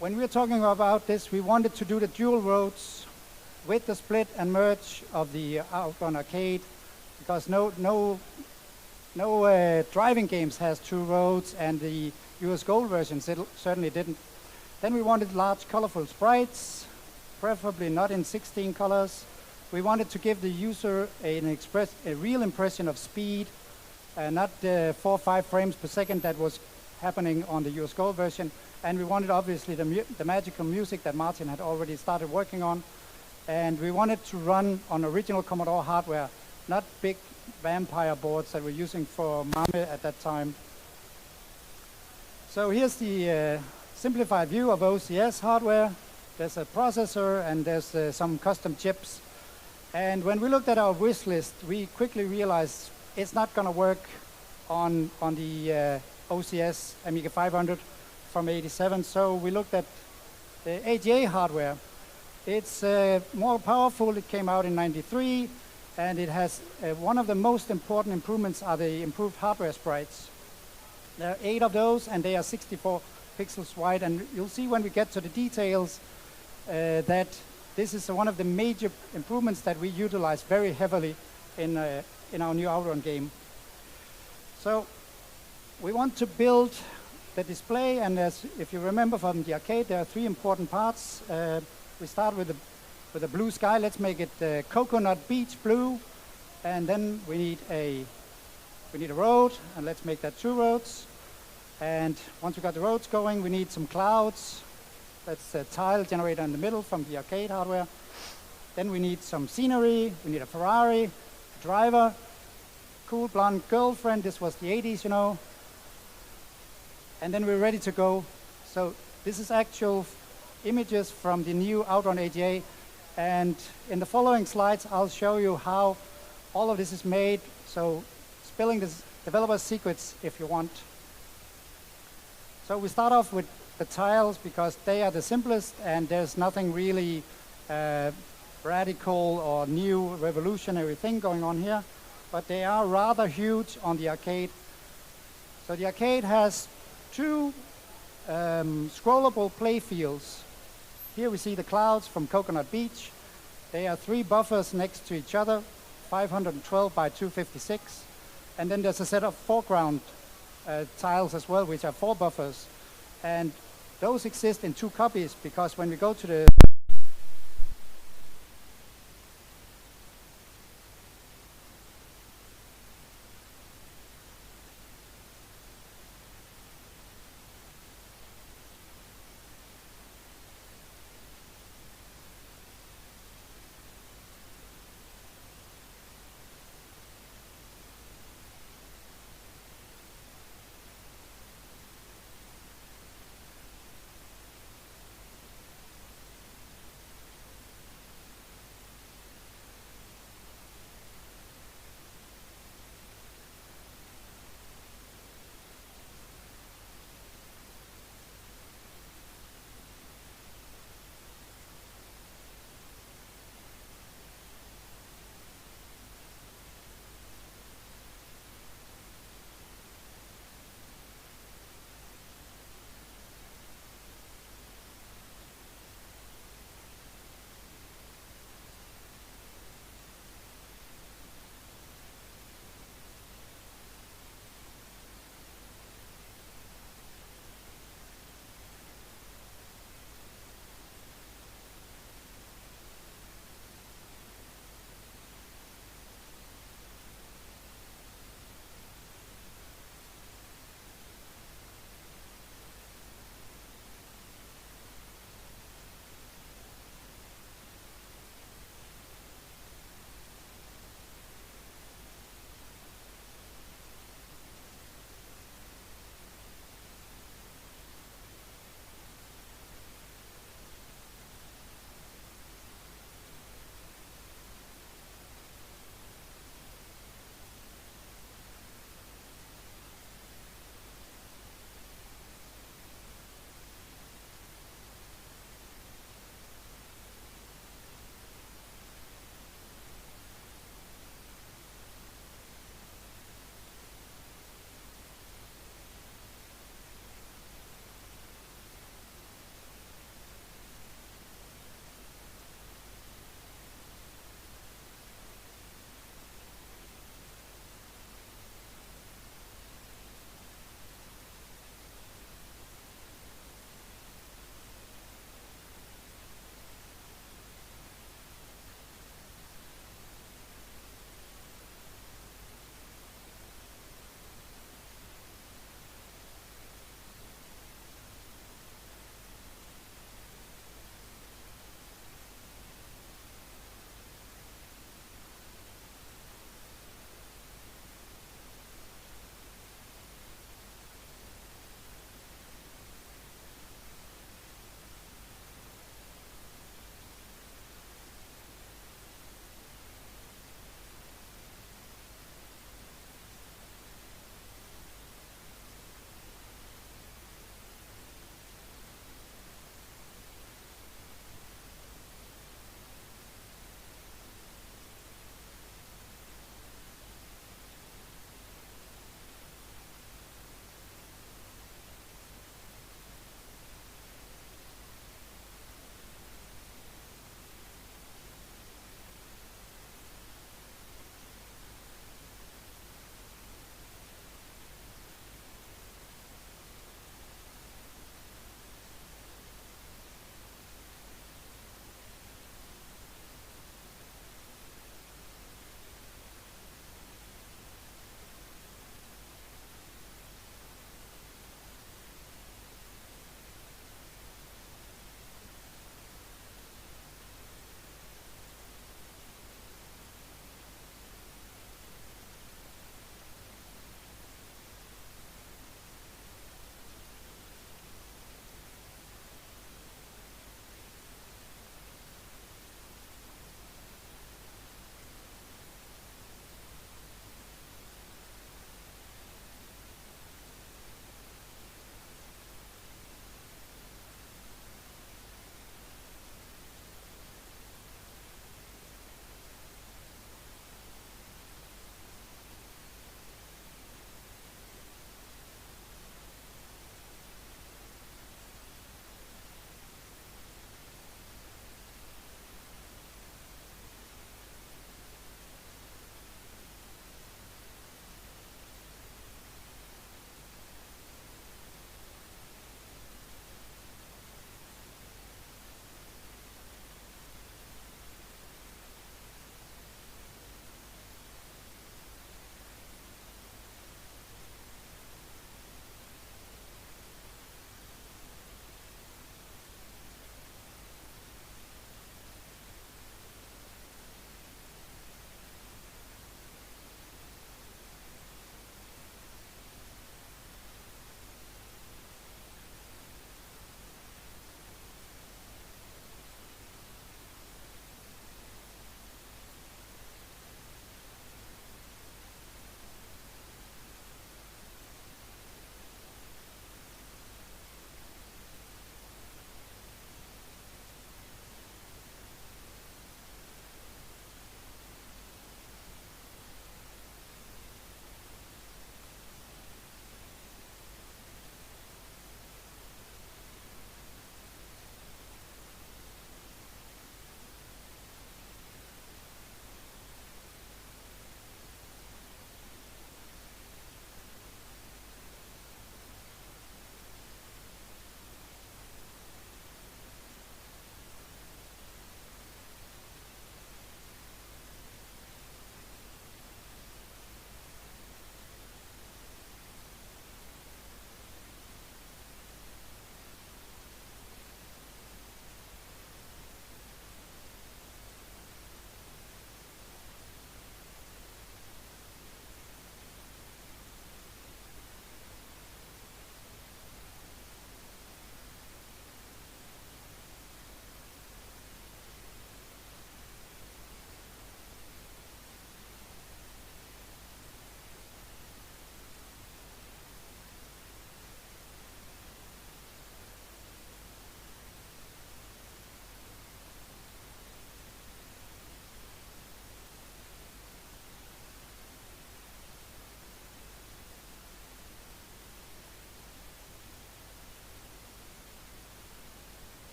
Speaker 15: when we're talking about this, we wanted to do the dual roads with the split and merge of the Outrun arcade, because no driving games has 2 roads, and the US Gold version certainly didn't. Then we wanted large colorful sprites, preferably not in 16 colors. We wanted to give the user a real impression of speed, not 4 or 5 frames per second that was happening on the US Gold version. And we wanted obviously the magical music that Martin had already started working on. And we wanted to run on original Commodore hardware, not big vampire boards that we're using for MAME at that time. So here's the simplified view of OCS hardware. There's a processor and there's some custom chips. And when we looked at our wish list, we quickly realized it's not going to work on the OCS Amiga 500 from 87. So we looked at the AGA hardware. It's more powerful. It came out in '93, and it has one of the most important improvements are the improved hardware sprites. There are 8 of those, and they are 64 pixels wide. And you'll see when we get to the details that this is one of the major improvements that we utilize very heavily in our new Outrun game. So we want to build the display, and if you remember from the arcade, there are 3 important parts. We start with the blue sky. Let's make it coconut beach blue, and then we need a we need a road, and let's make that 2 roads. And once we got the roads going, we need some clouds. That's a tile generator in the middle from the arcade hardware. Then we need some scenery, we need a Ferrari, a driver, cool blonde girlfriend, this was the 80s, you know. And then we're ready to go. So this is actual images from the new Outrun AGA. And in the following slides, I'll show you how all of this is made. So spilling the developer's secrets if you want. So we start off with the tiles because they are the simplest and there's nothing really radical or new revolutionary thing going on here. But they are rather huge on the arcade. So the arcade has 2 scrollable play fields. Here we see the clouds from Coconut Beach. They are 3 buffers next to each other, 512 by 256. And then there's a set of foreground tiles as well, which are 4 buffers. And those exist in 2 copies because when we go to the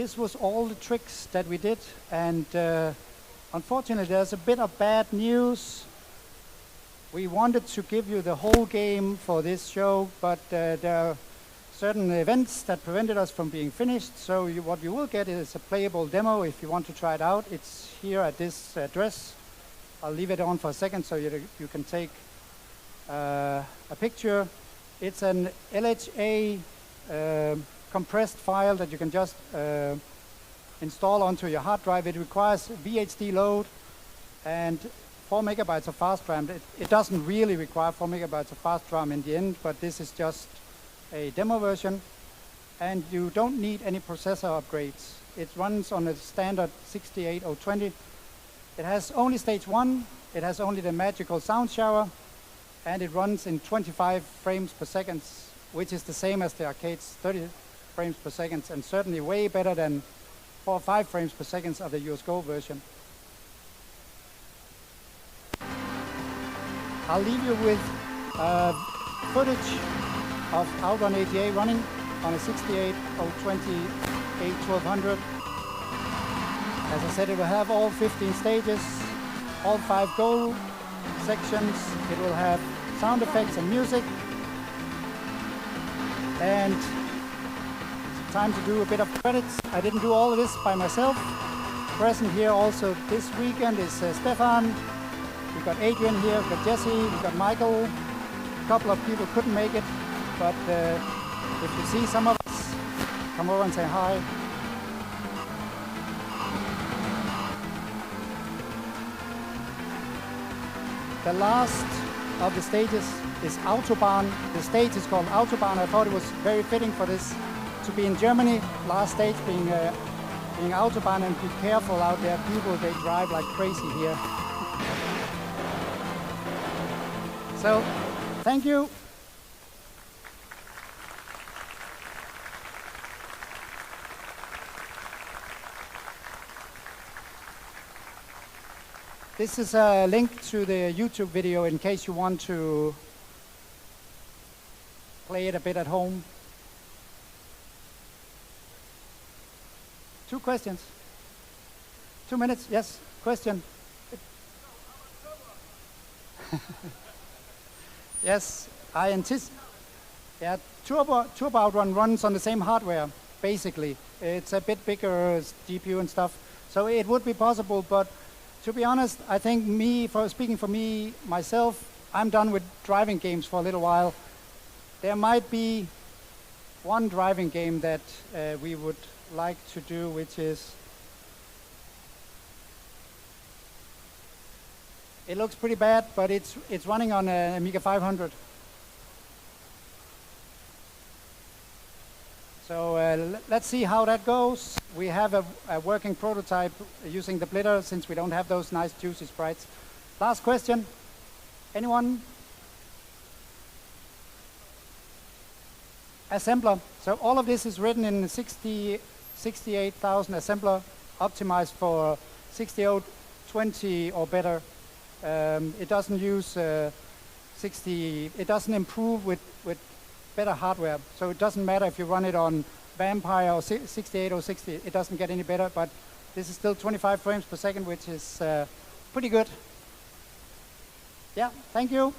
Speaker 15: this was all the tricks that we did, and unfortunately there's a bit of bad news. We wanted to give you the whole game for this show, but there are certain events that prevented us from being finished, so what you will get is a playable demo if you want to try it out. It's here at this address. I'll leave it on for a second so you can take a picture. It's an LHA compressed file that you can just install onto your hard drive. It requires VHD load and 4 megabytes of fast RAM. It doesn't really require 4 megabytes of fast RAM in the end, but this is just a demo version, and you don't need any processor upgrades. It runs on a standard 68020. It has only stage 1, it has only the magical sound shower, and it runs in 25 frames per second, which is the same as the arcade's 30 frames per second, and certainly way better than 4 or 5 frames per second of the US Go version. I'll leave you with footage of Outrun AGA running on a 68020 As I said, it will have all 15 stages, all 5 goal sections. It will have sound effects and music. And it's time to do a bit of credits. I didn't do all of this by myself. Present here also this weekend is Stefan. We've got Adrian here, we've got Jesse, we've got Michael. A couple of people couldn't make it, but if you see some of us, come over and say hi. The last of the stages is Autobahn. The stage is called Autobahn. I thought it was very fitting for this to be in Germany. Last stage being Autobahn, and be careful out there. People, they drive like crazy here. So, thank you. This is a link to the YouTube video in case you want to play it a bit at home. 2 questions. 2 minutes, yes, question. Yes, I anticipate. Yeah, Turbo Outrun runs on the same hardware, basically. It's a bit bigger GPU and stuff, so it would be possible, but to be honest, I think speaking for me, myself, I'm done with driving games for a little while. There might be one driving game that we would like to do, which is, it looks pretty bad, but it's running on an Amiga 500. So let's see how that goes. We have a working prototype using the blitter, since we don't have those nice juicy sprites. Last question. Anyone? Assembler. So all of this is written in 68,000 assembler, optimized for 68020 or better. It doesn't use it doesn't improve with better hardware. So it doesn't matter if you run it on Vampire or 68 or 60, it doesn't get any better, but this is still 25 frames per second, which is pretty good. Yeah, thank you.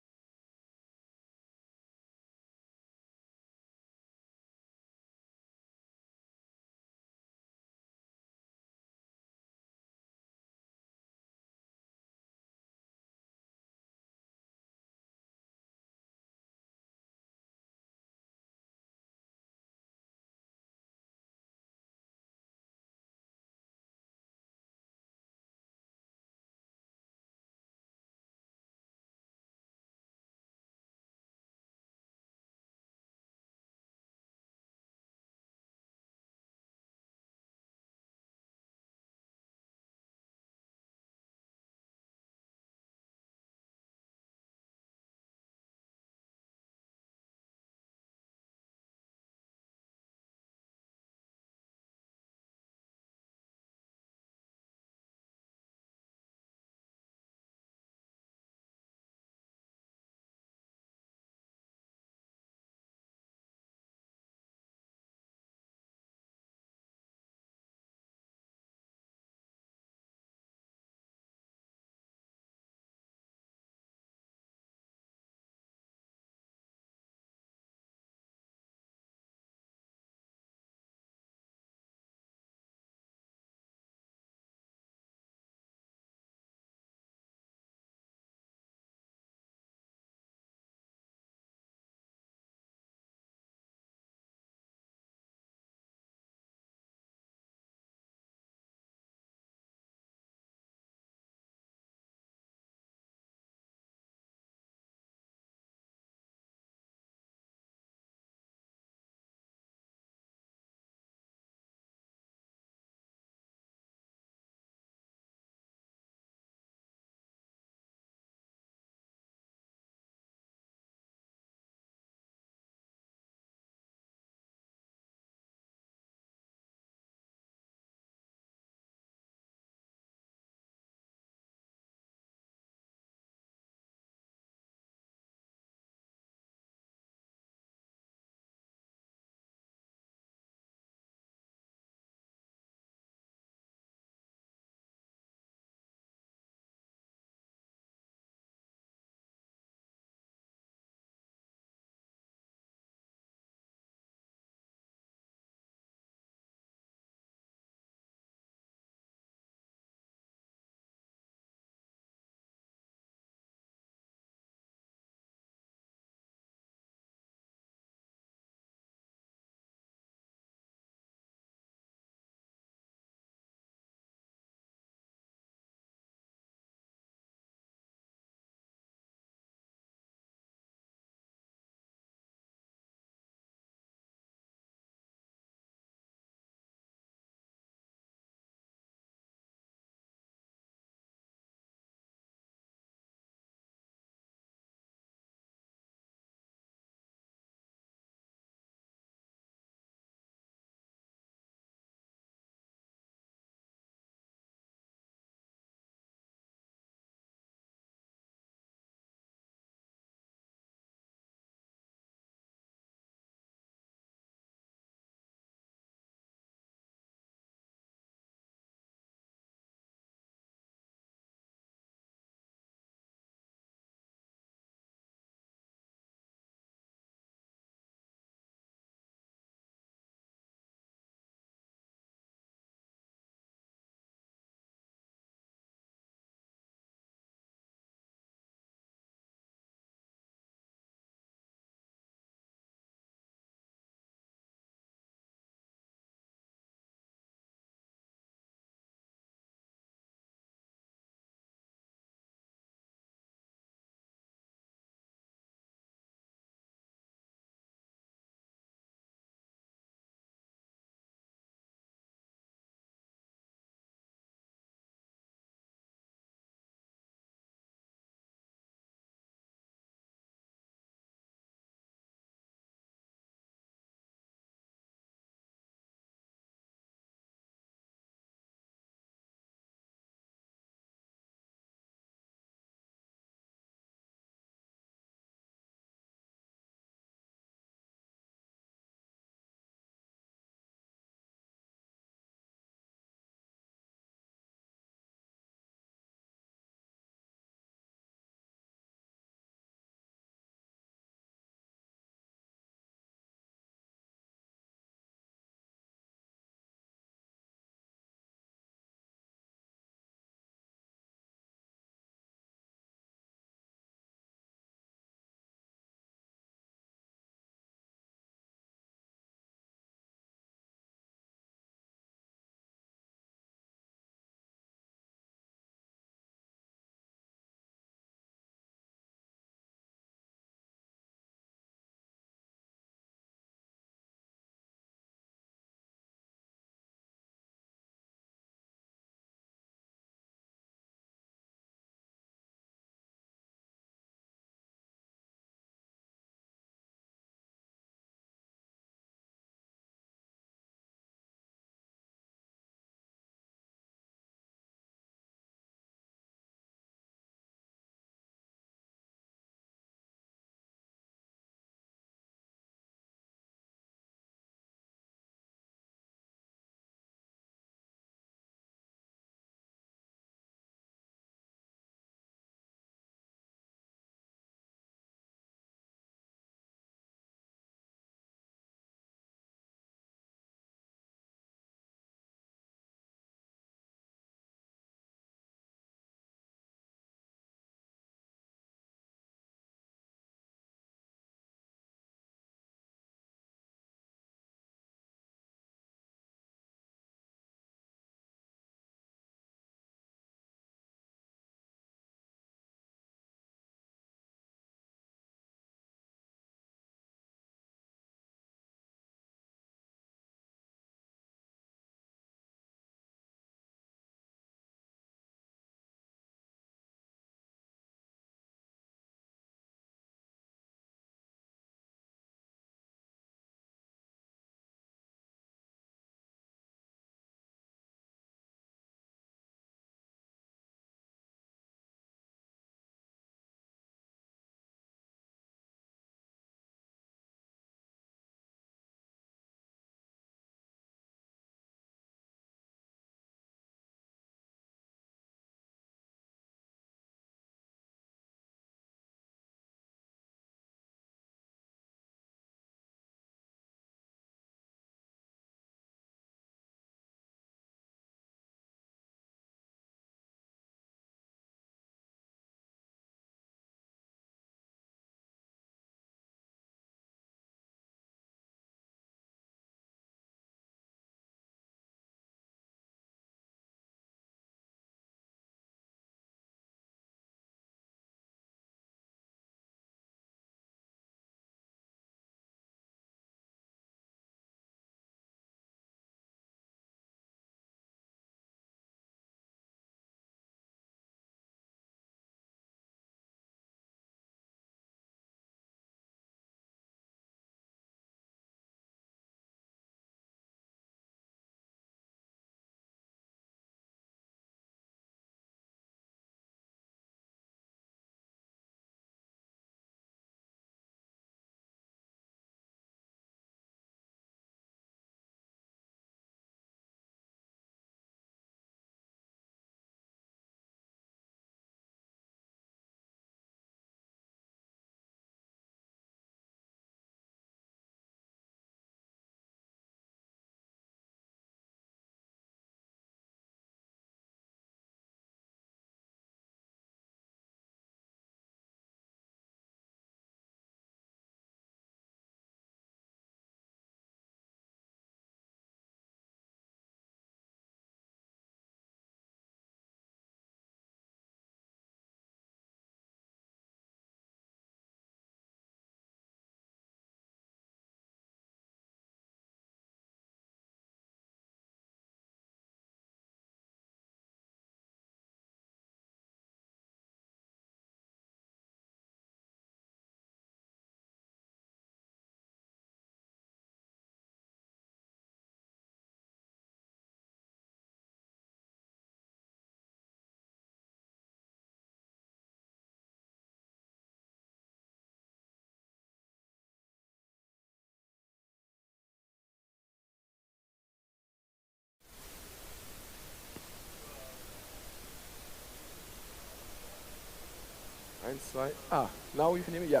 Speaker 19: 1, 2. Now you can hear me? Yeah.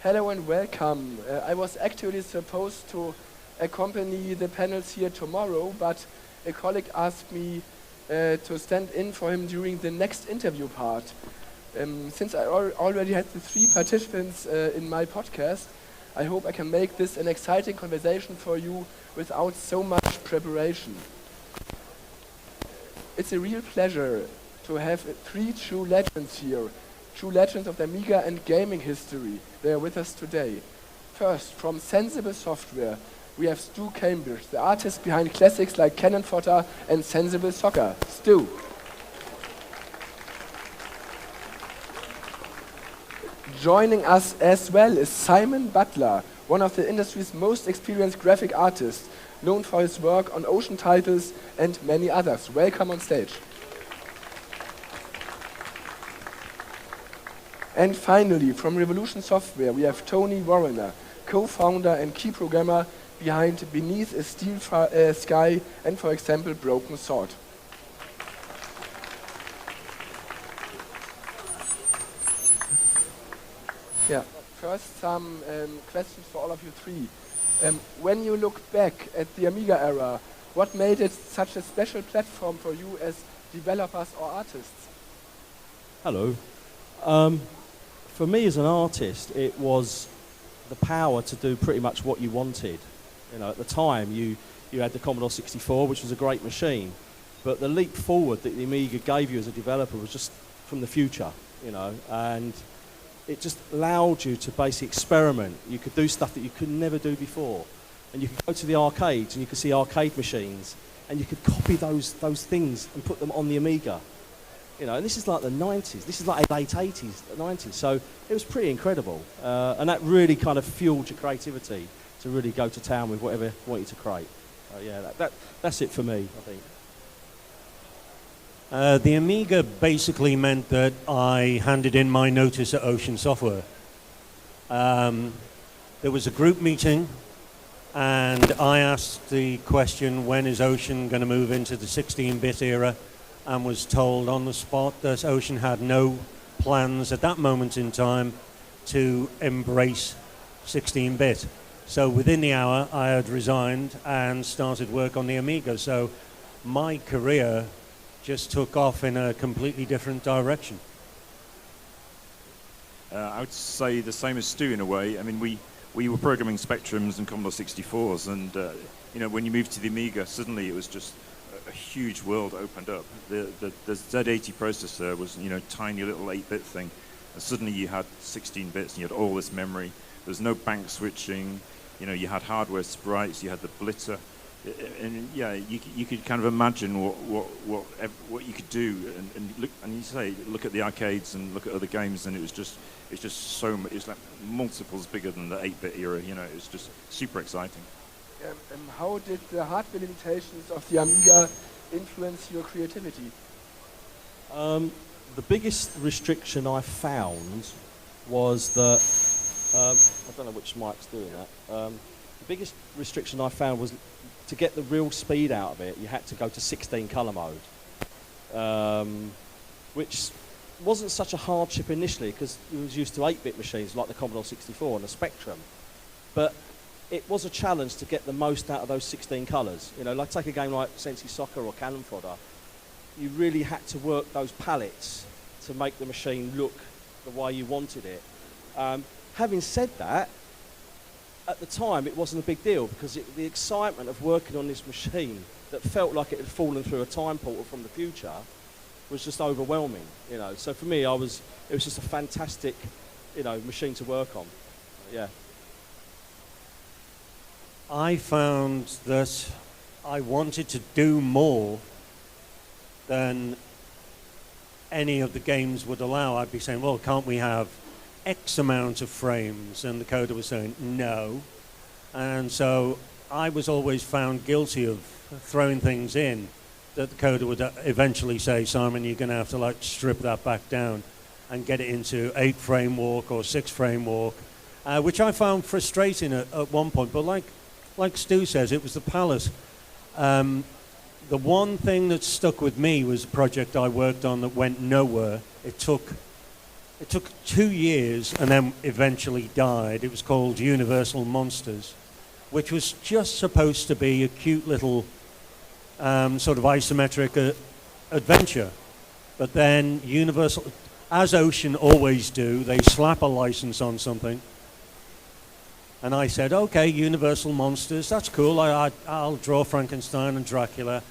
Speaker 19: Hello and welcome. I was actually supposed to accompany the panels here tomorrow, but a colleague asked me to stand in for him during the next interview part. Since I already had the 3 participants in my podcast, I hope I can make this an exciting conversation for you without so much preparation. It's a real pleasure to have 3 true legends here, true legends of the Amiga and gaming history. They are with us today. First, from Sensible Software, we have Stu Cambridge, the artist behind classics like Cannon Fodder and Sensible Soccer. Stu. Joining us as well is Simon Butler, one of the industry's most experienced graphic artists, known for his work on Ocean titles and many others. Welcome on stage. And finally, from Revolution Software, we have Tony Warrener, co-founder and key programmer behind Beneath a Steel Sky and, for example, Broken Sword. Yeah, first some questions for all of you 3. When you look back at the Amiga era, what made it such a special platform for you as developers or artists?
Speaker 20: Hello. For me as an artist, it was the power to do pretty much what you wanted. You know, at the time, you had the Commodore 64, which was a great machine, but the leap forward that the Amiga gave you as a developer was just from the future, you know, and it just allowed you to basically experiment. You could do stuff that you could never do before, and you could go to the arcades and you could see arcade machines, and you could copy those things and put them on the Amiga. You know, and this is like the 90s. This is like late 80s, 90s. So it was pretty incredible. And that really kind of fueled your creativity to really go to town with whatever you wanted to create. Yeah, that's it for me, I think.
Speaker 21: The Amiga basically meant that I handed in my notice at Ocean Software. There was a group meeting, and I asked the question, when is Ocean going to move into the 16-bit era? And was told on the spot that Ocean had no plans at that moment in time to embrace 16-bit. So within the hour, I had resigned and started work on the Amiga. So my career just took off in a completely different direction.
Speaker 24: I would say the same as Stu in a way. I mean, we were programming Spectrums and Commodore 64s, and you know, when you moved to the Amiga, suddenly it was just a huge world opened up. The Z80 processor was, you know, tiny little 8-bit thing, and suddenly you had 16 bits and you had all this memory. There was no bank switching. You know, you had hardware sprites, you had the blitzer, and yeah, you could kind of imagine what you could do, and you say look at the arcades and look at other games, and it's just so much. It's like multiples bigger than the 8-bit era. You know, it was just super exciting.
Speaker 19: How did the hardware limitations of the Amiga influence your creativity?
Speaker 20: The biggest restriction I found was that, I don't know which mic's doing that, the biggest restriction I found was to get the real speed out of it, you had to go to 16 colour mode, which wasn't such a hardship initially because you was used to 8-bit machines like the Commodore 64 and the Spectrum, but it was a challenge to get the most out of those 16 colours. You know, like take a game like Sensi Soccer or Cannon Fodder, you really had to work those palettes to make the machine look the way you wanted it. Having said that, at the time it wasn't a big deal because the excitement of working on this machine that felt like it had fallen through a time portal from the future was just overwhelming. You know, so for me, it was just a fantastic, you know, machine to work on. Yeah.
Speaker 21: I found that I wanted to do more than any of the games would allow. I'd be saying, well, can't we have X amount of frames? And the coder was saying, no. And so I was always found guilty of throwing things in that the coder would eventually say, Simon, you're going to have to like strip that back down and get it into 8-frame walk or 6-frame walk, which I found frustrating at one point. But like Stu says, it was the palette. The one thing that stuck with me was a project I worked on that went nowhere. It took It took 2 years and then eventually died. It was called Universal Monsters, which was just supposed to be a cute little sort of isometric adventure. But then Universal, as Ocean always do, they slap a license on something. And I said, okay, Universal Monsters, that's cool. I'll draw Frankenstein and Dracula.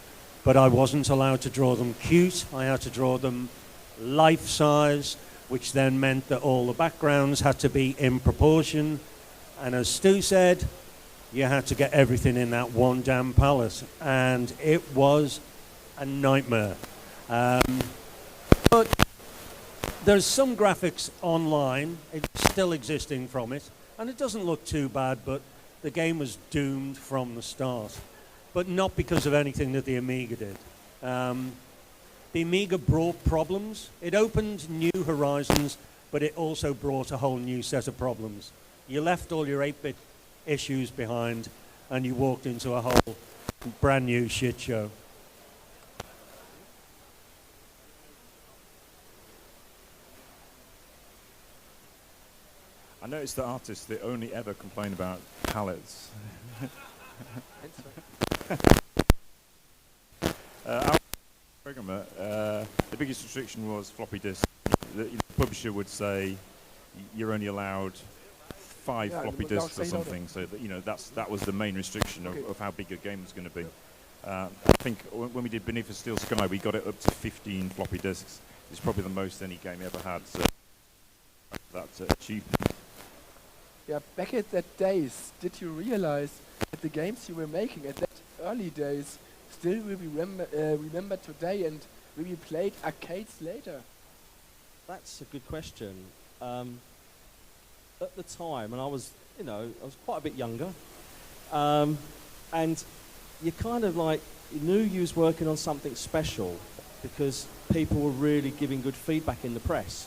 Speaker 21: But I wasn't allowed to draw them cute. I had to draw them life-size, which then meant that all the backgrounds had to be in proportion. And as Stu said, you had to get everything in that one damn palace. And it was a nightmare. But there's some graphics online. It's still existing from it. And it doesn't look too bad, but the game was doomed from the start. But not because of anything that the Amiga did. The Amiga brought problems. It opened new horizons, but it also brought a whole new set of problems. You left all your 8-bit issues behind, and you walked into a whole brand new shit show.
Speaker 24: I noticed that artists, they only ever complain about palettes. Our programmer, the biggest restriction was floppy disk. The publisher would say you're only allowed 5 floppy disks or something. So that that was the main restriction of how big a game was going to be. I think when we did Beneath a Steel Sky, we got it up to 15 floppy disks. It's probably the most any game ever had. So that's achievement.
Speaker 19: Yeah, back at that days, did you realize that the games you were making at that early days still will be remembered today and will be played arcades later?
Speaker 20: That's a good question. At the time, and I was quite a bit younger, and you kind of like you knew you was working on something special because people were really giving good feedback in the press.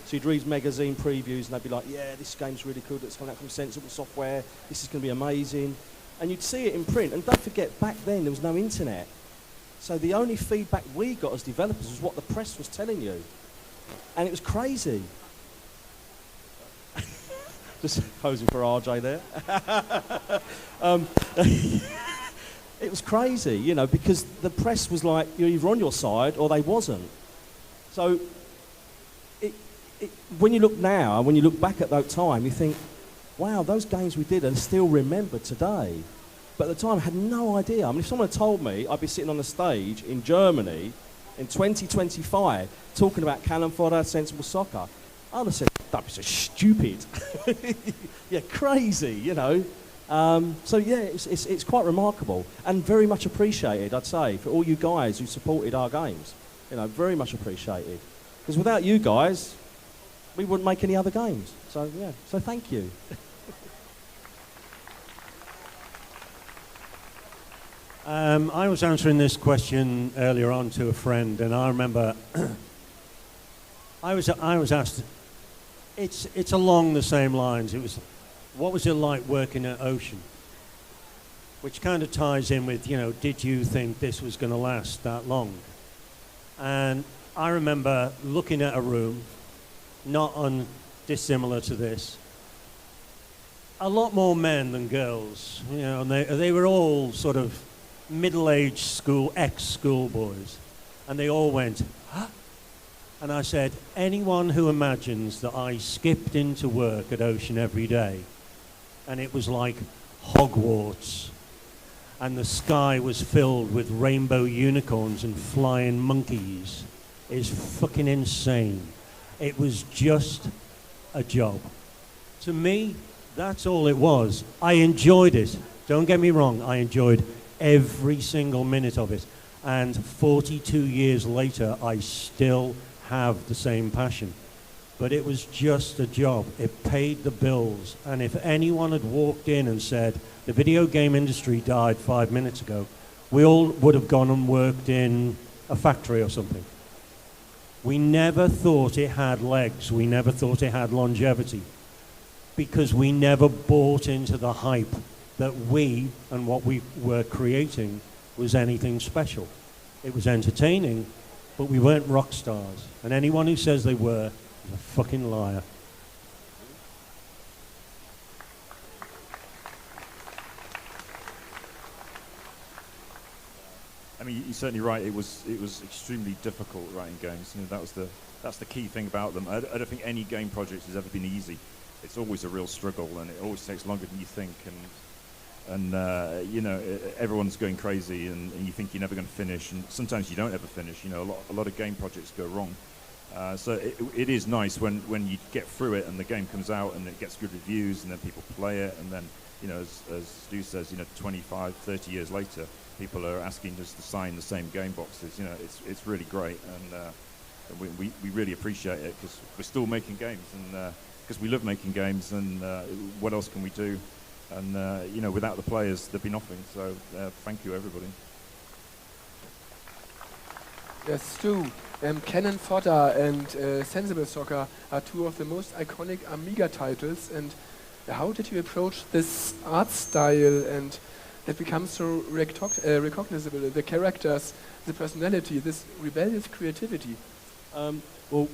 Speaker 20: So you'd read magazine previews and they'd be like, yeah, this game's really cool, it's coming out from Sensible Software, this is going to be amazing. And you'd see it in print, and don't forget, back then there was no internet. So the only feedback we got as developers was what the press was telling you. And it was crazy. Just posing for RJ there. It was crazy, because the press was like, you're either on your side or they wasn't. So when you look now, when you look back at that time, you think, wow, those games we did are still remembered today. But at the time, I had no idea. I mean, if someone had told me I'd be sitting on a stage in Germany in 2025 talking about cannon fodder, sensible soccer, I'd have said, that'd be so stupid. Yeah, crazy, So yeah, it's quite remarkable and very much appreciated, I'd say, for all you guys who supported our games. Very much appreciated. Because without you guys, we wouldn't make any other games. So yeah, so thank you.
Speaker 21: I was answering this question earlier on to a friend, and I remember I was asked. It's along the same lines. It was, what was it like working at Ocean? Which kind of ties in with, did you think this was going to last that long? And I remember looking at a room, not dissimilar to this. A lot more men than girls, and they were all sort of middle-aged ex-schoolboys, and they all went, huh? And I said, anyone who imagines that I skipped into work at Ocean every day, and it was like Hogwarts, and the sky was filled with rainbow unicorns and flying monkeys, is fucking insane. It was just a job. To me, that's all it was. I enjoyed it. Don't get me wrong, I enjoyed every single minute of it. And 42 years later, I still have the same passion. But it was just a job. It paid the bills. And if anyone had walked in and said, the video game industry died 5 minutes ago, we all would have gone and worked in a factory or something. We never thought it had legs. We never thought it had longevity, because we never bought into the hype that we and what we were creating was anything special. It was entertaining, but we weren't rock stars. And anyone who says they were He's a fucking liar.
Speaker 24: I mean, you're certainly right. It was extremely difficult writing games. You know, that's the key thing about them. I don't think any game project has ever been easy. It's always a real struggle, and it always takes longer than you think. And you know, everyone's going crazy, and you think you're never going to finish. And sometimes you don't ever finish. You know, a lot of game projects go wrong. So it is nice when you get through it and the game comes out and it gets good reviews, and then people play it, and then, you know, as Stu says, you know, 25, 30 years later, people are asking us to sign the same game boxes. You know, it's really great, and we really appreciate it, because we're still making games, and because we love making games, and what else can we do? And you know, without the players, there'd be nothing. So thank you, everybody.
Speaker 19: Yes, Stu, Cannon Fodder and Sensible Soccer are two of the most iconic Amiga titles, and how did you approach this art style and that becomes so recognizable, the characters, the personality, this rebellious creativity?
Speaker 20: Well,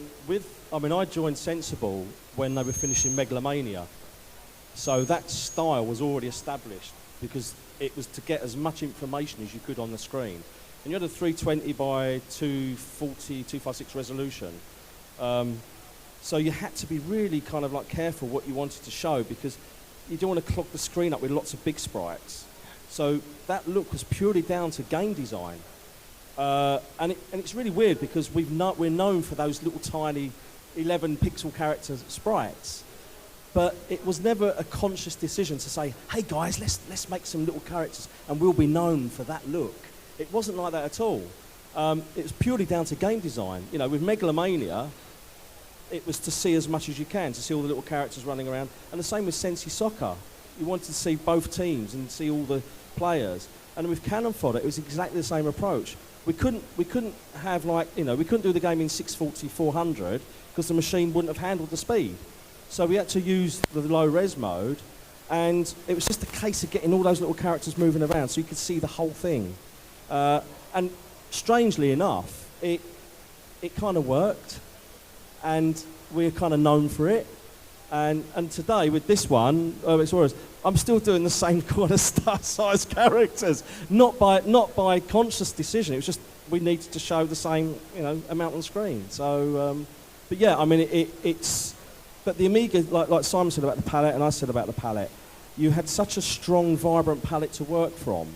Speaker 20: I joined Sensible when they were finishing Megalomania, so that style was already established because it was to get as much information as you could on the screen. And you had a 320 by 240, 256 resolution. So you had to be really kind of like careful what you wanted to show, because you don't want to clog the screen up with lots of big sprites. So that look was purely down to game design. And it's really weird, because we're known for those little tiny 11 pixel character sprites. But it was never a conscious decision to say, hey guys, let's make some little characters and we'll be known for that look. It wasn't like that at all. It was purely down to game design. You know, with Megalomania, it was to see as much as you can, to see all the little characters running around. And the same with Sensi Soccer. You wanted to see both teams and see all the players. And with Cannon Fodder, it was exactly the same approach. We couldn't have, like, you know, we couldn't do the game in 640, 400 because the machine wouldn't have handled the speed. So we had to use the low res mode, and it was just a case of getting all those little characters moving around so you could see the whole thing. And strangely enough, it kind of worked, and we're kind of known for it. And today with this one, I'm still doing the same kind of size characters, not by conscious decision. It was just we needed to show the same, you know, amount on screen. So, but yeah, I mean, it's. But the Amiga, like Simon said about the palette, and I said about the palette, you had such a strong, vibrant palette to work from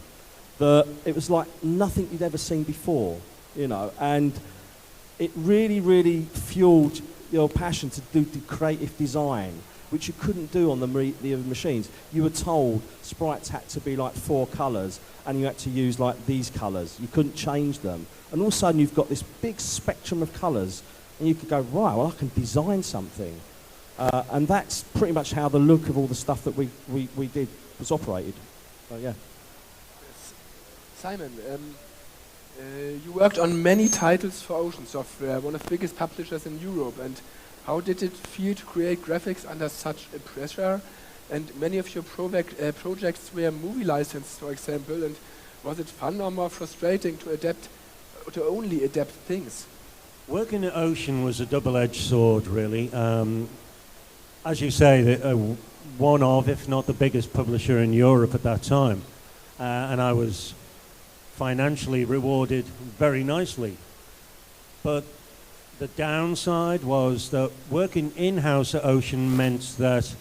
Speaker 20: that it was like nothing you'd ever seen before, you know, and it really, really fueled your passion to do the creative design, which you couldn't do on the other machines. You were told sprites had to be like 4 colours, and you had to use like these colours. You couldn't change them. And all of a sudden you've got this big spectrum of colours, and you could go, right, well, I can design something. And that's pretty much how the look of all the stuff that we did was operated. So, yeah.
Speaker 19: Simon, you worked on many titles for Ocean Software, one of the biggest publishers in Europe. And how did it feel to create graphics under such a pressure? And many of your projects were movie licensed, for example. And was it fun or more frustrating to only adapt things?
Speaker 21: Working at Ocean was a double-edged sword, really. As you say, one of, if not the biggest publisher in Europe at that time. And I was financially rewarded very nicely. But the downside was that working in-house at Ocean meant that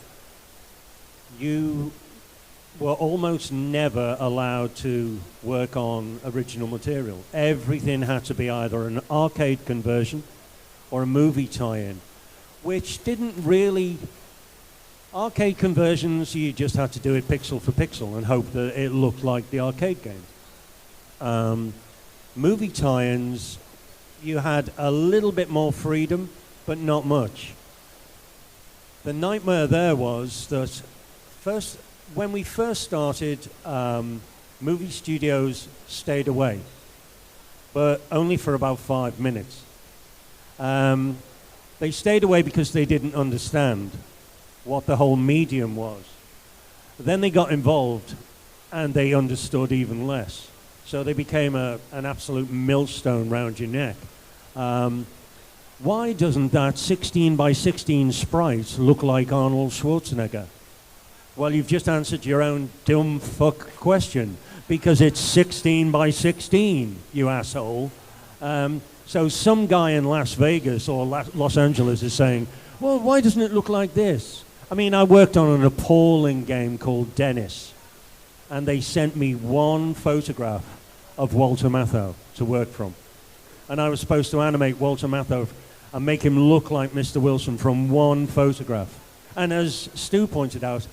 Speaker 21: you were almost never allowed to work on original material. Everything had to be either an arcade conversion or a movie tie-in, which didn't really... Arcade conversions, you just had to do it pixel for pixel and hope that it looked like the arcade game. Movie tie-ins, you had a little bit more freedom, but not much. The nightmare there was that when we first started, movie studios stayed away, but only for about 5 minutes. They stayed away because they didn't understand what the whole medium was. Then they got involved and they understood even less. So they became an absolute millstone round your neck. why doesn't that 16 by 16 sprite look like Arnold Schwarzenegger? Well, you've just answered your own dumb fuck question, because it's 16 by 16, you asshole. So some guy in Las Vegas or Los Angeles is saying, well, why doesn't it look like this? I mean, I worked on an appalling game called Dennis, and they sent me one photograph of Walter Matthau to work from. And I was supposed to animate Walter Matthau and make him look like Mr. Wilson from one photograph. And as Stu pointed out,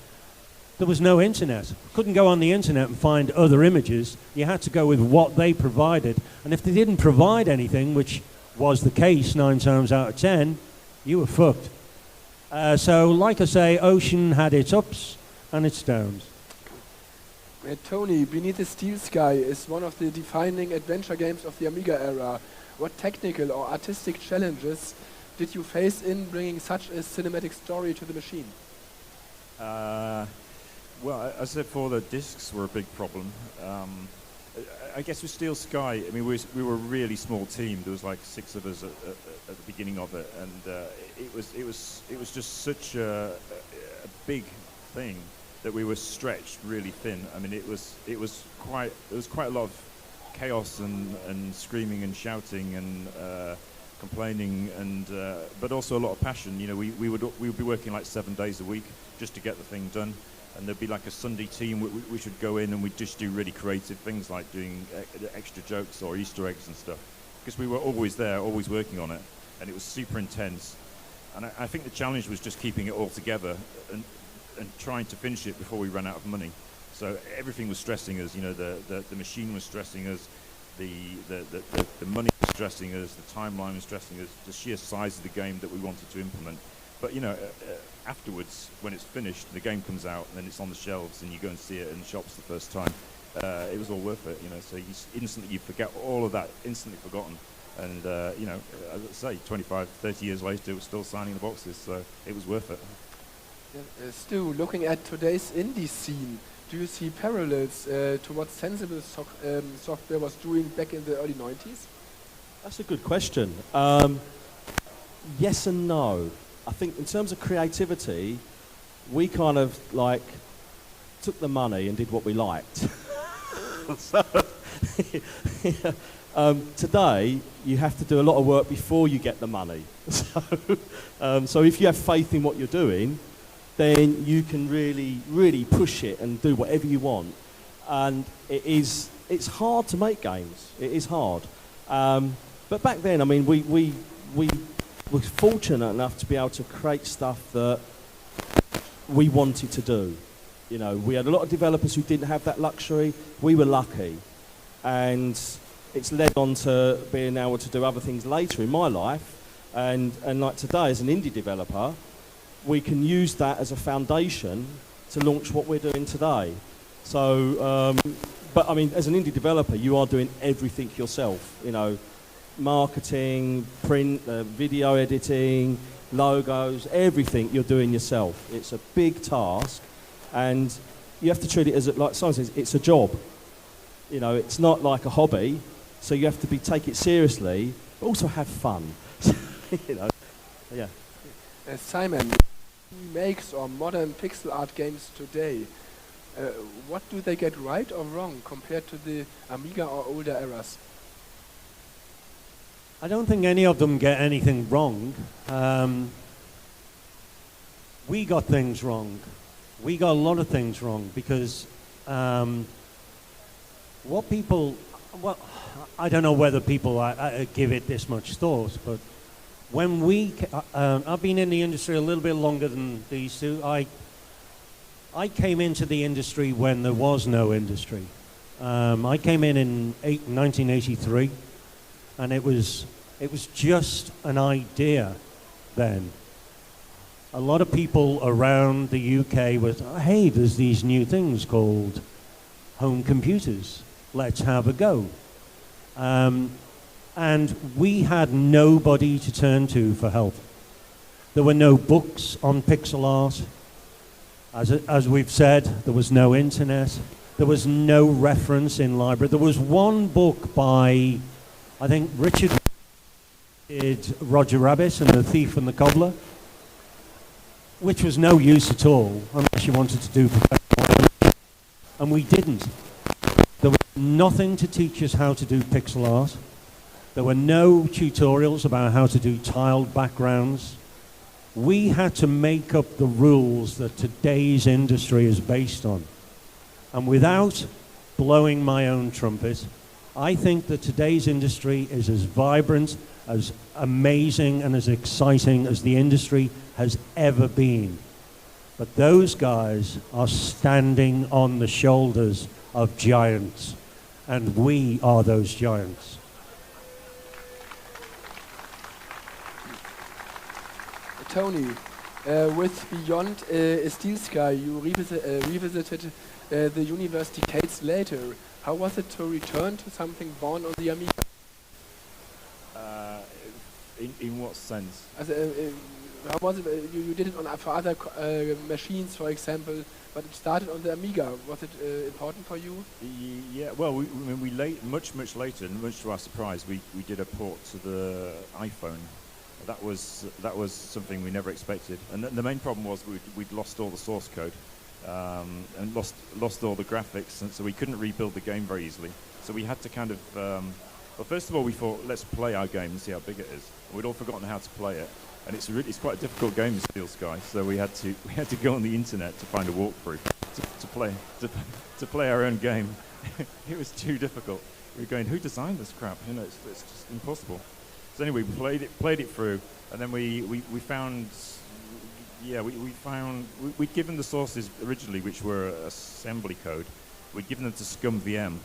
Speaker 21: there was no internet. Couldn't go on the internet and find other images. You had to go with what they provided. And if they didn't provide anything, which was the case 9 times out of 10, you were fucked. So, like I say, Ocean had its ups and its downs.
Speaker 19: Tony, Beneath the Steel Sky is one of the defining adventure games of the Amiga era. What technical or artistic challenges did you face in bringing such a cinematic story to the machine?
Speaker 24: Well, as I said before, the discs were a big problem. I guess with Steel Sky, I mean, we were a really small team. There was like 6 of us at the beginning of it, and it was just such a big thing that we were stretched really thin. I mean, it was quite a lot of chaos and screaming and shouting and complaining, and but also a lot of passion. You know, we would be working like 7 days a week just to get the thing done. And there'd be like a Sunday team we should go in and we'd just do really creative things like doing extra jokes or Easter eggs and stuff. Because we were always there, always working on it, and it was super intense. And I think the challenge was just keeping it all together and trying to finish it before we ran out of money. So everything was stressing us, you know, the machine was stressing us, the money was stressing us, the timeline was stressing us, the sheer size of the game that we wanted to implement. But, you know, afterwards, when it's finished, the game comes out and then it's on the shelves and you go and see it in shops the first time. It was all worth it, you know, so you forget all of that, instantly forgotten. And, you know, as I say, 25, 30 years later, it was still signing the boxes, so it was worth it.
Speaker 19: Yeah, Stu, looking at today's indie scene, do you see parallels to what Sensible Software was doing back in the early 90s?
Speaker 20: That's a good question. Yes and no. I think in terms of creativity, we kind of like took the money and did what we liked. So, today, you have to do a lot of work before you get the money. So if you have faith in what you're doing, then you can really push it and do whatever you want. And it's hard to make games. It is hard. But back then, I mean, we were fortunate enough to be able to create stuff that we wanted to do. You know, we had a lot of developers who didn't have that luxury. We were lucky. And it's led on to being able to do other things later in my life. And like today, as an indie developer, we can use that as a foundation to launch what we're doing today. So, but I mean, as an indie developer, you are doing everything yourself, you know, marketing, print, video editing, logos, everything you're doing yourself. It's a big task, and you have to treat it as, like someone says, it's a job. You know, it's not like a hobby, so you have to take it seriously, but also have fun. You know, yeah.
Speaker 19: Simon, makes or modern pixel art games today, what do they get right or wrong compared to the Amiga or older eras?
Speaker 21: I don't think any of them get anything wrong. We got things wrong. We got a lot of things wrong because what people, well, I don't know whether people give it this much thought, but when I've been in the industry a little bit longer than these two. I came into the industry when there was no industry. I came in 1983, and it was just an idea then. A lot of people around the UK was, hey, there's these new things called home computers. Let's have a go. And we had nobody to turn to for help. There were no books on pixel art. As we've said, there was no internet. There was no reference in library. There was one book by, I think, Richard, did Roger Rabbit and The Thief and the Cobbler, which was no use at all unless you wanted to do professional animation. And we didn't. There was nothing to teach us how to do pixel art. There were no tutorials about how to do tiled backgrounds. We had to make up the rules that today's industry is based on. And without blowing my own trumpet, I think that today's industry is as vibrant, as amazing, and as exciting as the industry has ever been. But those guys are standing on the shoulders of giants, and we are those giants.
Speaker 19: Tony, with Beyond Steel Sky, you revisited the universe decades later. How was it to return to something born on the Amiga?
Speaker 24: In what sense?
Speaker 19: How was it? You did it on for other machines, for example, but it started on the Amiga. Was it important for you?
Speaker 24: Yeah. Well, much later, and much to our surprise, we did a port to the iPhone. That was something we never expected, and the main problem was we'd lost all the source code and lost all the graphics, and so we couldn't rebuild the game very easily. So we had to kind of well, first of all, we thought, let's play our game and see how big it is. And we'd all forgotten how to play it, and it's quite a difficult game, Steel Sky. So we had to go on the internet to find a walkthrough to play our own game. It was too difficult. We were going, who designed this crap? You know, it's just impossible. So anyway, we played it through, and then we found, we'd given the sources originally, which were assembly code. We'd given them to Scum VM,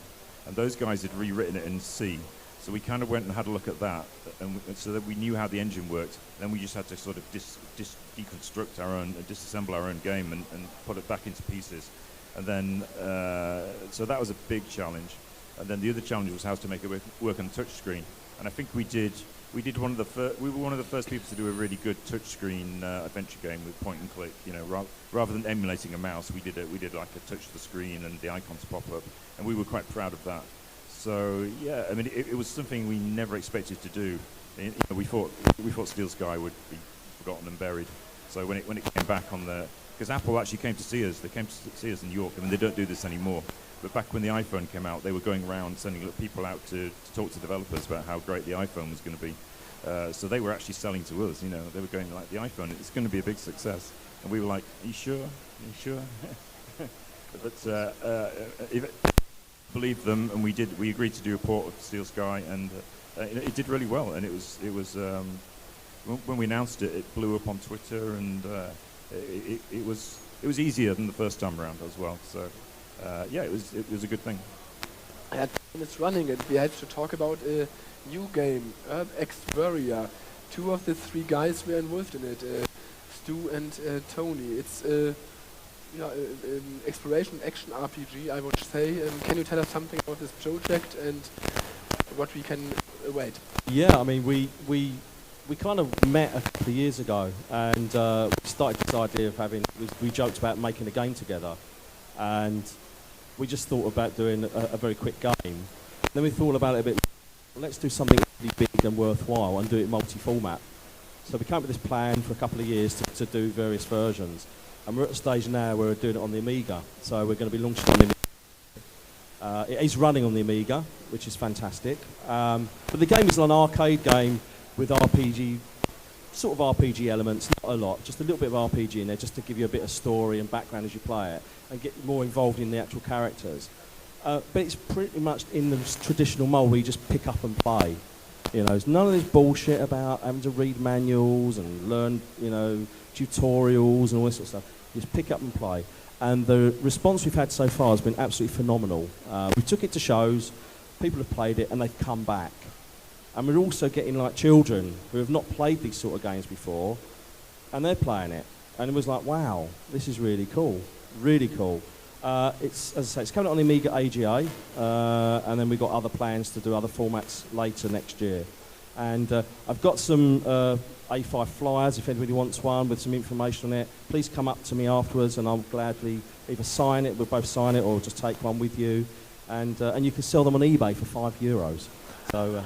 Speaker 24: and those guys had rewritten it in C. So we kind of went and had a look at that, and so that we knew how the engine worked. Then we just had to sort of deconstruct our own, disassemble our own game, and put it back into pieces. And then, so that was a big challenge. And then the other challenge was how to make it work on touchscreen. And I think we were one of the first people to do a really good touchscreen adventure game with point and click. You know, rather than emulating a mouse, we did like a touch the screen and the icons pop up, and we were quite proud of that. So yeah, I mean, it was something we never expected to do. You know, we thought Steel Sky would be forgotten and buried. So when it came back on because Apple actually came to see us. They came to see us in York. I mean, they don't do this anymore. But back when the iPhone came out, they were going around sending people out to talk to developers about how great the iPhone was going to be. So they were actually selling to us, you know. They were going like, the iPhone, it's going to be a big success. And we were like, are you sure? Are you sure? But believed them, and we agreed to do a port of Steel Sky, and it did really well. And it was when we announced it, it blew up on Twitter, and it was easier than the first time around as well. So. Yeah, it was a good thing.
Speaker 19: And it's running, and we had to talk about a new game, Xperia. Two of the three guys were involved in it, Stu and Tony. It's exploration action RPG, I would say. Can you tell us something about this project and what we can await?
Speaker 20: Yeah, I mean, we kind of met a couple of years ago, and we started this idea of we joked about making a game together, and we just thought about doing a very quick game. Then we thought about it a bit. Well, let's do something really big and worthwhile and do it multi-format. So we came up with this plan for a couple of years to do various versions. And we're at a stage now where we're doing it on the Amiga. So we're going to be launching on the Amiga. It is running on the Amiga, which is fantastic. But the game is an arcade game with sort of RPG elements, not a lot, just a little bit of RPG in there, just to give you a bit of story and background as you play it, and get more involved in the actual characters. But it's pretty much in the traditional mould where you just pick up and play. You know, there's none of this bullshit about having to read manuals and learn, you know, tutorials and all this sort of stuff. You just pick up and play. And the response we've had so far has been absolutely phenomenal. We took it to shows, people have played it, and they've come back. And we're also getting like children who have not played these sort of games before, and they're playing it. And it was like, wow, this is really cool, really cool. It's, as I say, it's coming out on the Amiga AGA, and then we've got other plans to do other formats later next year. And I've got some A5 flyers, if anybody wants one, with some information on it. Please come up to me afterwards, and I'll gladly either sign it, we'll both sign it, or just take one with you. And you can sell them on eBay for €5. So...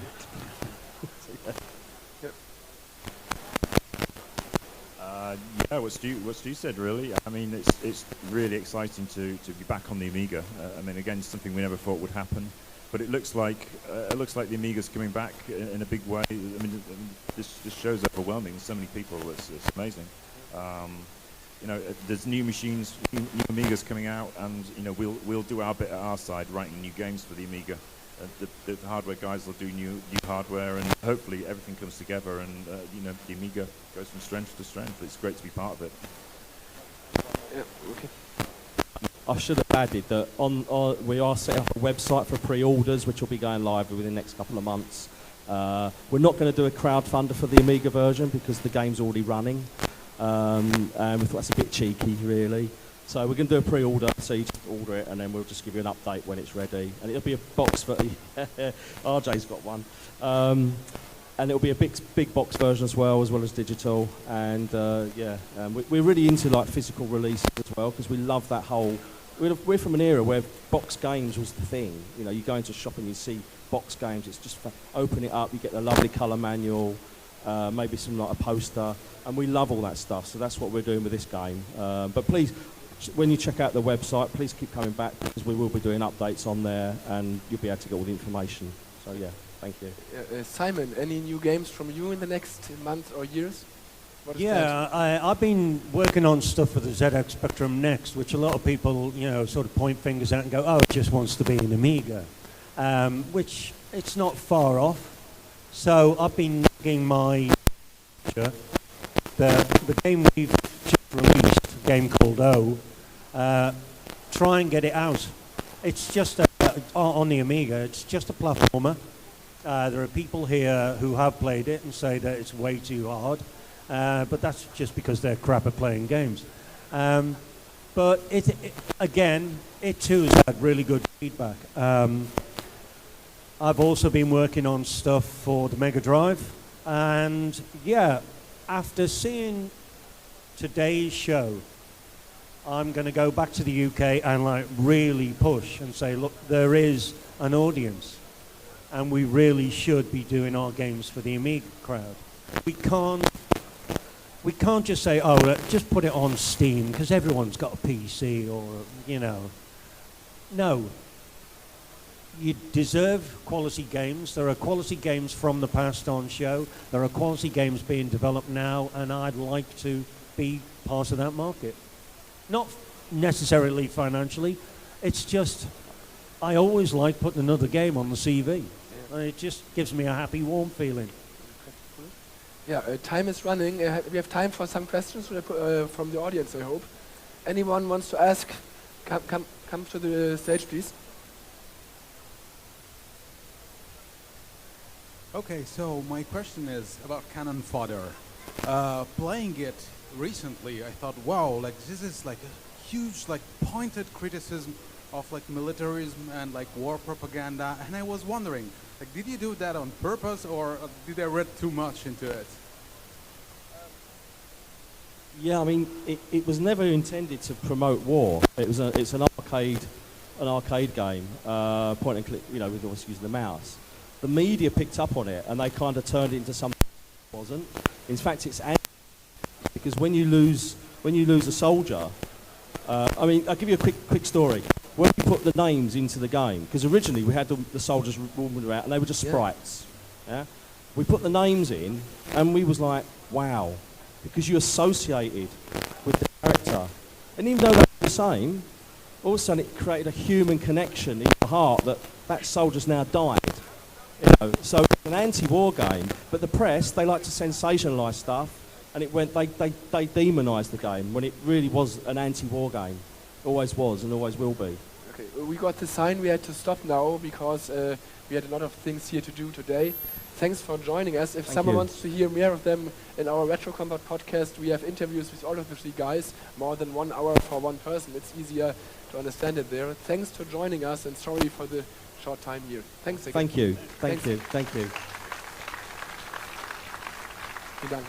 Speaker 24: Yeah, what Stu said really. I mean, it's really exciting to be back on the Amiga. I mean, again, something we never thought would happen, but it looks like the Amiga's coming back in a big way. I mean, this show's overwhelming. So many people. It's amazing. You know, there's new machines, new Amigas coming out, and you know, we'll do our bit at our side, writing new games for the Amiga. The hardware guys will do new hardware, and hopefully everything comes together, and you know, the Amiga goes from strength to strength. It's great to be part of it.
Speaker 19: Yeah, okay.
Speaker 20: I should have added that we are setting up a website for pre-orders, which will be going live within the next couple of months. We're not going to do a crowdfunder for the Amiga version because the game's already running, and we thought that's a bit cheeky, really. So we're going to do a pre-order, so you just order it, and then we'll just give you an update when it's ready. And it'll be a box for RJ's got one, and it'll be a big box version as well as digital. And we're really into like physical releases as well because we love that whole. We're from an era where box games was the thing. You know, you go into a shop and you see box games. It's just open it up, you get the lovely colour manual, maybe some like a poster, and we love all that stuff. So that's what we're doing with this game. But please, when you check out the website, please keep coming back because we will be doing updates on there, and you'll be able to get all the information. So yeah, thank you.
Speaker 19: Simon, any new games from you in the next month or years?
Speaker 21: I've been working on stuff for the ZX Spectrum Next, which a lot of people, you know, sort of point fingers at and go, oh, it just wants to be an Amiga, which it's not far off. So I've been nagging my the game we've just released, a game called O, try and get it out. It's just on the Amiga, it's just a platformer. There are people here who have played it and say that it's way too hard. But that's just because they're crap at playing games. But it too has had really good feedback. I've also been working on stuff for the Mega Drive, and yeah, after seeing today's show, I'm going to go back to the UK and like really push and say, look, there is an audience, and we really should be doing our games for the Amiga crowd. We can't just say, oh, just put it on Steam because everyone's got a PC or, you know. No. You deserve quality games. There are quality games from the past on show. There are quality games being developed now, and I'd like to be part of that market. Not necessarily financially. It's just, I always like putting another game on the CV. Yeah. It just gives me a happy, warm feeling.
Speaker 19: Yeah, time is running. We have time for some questions from the audience, I hope. Anyone wants to ask? Come to the stage, please.
Speaker 6: Okay, so my question is about cannon fodder. Playing it recently, I thought, wow, like this is like a huge, like pointed criticism of like militarism and like war propaganda, and I was wondering, like, did you do that on purpose, or did I read too much into it?
Speaker 20: Yeah, I mean, it was never intended to promote war. It's an arcade game, point and click, you know, with us using the mouse. The media picked up on it and they kind of turned it into something it wasn't. In fact, it's because when you lose a soldier, I mean, I'll give you a quick story. When we put the names into the game, because originally we had the soldiers walking around and they were just sprites. Yeah, we put the names in and we was like, wow. Because you associated with the character. And even though they were the same, all of a sudden it created a human connection in the heart that soldier's now died. You know, so it's an anti-war game, but the press, they like to sensationalise stuff, and it went, they demonised the game when it really was an anti-war game. Always was and always will be.
Speaker 19: Okay, we got the sign, we had to stop now because we had a lot of things here to do today. Thanks for joining us. If someone wants to hear more of them in our Retro Combat podcast, we have interviews with all of the three guys, more than 1 hour for one person. It's easier to understand it there. Thanks for joining us, and sorry for the short time here. Thanks again.
Speaker 20: Thank you. Thank you. Thank you.
Speaker 19: Vielen Dank.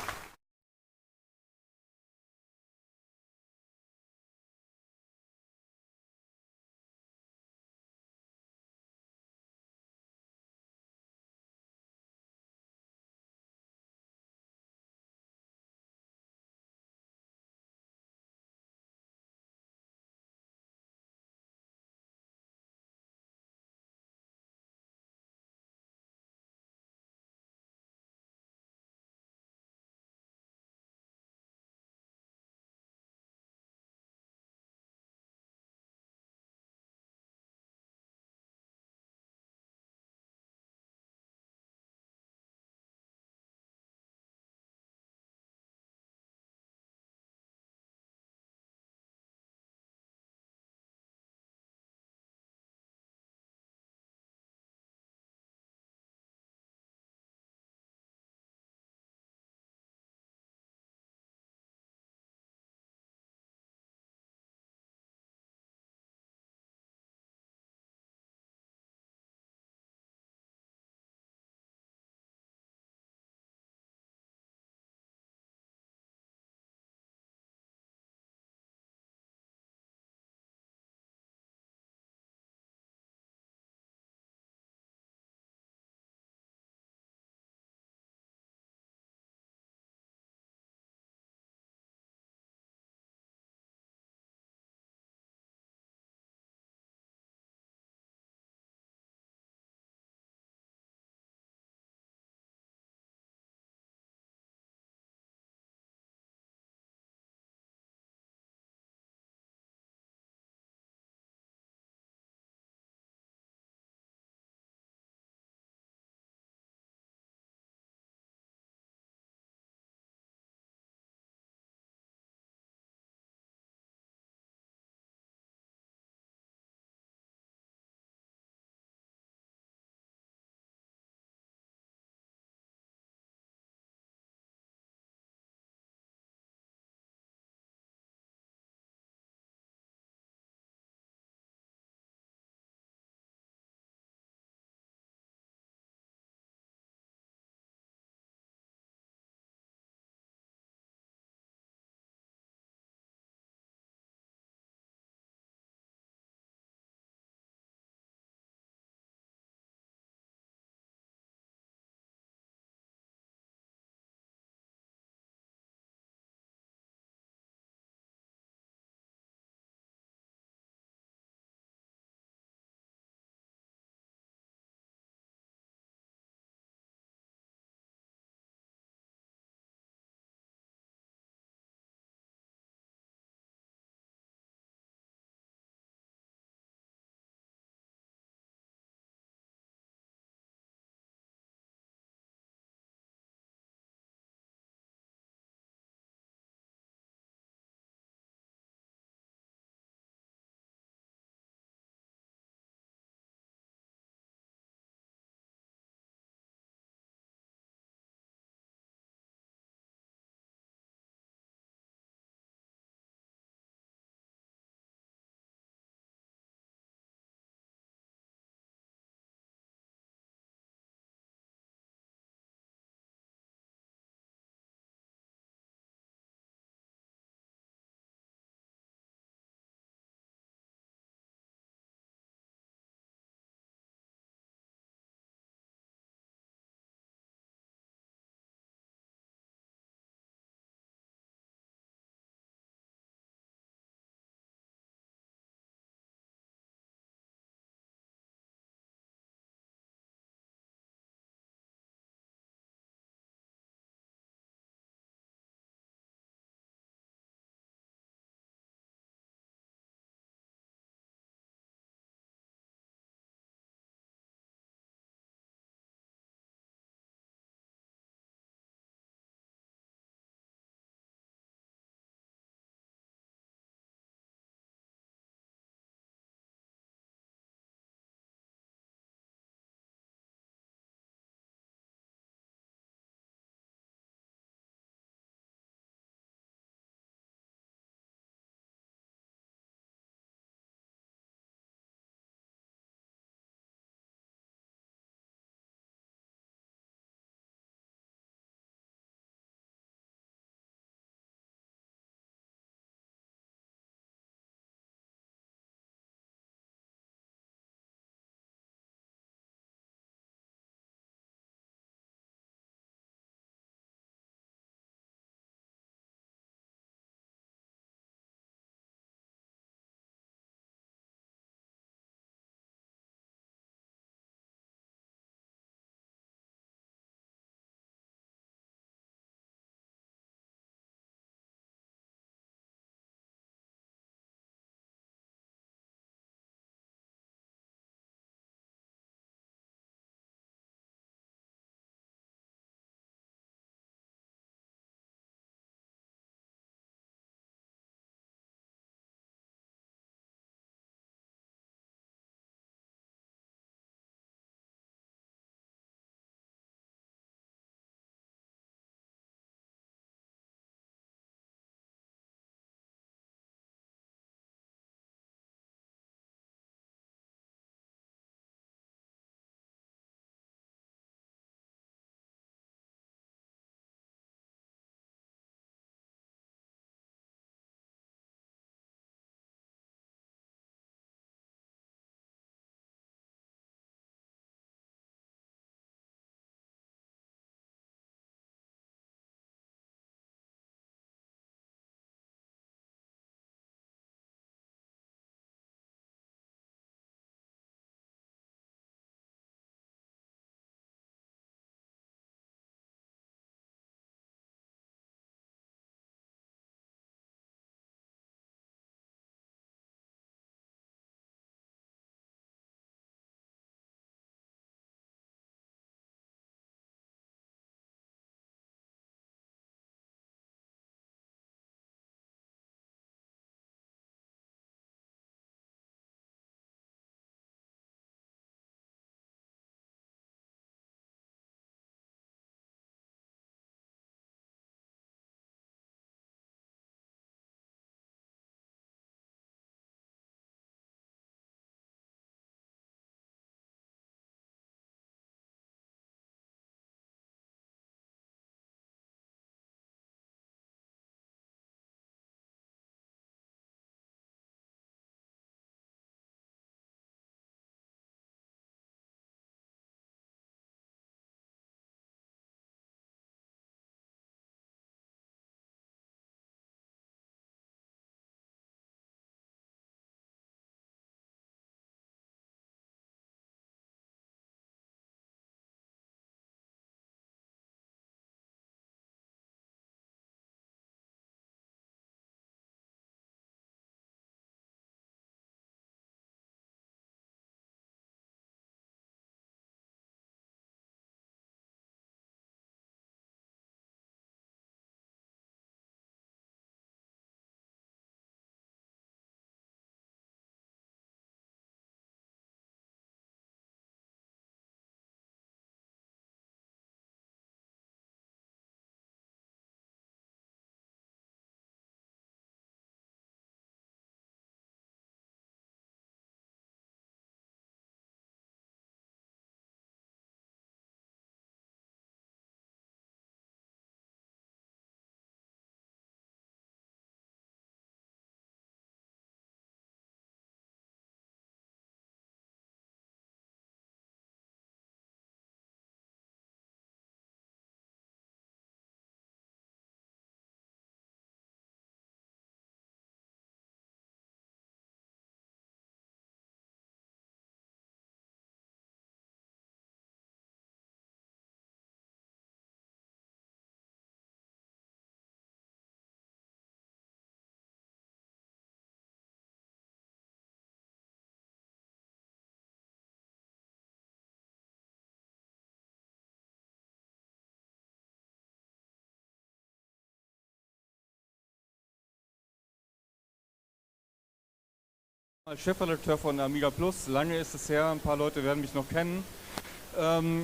Speaker 5: Als Chefredakteur von Amiga Plus, lange ist es her, ein paar Leute werden mich noch kennen.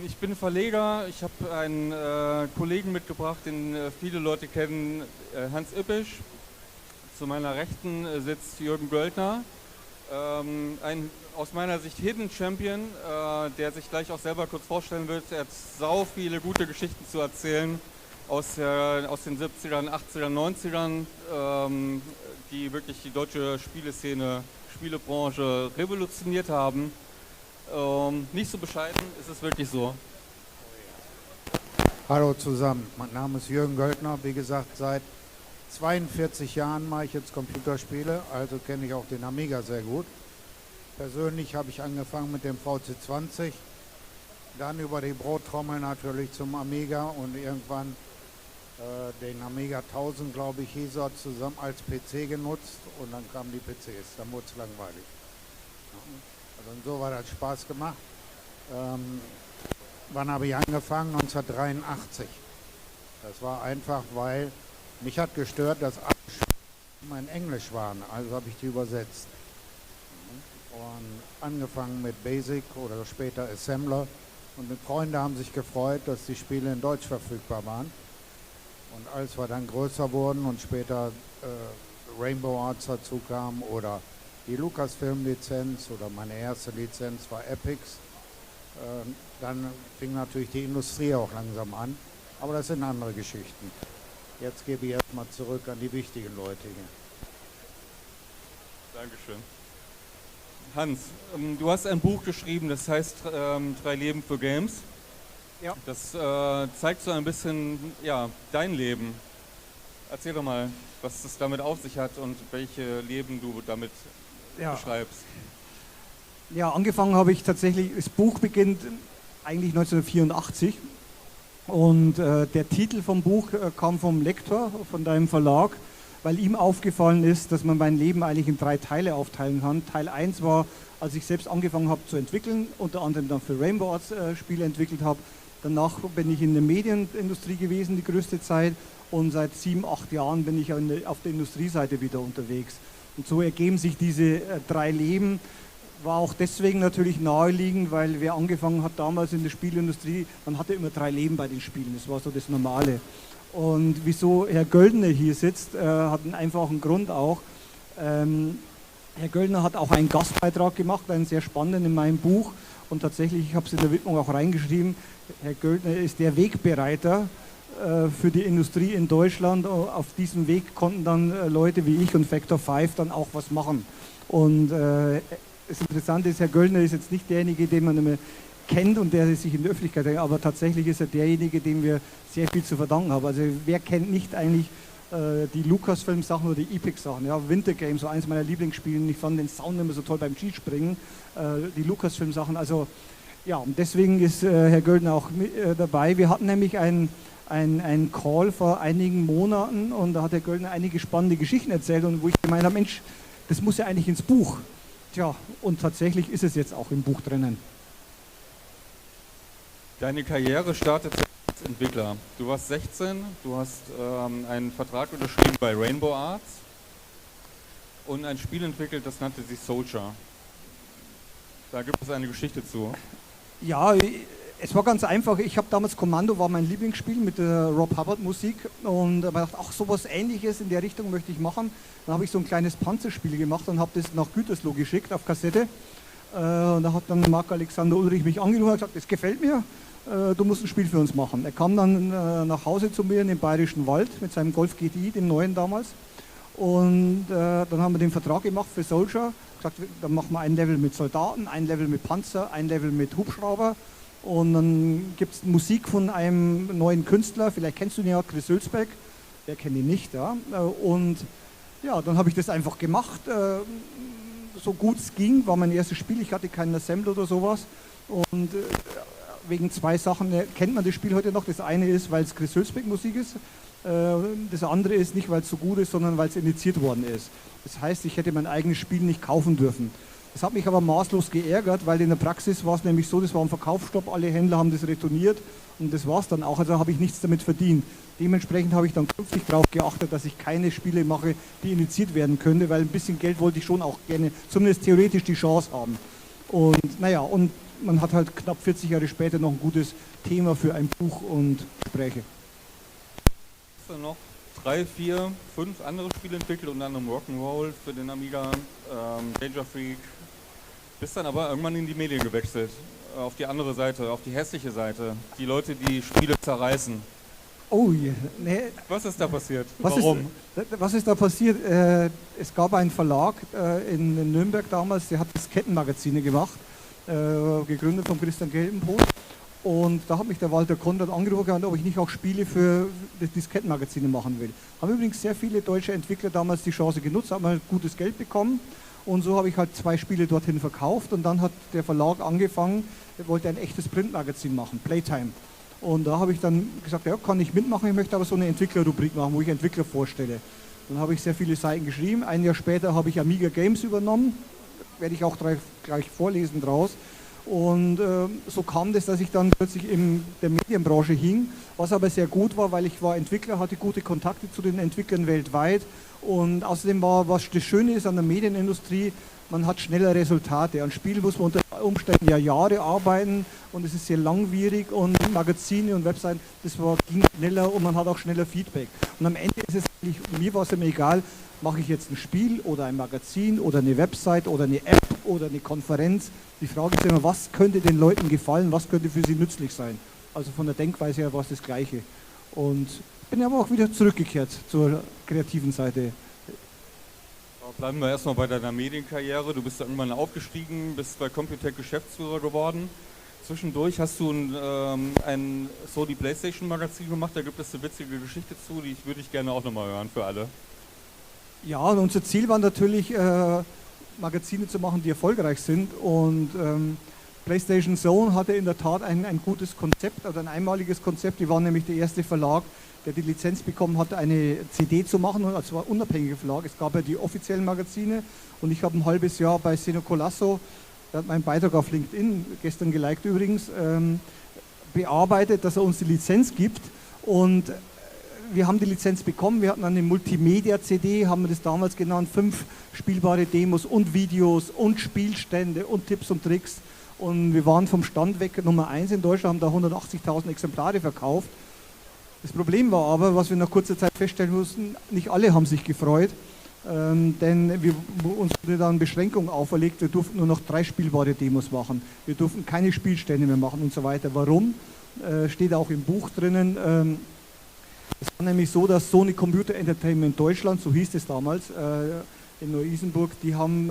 Speaker 5: Ich bin Verleger, ich habe einen Kollegen mitgebracht, den viele Leute kennen, Hans Ippisch. Zu meiner Rechten sitzt Jürgen Göldner, ein aus meiner Sicht Hidden Champion, der sich gleich auch selber kurz vorstellen wird. Er hat sau viele gute Geschichten zu erzählen aus den 70ern, 80ern, 90ern, die wirklich die deutsche Spielebranche revolutioniert haben. Nicht so bescheiden, ist es wirklich so.
Speaker 16: Hallo zusammen, mein Name ist Jürgen Göldner. Wie gesagt, seit 42 Jahren mache ich jetzt Computerspiele, also kenne ich auch den Amiga sehr gut. Persönlich habe ich angefangen mit dem VC20, dann über die Brottrommel natürlich zum Amiga und irgendwann den Amiga 1000, glaube ich, hieß er, zusammen als PC genutzt und dann kamen die PCs, dann wurde es langweilig. Also insoweit hat es Spaß gemacht. Wann habe ich angefangen? 1983. Das war einfach, weil mich hat gestört, dass alle Spiele in Englisch waren, also habe ich die übersetzt. Und angefangen mit Basic oder später Assembler. Und die Freunde haben sich gefreut, dass die Spiele in Deutsch verfügbar waren. Und als wir dann größer wurden und später Rainbow Arts dazu kam oder die Lucasfilm-Lizenz oder meine erste Lizenz war Epics, dann fing natürlich die Industrie auch langsam an. Aber das sind andere Geschichten. Jetzt gebe ich erstmal zurück an die wichtigen Leute hier.
Speaker 5: Dankeschön. Hans, du hast ein Buch geschrieben, das heißt 3 Leben für Games.
Speaker 15: Ja.
Speaker 5: Das zeigt so ein bisschen dein Leben. Erzähl doch mal, was das damit auf sich hat und welche Leben du damit beschreibst.
Speaker 15: Ja, angefangen habe ich tatsächlich, das Buch beginnt eigentlich 1984 und der Titel vom Buch kam vom Lektor, von deinem Verlag, weil ihm aufgefallen ist, dass man mein Leben eigentlich in 3 Teile aufteilen kann. Teil 1 war, als ich selbst angefangen habe zu entwickeln, unter anderem dann für Rainbow Arts Spiele entwickelt habe. Danach bin ich in der Medienindustrie gewesen, die größte Zeit, und seit 7, 8 Jahren bin ich auf der Industrieseite wieder unterwegs. Und so ergeben sich diese 3 Leben. War auch deswegen natürlich naheliegend, weil wer angefangen hat damals in der Spielindustrie, man hatte immer 3 Leben bei den Spielen, das war so das Normale. Und wieso Herr Göldner hier sitzt, hat einen einfachen Grund auch. Herr Göldner hat auch einen Gastbeitrag gemacht, einen sehr spannenden in meinem Buch. Und tatsächlich, ich habe es in der Widmung auch reingeschrieben, Herr Göldner ist der Wegbereiter für die Industrie in Deutschland. Auf diesem Weg konnten dann Leute wie ich und Factor 5 dann auch was machen. Und das Interessante ist, Herr Göldner ist jetzt nicht derjenige, den man immer kennt und der sich in der Öffentlichkeit denkt, aber tatsächlich ist er derjenige, dem wir sehr viel zu verdanken haben. Also wer kennt nicht eigentlich die Lucasfilm-Sachen oder die Epic-Sachen, ja, Winter Games, so eins meiner Lieblingsspiele, ich fand den Sound immer so toll beim Skispringen, die Lucasfilm-Sachen, also ja, und deswegen ist Herr Göldner auch dabei. Wir hatten nämlich einen Call vor einigen Monaten und da hat Herr Göldner einige spannende Geschichten erzählt und wo ich gemeint habe, Mensch, das muss ja eigentlich ins Buch. Tja, und tatsächlich ist es jetzt auch im Buch drinnen.
Speaker 5: Deine Karriere startet als Entwickler. Du warst 16, du hast einen Vertrag unterschrieben bei Rainbow Arts und ein Spiel entwickelt, das nannte sich Soldier. Da gibt es eine Geschichte zu.
Speaker 15: Ja, es war ganz einfach. Ich habe damals Kommando, war mein Lieblingsspiel mit der Rob Hubbard Musik und habe gedacht, ach, sowas Ähnliches in der Richtung möchte ich machen. Dann habe ich so ein kleines Panzerspiel gemacht und habe das nach Gütersloh geschickt auf Kassette. Und da hat dann Marc Alexander Ulrich mich angerufen und gesagt, das gefällt mir, du musst ein Spiel für uns machen. Er kam dann nach Hause zu mir in den Bayerischen Wald mit seinem Golf GTI, dem neuen damals. Und dann haben wir den Vertrag gemacht für Soldier. Gesagt, dann machen wir ein Level mit Soldaten, ein Level mit Panzer, ein Level mit Hubschrauber. Und dann gibt es Musik von einem neuen Künstler, vielleicht kennst du ihn ja, Chris Hülsbeck, wer kennt ihn nicht, ja. Und ja, dann habe ich das einfach gemacht, so gut es ging, war mein erstes Spiel, ich hatte keinen Assembler oder sowas. Und wegen 2 Sachen kennt man das Spiel heute noch. Das eine ist, weil es Chris Hülsbeck Musik ist, das andere ist nicht, weil es so gut ist, sondern weil es initiiert worden ist. Das heißt, ich hätte mein eigenes Spiel nicht kaufen dürfen.
Speaker 7: Das hat mich aber maßlos geärgert, weil in der Praxis war es nämlich so, das war ein Verkaufsstopp, alle Händler haben das retourniert und das war es dann auch, also habe ich nichts damit verdient. Dementsprechend habe ich dann künftig darauf geachtet, dass ich keine Spiele mache, die initiiert werden könnte, weil ein bisschen Geld wollte ich schon auch gerne, zumindest theoretisch die Chance haben. Und naja, und man hat halt knapp 40 Jahre später noch ein gutes Thema für ein Buch und Gespräche.
Speaker 5: Hast du noch 3, 4, 5 andere Spiele entwickelt, unter anderem Rock'n'Roll für den Amiga, Danger Freak, bist dann aber irgendwann in die Medien gewechselt, auf die andere Seite, auf die hässliche Seite, die Leute, die Spiele zerreißen.
Speaker 7: Oh je, nee.
Speaker 5: Was ist da passiert?
Speaker 7: Warum? Was ist da passiert? Es gab einen Verlag in Nürnberg damals, der hat Diskettenmagazine gemacht, gegründet von Christian Gelbenpost. Und da hat mich der Walter Konrad angerufen, ob ich nicht auch Spiele für das Diskettenmagazine machen will. Haben übrigens sehr viele deutsche Entwickler damals die Chance genutzt, haben halt gutes Geld bekommen. Und so habe ich halt 2 Spiele dorthin verkauft. Und dann hat der Verlag angefangen, er wollte ein echtes Printmagazin machen, Playtime. Und da habe ich dann gesagt, ja, kann ich mitmachen, ich möchte aber so eine Entwicklerrubrik machen, wo ich Entwickler vorstelle. Dann habe ich sehr viele Seiten geschrieben. Ein Jahr später habe ich Amiga Games übernommen, werde ich auch gleich vorlesen draus. Und so kam das, dass ich dann plötzlich in der Medienbranche hing, was aber sehr gut war, weil ich war Entwickler, hatte gute Kontakte zu den Entwicklern weltweit und außerdem war, was das Schöne ist an der Medienindustrie, man hat schneller Resultate. An Spielen muss man unter Umständen ja Jahre arbeiten und es ist sehr langwierig und Magazine und Webseiten, ging schneller und man hat auch schneller Feedback. Und am Ende ist es eigentlich, mir war es immer egal, mache ich jetzt ein Spiel oder ein Magazin oder eine Website oder eine App oder eine Konferenz. Die Frage ist immer, was könnte den Leuten gefallen, was könnte für sie nützlich sein. Also von der Denkweise her war es das Gleiche. Und bin aber auch wieder zurückgekehrt zur kreativen Seite.
Speaker 5: Bleiben wir erstmal bei deiner Medienkarriere. Du bist irgendwann aufgestiegen, bist bei Computec Geschäftsführer geworden. Zwischendurch hast du ein Sony Playstation Magazin gemacht, da gibt es eine witzige Geschichte zu, die würde ich gerne auch nochmal hören für alle.
Speaker 7: Ja, und unser Ziel war natürlich, Magazine zu machen, die erfolgreich sind. Und PlayStation Zone hatte in der Tat ein gutes Konzept, also ein einmaliges Konzept. Die waren nämlich der erste Verlag, der die Lizenz bekommen hat, eine CD zu machen, und es war ein unabhängiger Verlag. Es gab ja die offiziellen Magazine und ich habe ein halbes Jahr bei Seno Colasso, der hat meinen Beitrag auf LinkedIn, gestern geliked übrigens, bearbeitet, dass er uns die Lizenz gibt. Und wir haben die Lizenz bekommen, wir hatten eine Multimedia-CD, haben wir das damals genannt, 5 spielbare Demos und Videos und Spielstände und Tipps und Tricks. Und wir waren vom Stand weg Nummer 1 in Deutschland, haben da 180.000 Exemplare verkauft. Das Problem war aber, was wir nach kurzer Zeit feststellen mussten, nicht alle haben sich gefreut, denn uns wurde dann Beschränkungen auferlegt, wir durften nur noch 3 spielbare Demos machen, wir durften keine Spielstände mehr machen und so weiter. Warum? Steht auch im Buch drinnen. Es war nämlich so, dass Sony Computer Entertainment Deutschland, so hieß es damals, in Neu-Isenburg, die haben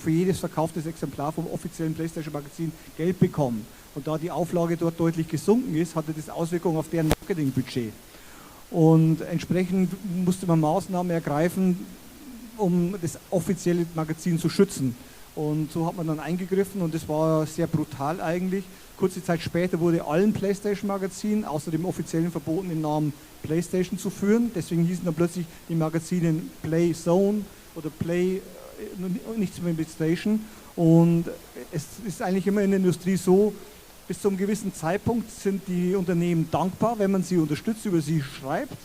Speaker 7: für jedes verkauftes Exemplar vom offiziellen PlayStation-Magazin Geld bekommen. Und da die Auflage dort deutlich gesunken ist, hatte das Auswirkungen auf deren Marketingbudget. Und entsprechend musste man Maßnahmen ergreifen, um das offizielle Magazin zu schützen. Und so hat man dann eingegriffen und das war sehr brutal eigentlich. Kurze Zeit später wurde allen PlayStation-Magazinen außer dem offiziellen verboten, den Namen PlayStation zu führen. Deswegen hießen dann plötzlich die Magazine Play Zone oder Play, nichts mehr mit Station. Und es ist eigentlich immer in der Industrie so, bis zu einem gewissen Zeitpunkt sind die Unternehmen dankbar, wenn man sie unterstützt, über sie schreibt.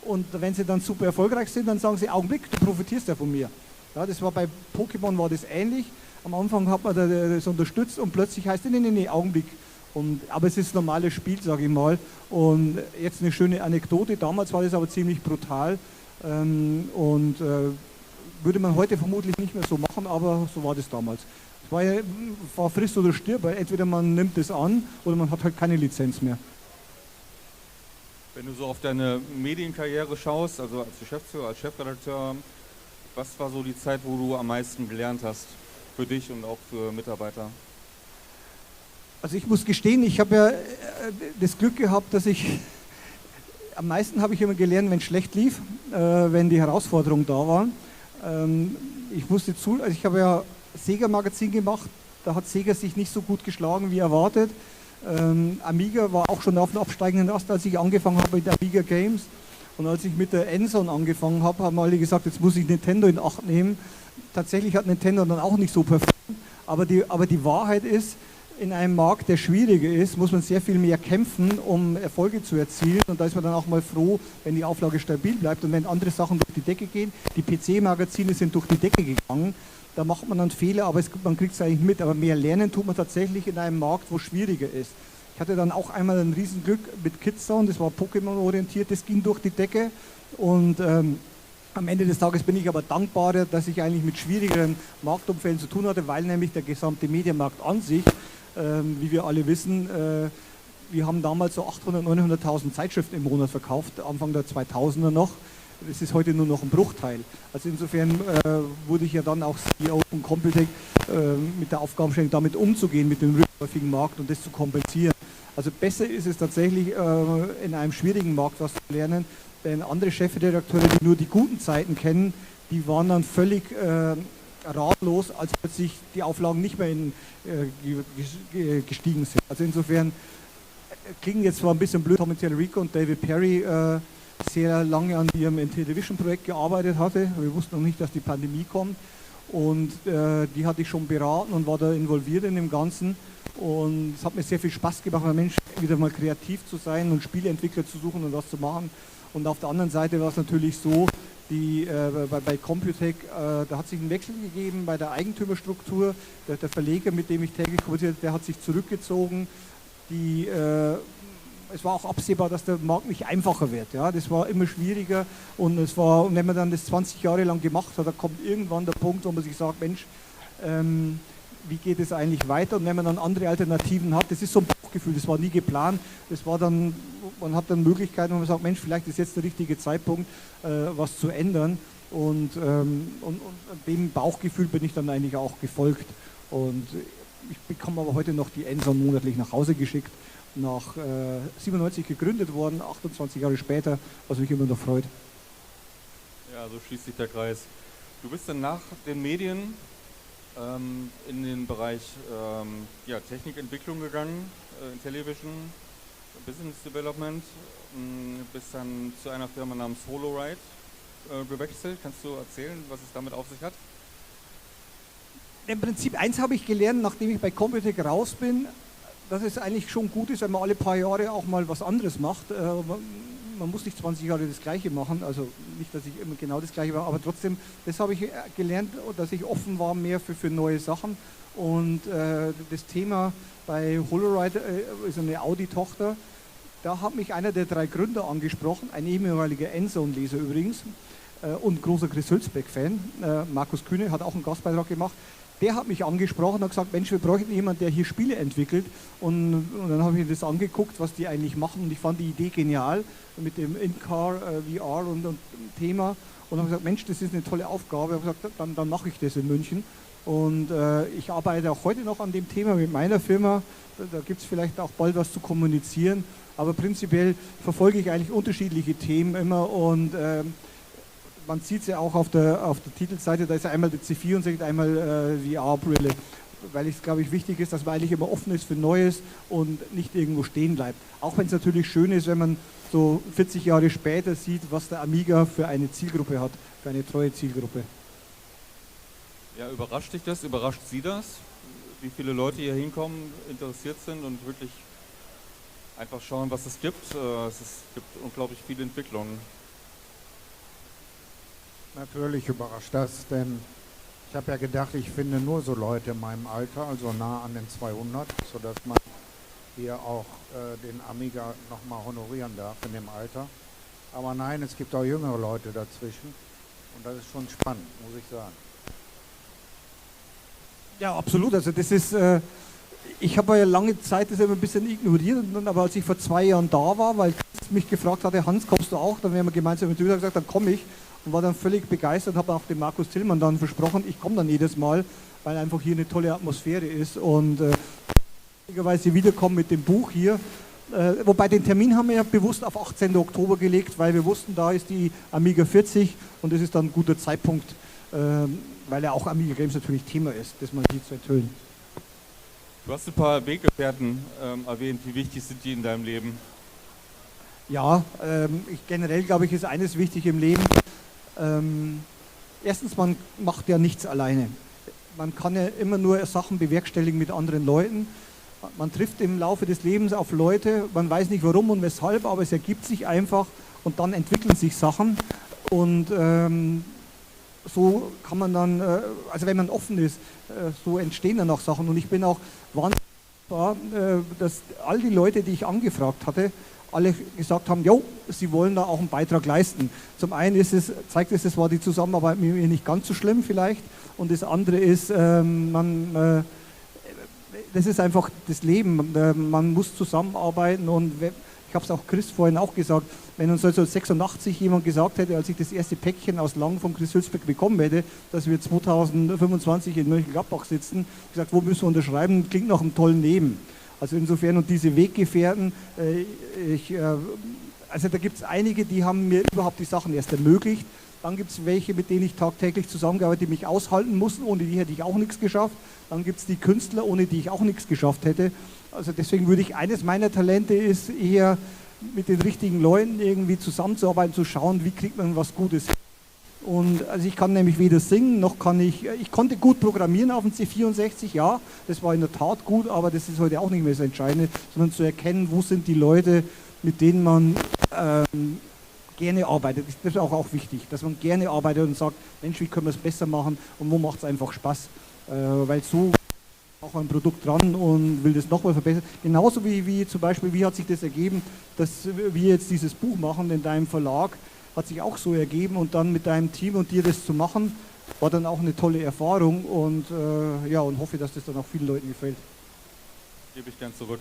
Speaker 7: Und wenn sie dann super erfolgreich sind, dann sagen sie, Augenblick, du profitierst ja von mir. Ja, das war bei Pokémon war das ähnlich. Am Anfang hat man das unterstützt und plötzlich heißt es, nee, Augenblick. Aber es ist ein normales Spiel, sage ich mal. Und jetzt eine schöne Anekdote. Damals war das aber ziemlich brutal. Würde man heute vermutlich nicht mehr so machen, aber so war das damals. Es war friss oder stirb, weil entweder man nimmt es an oder man hat halt keine Lizenz mehr.
Speaker 5: Wenn du so auf deine Medienkarriere schaust, also als Geschäftsführer, als Chefredakteur, was war so die Zeit, wo du am meisten gelernt hast? Für dich und auch für Mitarbeiter?
Speaker 7: Also ich muss gestehen, ich habe ja das Glück gehabt, dass am meisten habe ich immer gelernt, wenn es schlecht lief, wenn die Herausforderungen da waren. Ich habe ja Sega-Magazin gemacht, da hat Sega sich nicht so gut geschlagen wie erwartet. Amiga war auch schon auf dem absteigenden Ast, als ich angefangen habe mit Amiga Games. Und als ich mit der Enson angefangen habe, haben alle gesagt, jetzt muss ich Nintendo in Acht nehmen. Tatsächlich hat Nintendo dann auch nicht so performt, Aber die Wahrheit ist, in einem Markt, der schwieriger ist, muss man sehr viel mehr kämpfen, um Erfolge zu erzielen. Und da ist man dann auch mal froh, wenn die Auflage stabil bleibt. Und wenn andere Sachen durch die Decke gehen, die PC-Magazine sind durch die Decke gegangen, da macht man dann Fehler, aber man kriegt es eigentlich mit. Aber mehr lernen tut man tatsächlich in einem Markt, wo es schwieriger ist. Ich hatte dann auch einmal ein Riesenglück mit Kidsound, das war Pokémon orientiert, das ging durch die Decke. Und am Ende des Tages bin ich aber dankbarer, dass ich eigentlich mit schwierigeren Marktumfällen zu tun hatte, weil nämlich der gesamte Medienmarkt an sich, wie wir alle wissen, wir haben damals so 800.000, 900.000 Zeitschriften im Monat verkauft, Anfang der 2000er noch. Das ist heute nur noch ein Bruchteil. Also insofern wurde ich ja dann auch CEO von Computec mit der Aufgabenstellung, damit umzugehen, mit dem rückläufigen Markt und das zu kompensieren. Also besser ist es tatsächlich, in einem schwierigen Markt was zu lernen, denn andere Chefredakteure, die nur die guten Zeiten kennen, die waren dann völlig ratlos, als plötzlich die Auflagen nicht mehr gestiegen sind. Also insofern klingen jetzt zwar ein bisschen blöd, Tom Rico und David Perry sehr lange an ihrem Television-Projekt gearbeitet hatte. Wir wussten noch nicht, dass die Pandemie kommt. Und die hatte ich schon beraten und war da involviert in dem Ganzen. Und es hat mir sehr viel Spaß gemacht, ein Mensch wieder mal kreativ zu sein und Spieleentwickler zu suchen und was zu machen. Und auf der anderen Seite war es natürlich so, bei Computec, da hat sich ein Wechsel gegeben bei der Eigentümerstruktur. Der Verleger, mit dem ich täglich kommunizierte, der hat sich zurückgezogen. Es war auch absehbar, dass der Markt nicht einfacher wird. Ja? Das war immer schwieriger und wenn man dann das 20 Jahre lang gemacht hat, da kommt irgendwann der Punkt, wo man sich sagt, Mensch, wie geht es eigentlich weiter? Und wenn man dann andere Alternativen hat, das ist so ein Bauchgefühl, das war nie geplant, man hat dann Möglichkeiten, wo man sagt, Mensch, vielleicht ist jetzt der richtige Zeitpunkt, was zu ändern. Und dem Bauchgefühl bin ich dann eigentlich auch gefolgt. Und ich bekomme aber heute noch die Enson monatlich nach Hause geschickt. Nach 97 gegründet worden, 28 Jahre später, was mich immer noch freut.
Speaker 5: Ja, so schließt sich der Kreis. Du bist dann nach den Medien in den Bereich Technikentwicklung gegangen, in Television, Business Development, bist dann zu einer Firma namens HoloRide gewechselt. Kannst du erzählen, was es damit auf sich hat?
Speaker 7: Im Prinzip, eins habe ich gelernt, nachdem ich bei Computec raus bin, dass es eigentlich schon gut ist, wenn man alle paar Jahre auch mal was anderes macht. Man muss nicht 20 Jahre das Gleiche machen, also nicht, dass ich immer genau das Gleiche mache, aber trotzdem, das habe ich gelernt, dass ich offen war mehr für neue Sachen. Und das Thema bei HoloRide ist eine Audi-Tochter. Da hat mich einer der 3 Gründer angesprochen, ein ehemaliger Endzone-Leser übrigens und großer Chris Hülsbeck-Fan. Markus Kühne hat auch einen Gastbeitrag gemacht. Der hat mich angesprochen und hat gesagt, Mensch, wir bräuchten jemanden, der hier Spiele entwickelt. Und dann habe ich mir das angeguckt, was die eigentlich machen. Und ich fand die Idee genial mit dem In-Car, VR und Thema. Und habe gesagt, Mensch, das ist eine tolle Aufgabe. Ich habe gesagt, dann mache ich das in München. Und ich arbeite auch heute noch an dem Thema mit meiner Firma. Da gibt es vielleicht auch bald was zu kommunizieren. Aber prinzipiell verfolge ich eigentlich unterschiedliche Themen immer. Und man sieht es ja auch auf der Titelseite, da ist ja einmal der C64 und einmal VR-Brille, weil es, glaube ich, wichtig ist, dass man eigentlich immer offen ist für Neues und nicht irgendwo stehen bleibt. Auch wenn es natürlich schön ist, wenn man so 40 Jahre später sieht, was der Amiga für eine Zielgruppe hat, für eine treue Zielgruppe.
Speaker 5: Ja, überrascht dich das? Überrascht Sie das? Wie viele Leute hier hinkommen, interessiert sind und wirklich einfach schauen, was es gibt? Es gibt unglaublich viele Entwicklungen.
Speaker 16: Natürlich überrascht das, denn ich habe ja gedacht, ich finde nur so Leute in meinem Alter, also nah an den 200, sodass man hier auch den Amiga nochmal honorieren darf in dem Alter. Aber nein, es gibt auch jüngere Leute dazwischen und das ist schon spannend, muss ich sagen.
Speaker 7: Ja, absolut. Also das ist, ich habe ja lange Zeit das immer ein bisschen ignoriert, aber als ich vor 2 Jahren da war, weil Chris mich gefragt hatte, Hans, kommst du auch? Dann wären wir gemeinsam mit Tüder gesagt, dann komme ich. Und war dann völlig begeistert, habe auch dem Markus Tillmann dann versprochen, ich komme dann jedes Mal, weil einfach hier eine tolle Atmosphäre ist und wiederkommen mit dem Buch hier. Wobei den Termin haben wir ja bewusst auf 18. Oktober gelegt, weil wir wussten, da ist die Amiga 40 und das ist dann ein guter Zeitpunkt, weil ja auch Amiga Games natürlich Thema ist, das mal hier zu enthüllen.
Speaker 5: Du hast ein paar Weggefährten erwähnt, wie wichtig sind die in deinem Leben?
Speaker 7: Ja, generell glaube ich, ist eines wichtig im Leben. Erstens, man macht ja nichts alleine. man kann ja immer nur Sachen bewerkstelligen mit anderen Leuten. Man trifft im Laufe des Lebens auf Leute, man weiß nicht warum und weshalb, aber es ergibt sich einfach und dann entwickeln sich Sachen. Und so kann man dann, also wenn man offen ist, so entstehen dann auch Sachen. Und ich bin auch wahnsinnig dankbar, dass all die Leute, die ich angefragt hatte, alle gesagt haben, jo, sie wollen da auch einen Beitrag leisten. Zum einen zeigt es, war die Zusammenarbeit mit mir nicht ganz so schlimm vielleicht. Und das andere ist, das ist einfach das Leben. Man muss zusammenarbeiten und ich habe es auch Chris vorhin auch gesagt, wenn uns also 86 jemand gesagt hätte, als ich das erste Päckchen aus Lang von Chris Hülsbeck bekommen hätte, dass wir 2025 in Mönchengladbach sitzen, gesagt, wo müssen wir unterschreiben, klingt nach einem tollen Leben. Also insofern und diese Weggefährten, also da gibt es einige, die haben mir überhaupt die Sachen erst ermöglicht. Dann gibt es welche, mit denen ich tagtäglich zusammengearbeitet, die mich aushalten mussten, ohne die hätte ich auch nichts geschafft. Dann gibt es die Künstler, ohne die ich auch nichts geschafft hätte. Also deswegen würde ich, eines meiner Talente ist eher mit den richtigen Leuten irgendwie zusammenzuarbeiten, zu schauen, wie kriegt man was Gutes hin. Und also ich kann nämlich weder singen, noch kann ich konnte gut programmieren auf dem C64, ja, das war in der Tat gut, aber das ist heute auch nicht mehr so entscheidend, sondern zu erkennen, wo sind die Leute, mit denen man gerne arbeitet. Das ist auch wichtig, dass man gerne arbeitet und sagt, Mensch, wie können wir es besser machen und wo macht es einfach Spaß, weil so auch ein Produkt dran und will das nochmal verbessern. Genauso wie zum Beispiel, wie hat sich das ergeben, dass wir jetzt dieses Buch machen in deinem Verlag, hat sich auch so ergeben und dann mit deinem Team und dir das zu machen, war dann auch eine tolle Erfahrung und ja, und hoffe, dass das dann auch vielen Leuten gefällt.
Speaker 5: Gebe ich gern zurück.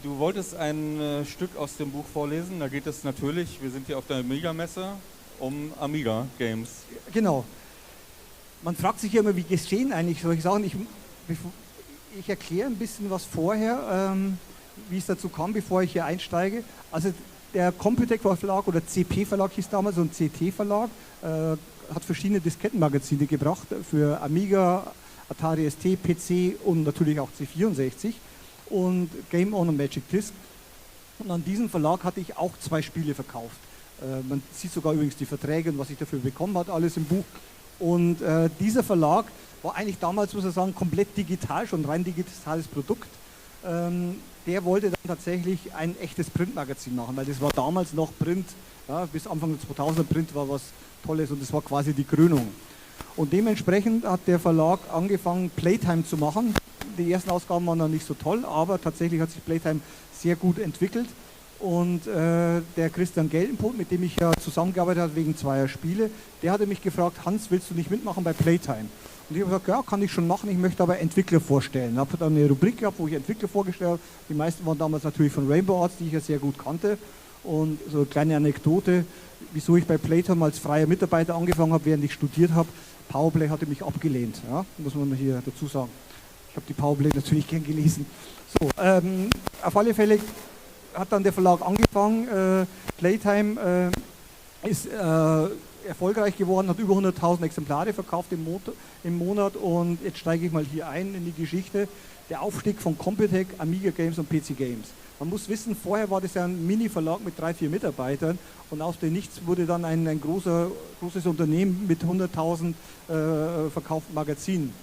Speaker 5: Du wolltest ein Stück aus dem Buch vorlesen, da geht es natürlich, wir sind hier auf der Amiga-Messe, um Amiga-Games.
Speaker 7: Genau. Man fragt sich ja immer, wie geschehen eigentlich solche Sachen. Ich erkläre ein bisschen was vorher, wie es dazu kam, bevor ich hier einsteige. Also der Computec Verlag oder CP Verlag hieß damals, so ein CT Verlag, hat verschiedene Diskettenmagazine gebracht für Amiga, Atari ST, PC und natürlich auch C64 und Game On und Magic Disc. Und an diesem Verlag hatte ich auch 2 Spiele verkauft. Man sieht sogar übrigens die Verträge und was ich dafür bekommen habe, alles im Buch. Und dieser Verlag war eigentlich damals, muss ich sagen, komplett digital, schon rein digitales Produkt. Der wollte dann tatsächlich ein echtes Printmagazin machen, weil das war damals noch Print, ja, bis Anfang der 2000er Print war was Tolles und das war quasi die Krönung. Und dementsprechend hat der Verlag angefangen, Playtime zu machen. Die ersten Ausgaben waren noch nicht so toll, aber tatsächlich hat sich Playtime sehr gut entwickelt. Und der Christian Geltenpot, mit dem ich ja zusammengearbeitet habe wegen 2 Spiele, der hatte mich gefragt, Hans, willst du nicht mitmachen bei Playtime? Und ich habe gesagt, ja, kann ich schon machen, ich möchte aber Entwickler vorstellen. Ich habe dann eine Rubrik gehabt, wo ich Entwickler vorgestellt habe. Die meisten waren damals natürlich von Rainbow Arts, die ich ja sehr gut kannte. Und so eine kleine Anekdote, wieso ich bei Playtime als freier Mitarbeiter angefangen habe, während ich studiert habe. Powerplay hatte mich abgelehnt, ja, muss man hier dazu sagen. Ich habe die Powerplay natürlich gern gelesen. So, auf alle Fälle hat dann der Verlag angefangen. Playtime ist erfolgreich geworden, hat über 100.000 Exemplare verkauft im Monat und jetzt steige ich mal hier ein in die Geschichte. Der Aufstieg von Computec, Amiga Games und PC Games. Man muss wissen, vorher war das ja ein Mini-Verlag mit 3, 4 Mitarbeitern und aus dem Nichts wurde dann ein großes Unternehmen mit 100.000 verkauften Magazinen.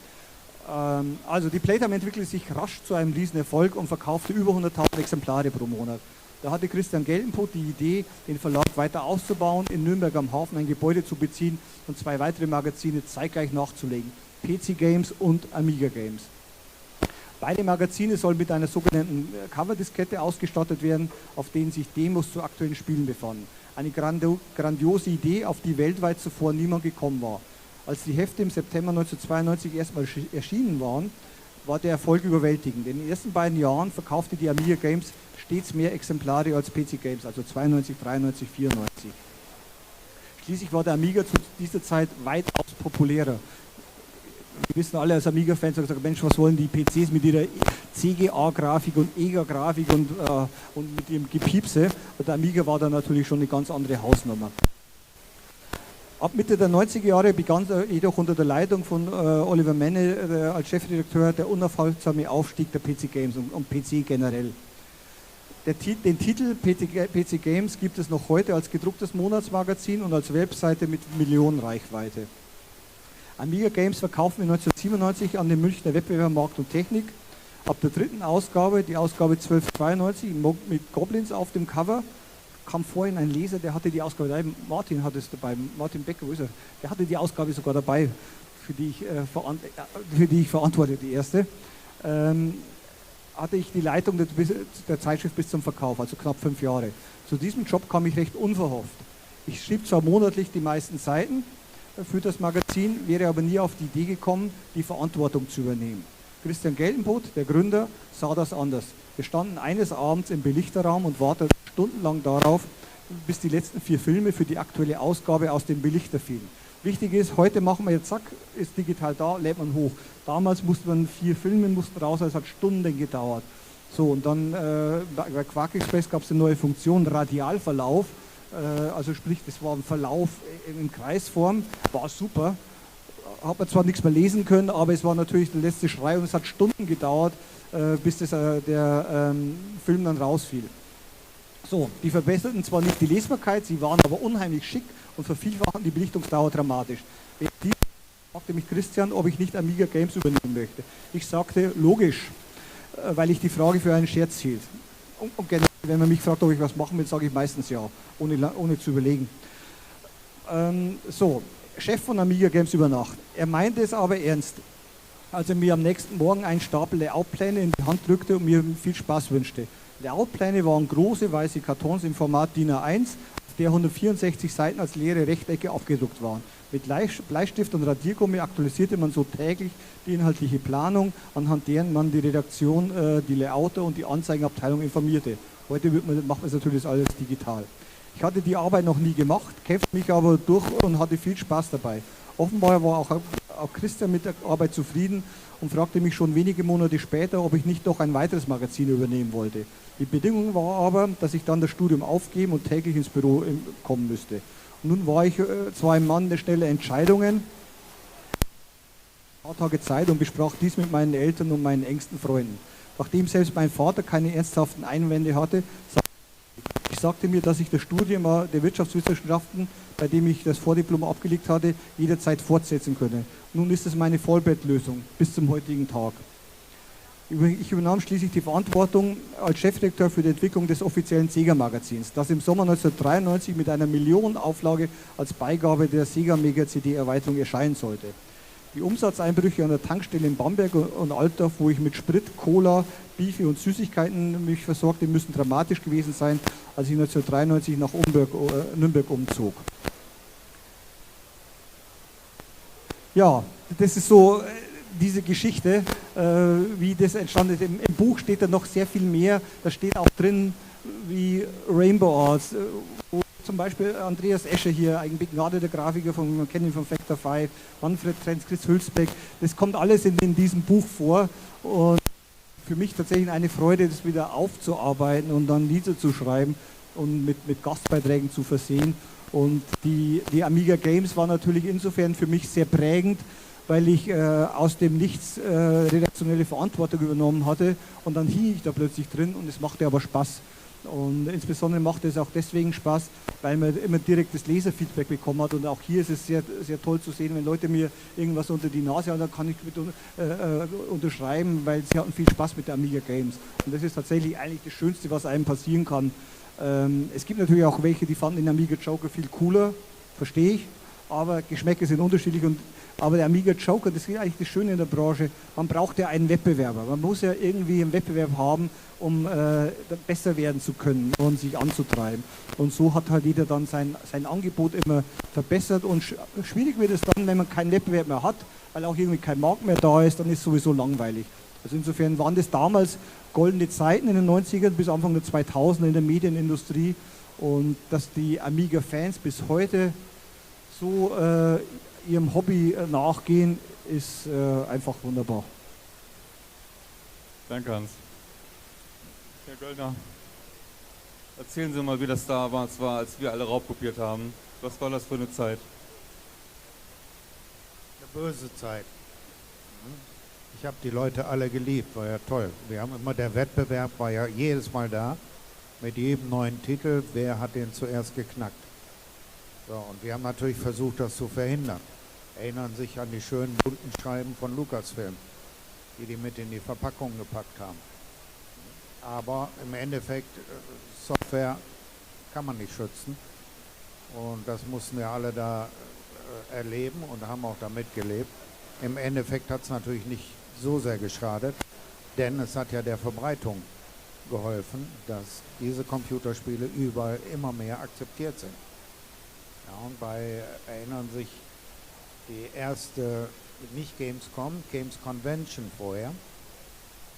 Speaker 7: Also die Playtime entwickelte sich rasch zu einem Riesenerfolg und verkaufte über 100.000 Exemplare pro Monat. Da hatte Christian Geltenpot die Idee, den Verlag weiter auszubauen, in Nürnberg am Hafen ein Gebäude zu beziehen und 2 weitere Magazine zeitgleich nachzulegen. PC Games und Amiga Games. Beide Magazine sollen mit einer sogenannten Coverdiskette ausgestattet werden, auf denen sich Demos zu aktuellen Spielen befanden. Eine grandiose Idee, auf die weltweit zuvor niemand gekommen war. Als die Hefte im September 1992 erstmal erschienen waren, war der Erfolg überwältigend. In den ersten beiden Jahren verkaufte die Amiga Games stets mehr Exemplare als PC Games, also 92, 93, 94. Schließlich war der Amiga zu dieser Zeit weitaus populärer. Wir wissen alle als Amiga-Fans, haben gesagt, Mensch, was wollen die PCs mit ihrer CGA-Grafik und EGA-Grafik und mit ihrem Gepiepse. Und der Amiga war dann natürlich schon eine ganz andere Hausnummer. Ab Mitte der 90er Jahre begann jedoch unter der Leitung von Oliver Menne als Chefredakteur der unaufhaltsame Aufstieg der PC Games und PC generell. Den Titel PC Games gibt es noch heute als gedrucktes Monatsmagazin und als Webseite mit Millionenreichweite. Amiga Games verkaufen wir 1997 an den Münchner Wettbewerb Markt und Technik. Ab der dritten Ausgabe, die Ausgabe 1292 mit Goblins auf dem Cover, kam vorhin ein Leser, der hatte die Ausgabe dabei, Martin hat es dabei, Martin Becker, wo ist er? Der hatte die Ausgabe sogar dabei, für die ich verantworte, die erste. Hatte ich die Leitung der Zeitschrift bis zum Verkauf, also knapp 5 Jahre. Zu diesem Job kam ich recht unverhofft. Ich schrieb zwar monatlich die meisten Seiten für das Magazin, wäre aber nie auf die Idee gekommen, die Verantwortung zu übernehmen. Christian Geltenboth, der Gründer, sah das anders. Wir standen eines Abends im Belichterraum und warteten stundenlang darauf, bis die letzten 4 Filme für die aktuelle Ausgabe aus dem Belichter fielen. Wichtig ist, heute machen wir jetzt, zack, ist digital da, lädt man hoch. Damals musste man 4 Filme mussten raus, es hat Stunden gedauert. So, und dann bei Quark Express gab es eine neue Funktion, Radialverlauf. Also sprich, das war ein Verlauf in Kreisform, war super. Hat man zwar nichts mehr lesen können, aber es war natürlich der letzte Schrei und es hat Stunden gedauert, bis der Film dann rausfiel. So, die verbesserten zwar nicht die Lesbarkeit, sie waren aber unheimlich schick und vervielfachten die Belichtungsdauer dramatisch. Die fragte mich Christian, ob ich nicht Amiga Games übernehmen möchte. Ich sagte, logisch, weil ich die Frage für einen Scherz hielt. Und generell, wenn man mich fragt, ob ich was machen will, sage ich meistens ja, ohne zu überlegen. So, Chef von Amiga Games über Nacht. Er meinte es aber ernst, als er mir am nächsten Morgen einen Stapel Layout-Pläne in die Hand drückte und mir viel Spaß wünschte. Layout-Pläne waren große weiße Kartons im Format DIN A1, auf der 164 Seiten als leere Rechtecke aufgedruckt waren. Mit Bleistift und Radiergummi aktualisierte man so täglich die inhaltliche Planung, anhand deren man die Redaktion, die Layouter und die Anzeigenabteilung informierte. Heute macht man es natürlich alles digital. Ich hatte die Arbeit noch nie gemacht, kämpfte mich aber durch und hatte viel Spaß dabei. Offenbar war auch Christian mit der Arbeit zufrieden und fragte mich schon wenige Monate später, ob ich nicht doch ein weiteres Magazin übernehmen wollte. Die Bedingung war aber, dass ich dann das Studium aufgeben und täglich ins Büro kommen müsste. Und nun war ich zwar ein Mann der schnellen Entscheidungen, ein paar Tage Zeit und besprach dies mit meinen Eltern und meinen engsten Freunden. Nachdem selbst mein Vater keine ernsthaften Einwände hatte, sagte mir, dass ich das Studium der Wirtschaftswissenschaften, bei dem ich das Vordiplom abgelegt hatte, jederzeit fortsetzen könne. Nun ist es meine Vollbettlösung bis zum heutigen Tag. Ich übernahm schließlich die Verantwortung als Chefredakteur für die Entwicklung des offiziellen Sega-Magazins, das im Sommer 1993 mit einer Millionenauflage als Beigabe der Sega Mega CD-Erweiterung erscheinen sollte. Die Umsatzeinbrüche an der Tankstelle in Bamberg und Altdorf, wo ich mit Sprit, Cola, Beefy und Süßigkeiten mich versorgte, müssen dramatisch gewesen sein, als ich 1993 nach Nürnberg umzog. Ja, das ist so diese Geschichte, wie das entstanden ist. Im Buch steht da noch sehr viel mehr. Da steht auch drin, wie Rainbow Arts, wo zum Beispiel Andreas Escher hier, ein begnadeter Grafiker, man kennt ihn von Factor 5, Manfred Trenz, Chris Hülsbeck, das kommt alles in diesem Buch vor und für mich tatsächlich eine Freude, das wieder aufzuarbeiten und dann Lieder zu schreiben und mit Gastbeiträgen zu versehen. Und die Amiga Games war natürlich insofern für mich sehr prägend, weil ich aus dem Nichts redaktionelle Verantwortung übernommen hatte und dann hing ich da plötzlich drin und es machte aber Spaß. Und insbesondere macht es auch deswegen Spaß, weil man immer direktes Leserfeedback bekommen hat. Und auch hier ist es sehr, sehr toll zu sehen, wenn Leute mir irgendwas unter die Nase haben, dann kann ich mit unterschreiben, weil sie hatten viel Spaß mit der Amiga Games. Und das ist tatsächlich eigentlich das Schönste, was einem passieren kann. Es gibt natürlich auch welche, die fanden den Amiga Joker viel cooler, verstehe ich, aber Geschmäcker sind unterschiedlich. Aber der Amiga Joker, das ist eigentlich das Schöne in der Branche, man braucht ja einen Wettbewerber. Man muss ja irgendwie einen Wettbewerb haben, um besser werden zu können und sich anzutreiben. Und so hat halt jeder dann sein Angebot immer verbessert. Und schwierig wird es dann, wenn man keinen Wettbewerb mehr hat, weil auch irgendwie kein Markt mehr da ist, dann ist es sowieso langweilig. Also insofern waren das damals goldene Zeiten in den 90ern bis Anfang der 2000er in der Medienindustrie. Und dass die Amiga-Fans bis heute so ihrem Hobby nachgehen, ist einfach wunderbar.
Speaker 5: Danke, Hans. Herr Göldner, erzählen Sie mal, wie das damals war, als wir alle raubkopiert haben. Was war das für eine Zeit?
Speaker 16: Eine böse Zeit. Ich habe die Leute alle geliebt, war ja toll. Wir haben immer, der Wettbewerb war ja jedes Mal da, mit jedem neuen Titel, wer hat den zuerst geknackt. So, und wir haben natürlich versucht, das zu verhindern. erinnern sich an die schönen bunten Scheiben von Lucasfilm, die mit in die Verpackung gepackt haben. Aber im Endeffekt, Software kann man nicht schützen. Und das mussten wir alle da erleben und haben auch damit gelebt. Im Endeffekt hat es natürlich nicht so sehr geschadet, denn es hat ja der Verbreitung geholfen, dass diese Computerspiele überall immer mehr akzeptiert sind. Ja, und erinnern sich die erste, nicht Gamescom, Games Convention vorher.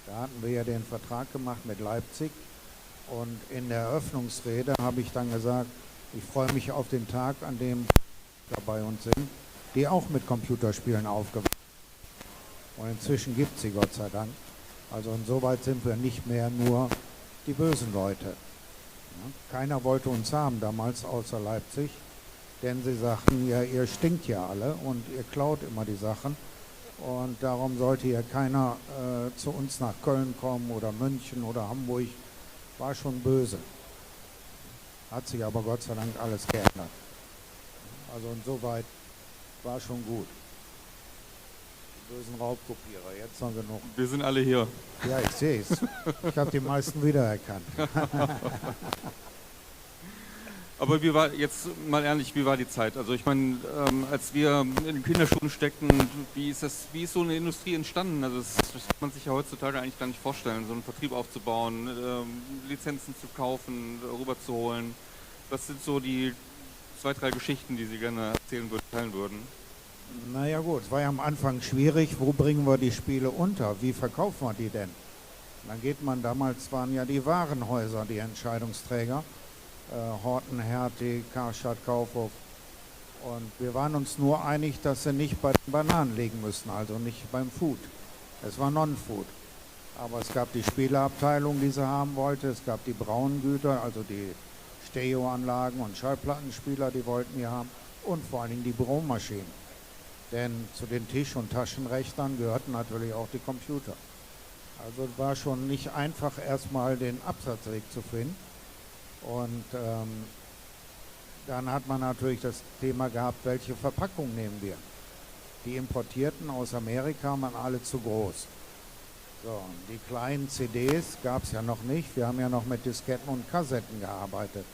Speaker 16: Da hatten wir ja den Vertrag gemacht mit Leipzig und in der Eröffnungsrede habe ich dann gesagt, ich freue mich auf den Tag, an dem bei uns sind, die auch mit Computerspielen aufgewachsen sind. Und inzwischen gibt es sie, Gott sei Dank. Also insoweit sind wir nicht mehr nur die bösen Leute. Ja, keiner wollte uns haben damals außer Leipzig, denn sie sagten, ja, ihr stinkt ja alle und ihr klaut immer die Sachen. Und darum sollte hier keiner zu uns nach Köln kommen oder München oder Hamburg. War schon böse. Hat sich aber Gott sei Dank alles geändert. Also insoweit war schon gut. Die bösen Raubkopierer, jetzt noch genug.
Speaker 5: Wir sind alle hier.
Speaker 16: Ja, ich sehe es. Ich habe die meisten wiedererkannt.
Speaker 5: Aber wie war, jetzt mal ehrlich, wie war die Zeit? Also ich meine, als wir in den Kinderschuhen steckten, wie ist so eine Industrie entstanden? Also das kann man sich ja heutzutage eigentlich gar nicht vorstellen, so einen Vertrieb aufzubauen, Lizenzen zu kaufen, rüberzuholen. Was sind so die 2, 3 Geschichten, die Sie gerne teilen würden?
Speaker 16: Naja gut, es war ja am Anfang schwierig, wo bringen wir die Spiele unter? Wie verkaufen wir die denn? Dann geht man, damals waren ja die Warenhäuser die Entscheidungsträger. Horten, Hertie, Karstadt, Kaufhof. Und wir waren uns nur einig, dass sie nicht bei den Bananen liegen müssen, also nicht beim Food. Es war Non-Food. Aber es gab die Spieleabteilung, die sie haben wollte, es gab die braunen Güter, also die Stereoanlagen und Schallplattenspieler, die wollten wir haben, und vor allen Dingen die Büromaschinen. Denn zu den Tisch- und Taschenrechnern gehörten natürlich auch die Computer. Also war schon nicht einfach, erstmal den Absatzweg zu finden. Und dann hat man natürlich das Thema gehabt, welche Verpackung nehmen wir. Die importierten aus Amerika waren alle zu groß. So, und die kleinen CDs gab es ja noch nicht. Wir haben ja noch mit Disketten und Kassetten gearbeitet.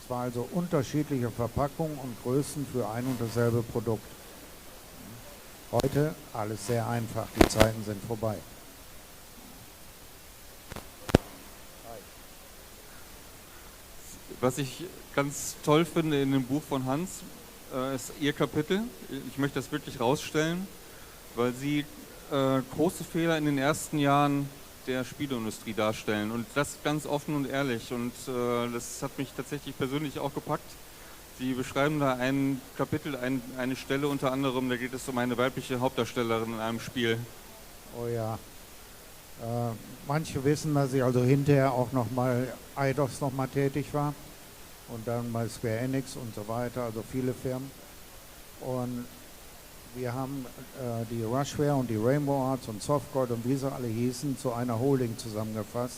Speaker 16: Es war also unterschiedliche Verpackungen und Größen für ein und dasselbe Produkt. Heute alles sehr einfach, die Zeiten sind vorbei.
Speaker 5: Was ich ganz toll finde in dem Buch von Hans, ist Ihr Kapitel. Ich möchte das wirklich rausstellen, weil Sie große Fehler in den ersten Jahren der Spieleindustrie darstellen und das ganz offen und ehrlich. Und das hat mich tatsächlich persönlich auch gepackt. Sie beschreiben da ein Kapitel, eine Stelle unter anderem, da geht es um eine weibliche Hauptdarstellerin in einem Spiel.
Speaker 16: Oh ja. Manche wissen, dass ich also hinterher auch nochmal Eidos nochmal tätig war und dann bei Square Enix und so weiter, also viele Firmen. Und wir haben die Rushware und die Rainbow Arts und Softgold und wie sie alle hießen, zu einer Holding zusammengefasst,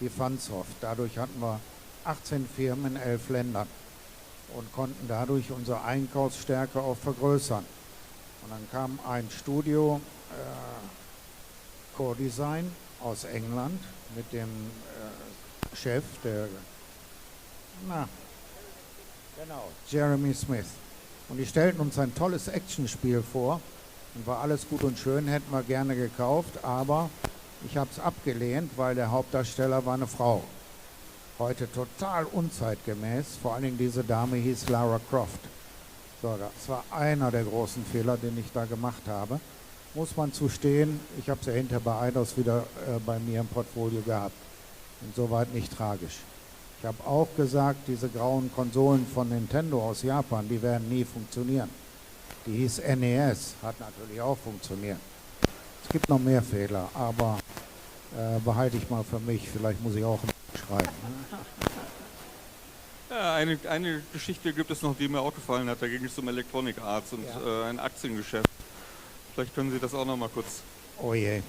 Speaker 16: die Funsoft. Dadurch hatten wir 18 Firmen in 11 Ländern und konnten dadurch unsere Einkaufsstärke auch vergrößern. Und dann kam ein Studio, Core Design aus England mit dem Chef, Jeremy Smith. Und die stellten uns ein tolles Actionspiel vor und war alles gut und schön, hätten wir gerne gekauft, aber ich habe es abgelehnt, weil der Hauptdarsteller war eine Frau. Heute total unzeitgemäß, vor allen Dingen diese Dame hieß Lara Croft. So, das war einer der großen Fehler, den ich da gemacht habe. Muss man zustehen, ich habe es ja hinterher bei Eidos wieder bei mir im Portfolio gehabt. Insoweit nicht tragisch. Ich habe auch gesagt, diese grauen Konsolen von Nintendo aus Japan, die werden nie funktionieren. Die hieß NES, hat natürlich auch funktioniert. Es gibt noch mehr Fehler, aber behalte ich mal für mich. Vielleicht muss ich auch ein Buch schreiben.
Speaker 5: Ja, eine Geschichte gibt es noch, die mir auch gefallen hat. Da ging es um Electronic Arts und ein Aktiengeschäft. Vielleicht können Sie das auch noch mal kurz.
Speaker 16: Oh je.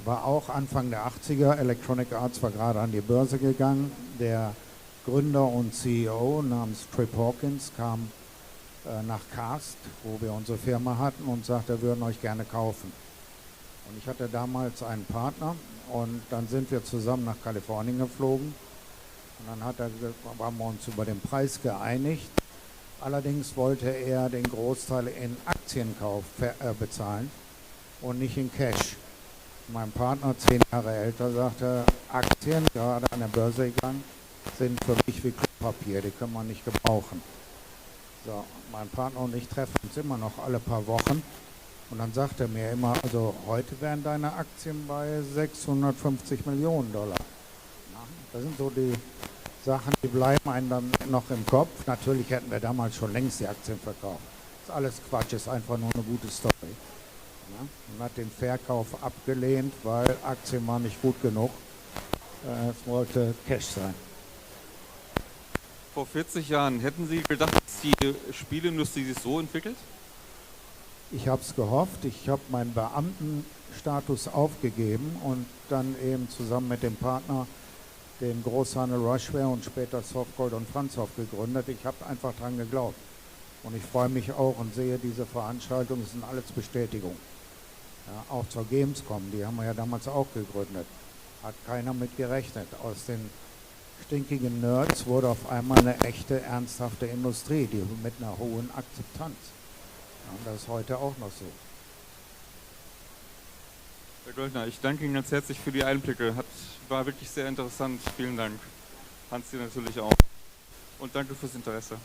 Speaker 16: War auch Anfang der 80er. Electronic Arts war gerade an die Börse gegangen. Der Gründer und CEO namens Trip Hawkins kam nach Karst, wo wir unsere Firma hatten, und sagte, wir würden euch gerne kaufen. Und ich hatte damals einen Partner und dann sind wir zusammen nach Kalifornien geflogen und dann haben wir uns über den Preis geeinigt. Allerdings wollte er den Großteil in Aktienkauf bezahlen und nicht in Cash. Mein Partner, 10 Jahre älter, sagte, Aktien, gerade an der Börse gegangen, sind für mich wie Klopapier, die können wir nicht gebrauchen. So, mein Partner und ich treffen uns immer noch alle paar Wochen und dann sagt er mir immer, also heute wären deine Aktien bei 650 Millionen Dollar. Das sind so die Sachen, die bleiben einem dann noch im Kopf. Natürlich hätten wir damals schon längst die Aktien verkauft. Das ist alles Quatsch, ist einfach nur eine gute Story. Ja? Man hat den Verkauf abgelehnt, weil Aktien waren nicht gut genug. Es wollte Cash sein.
Speaker 5: Vor 40 Jahren, hätten Sie gedacht, dass die Spieleindustrie sich so entwickelt?
Speaker 16: Ich habe es gehofft. Ich habe meinen Beamtenstatus aufgegeben und dann eben zusammen mit dem Partner den Großhandel Rushware und später Softgold und Franzhoff gegründet. Ich habe einfach dran geglaubt. Und ich freue mich auch und sehe diese Veranstaltungen, das sind alles Bestätigungen. Ja, auch zur Gamescom, die haben wir ja damals auch gegründet. Hat keiner mit gerechnet. Aus den stinkigen Nerds wurde auf einmal eine echte, ernsthafte Industrie, die mit einer hohen Akzeptanz. Ja, und das ist heute auch noch so.
Speaker 5: Herr Goldner, ich danke Ihnen ganz herzlich für die Einblicke. War wirklich sehr interessant. Vielen Dank. Hans, dir natürlich auch. Und danke fürs Interesse.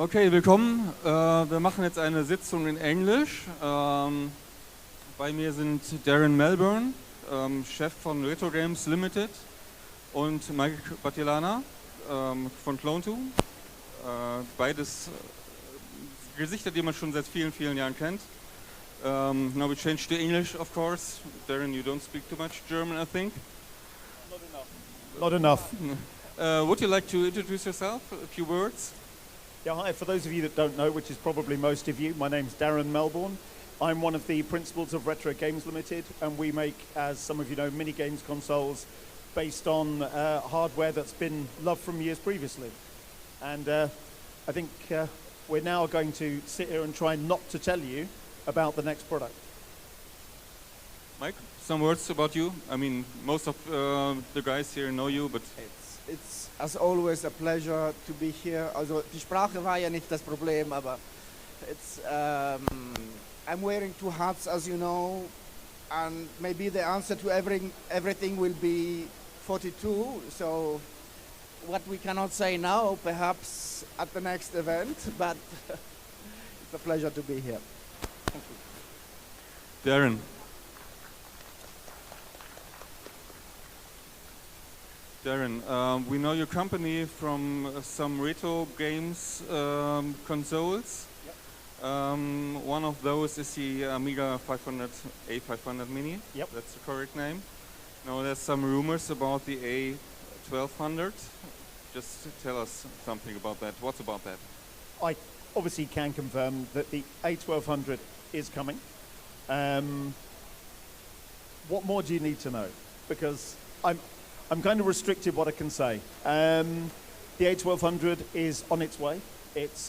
Speaker 5: Okay, willkommen. Wir machen jetzt eine Sitzung in Englisch. Bei mir sind Darren Melbourne, Chef von Retro Games Limited, und Mike Batilana von Clone2. Beides Gesichter, die man schon seit vielen, vielen Jahren kennt. Now we change to English, of course. Darren, you don't speak too much German, I think.
Speaker 8: Not enough.
Speaker 5: Would you like to introduce yourself? A few words?
Speaker 8: Yeah, hi. For those of you that don't know, which is probably most of you, my name's Darren Melbourne. I'm one of the principals of Retro Games Limited, and we make, as some of you know, mini games consoles based on hardware that's been loved from years previously. And I think we're now going to sit here and try not to tell you about the next product.
Speaker 5: Mike, some words about you. I mean, most of the guys here know you, but
Speaker 17: it's as always a pleasure to be here. Also die Sprache war ja nicht das Problem, aber it's I'm wearing two hats, as you know, and maybe the answer to everything will be 42. So what we cannot say now, perhaps at the next event, but it's a pleasure to be here. Thank you.
Speaker 5: Darren. Darren, we know your company from some retro games consoles. Yep. One of those is the Amiga 500 A500 Mini.
Speaker 8: Yep.
Speaker 5: That's the correct name. Now there's some rumors about the A1200. Just tell us something about that. What's about that?
Speaker 8: I obviously can confirm that the A1200 is coming. What more do you need to know? Because I'm kind of restricted what I can say. The A1200 is on its way. It's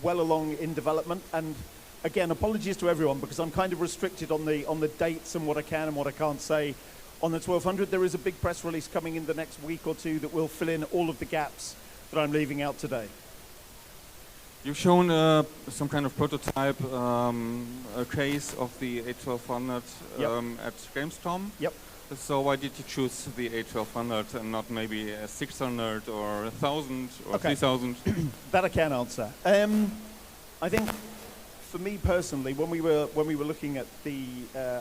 Speaker 8: well along in development, and again, apologies to everyone because I'm kind of restricted on the dates and what I can and what I can't say. On the 1200, there is a big press release coming in the next week or two that will fill in all of the gaps that I'm leaving out today.
Speaker 5: You've shown some kind of prototype, a case of the A1200 at Gamescom.
Speaker 8: Yep.
Speaker 5: So why did you choose the A1200 and not maybe a 600 or 1000 or 3000?
Speaker 8: That I can answer. I think for me personally, when we were looking at the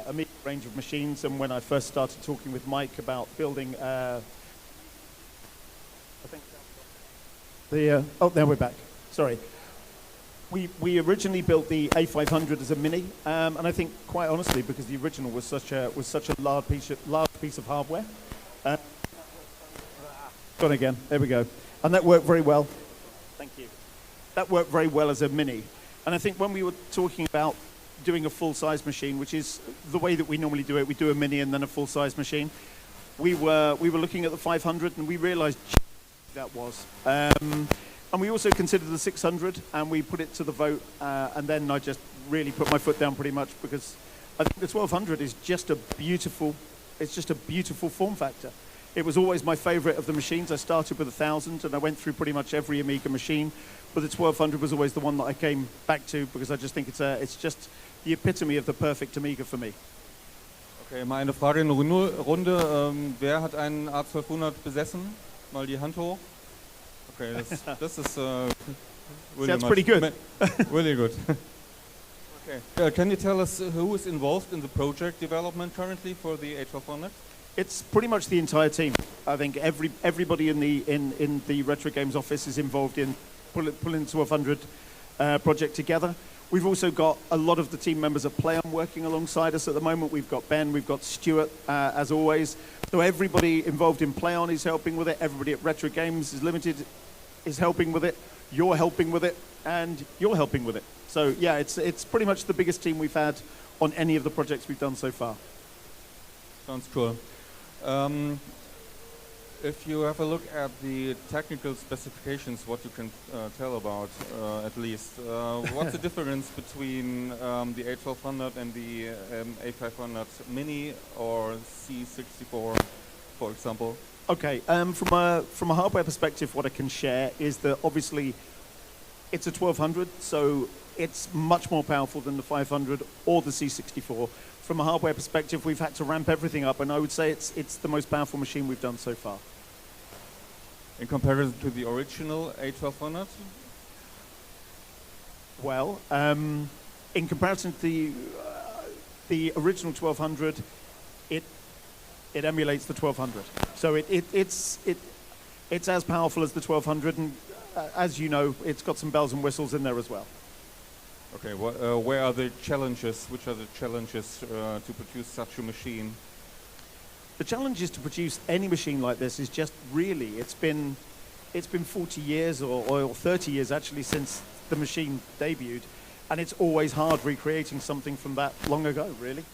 Speaker 8: Amiga range of machines, and when I first started talking with Mike about building, I think there we're back. Sorry. We originally built the A500 as a mini, and I think quite honestly because the original was such a large piece of hardware. Gone again. There we go. And that worked very well. Thank you. That worked very well as a mini. And I think when we were talking about doing a full-size machine, which is the way that we normally do it, we do a mini and then a full-size machine. We were looking at the 500, and we realised that was. And we also considered the 600, and we put it to the vote, and then I just really put my foot down pretty much because I think the 1200 is just a beautiful form factor. It was always my favorite of the machines. I started with 1000, and I went through pretty much every Amiga machine, but the 1200 was always the one that I came back to because I just think it's just the epitome of the perfect Amiga for me.
Speaker 5: Okay, mal eine Frage in der Runde. Wer hat einen A1200 besessen? Mal die Hand hoch. Okay, this is really
Speaker 8: That's pretty good.
Speaker 5: Really good. Okay, can you tell us who is involved in the project development currently for the A1200?
Speaker 8: It's pretty much the entire team. I think everybody in the Retro Games office is involved in pulling the 1200 project together. We've also got a lot of the team members at PlayOn working alongside us at the moment. We've got Ben, we've got Stuart, as always. So everybody involved in PlayOn is helping with it. Everybody at Retro Games is Limited is helping with it. You're helping with it, and you're helping with it. So yeah, it's pretty much the biggest team we've had on any of the projects we've done so far.
Speaker 5: Sounds cool. If you have a look at the technical specifications, what you can tell about, at least, what's the difference between the A1200 and the A500 Mini or C64, for example?
Speaker 8: Okay, from a hardware perspective, what I can share is that obviously it's a 1200, so it's much more powerful than the 500 or the C64. From a hardware perspective, we've had to ramp everything up, and I would say it's the most powerful machine we've done so far.
Speaker 5: in comparison to the original A1200?
Speaker 8: Well, in comparison to the original 1200, it emulates the 1200. So it's as powerful as the 1200, and as you know, it's got some bells and whistles in there as well.
Speaker 5: Okay, where are the challenges? Which are the challenges to produce such a machine?
Speaker 8: The challenges to produce any machine like this is just really, it's been 40 years or 30 years actually since the machine debuted, and it's always hard recreating something from that long ago, really.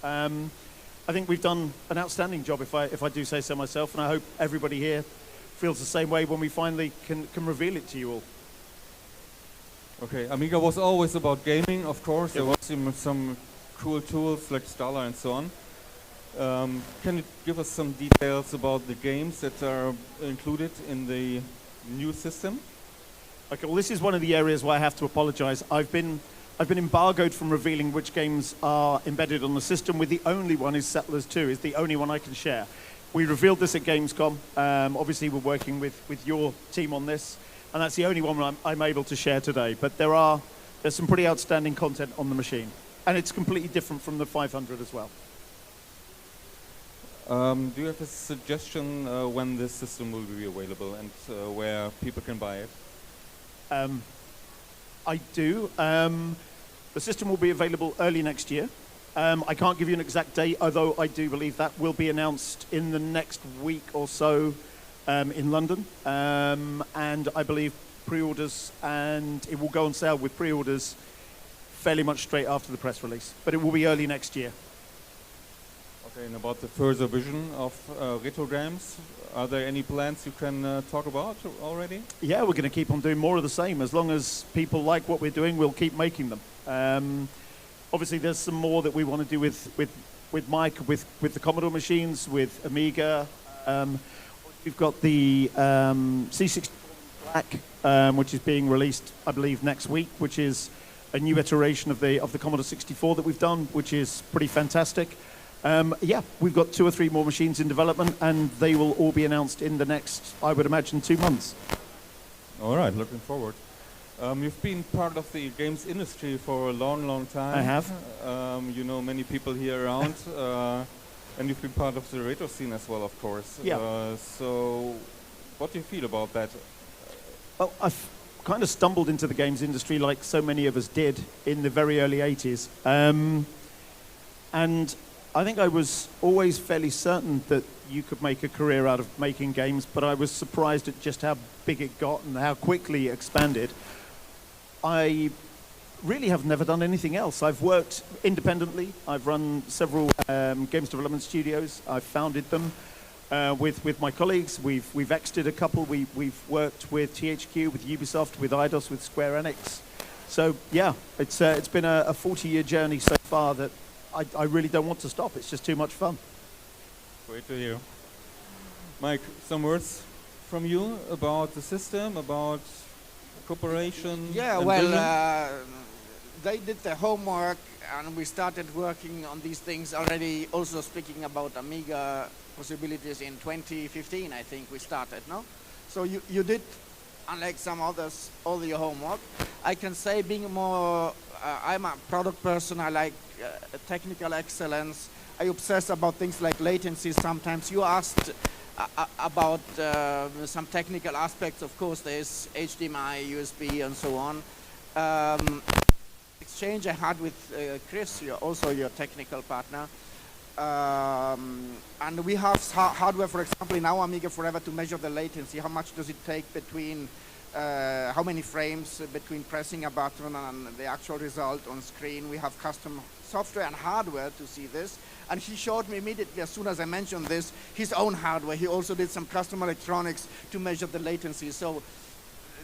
Speaker 8: I think we've done an outstanding job, if I do say so myself, and I hope everybody here feels the same way when we finally can reveal it to you all.
Speaker 5: Okay, Amiga was always about gaming, of course. There was some cool tools like Starla and so on. Can you give us some details about the games that are included in the new system?
Speaker 8: Okay, well, this is one of the areas where I have to apologize. I've been embargoed from revealing which games are embedded on the system, with the only one is Settlers 2, is the only one I can share. We revealed this at Gamescom. Obviously, we're working with your team on this, and that's the only one I'm able to share today. But there's some pretty outstanding content on the machine, and it's completely different from the 500 as well.
Speaker 5: Do you have a suggestion when this system will be available and where people can buy it?
Speaker 8: I do. The system will be available early next year. I can't give you an exact date, although I do believe that will be announced in the next week or so in London. And I believe pre-orders, and it will go on sale with pre-orders fairly much straight after the press release. But it will be early next year.
Speaker 5: Okay, and about the further vision of retro games, are there any plans you can talk about already?
Speaker 8: Yeah, we're going to keep on doing more of the same. As long as people like what we're doing, we'll keep making them. Obviously, there's some more that we want to do with Mike, with the Commodore machines, with Amiga. We've got the C64 Black, which is being released, I believe, next week, which is a new iteration of the Commodore 64 that we've done, which is pretty fantastic. Yeah, we've got 2 or 3 more machines in development, and they will all be announced in the next, I would imagine, 2 months.
Speaker 5: All right, looking forward. You've been part of the games industry for a long, long time.
Speaker 8: I have.
Speaker 5: You know many people here around, and you've been part of the retro scene as well, of course.
Speaker 8: Yeah.
Speaker 5: So, what do you feel about that?
Speaker 8: Well, I've kind of stumbled into the games industry like so many of us did in the very early 80s. And I think I was always fairly certain that you could make a career out of making games, but I was surprised at just how big it got and how quickly it expanded. I really have never done anything else. I've worked independently. I've run several games development studios. I've founded them with my colleagues. We've exited a couple. We've worked with THQ, with Ubisoft, with Eidos, with Square Enix. So yeah, it's been a 40-year journey so far that I really don't want to stop. It's just too much fun.
Speaker 5: Great to hear. Mike, some words from you about the system, about cooperation?
Speaker 17: Yeah, well, they did their homework, and we started working on these things already, also speaking about Amiga possibilities in 2015, I think we started, no? So you did, unlike some others, all your homework. I can say being more, I'm a product person, I like technical excellence. I obsess about things like latency sometimes. You asked about some technical aspects. Of course, there's HDMI, USB, and so on. Exchange I had with Chris, also your technical partner. And we have hardware, for example, in our Amiga Forever to measure the latency. How much does it take between, how many frames between pressing a button and the actual result on screen. We have custom software and hardware to see this. And he showed me immediately, as soon as I mentioned this, his own hardware. He also did some custom electronics to measure the latency. So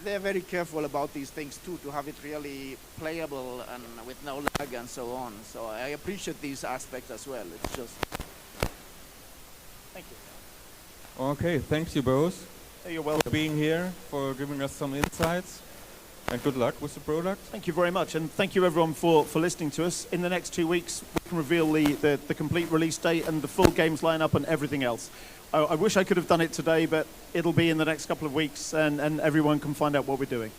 Speaker 17: they're very careful about these things too, to have it really playable and with no lag and so on. So I appreciate these aspects as well. It's just...
Speaker 8: Thank you.
Speaker 5: Okay, thanks you both.
Speaker 8: You're welcome.
Speaker 5: For being here, for giving us some insights. And good luck with the product.
Speaker 8: Thank you very much, and thank you everyone for listening to us. In the next 2 weeks, we can reveal the complete release date and the full games lineup and everything else. I wish I could have done it today, but it'll be in the next couple of weeks, and everyone can find out what we're doing.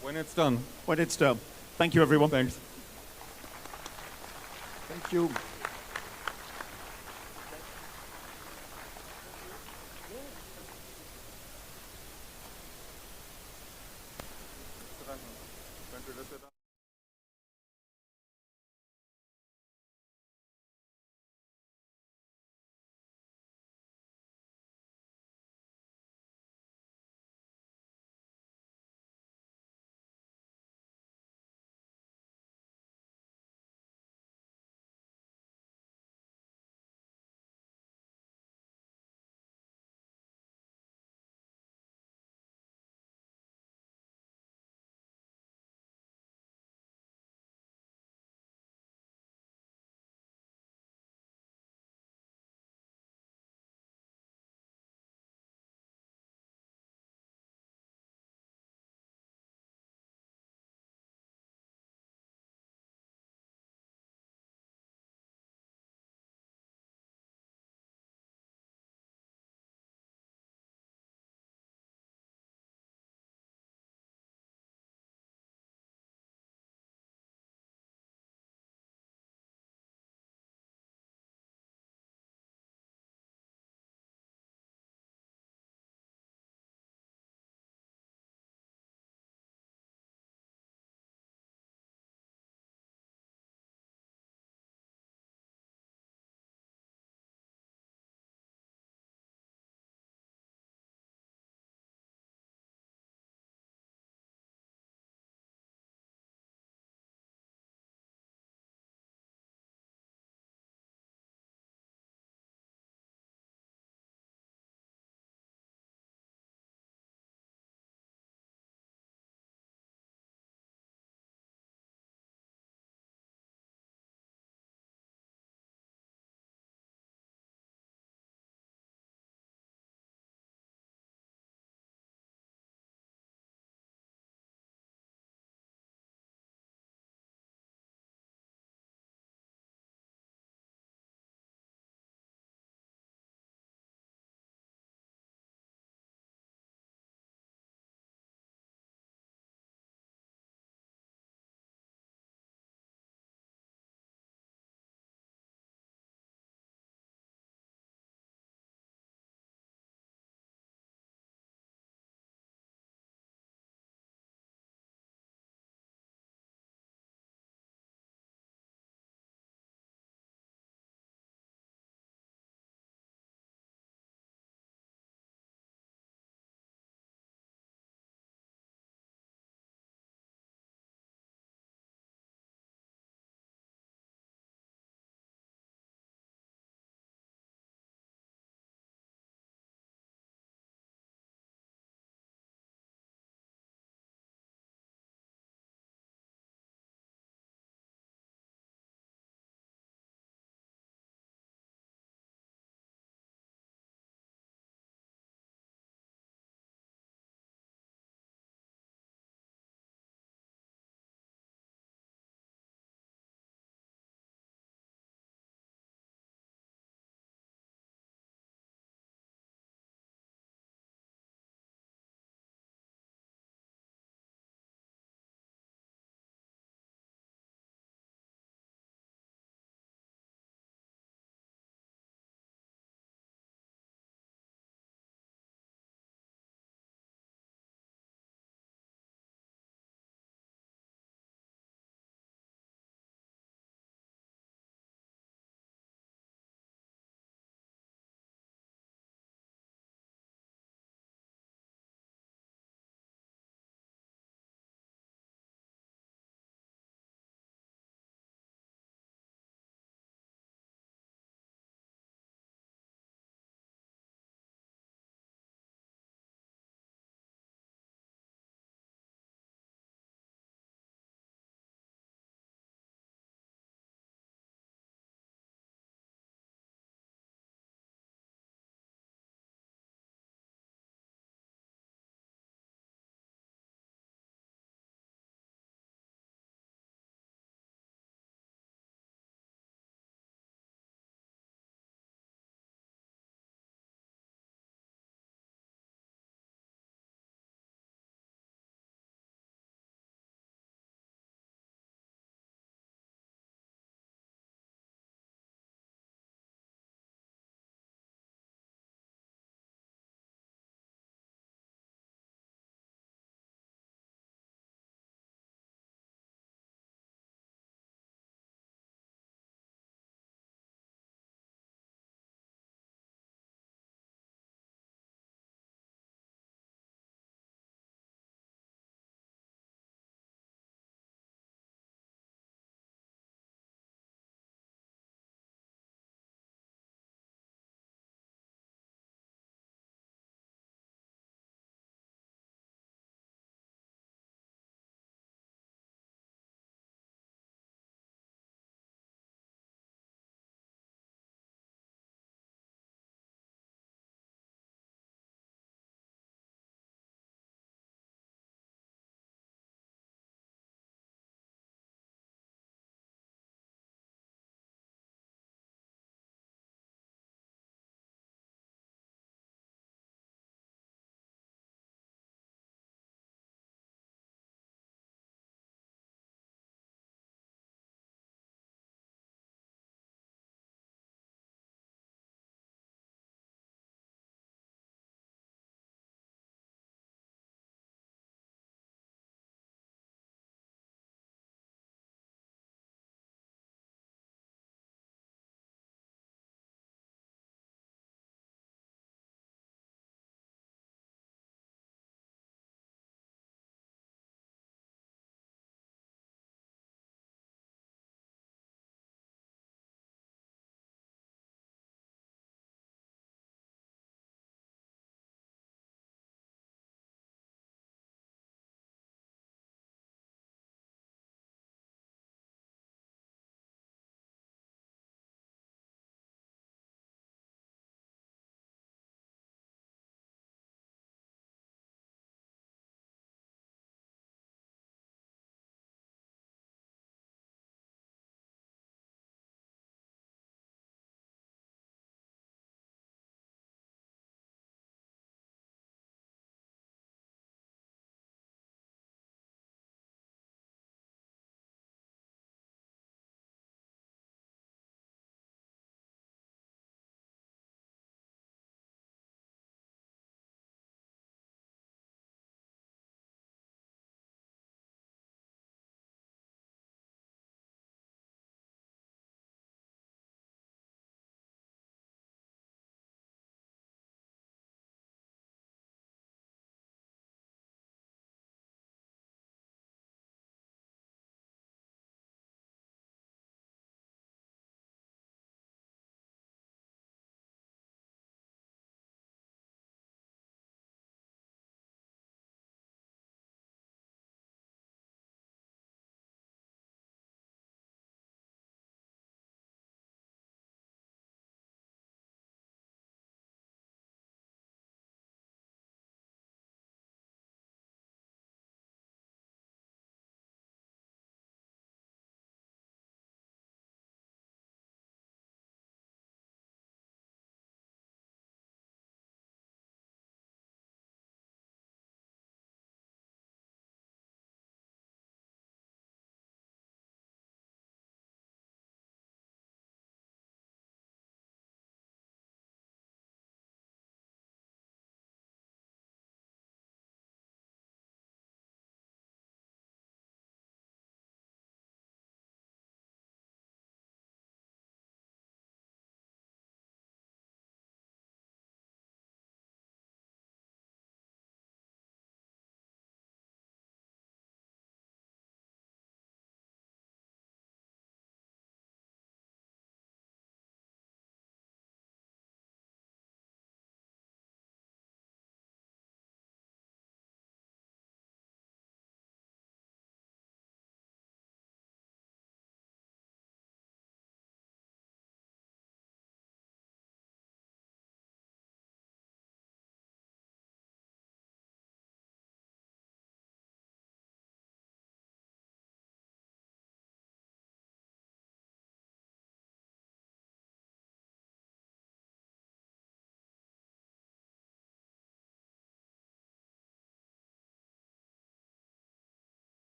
Speaker 5: When it's done.
Speaker 8: When it's done. Thank you, everyone.
Speaker 5: Thanks.
Speaker 17: Thank you.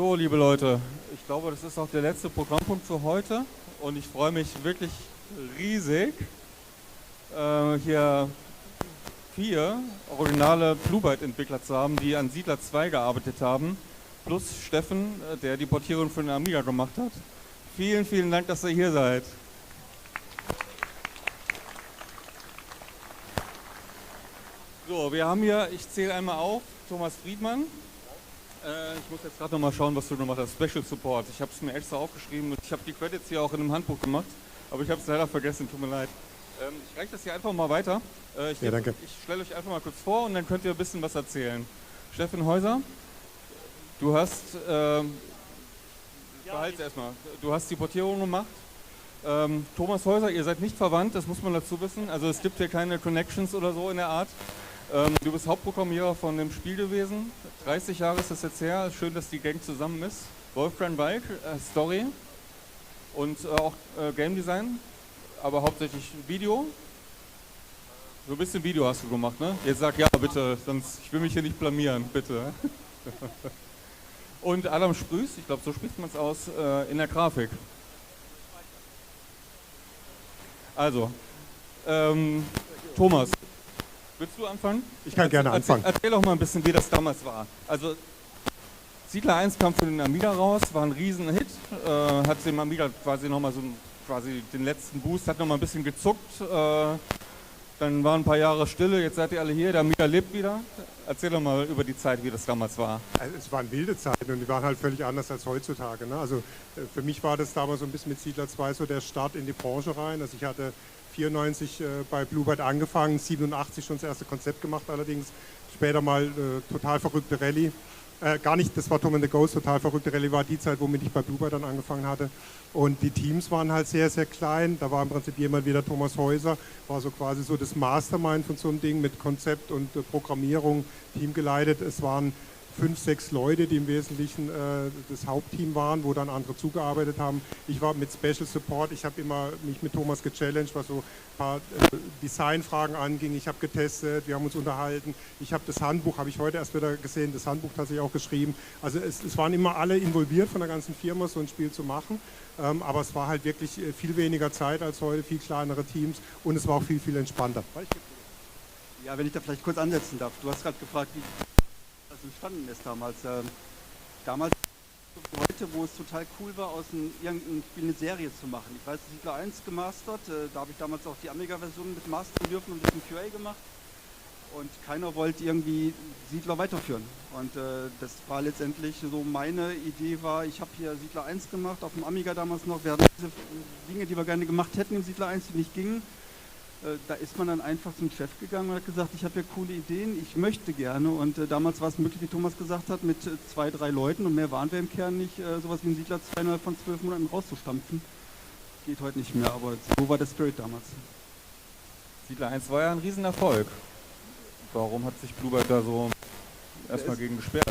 Speaker 5: So, liebe Leute, ich glaube, das ist auch der letzte Programmpunkt für heute und ich freue mich wirklich riesig, hier 4 originale Bluebird-Entwickler zu haben, die an Siedler 2 gearbeitet haben, plus Steffen, der die Portierung für den Amiga gemacht hat. Vielen, vielen Dank, dass ihr hier seid. So, wir haben hier, ich zähle einmal auf, Thomas Friedmann. Ich muss jetzt gerade noch mal schauen, was du gemacht hast. Special Support. Ich habe es mir extra aufgeschrieben. Ich habe die Credits hier auch in einem Handbuch gemacht, aber ich habe es leider vergessen, tut mir leid. Ich reiche das hier einfach mal weiter.
Speaker 3: Ja, danke.
Speaker 5: Ich stelle euch einfach mal kurz vor und dann könnt ihr ein bisschen was erzählen. Steffen Häuser, du hast, erstmal. Du hast die Portierung gemacht. Thomas Häuser, ihr seid nicht verwandt, das muss man dazu wissen. Also es gibt hier keine Connections oder so in der Art. Du bist Hauptprogrammierer von dem Spiel gewesen. 30 Jahre ist das jetzt her. Schön, dass die Gang zusammen ist. Wolfgang Balk, Story und auch Game Design, aber hauptsächlich Video. So ein bisschen Video hast du gemacht, ne? Jetzt sag ja bitte, sonst ich will mich hier nicht blamieren, bitte. Und Adam Sprüß, ich glaube so spricht man es aus, in der Grafik. Also, Thomas. Willst du anfangen?
Speaker 3: Ich kann gerne anfangen.
Speaker 5: Erzähl doch mal ein bisschen, wie das damals war. Also Siedler 1 kam für den Amiga raus, war ein Riesenhit, hat dem Amiga quasi nochmal so quasi den letzten Boost, hat nochmal ein bisschen gezuckt, dann waren ein paar Jahre Stille, jetzt seid ihr alle hier, der Amiga lebt wieder. Erzähl doch mal über die Zeit, wie das damals war.
Speaker 3: Also es waren wilde Zeiten und die waren halt völlig anders als heutzutage. Ne? Also für mich war das damals so ein bisschen mit Siedler 2 so der Start in die Branche rein. Also ich hatte 94 bei Bluebird angefangen, 87 schon das erste Konzept gemacht allerdings, später mal total verrückte Rallye. Gar nicht, das war Tom and the Ghost, total verrückte Rallye war die Zeit, womit ich bei Bluebird dann angefangen hatte. Und die Teams waren halt sehr, sehr klein. Da war im Prinzip jemand wie der Thomas Häuser, war so quasi so das Mastermind von so einem Ding mit Konzept und Programmierung, Team geleitet. Es waren 5, 6 Leute, die im Wesentlichen das Hauptteam waren, wo dann andere zugearbeitet haben. Ich war mit Special Support, ich habe immer mich mit Thomas gechallenged, was so ein paar Designfragen anging. Ich habe getestet, wir haben uns unterhalten. Ich habe das Handbuch, habe ich heute erst wieder gesehen, das Handbuch tatsächlich auch geschrieben. Also es waren immer alle involviert von der ganzen Firma, so ein Spiel zu machen. Aber es war halt wirklich viel weniger Zeit als heute, viel kleinere Teams und es war auch viel, viel entspannter.
Speaker 11: Ja, wenn ich da vielleicht kurz ansetzen darf. Du hast gerade gefragt, wie das entstanden ist damals. Damals, heute, wo es total cool war, aus irgendeinem Spiel eine Serie zu machen. Ich weiß, Siedler 1 gemastert, da habe ich damals auch die Amiga-Version mit mastern dürfen und ein bisschen QA gemacht. Und keiner wollte irgendwie Siedler weiterführen. Und das war letztendlich so meine Idee war, ich habe hier Siedler 1 gemacht, auf dem Amiga damals noch, während diese Dinge, die wir gerne gemacht hätten im Siedler 1, die nicht gingen, da ist man dann einfach zum Chef gegangen und hat gesagt, ich habe hier coole Ideen, ich möchte gerne. Und damals war es möglich, wie Thomas gesagt hat, mit 2, 3 Leuten und mehr waren wir im Kern nicht, sowas wie ein Siedler 2 innerhalb von 12 Monaten rauszustampfen. Geht heute nicht mehr, aber so war der Spirit damals.
Speaker 5: Siedler 1 war ja ein Riesenerfolg. Warum hat sich Bluebird da so erstmal gegen gesperrt?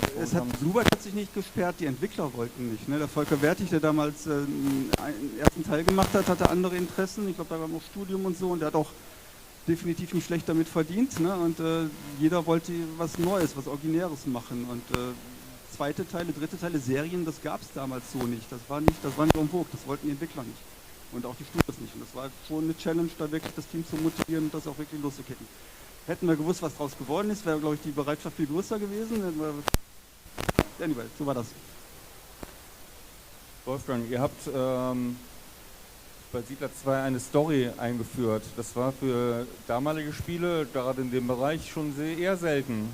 Speaker 11: Bluebird hat sich nicht gesperrt, die Entwickler wollten nicht. Ne? Der Volker Wertig, der damals einen ersten Teil gemacht hat, hatte andere Interessen. Ich glaube, da war noch Studium und so und der hat auch definitiv nicht schlecht damit verdient. Ne? Und jeder wollte was Neues, was Originäres machen. Und zweite Teile, dritte Teile, Serien, das gab es damals so nicht. Das war nicht en vogue, das wollten die Entwickler nicht. Und auch die Studios nicht. Und das war schon eine Challenge, da wirklich das Team zu motivieren und das auch wirklich loszukriegen. Hätten wir gewusst, was daraus geworden ist, wäre, glaube ich, die Bereitschaft viel größer gewesen. Anyway, so war das.
Speaker 5: Wolfgang, ihr habt bei Siedler 2 eine Story eingeführt. Das war für damalige Spiele, gerade in dem Bereich, schon eher selten.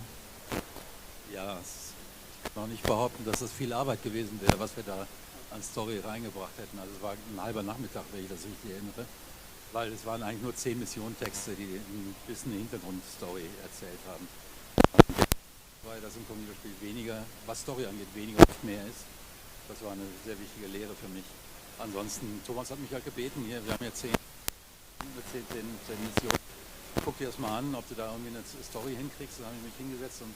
Speaker 18: Ja, ich kann auch nicht behaupten, dass das viel Arbeit gewesen wäre, was wir da an Story reingebracht hätten. Also es war ein halber Nachmittag, wenn ich das richtig erinnere. Weil es waren eigentlich nur 10 Missionentexte, die ein bisschen eine Hintergrundstory erzählt haben. Weil das im Computerspiel weniger, was Story angeht, weniger und nicht mehr ist. Das war eine sehr wichtige Lehre für mich. Ansonsten, Thomas hat mich halt gebeten, hier, wir haben ja 10 Missionen. Guck dir das mal an, ob du da irgendwie eine Story hinkriegst. Dann habe ich mich hingesetzt und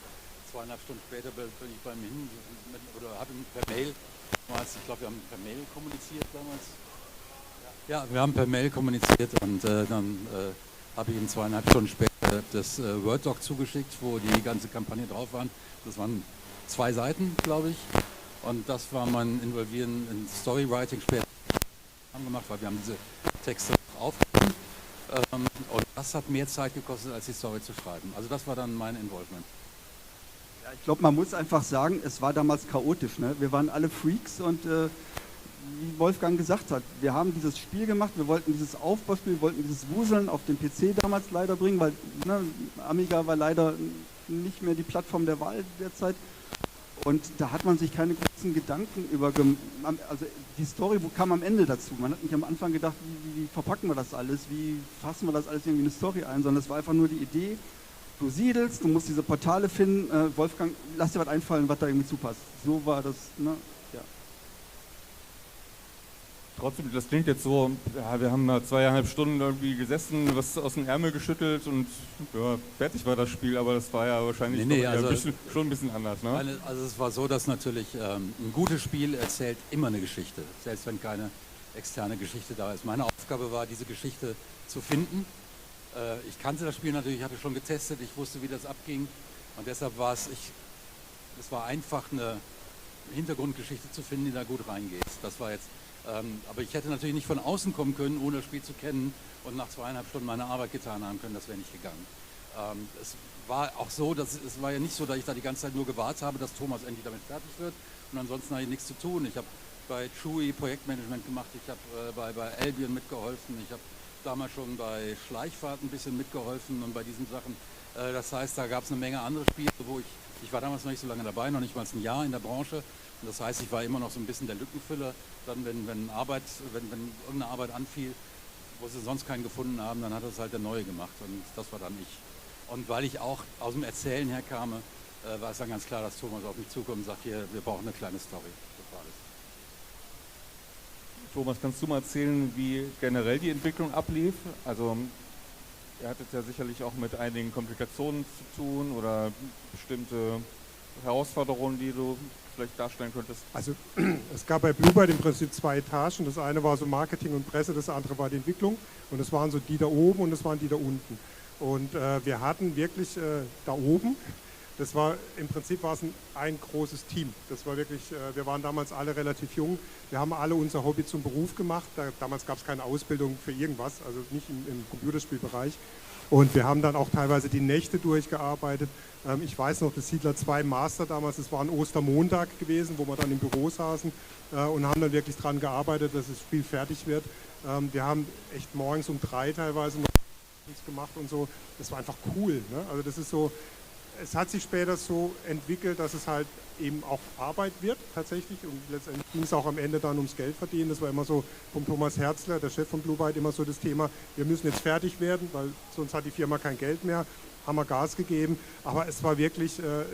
Speaker 18: 2,5 Stunden später bin ich beim oder habe per Mail, ich glaube, wir haben per Mail kommuniziert damals. Ja, wir haben per Mail kommuniziert und dann habe ich ihm 2,5 Stunden später das Word-Doc zugeschickt, wo die ganze Kampagne drauf waren. Das waren 2 Seiten, glaube ich. Und das war mein Involvieren in Storywriting später gemacht, weil wir haben diese Texte aufgenommen. Und das hat mehr Zeit gekostet, als die Story zu schreiben. Also das war dann mein Involvement.
Speaker 11: Ja, ich glaube, man muss einfach sagen, es war damals chaotisch. Ne? Wir waren alle Freaks und wie Wolfgang gesagt hat, wir haben dieses Spiel gemacht, wir wollten dieses Aufbauspiel, wir wollten dieses Wuseln auf den PC damals leider bringen, weil Amiga war leider nicht mehr die Plattform der Wahl derzeit. Und da hat man sich keine großen Gedanken über, also die Story kam am Ende dazu. Man hat nicht am Anfang gedacht, wie verpacken wir das alles, wie fassen wir das alles irgendwie in eine Story ein, sondern es war einfach nur die Idee, du siedelst, du musst diese Portale finden, Wolfgang, lass dir was einfallen, was da irgendwie zupasst. So war das, ne? Ja.
Speaker 5: Trotzdem, das klingt jetzt so, ja, wir haben mal 2,5 Stunden irgendwie gesessen, was aus dem Ärmel geschüttelt und ja, fertig war das Spiel, aber das war ja wahrscheinlich schon ein bisschen anders. Ne?
Speaker 18: Also es war so, dass natürlich ein gutes Spiel erzählt immer eine Geschichte, selbst wenn keine externe Geschichte da ist. Meine Aufgabe war, diese Geschichte zu finden. Ich kannte das Spiel natürlich, ich hatte schon getestet, ich wusste, wie das abging und deshalb war es war einfach eine Hintergrundgeschichte zu finden, die da gut reingeht. Das war jetzt aber ich hätte natürlich nicht von außen kommen können, ohne das Spiel zu kennen und nach 2,5 Stunden meine Arbeit getan haben können, das wäre nicht gegangen. Es war auch so, es war ja nicht so, dass ich da die ganze Zeit nur gewartet habe, dass Thomas endlich damit fertig wird und ansonsten habe ich nichts zu tun. Ich habe bei Chewy Projektmanagement gemacht, ich habe bei Albion mitgeholfen, ich habe damals schon bei Schleichfahrt ein bisschen mitgeholfen und bei diesen Sachen. Das heißt, da gab es eine Menge andere Spiele, wo ich war damals noch nicht so lange dabei, noch nicht mal ein Jahr in der Branche. Und das heißt, ich war immer noch so ein bisschen der Lückenfüller. Dann, wenn irgendeine Arbeit anfiel, wo sie sonst keinen gefunden haben, dann hat das halt der Neue gemacht. Und das war dann ich. Und weil ich auch aus dem Erzählen herkam, war es dann ganz klar, dass Thomas auf mich zukommt und sagt, hier, wir brauchen eine kleine Story. Das war alles.
Speaker 5: Thomas, kannst du mal erzählen, wie generell die Entwicklung ablief? Also ihr hattet ja sicherlich auch mit einigen Komplikationen zu tun oder bestimmte Herausforderungen, die du vielleicht darstellen könntest?
Speaker 3: Also es gab bei Bluebird im Prinzip 2 Etagen. Das eine war so Marketing und Presse, das andere war die Entwicklung. Und das waren so die da oben und das waren die da unten. Und wir hatten wirklich da oben, das war im Prinzip war es ein großes Team. Das war wirklich, wir waren damals alle relativ jung. Wir haben alle unser Hobby zum Beruf gemacht. Damals gab es keine Ausbildung für irgendwas, also nicht im Computerspielbereich. Und wir haben dann auch teilweise die Nächte durchgearbeitet. Ich weiß noch, das Siedler 2 Master damals, das war ein Ostermontag gewesen, wo wir dann im Büro saßen und haben dann wirklich daran gearbeitet, dass das Spiel fertig wird. Wir haben echt morgens um 3 teilweise noch gemacht und so. Das war einfach cool. Ne? Also das ist so, es hat sich später so entwickelt, dass es halt eben auch Arbeit wird tatsächlich und letztendlich ging es auch am Ende dann ums Geld verdienen. Das war immer so vom Thomas Herzler, der Chef von Bluebird, immer so das Thema, wir müssen jetzt fertig werden, weil sonst hat die Firma kein Geld mehr, haben wir Gas gegeben, aber es war wirklich eine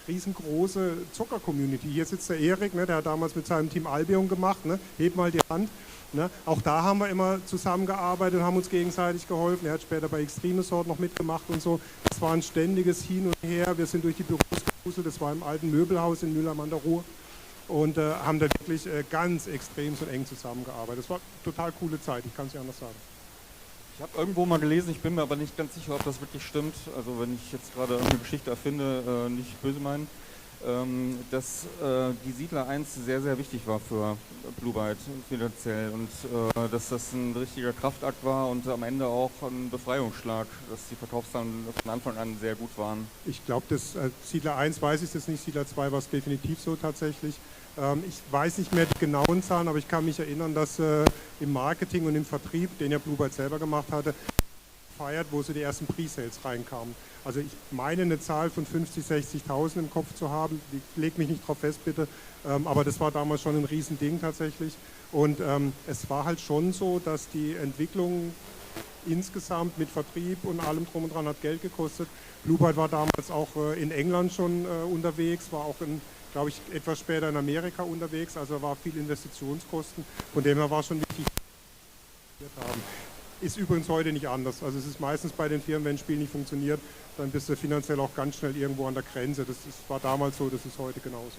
Speaker 3: riesengroße Zocker-Community. Hier sitzt der Erik, ne, der hat damals mit seinem Team Albion gemacht, ne, heb mal die Hand. Ne? Auch da haben wir immer zusammengearbeitet und haben uns gegenseitig geholfen. Er hat später bei Extremisort noch mitgemacht und so. Das war ein ständiges Hin und Her. Wir sind durch die Büros gewuselt. Das war im alten Möbelhaus in Mülheim an der Ruhr. Und haben da wirklich ganz extrem und eng zusammengearbeitet. Das war eine total coole Zeit, ich kann es nicht anders sagen.
Speaker 5: Ich habe irgendwo mal gelesen, ich bin mir aber nicht ganz sicher, ob das wirklich stimmt. Also wenn ich jetzt gerade eine Geschichte erfinde, nicht böse meinen. Dass die Siedler 1 sehr, sehr wichtig war für Bluebird finanziell und dass das ein richtiger Kraftakt war und am Ende auch ein Befreiungsschlag, dass die Verkaufszahlen von Anfang an sehr gut waren.
Speaker 3: Ich glaube, das Siedler 1 weiß ich jetzt nicht, Siedler 2 war es definitiv so tatsächlich. Ich weiß nicht mehr die genauen Zahlen, aber ich kann mich erinnern, dass im Marketing und im Vertrieb, den ja Bluebird selber gemacht hatte, feiert, wo so die ersten Pre-Sales reinkamen. Also ich meine eine Zahl von 50.000, 60.000 im Kopf zu haben, leg mich nicht drauf fest bitte, aber das war damals schon ein Riesending tatsächlich und es war halt schon so, dass die Entwicklung insgesamt mit Vertrieb und allem drum und dran hat Geld gekostet. Bluebird war damals auch in England schon unterwegs, war auch glaube ich, etwas später in Amerika unterwegs, also war viel Investitionskosten, von dem her war schon wichtig, haben. Ist übrigens heute nicht anders. Also es ist meistens bei den Firmen, wenn ein Spiel nicht funktioniert, dann bist du finanziell auch ganz schnell irgendwo an der Grenze. Das war damals so, das ist heute genauso.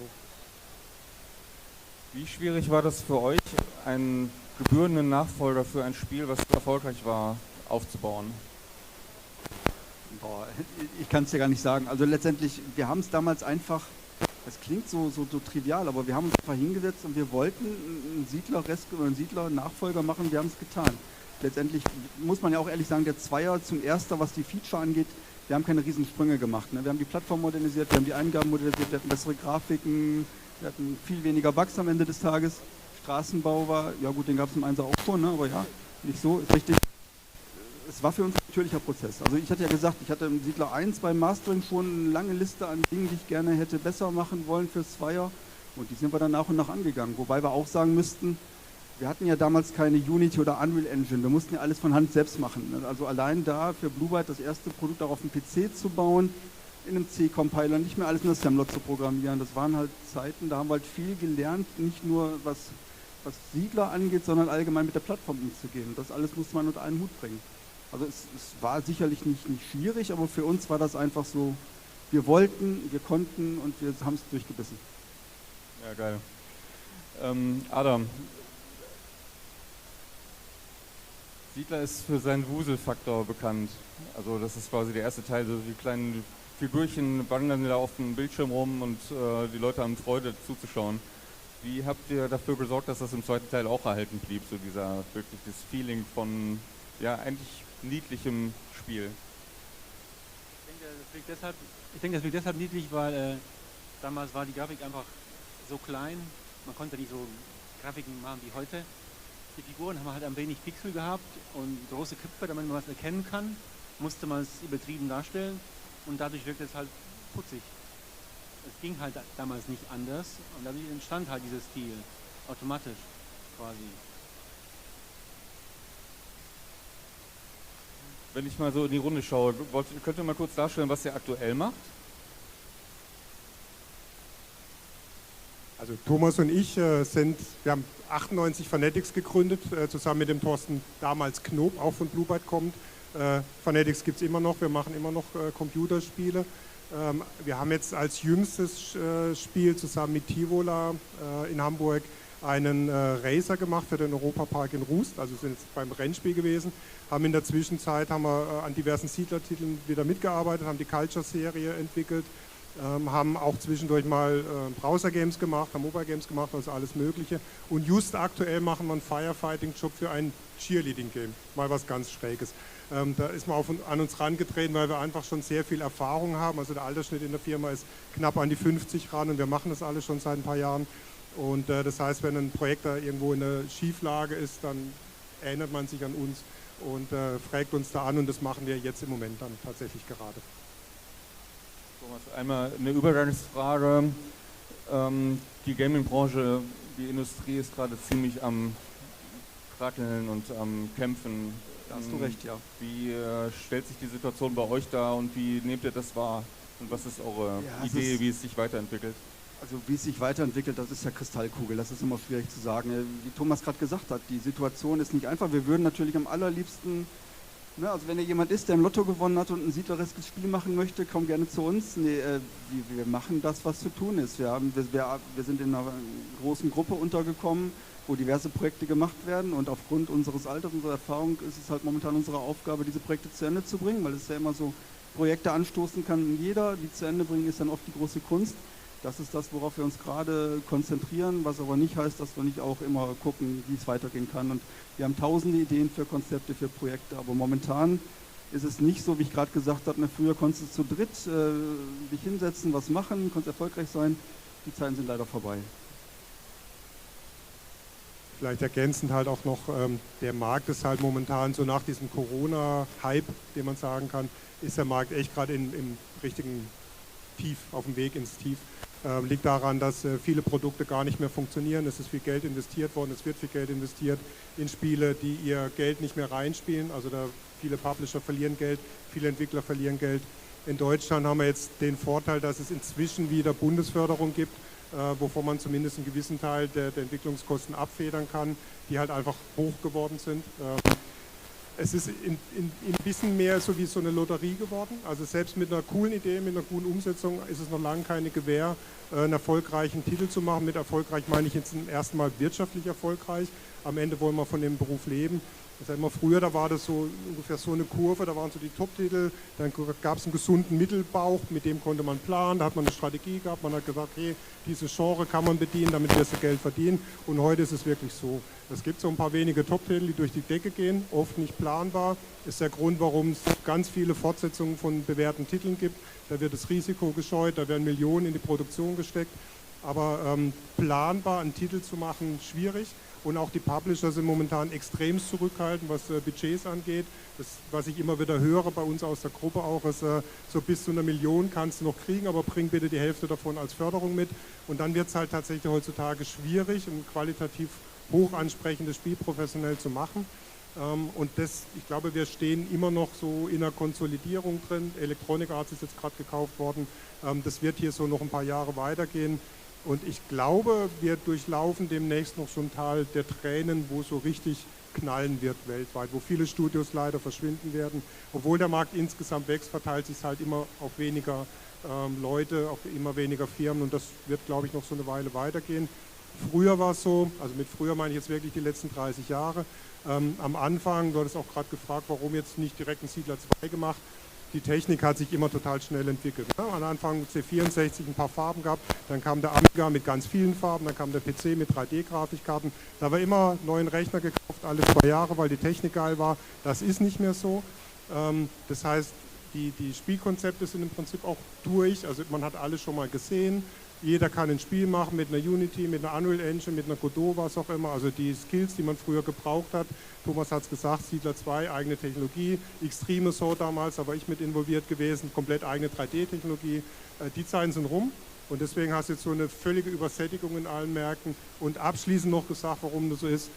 Speaker 5: Wie schwierig war das für euch, einen gebührenden Nachfolger für ein Spiel, was erfolgreich war, aufzubauen?
Speaker 11: Boah, ich kann es dir gar nicht sagen. Also letztendlich, wir haben es damals einfach Das klingt so trivial, aber wir haben uns einfach hingesetzt und wir wollten einen Siedler-Nachfolger machen, wir haben es getan. Letztendlich muss man ja auch ehrlich sagen, der Zweier zum Erster, was die Feature angeht, wir haben keine Riesensprünge gemacht. Ne? Wir haben die Plattform modernisiert, wir haben die Eingaben modernisiert, wir hatten bessere Grafiken, wir hatten viel weniger Bugs am Ende des Tages. Straßenbau war, ja gut, den gab es im 1er auch schon, ne? Aber ja, nicht so, ist richtig. Es war für uns ein natürlicher Prozess. Also ich hatte ja gesagt, ich hatte im Siedler 1 beim Mastering schon eine lange Liste an Dingen, die ich gerne hätte besser machen wollen fürs Zweier. Und die sind wir dann nach und nach angegangen. Wobei wir auch sagen müssten, wir hatten ja damals keine Unity oder Unreal Engine. Wir mussten ja alles von Hand selbst machen. Also allein da für Blue Byte das erste Produkt auch auf dem PC zu bauen, in einem C-Compiler, nicht mehr alles in Assembler zu programmieren. Das waren halt Zeiten, da haben wir halt viel gelernt, nicht nur was Siedler angeht, sondern allgemein mit der Plattform umzugehen. Das alles musste man unter einen Hut bringen. Also es war sicherlich nicht schwierig, aber für uns war das einfach so, wir wollten, wir konnten und wir haben es durchgebissen.
Speaker 5: Ja, geil. Adam, Siedler ist für seinen Wuselfaktor bekannt. Also das ist quasi der erste Teil, so die kleinen Figürchen wandern da auf dem Bildschirm rum und die Leute haben Freude zuzuschauen. Wie habt ihr dafür gesorgt, dass das im zweiten Teil auch erhalten blieb, so wirklich das Feeling von, ja, eigentlich niedlichem Spiel?
Speaker 1: Ich denke, das wirkt deshalb niedlich, weil damals war die Grafik einfach so klein, man konnte nicht so Grafiken machen wie heute. Die Figuren haben halt ein wenig Pixel gehabt und große Köpfe, damit man was erkennen kann, musste man es übertrieben darstellen und dadurch wirkt es halt putzig. Es ging halt damals nicht anders und dadurch entstand halt dieser Stil, automatisch quasi.
Speaker 5: Wenn ich mal so in die Runde schaue, könnt ihr mal kurz darstellen, was ihr aktuell macht?
Speaker 3: Also Thomas und ich wir haben 98 Fanatics gegründet, zusammen mit dem Thorsten, damals Knob, auch von Blue Byte kommt. Fanatics gibt es immer noch, wir machen immer noch Computerspiele. Wir haben jetzt als jüngstes Spiel zusammen mit Tivola in Hamburg einen Racer gemacht für den Europapark in Rust, also sind jetzt beim Rennspiel gewesen, haben in der Zwischenzeit an diversen Siedlertiteln wieder mitgearbeitet, haben die Culture-Serie entwickelt, haben auch zwischendurch mal Browser-Games gemacht, haben Mobile-Games gemacht, also alles Mögliche. Und just aktuell machen wir einen Firefighting-Job für ein Cheerleading-Game, mal was ganz Schräges. Da ist man an uns rangetreten, weil wir einfach schon sehr viel Erfahrung haben. Also der Altersschnitt in der Firma ist knapp an die 50 ran und wir machen das alles schon seit ein paar Jahren. Und das heißt, wenn ein Projekt da irgendwo in der Schieflage ist, dann erinnert man sich an uns und fragt uns da an und das machen wir jetzt im Moment dann tatsächlich gerade.
Speaker 5: Thomas, einmal eine Übergangsfrage. Die Gaming-Branche, die Industrie ist gerade ziemlich am Krackeln und am Kämpfen.
Speaker 11: Da hast du recht, ja.
Speaker 5: Wie stellt sich die Situation bei euch dar und wie nehmt ihr das wahr? Und was ist eure Idee, wie es sich weiterentwickelt?
Speaker 11: Also wie es sich weiterentwickelt, das ist ja Kristallkugel, das ist immer schwierig zu sagen. Wie Thomas gerade gesagt hat, die Situation ist nicht einfach. Wir würden natürlich am allerliebsten, ne, also wenn hier jemand ist, der im Lotto gewonnen hat und ein siedlerisches Spiel machen möchte, komm gerne zu uns. Nee, wir machen das, was zu tun ist. Wir sind in einer großen Gruppe untergekommen, wo diverse Projekte gemacht werden und aufgrund unseres Alters, unserer Erfahrung ist es halt momentan unsere Aufgabe, diese Projekte zu Ende zu bringen, weil es ja immer so, Projekte anstoßen kann jeder, die zu Ende bringen ist dann oft die große Kunst. Das ist das, worauf wir uns gerade konzentrieren, was aber nicht heißt, dass wir nicht auch immer gucken, wie es weitergehen kann. Und wir haben tausende Ideen für Konzepte, für Projekte, aber momentan ist es nicht so, wie ich gerade gesagt habe, früher konntest du zu dritt dich hinsetzen, was machen, konntest erfolgreich sein. Die Zeiten sind leider vorbei.
Speaker 3: Vielleicht ergänzend halt auch noch, der Markt ist halt momentan so nach diesem Corona-Hype, den man sagen kann, ist der Markt echt gerade im richtigen Tief, auf dem Weg ins Tief. Liegt daran, dass viele Produkte gar nicht mehr funktionieren. Es ist viel Geld investiert worden, es wird viel Geld investiert in Spiele, die ihr Geld nicht mehr reinspielen. Also da viele Publisher verlieren Geld, viele Entwickler verlieren Geld. In Deutschland haben wir jetzt den Vorteil, dass es inzwischen wieder Bundesförderung gibt, wovon man zumindest einen gewissen Teil der Entwicklungskosten abfedern kann, die halt einfach hoch geworden sind. Es ist ein bisschen mehr so wie so eine Lotterie geworden. Also selbst mit einer coolen Idee, mit einer guten Umsetzung ist es noch lange keine Gewähr, einen erfolgreichen Titel zu machen. Mit erfolgreich meine ich jetzt zum ersten Mal wirtschaftlich erfolgreich. Am Ende wollen wir von dem Beruf leben. Das heißt, immer früher, da war das so ungefähr so eine Kurve, da waren so die Top-Titel, dann gab es einen gesunden Mittelbauch, mit dem konnte man planen, da hat man eine Strategie gehabt, man hat gesagt, okay, dieses Genre kann man bedienen, damit wirst du Geld verdienen, und heute ist es wirklich so. Es gibt so ein paar wenige Top-Titel, die durch die Decke gehen, oft nicht planbar, ist der Grund, warum es ganz viele Fortsetzungen von bewährten Titeln gibt. Da wird das Risiko gescheut, da werden Millionen in die Produktion gesteckt, aber planbar einen Titel zu machen, schwierig. Und auch die Publisher sind momentan extrem zurückhaltend, was Budgets angeht. Das, was ich immer wieder höre bei uns aus der Gruppe auch, ist, so bis zu 1 Million kannst du noch kriegen, aber bring bitte die Hälfte davon als Förderung mit. Und dann wird es halt tatsächlich heutzutage schwierig, ein qualitativ hoch ansprechendes Spiel professionell zu machen. Und das, ich glaube, wir stehen immer noch so in einer Konsolidierung drin. Electronic Arts ist jetzt gerade gekauft worden. Das wird hier so noch ein paar Jahre weitergehen. Und ich glaube, wir durchlaufen demnächst noch so ein Tal der Tränen, wo so richtig knallen wird weltweit, wo viele Studios leider verschwinden werden. Obwohl der Markt insgesamt wächst, verteilt sich es halt immer auf weniger Leute, auf immer weniger Firmen, und das wird, glaube ich, noch so eine Weile weitergehen. Früher war es so, also mit früher meine ich jetzt wirklich die letzten 30 Jahre, am Anfang, du hattest auch gerade gefragt, warum jetzt nicht direkt ein Siedler 2 gemacht. Die Technik hat sich immer total schnell entwickelt. Am Anfang C64 ein paar Farben gehabt, dann kam der Amiga mit ganz vielen Farben, dann kam der PC mit 3D-Grafikkarten. Da war immer neuen Rechner gekauft, alle 2 Jahre, weil die Technik geil war. Das ist nicht mehr so. Das heißt, die Spielkonzepte sind im Prinzip auch durch. Also man hat alles schon mal gesehen. Jeder kann ein Spiel machen mit einer Unity, mit einer Unreal Engine, mit einer Godot, was auch immer. Also die Skills, die man früher gebraucht hat. Thomas hat es gesagt, Siedler 2, eigene Technologie. Extreme so damals, da war ich mit involviert gewesen, komplett eigene 3D-Technologie. Die Zeiten sind rum. Und deswegen hast du jetzt so eine völlige Übersättigung in allen Märkten. Und abschließend noch gesagt, warum das so ist.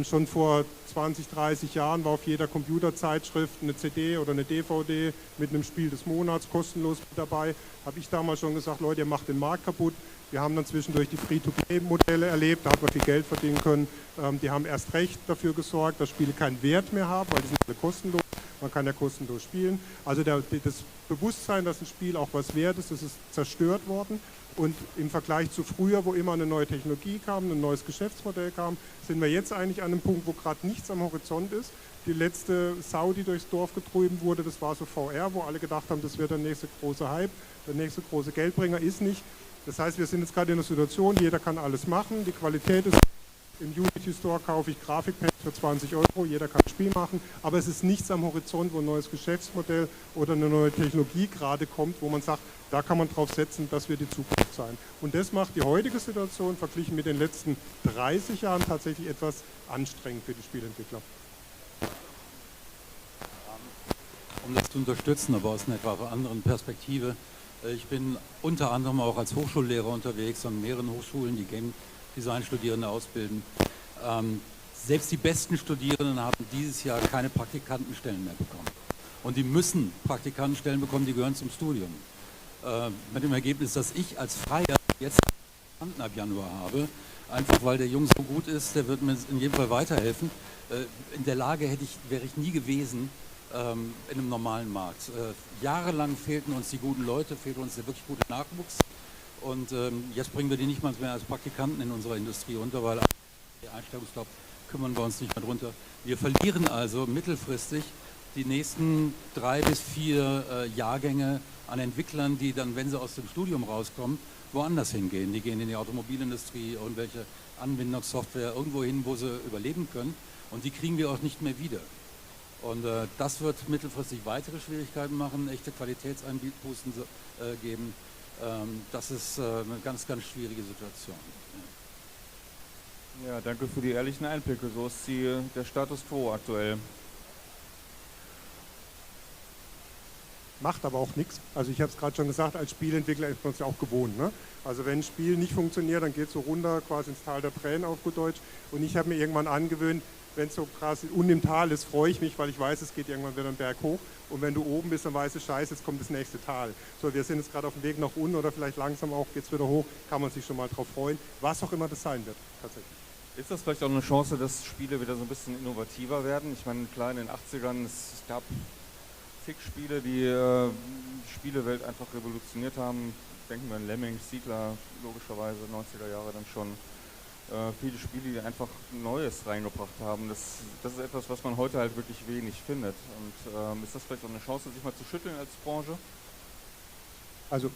Speaker 3: Schon vor 20, 30 Jahren war auf jeder Computerzeitschrift eine CD oder eine DVD mit einem Spiel des Monats kostenlos mit dabei. Habe ich damals schon gesagt, Leute, ihr macht den Markt kaputt. Wir haben dann zwischendurch die Free-to-Play-Modelle erlebt, da hat man viel Geld verdienen können. Die haben erst recht dafür gesorgt, dass Spiele keinen Wert mehr haben, weil die sind alle kostenlos. Man kann ja kostenlos spielen. Also das Bewusstsein, dass ein Spiel auch was wert ist, das ist zerstört worden. Und im Vergleich zu früher, wo immer eine neue Technologie kam, ein neues Geschäftsmodell kam, sind wir jetzt eigentlich an einem Punkt, wo gerade nichts am Horizont ist. Die letzte Sau, die durchs Dorf getrieben wurde, das war so VR, wo alle gedacht haben, das wird der nächste große Hype, der nächste große Geldbringer, ist nicht. Das heißt, wir sind jetzt gerade in einer Situation, jeder kann alles machen, die Qualität ist, im Unity Store kaufe ich Grafikpads für 20 €, jeder kann ein Spiel machen, aber es ist nichts am Horizont, wo ein neues Geschäftsmodell oder eine neue Technologie gerade kommt, wo man sagt, da kann man drauf setzen, das wird die Zukunft sein. Und das macht die heutige Situation verglichen mit den letzten 30 Jahren tatsächlich etwas anstrengend für die Spieleentwickler.
Speaker 18: Um das zu unterstützen, aber aus einer etwas anderen Perspektive. Ich bin unter anderem auch als Hochschullehrer unterwegs an mehreren Hochschulen, die Game Design Studierende ausbilden. Selbst die besten Studierenden haben dieses Jahr keine Praktikantenstellen mehr bekommen. Und die müssen Praktikantenstellen bekommen, die gehören zum Studium. Mit dem Ergebnis, dass ich als Freier jetzt Praktikanten ab Januar habe, einfach weil der Junge so gut ist, der wird mir in jedem Fall weiterhelfen. In der Lage wäre ich nie gewesen in einem normalen Markt. Jahrelang fehlten uns die guten Leute, fehlte uns der wirklich gute Nachwuchs. Und jetzt bringen wir die nicht mal mehr als Praktikanten in unserer Industrie unter, weil der Einstellungsstopp kümmern wir uns nicht mehr drunter. Wir verlieren also mittelfristig die nächsten 3 bis 4 Jahrgänge an Entwicklern, die dann, wenn sie aus dem Studium rauskommen, woanders hingehen. Die gehen in die Automobilindustrie, irgendwelche Anwendungssoftware, irgendwo hin, wo sie überleben können. Und die kriegen wir auch nicht mehr wieder. Und das wird mittelfristig weitere Schwierigkeiten machen, echte Qualitätseinbußen geben. Das ist eine ganz, ganz schwierige Situation.
Speaker 5: Ja, danke für die ehrlichen Einblicke. So ist der Status quo aktuell.
Speaker 3: Macht aber auch nichts. Also ich habe es gerade schon gesagt, als Spielentwickler ist man es ja auch gewohnt. Ne? Also wenn ein Spiel nicht funktioniert, dann geht es so runter, quasi ins Tal der Tränen auf gut Deutsch. Und ich habe mir irgendwann angewöhnt, wenn es so quasi unten im Tal ist, freue ich mich, weil ich weiß, es geht irgendwann wieder einen Berg hoch. Und wenn du oben bist, dann weißt du, scheiße, jetzt kommt das nächste Tal. So, wir sind jetzt gerade auf dem Weg nach unten oder vielleicht langsam auch geht es wieder hoch, kann man sich schon mal drauf freuen, was auch immer das sein wird, tatsächlich.
Speaker 5: Ist das vielleicht auch eine Chance, dass Spiele wieder so ein bisschen innovativer werden? Ich meine, klar, in den 80ern, es gab zig Spiele, die die Spielewelt einfach revolutioniert haben. Denken wir an Lemmings, Siedler, logischerweise, 90er Jahre dann schon. viele Spiele, die einfach Neues reingebracht haben. Das ist etwas, was man heute halt wirklich wenig findet. Und ist das vielleicht auch eine Chance, sich mal zu schütteln als Branche?
Speaker 3: Also,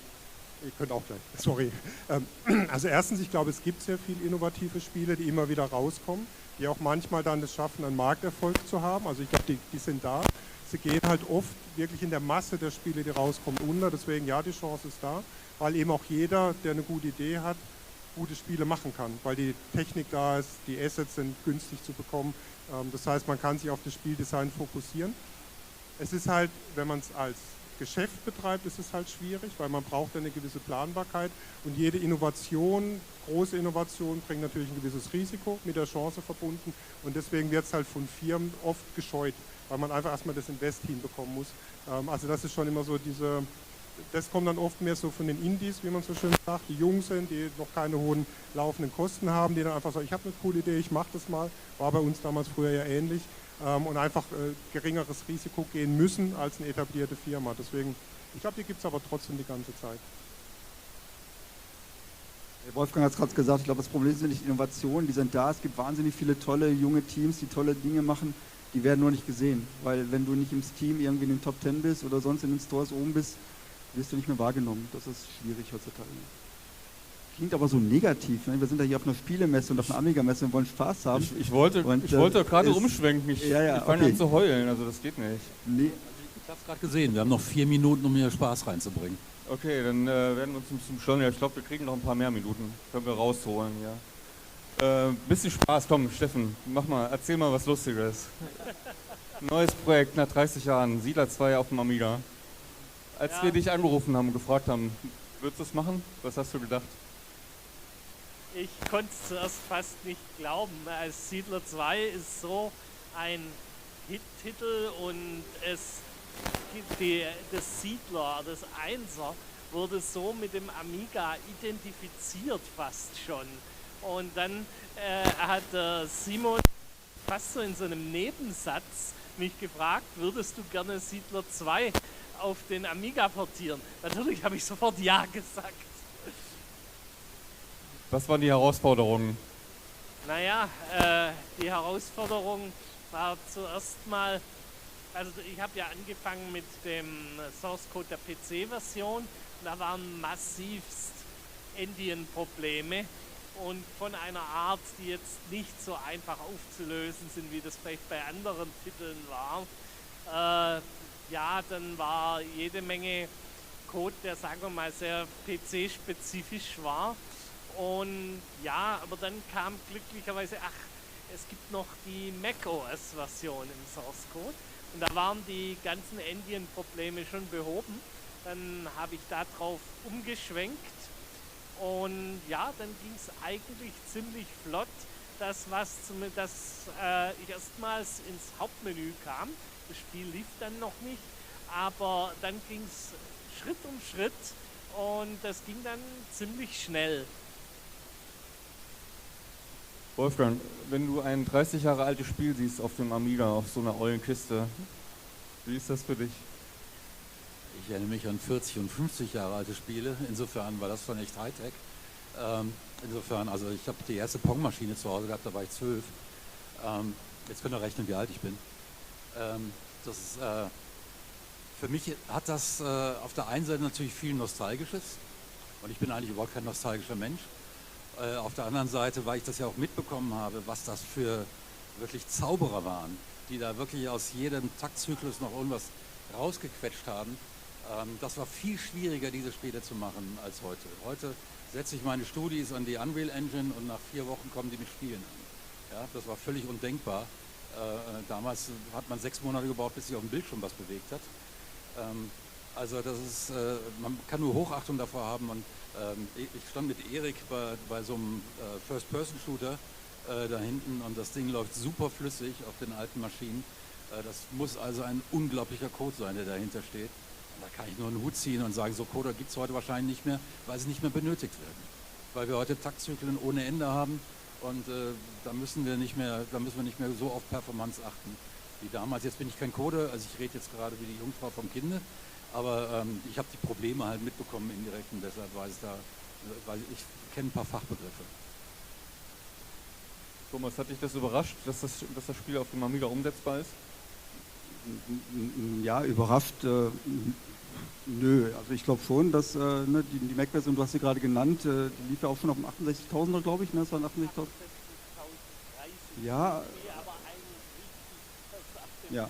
Speaker 3: ihr könnt auch gleich, sorry. Also erstens, ich glaube, es gibt sehr viele innovative Spiele, die immer wieder rauskommen, die auch manchmal dann es schaffen, einen Markterfolg zu haben. Also ich glaube, die sind da. Sie gehen halt oft wirklich in der Masse der Spiele, die rauskommen, unter. Deswegen, ja, die Chance ist da, weil eben auch jeder, der eine gute Idee hat, gute Spiele machen kann, weil die Technik da ist, die Assets sind günstig zu bekommen. Das heißt, man kann sich auf das Spieldesign fokussieren. Es ist halt, wenn man es als Geschäft betreibt, ist es halt schwierig, weil man braucht eine gewisse Planbarkeit und jede Innovation, große Innovation, bringt natürlich ein gewisses Risiko mit der Chance verbunden und deswegen wird es halt von Firmen oft gescheut, weil man einfach erstmal das Invest hinbekommen muss. Also das ist schon immer so das kommt dann oft mehr so von den Indies, wie man so schön sagt, die jung sind, die noch keine hohen laufenden Kosten haben, die dann einfach sagen, ich habe eine coole Idee, ich mache das mal, war bei uns damals früher ja ähnlich. Und einfach geringeres Risiko gehen müssen als eine etablierte Firma. Deswegen, ich glaube, die gibt es aber trotzdem die ganze Zeit.
Speaker 11: Wolfgang hat es gerade gesagt, ich glaube, das Problem sind nicht Innovationen, die sind da. Es gibt wahnsinnig viele tolle junge Teams, die tolle Dinge machen, die werden nur nicht gesehen. Weil wenn du nicht im Steam irgendwie in den Top 10 bist oder sonst in den Stores oben bist, wirst du nicht mehr wahrgenommen. Das ist schwierig heutzutage. Klingt aber so negativ. Ne? Wir sind ja hier auf einer Spielemesse und auf einer Amiga-Messe und wollen Spaß haben.
Speaker 5: Ich wollte gerade umschwenken. Ich fange an zu heulen, also das geht nicht.
Speaker 11: Nee.
Speaker 18: Ich habe es gerade gesehen, wir haben noch 4 Minuten, um hier Spaß reinzubringen.
Speaker 5: Okay, dann werden wir uns zum Schluss, ich glaube, wir kriegen noch ein paar mehr Minuten. Können wir rausholen, ja. Bisschen Spaß, komm, Steffen, erzähl mal was Lustiges. Neues Projekt nach 30 Jahren, Siedler 2 auf dem Amiga. Als wir dich angerufen haben und gefragt haben, würdest du es machen? Was hast du gedacht?
Speaker 2: Ich konnte es zuerst fast nicht glauben. Als Siedler 2 ist so ein Hit-Titel und das Siedler, das Einser, wurde so mit dem Amiga identifiziert fast schon. Und dann hat Simon fast so in so einem Nebensatz mich gefragt, würdest du gerne Siedler 2 auf den Amiga portieren? Natürlich habe ich sofort Ja gesagt.
Speaker 5: Was waren die Herausforderungen?
Speaker 2: Naja, die Herausforderung war zuerst mal, also ich habe ja angefangen mit dem Source Code der PC-Version, da waren massivst Endian-Probleme und von einer Art, die jetzt nicht so einfach aufzulösen sind, wie das vielleicht bei anderen Titeln war. Ja, dann war jede Menge Code, der, sagen wir mal, sehr PC-spezifisch war. Und ja, aber dann kam glücklicherweise, es gibt noch die macOS-Version im Source Code und da waren die ganzen Endian-Probleme schon behoben. Dann habe ich darauf umgeschwenkt und ja, dann ging es eigentlich ziemlich flott, dass ich erstmals ins Hauptmenü kam. Das Spiel lief dann noch nicht, aber dann ging es Schritt um Schritt und das ging dann ziemlich schnell.
Speaker 5: Wolfgang, wenn du ein 30 Jahre altes Spiel siehst auf dem Amiga, auf so einer ollen Kiste, wie ist das für dich?
Speaker 18: Ich erinnere mich an 40 und 50 Jahre alte Spiele, insofern war das schon echt Hightech. Insofern, also ich habe die erste Pong-Maschine zu Hause gehabt, da war ich 12. Jetzt könnt ihr rechnen, wie alt ich bin. Für mich hat das auf der einen Seite natürlich viel Nostalgisches und ich bin eigentlich überhaupt kein nostalgischer Mensch. Auf der anderen Seite, weil ich das ja auch mitbekommen habe, was das für wirklich Zauberer waren, die da wirklich aus jedem Taktzyklus noch irgendwas rausgequetscht haben. Das war viel schwieriger, diese Spiele zu machen als heute. Heute setze ich meine Studis an die Unreal Engine und nach 4 Wochen kommen die mit Spielen an. Ja, das war völlig undenkbar. Damals hat man 6 Monate gebraucht, bis sich auf dem Bildschirm was bewegt hat. Also das ist, man kann nur Hochachtung davor haben und ich stand mit Erik bei so einem First-Person-Shooter da hinten und das Ding läuft super flüssig auf den alten Maschinen. Das muss also ein unglaublicher Code sein, der dahinter steht. Und da kann ich nur einen Hut ziehen und sagen, so Coder gibt es heute wahrscheinlich nicht mehr, weil sie nicht mehr benötigt werden. Weil wir heute Taktzyklen ohne Ende haben und da müssen wir nicht mehr so auf Performance achten wie damals. Jetzt bin ich kein Coder, also ich rede jetzt gerade wie die Jungfrau vom Kinde. Aber ich habe die Probleme halt mitbekommen indirekt und deshalb weil ich kenne ein paar Fachbegriffe.
Speaker 5: Thomas, hat dich das überrascht, dass das Spiel auf dem Amiga umsetzbar ist?
Speaker 11: Ja, überrascht. Nö, also ich glaube schon, dass die Mac-Version, du hast sie gerade genannt, die lief ja auch schon auf dem 68.000er, glaube ich, ne? Das waren 68.000. Ja. Ja.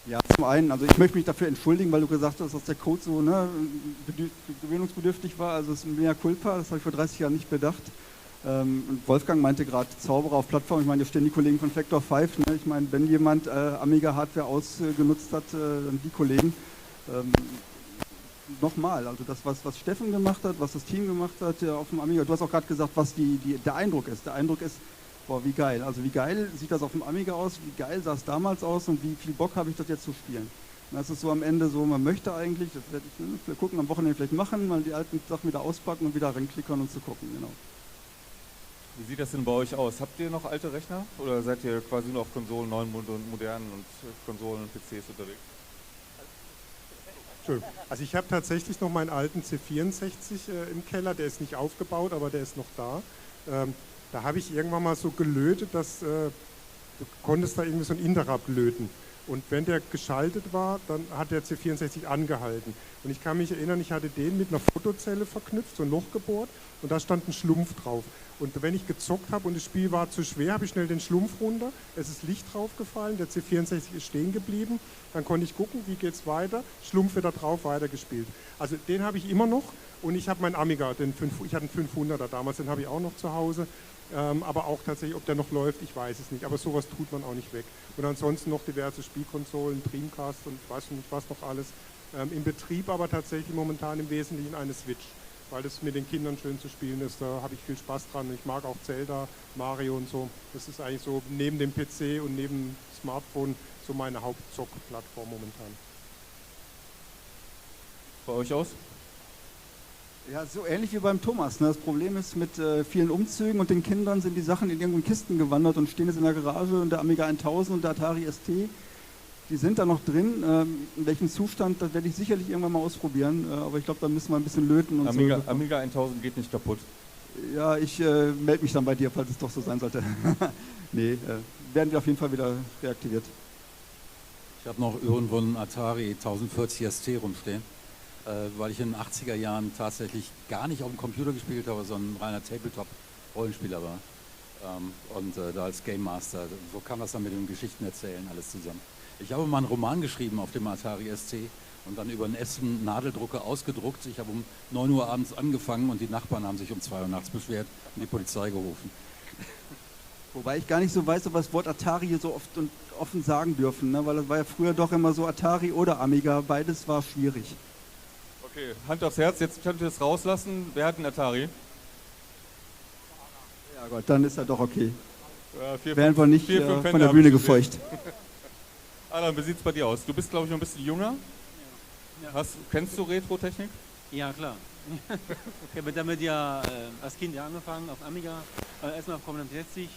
Speaker 11: Ja, zum einen, also ich möchte mich dafür entschuldigen, weil du gesagt hast, dass der Code so gewöhnungsbedürftig war. Also es ist ein mea culpa, das habe ich vor 30 Jahren nicht bedacht. Und Wolfgang meinte gerade Zauberer auf Plattform. Ich meine, hier stehen die Kollegen von Factor 5. Ne? Ich meine, wenn jemand Amiga-Hardware ausgenutzt hat, dann die Kollegen. Nochmal, also das, was Steffen gemacht hat, was das Team gemacht hat auf dem Amiga. Du hast auch gerade gesagt, was der Eindruck ist. Der Eindruck ist, boah, wie geil. Also wie geil sieht das auf dem Amiga aus, wie geil sah es damals aus und wie viel Bock habe ich das jetzt zu spielen. Und das ist so am Ende so, man möchte eigentlich, das werde ich gucken, am Wochenende vielleicht machen, mal die alten Sachen wieder auspacken und wieder reinklickern und zu gucken, genau.
Speaker 5: Wie sieht das denn bei euch aus? Habt ihr noch alte Rechner oder seid ihr quasi nur auf Konsolen, neuen und modernen und Konsolen und PCs unterwegs?
Speaker 3: Also ich habe tatsächlich noch meinen alten C64 im Keller, der ist nicht aufgebaut, aber der ist noch da. Da habe ich irgendwann mal so gelötet, dass du konntest da irgendwie so ein Interrupt löten. Und wenn der geschaltet war, dann hat der C64 angehalten. Und ich kann mich erinnern, ich hatte den mit einer Fotozelle verknüpft, so ein Loch gebohrt und da stand ein Schlumpf drauf. Und wenn ich gezockt habe und das Spiel war zu schwer, habe ich schnell den Schlumpf runter, es ist Licht draufgefallen, der C64 ist stehen geblieben, dann konnte ich gucken, wie geht es weiter, Schlumpf wieder drauf, weitergespielt. Also den habe ich immer noch und ich habe meinen Amiga, ich hatte einen 500er damals, den habe ich auch noch zu Hause. Aber auch tatsächlich, ob der noch läuft, ich weiß es nicht. Aber sowas tut man auch nicht weg. Und ansonsten noch diverse Spielkonsolen, Dreamcast und ich weiß nicht was noch alles. Im Betrieb aber tatsächlich momentan im Wesentlichen eine Switch, weil das mit den Kindern schön zu spielen ist. Da habe ich viel Spaß dran. Ich mag auch Zelda, Mario und so. Das ist eigentlich so neben dem PC und neben dem Smartphone so meine Hauptzock-Plattform momentan.
Speaker 5: Bei euch aus?
Speaker 11: Ja, so ähnlich wie beim Thomas. Ne? Das Problem ist, mit vielen Umzügen und den Kindern sind die Sachen in irgendwelchen Kisten gewandert und stehen jetzt in der Garage und der Amiga 1000 und der Atari ST, die sind da noch drin. In welchem Zustand, das werde ich sicherlich irgendwann mal ausprobieren, aber ich glaube, da müssen wir ein bisschen löten. Und
Speaker 5: Amiga 1000 geht nicht kaputt.
Speaker 11: Ja, ich melde mich dann bei dir, falls es doch so sein sollte. Nee, werden wir auf jeden Fall wieder reaktiviert.
Speaker 18: Ich habe noch irgendwo einen Atari 1040 ST rumstehen. Weil ich in den 80er Jahren tatsächlich gar nicht auf dem Computer gespielt habe, sondern ein reiner Tabletop-Rollenspieler war. Und da als Game Master, so kam das dann mit dem Geschichtenerzählen alles zusammen. Ich habe mal einen Roman geschrieben auf dem Atari ST und dann über einen Essen-Nadeldrucker ausgedruckt. Ich habe um 9 Uhr abends angefangen und die Nachbarn haben sich um 2 Uhr nachts beschwert und die Polizei gerufen.
Speaker 11: Wobei ich gar nicht so weiß, ob wir das Wort Atari hier so oft und offen sagen dürfen, ne? Weil das war ja früher doch immer so Atari oder Amiga, beides war schwierig.
Speaker 5: Okay, Hand aufs Herz, jetzt könnt ihr es rauslassen. Wer hat einen Atari?
Speaker 11: Ja Gott, dann ist er doch okay.
Speaker 5: Ja,
Speaker 11: werden wir nicht von der Bühne gefeucht.
Speaker 5: Alan, wie sieht es bei dir aus? Du bist, glaube ich, noch ein bisschen jünger.
Speaker 1: Ja.
Speaker 5: Kennst du Retro-Technik?
Speaker 1: Ja, klar. Ich habe damit ja als Kind ja angefangen auf Amiga. Erstmal auf Commodore 60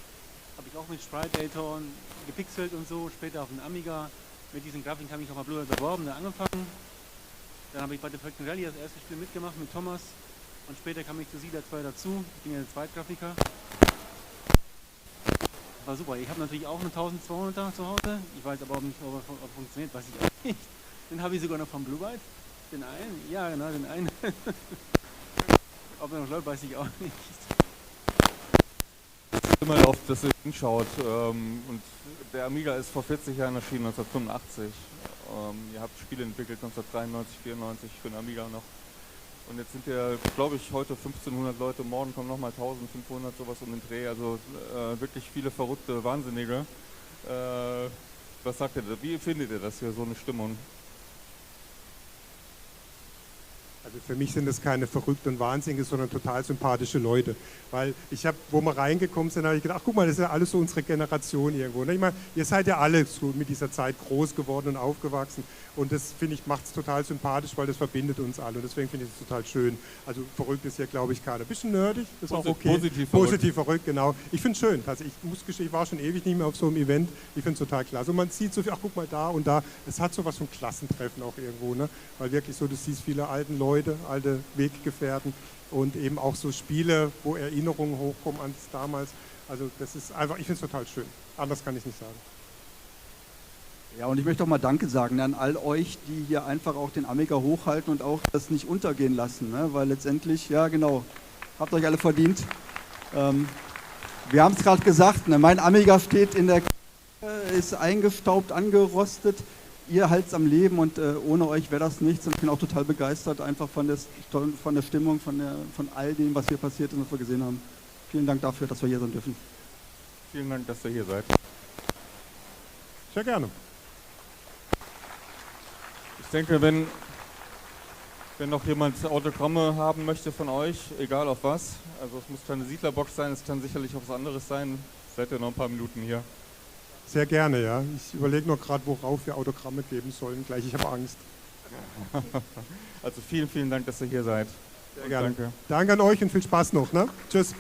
Speaker 1: habe ich auch mit Sprite-Editoren gepixelt und so. Später auf dem Amiga. Mit diesen Grafiken habe ich nochmal Bruette beworben, da angefangen. Dann habe ich bei der Versucht Rally das erste Spiel mitgemacht mit Thomas und später kam ich zu Siedler 2 dazu. Ich bin ja der Zweitgrafiker. War super. Ich habe natürlich auch einen 1200er zu Hause. Ich weiß aber auch nicht, ob er funktioniert, weiß ich auch nicht. Den habe ich sogar noch vom Blue Byte. Den einen? Ja, genau, den einen. Ob er noch läuft, weiß ich auch nicht.
Speaker 5: Immer darauf, dass ihr hinschaut. Und der Amiga ist vor 40 Jahren erschienen, 1985. Ihr habt Spiele entwickelt, 1993, 94 für den Amiga noch. Und jetzt sind ja, glaube ich, heute 1500 Leute, morgen kommen nochmal 1500, sowas um den Dreh. Also wirklich viele verrückte Wahnsinnige. Was sagt ihr da? Wie findet ihr das hier, so eine Stimmung?
Speaker 3: Also für mich sind das keine verrückten und Wahnsinnige, sondern total sympathische Leute. Weil ich habe, wo wir reingekommen sind, habe ich gedacht, ach guck mal, das ist ja alles so unsere Generation irgendwo. Ich meine, ihr seid ja alle so mit dieser Zeit groß geworden und aufgewachsen. Und das, finde ich, macht es total sympathisch, weil das verbindet uns alle. Und deswegen finde ich es total schön. Also verrückt ist ja, glaube ich, keiner. Ein bisschen nerdig, ist auch okay. Positiv verrückt, genau. Ich finde es schön. Also ich war schon ewig nicht mehr auf so einem Event. Ich finde es total klasse. Und man sieht so viel, ach guck mal da und da. Es hat so was von Klassentreffen auch irgendwo, ne? Weil wirklich so, du siehst viele alten Leute, alte Weggefährten und eben auch so Spiele, wo Erinnerungen hochkommen an das damals. Also das ist einfach, ich finde es total schön. Anders kann ich nicht sagen.
Speaker 11: Ja, und ich möchte auch mal Danke sagen an all euch, die hier einfach auch den Amiga hochhalten und auch das nicht untergehen lassen, ne? Weil letztendlich, ja genau, habt euch alle verdient. Wir haben es gerade gesagt, ne? Mein Amiga steht in der ist eingestaubt, angerostet, ihr halt's am Leben und ohne euch wäre das nichts und ich bin auch total begeistert einfach von der Stimmung, von all dem, was hier passiert ist und was wir gesehen haben. Vielen Dank dafür, dass wir hier sein dürfen.
Speaker 5: Vielen Dank, dass ihr hier seid.
Speaker 3: Sehr gerne.
Speaker 5: Ich denke, wenn noch jemand Autogramme haben möchte von euch, egal auf was, also es muss keine Siedlerbox sein, es kann sicherlich auch was anderes sein, seid ihr noch ein paar Minuten hier.
Speaker 3: Sehr gerne, ja. Ich überlege noch gerade, worauf wir Autogramme geben sollen. Gleich, ich habe Angst.
Speaker 5: Also vielen, vielen Dank, dass ihr hier seid.
Speaker 3: Sehr gerne.
Speaker 5: Danke.
Speaker 3: Danke an euch und viel Spaß noch. Ne? Tschüss.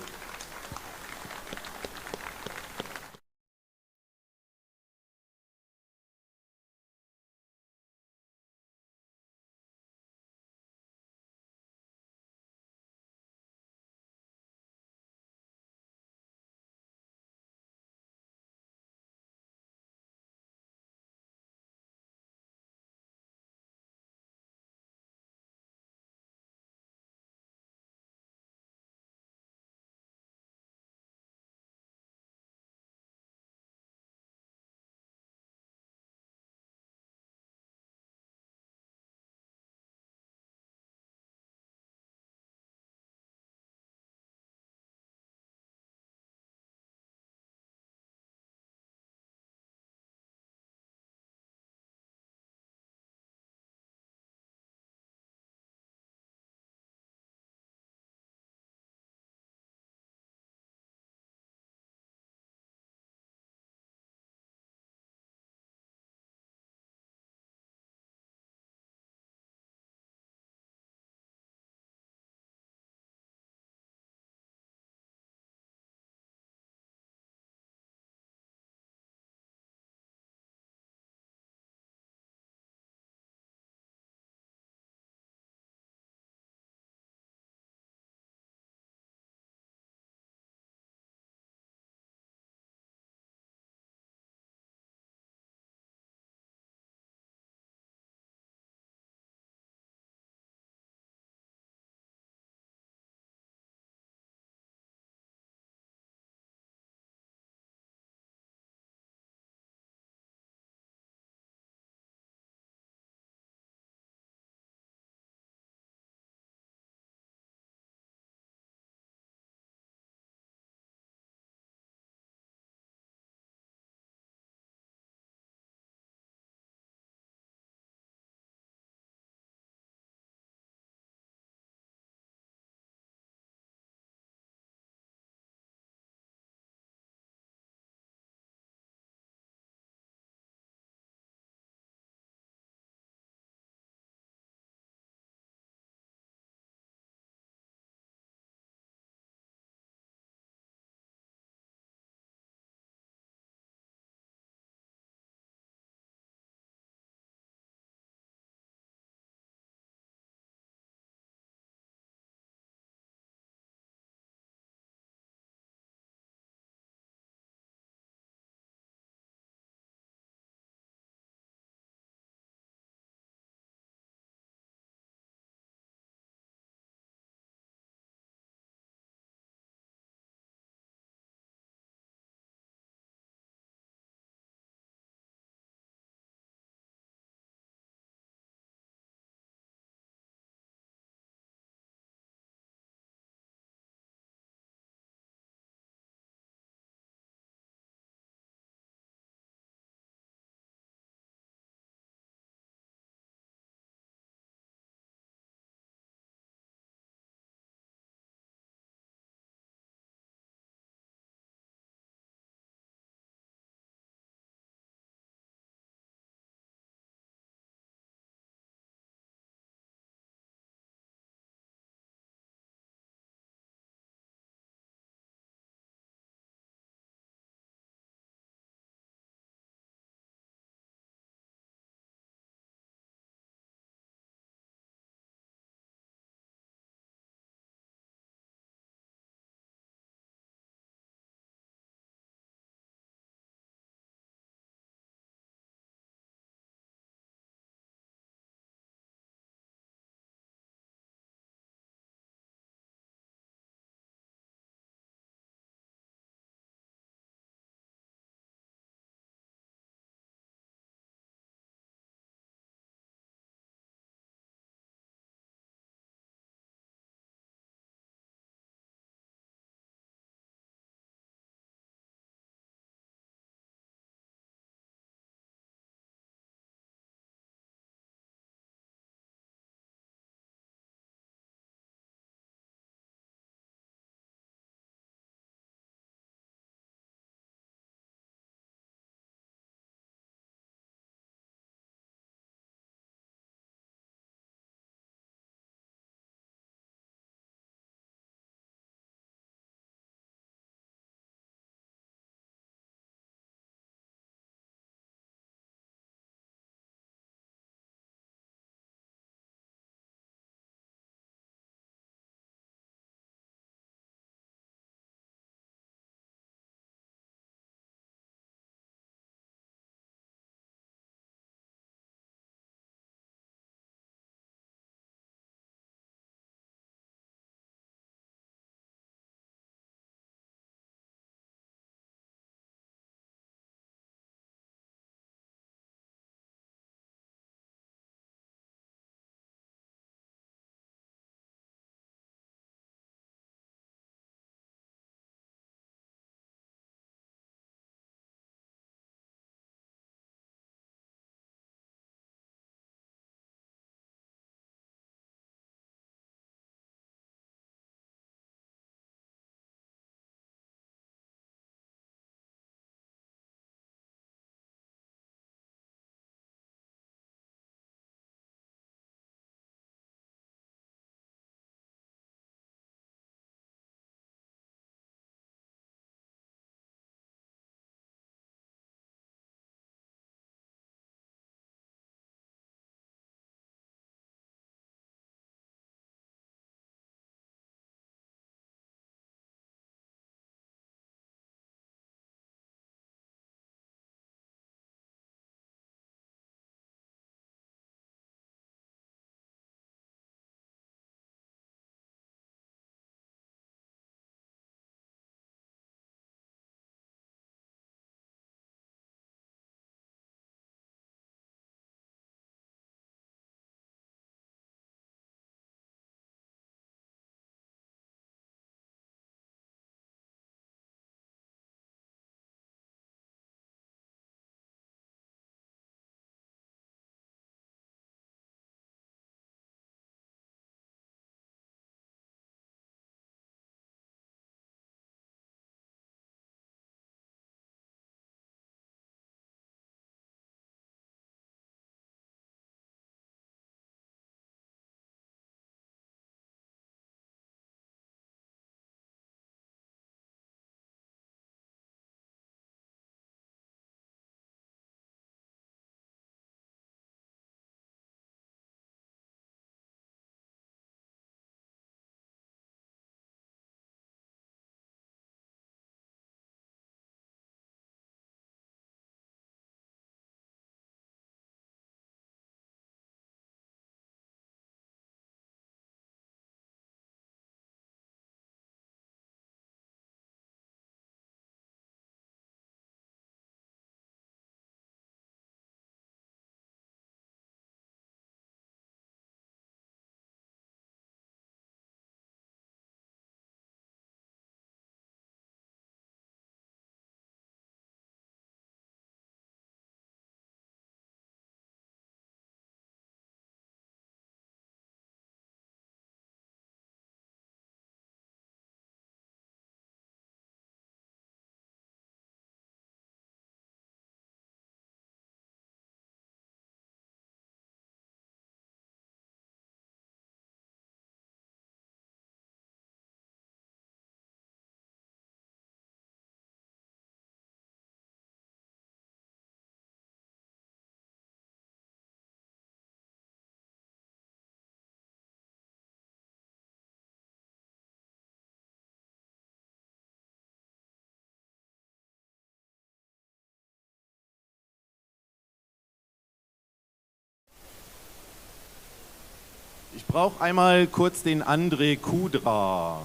Speaker 4: brauche einmal kurz den André Kudra.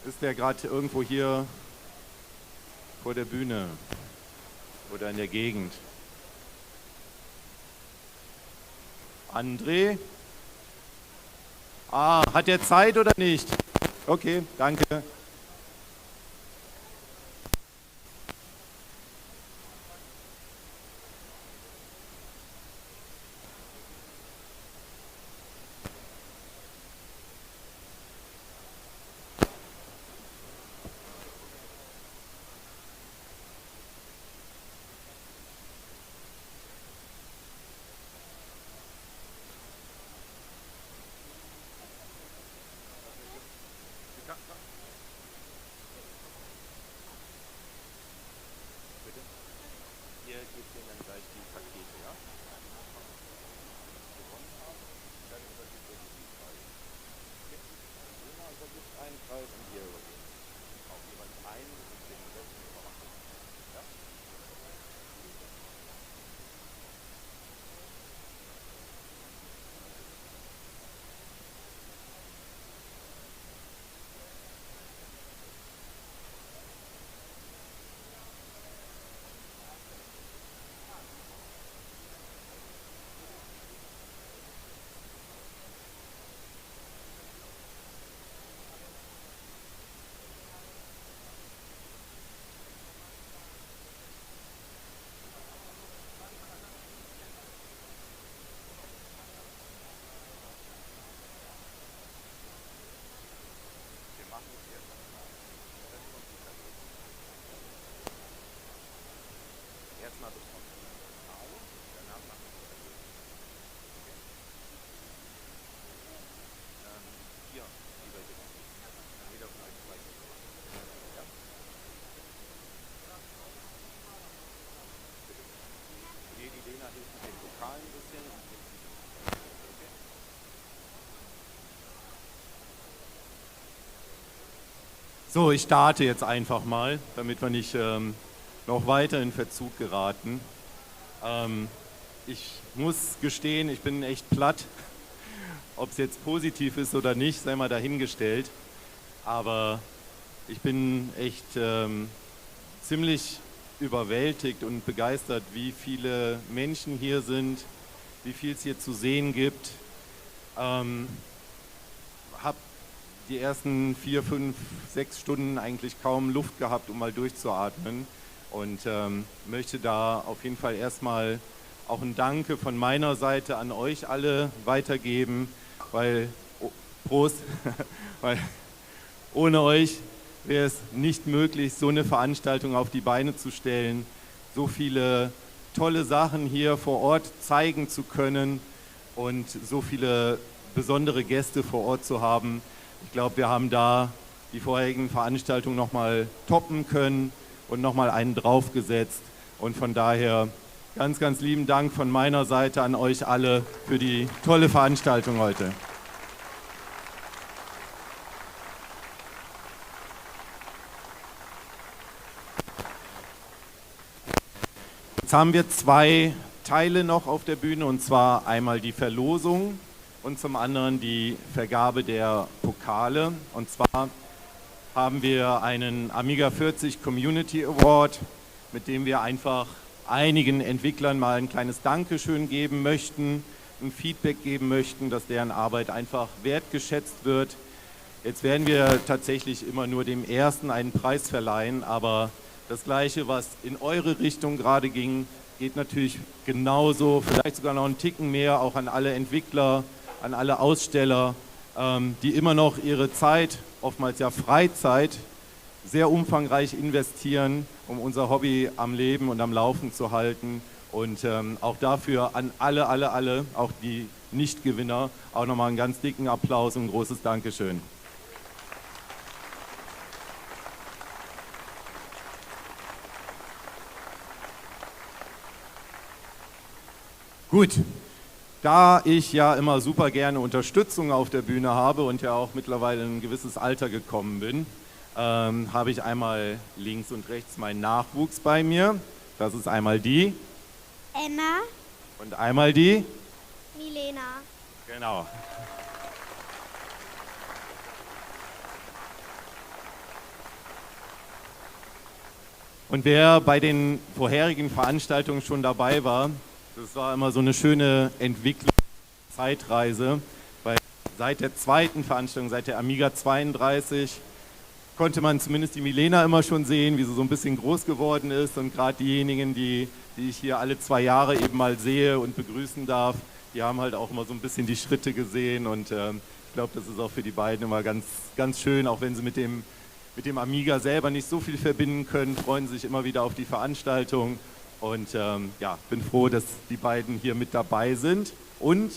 Speaker 4: Ist der gerade irgendwo hier vor der Bühne oder in der Gegend? André? Ah, hat er Zeit oder nicht? Okay, danke. So, ich starte jetzt einfach mal, damit wir nicht noch weiter in Verzug geraten. Ich muss gestehen, ich bin echt platt. Ob es jetzt positiv ist oder nicht, sei mal dahingestellt. Aber ich bin echt ziemlich überwältigt und begeistert, wie viele Menschen hier sind, wie viel es hier zu sehen gibt. Habe die ersten 4, 5, 6 Stunden eigentlich kaum Luft gehabt, um mal durchzuatmen. Und möchte da auf jeden Fall erstmal auch ein Danke von meiner Seite an euch alle weitergeben, weil, Prost, weil ohne euch wäre es nicht möglich, so eine Veranstaltung auf die Beine zu stellen, so viele tolle Sachen hier vor Ort zeigen zu können und so viele besondere Gäste vor Ort zu haben. Ich glaube, wir haben da die vorherigen Veranstaltungen nochmal toppen können und nochmal einen draufgesetzt. Und von daher ganz, ganz lieben Dank von meiner Seite an euch alle für die tolle Veranstaltung heute. Jetzt haben wir 2 Teile noch auf der Bühne, und zwar einmal die Verlosung und zum anderen die Vergabe der Pokale. Und zwar haben wir einen Amiga 40 Community Award, mit dem wir einfach einigen Entwicklern mal ein kleines Dankeschön geben möchten, ein Feedback geben möchten, dass deren Arbeit einfach wertgeschätzt wird. Jetzt werden wir tatsächlich immer nur dem Ersten einen Preis verleihen, aber das Gleiche, was in eure Richtung gerade ging, geht natürlich genauso, vielleicht sogar noch einen Ticken mehr, auch an alle Entwickler, an alle Aussteller, die immer noch ihre Zeit, oftmals ja Freizeit, sehr umfangreich investieren, um unser Hobby am Leben und am Laufen zu halten. Und auch dafür an alle, auch die Nichtgewinner, auch nochmal einen ganz dicken Applaus und ein großes Dankeschön. Gut. Da ich ja immer super gerne Unterstützung auf der Bühne habe und ja auch mittlerweile in ein gewisses Alter gekommen bin, habe ich einmal links und rechts meinen Nachwuchs bei mir. Das ist einmal die
Speaker 10: Emma
Speaker 4: und einmal die
Speaker 10: Milena.
Speaker 4: Genau. Und wer bei den vorherigen Veranstaltungen schon dabei war, das war immer so eine schöne Entwicklung, Zeitreise, weil seit der zweiten Veranstaltung, seit der Amiga 32, konnte man zumindest die Milena immer schon sehen, wie sie so ein bisschen groß geworden ist, und gerade diejenigen, die ich hier alle 2 Jahre eben mal sehe und begrüßen darf, die haben halt auch immer so ein bisschen die Schritte gesehen, und ich glaube, das ist auch für die beiden immer ganz, ganz schön, auch wenn sie mit dem Amiga selber nicht so viel verbinden können, freuen sie sich immer wieder auf die Veranstaltung, und ja, bin froh, dass die beiden hier mit dabei sind. Und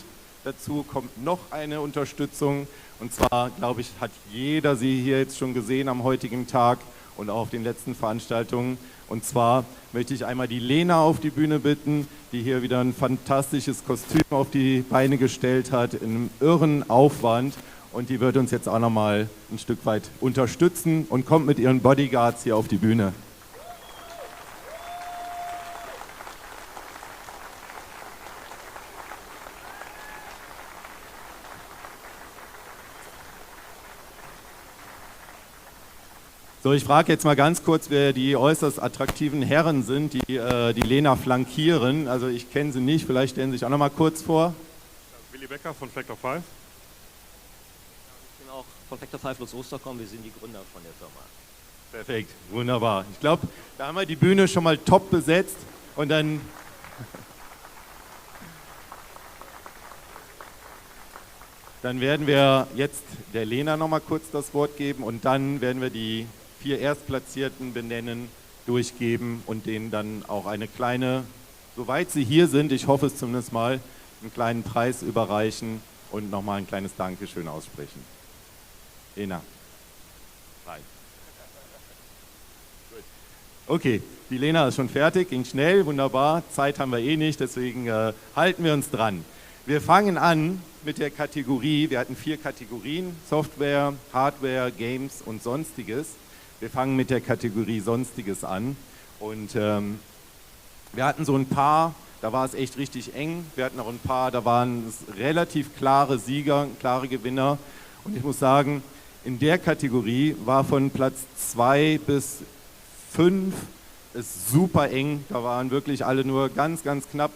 Speaker 4: dazu kommt noch eine Unterstützung, und zwar, glaube ich, hat jeder sie hier jetzt schon gesehen am heutigen Tag und auch auf den letzten Veranstaltungen. Und zwar möchte ich einmal die Lena auf die Bühne bitten, die hier wieder ein fantastisches Kostüm auf die Beine gestellt hat, in einem irren Aufwand. Und die wird uns jetzt auch nochmal ein Stück weit unterstützen und kommt mit ihren Bodyguards hier auf die Bühne. So, ich frage jetzt mal ganz kurz, wer die äußerst attraktiven Herren sind, die die Lena flankieren. Also ich kenne sie nicht, vielleicht stellen Sie sich auch noch mal kurz vor.
Speaker 9: Willi Becker von Factor 5.
Speaker 10: Ich bin auch von Factor 5 aus Osterkom, wir sind die Gründer von der Firma.
Speaker 4: Perfekt, wunderbar. Ich glaube, da haben wir die Bühne schon mal top besetzt, und dann werden wir jetzt der Lena noch mal kurz das Wort geben, und dann werden wir die 4 Erstplatzierten benennen, durchgeben und denen dann auch eine kleine, soweit sie hier sind, ich hoffe es zumindest mal, einen kleinen Preis überreichen und nochmal ein kleines Dankeschön aussprechen. Lena. Nein. Okay, die Lena ist schon fertig, ging schnell, wunderbar. Zeit haben wir eh nicht, deswegen halten wir uns dran. Wir fangen an mit der Kategorie, wir hatten 4 Kategorien, Software, Hardware, Games und Sonstiges. Wir fangen mit der Kategorie Sonstiges an, und wir hatten so ein paar, da war es echt richtig eng. Wir hatten auch ein paar, da waren es relativ klare Sieger, klare Gewinner, und ich muss sagen, in der Kategorie war von Platz 2 bis 5 ist super eng, da waren wirklich alle nur ganz, ganz knapp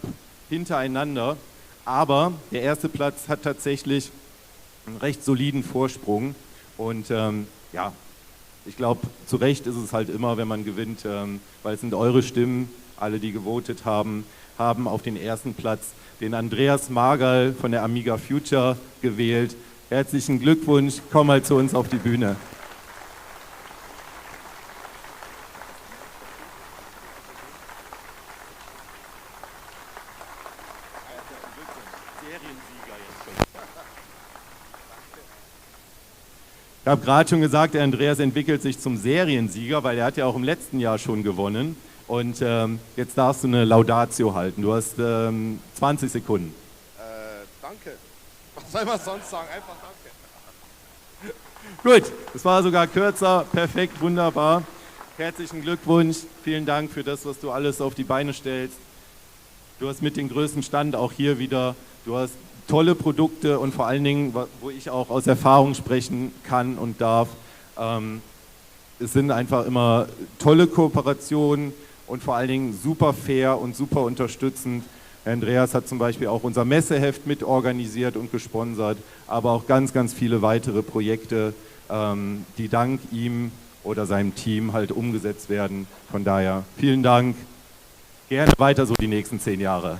Speaker 4: hintereinander. Aber der erste Platz hat tatsächlich einen recht soliden Vorsprung, und ja, ich glaube, zu Recht ist es halt immer, wenn man gewinnt, weil es sind eure Stimmen, alle, die gewotet haben, haben auf den ersten Platz den Andreas Margal von der Amiga Future gewählt. Herzlichen Glückwunsch, komm mal zu uns auf die Bühne. Ich habe gerade schon gesagt, der Andreas entwickelt sich zum Seriensieger, weil er hat ja auch im letzten Jahr schon gewonnen. Und jetzt darfst du eine Laudatio halten. Du hast 20 Sekunden.
Speaker 22: Danke. Was soll man sonst sagen? Einfach danke.
Speaker 4: Gut, das war sogar kürzer. Perfekt, wunderbar. Herzlichen Glückwunsch. Vielen Dank für das, was du alles auf die Beine stellst. Du hast mit den größten Stand auch hier wieder. Du hast tolle Produkte, und vor allen Dingen, wo ich auch aus Erfahrung sprechen kann und darf, es sind einfach immer tolle Kooperationen und vor allen Dingen super fair und super unterstützend. Herr Andreas hat zum Beispiel auch unser Messeheft mitorganisiert und gesponsert, aber auch ganz, ganz viele weitere Projekte, die dank ihm oder seinem Team halt umgesetzt werden. Von daher vielen Dank, gerne weiter so die nächsten 10 Jahre.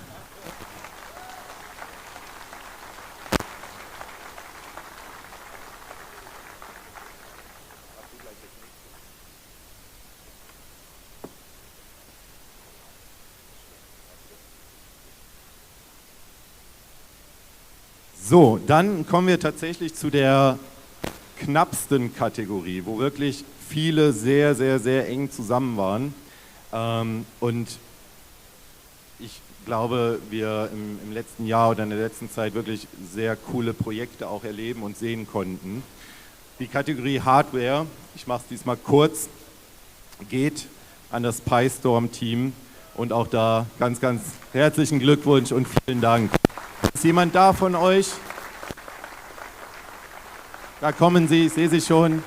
Speaker 4: So, dann kommen wir tatsächlich zu der knappsten Kategorie, wo wirklich viele sehr, sehr, sehr eng zusammen waren. Und ich glaube, wir im letzten Jahr oder in der letzten Zeit wirklich sehr coole Projekte auch erleben und sehen konnten. Die Kategorie Hardware, ich mache es diesmal kurz, geht an das PyStorm-Team, und auch da ganz, ganz herzlichen Glückwunsch und vielen Dank. Ist jemand da von euch? Da kommen Sie, ich sehe Sie schon.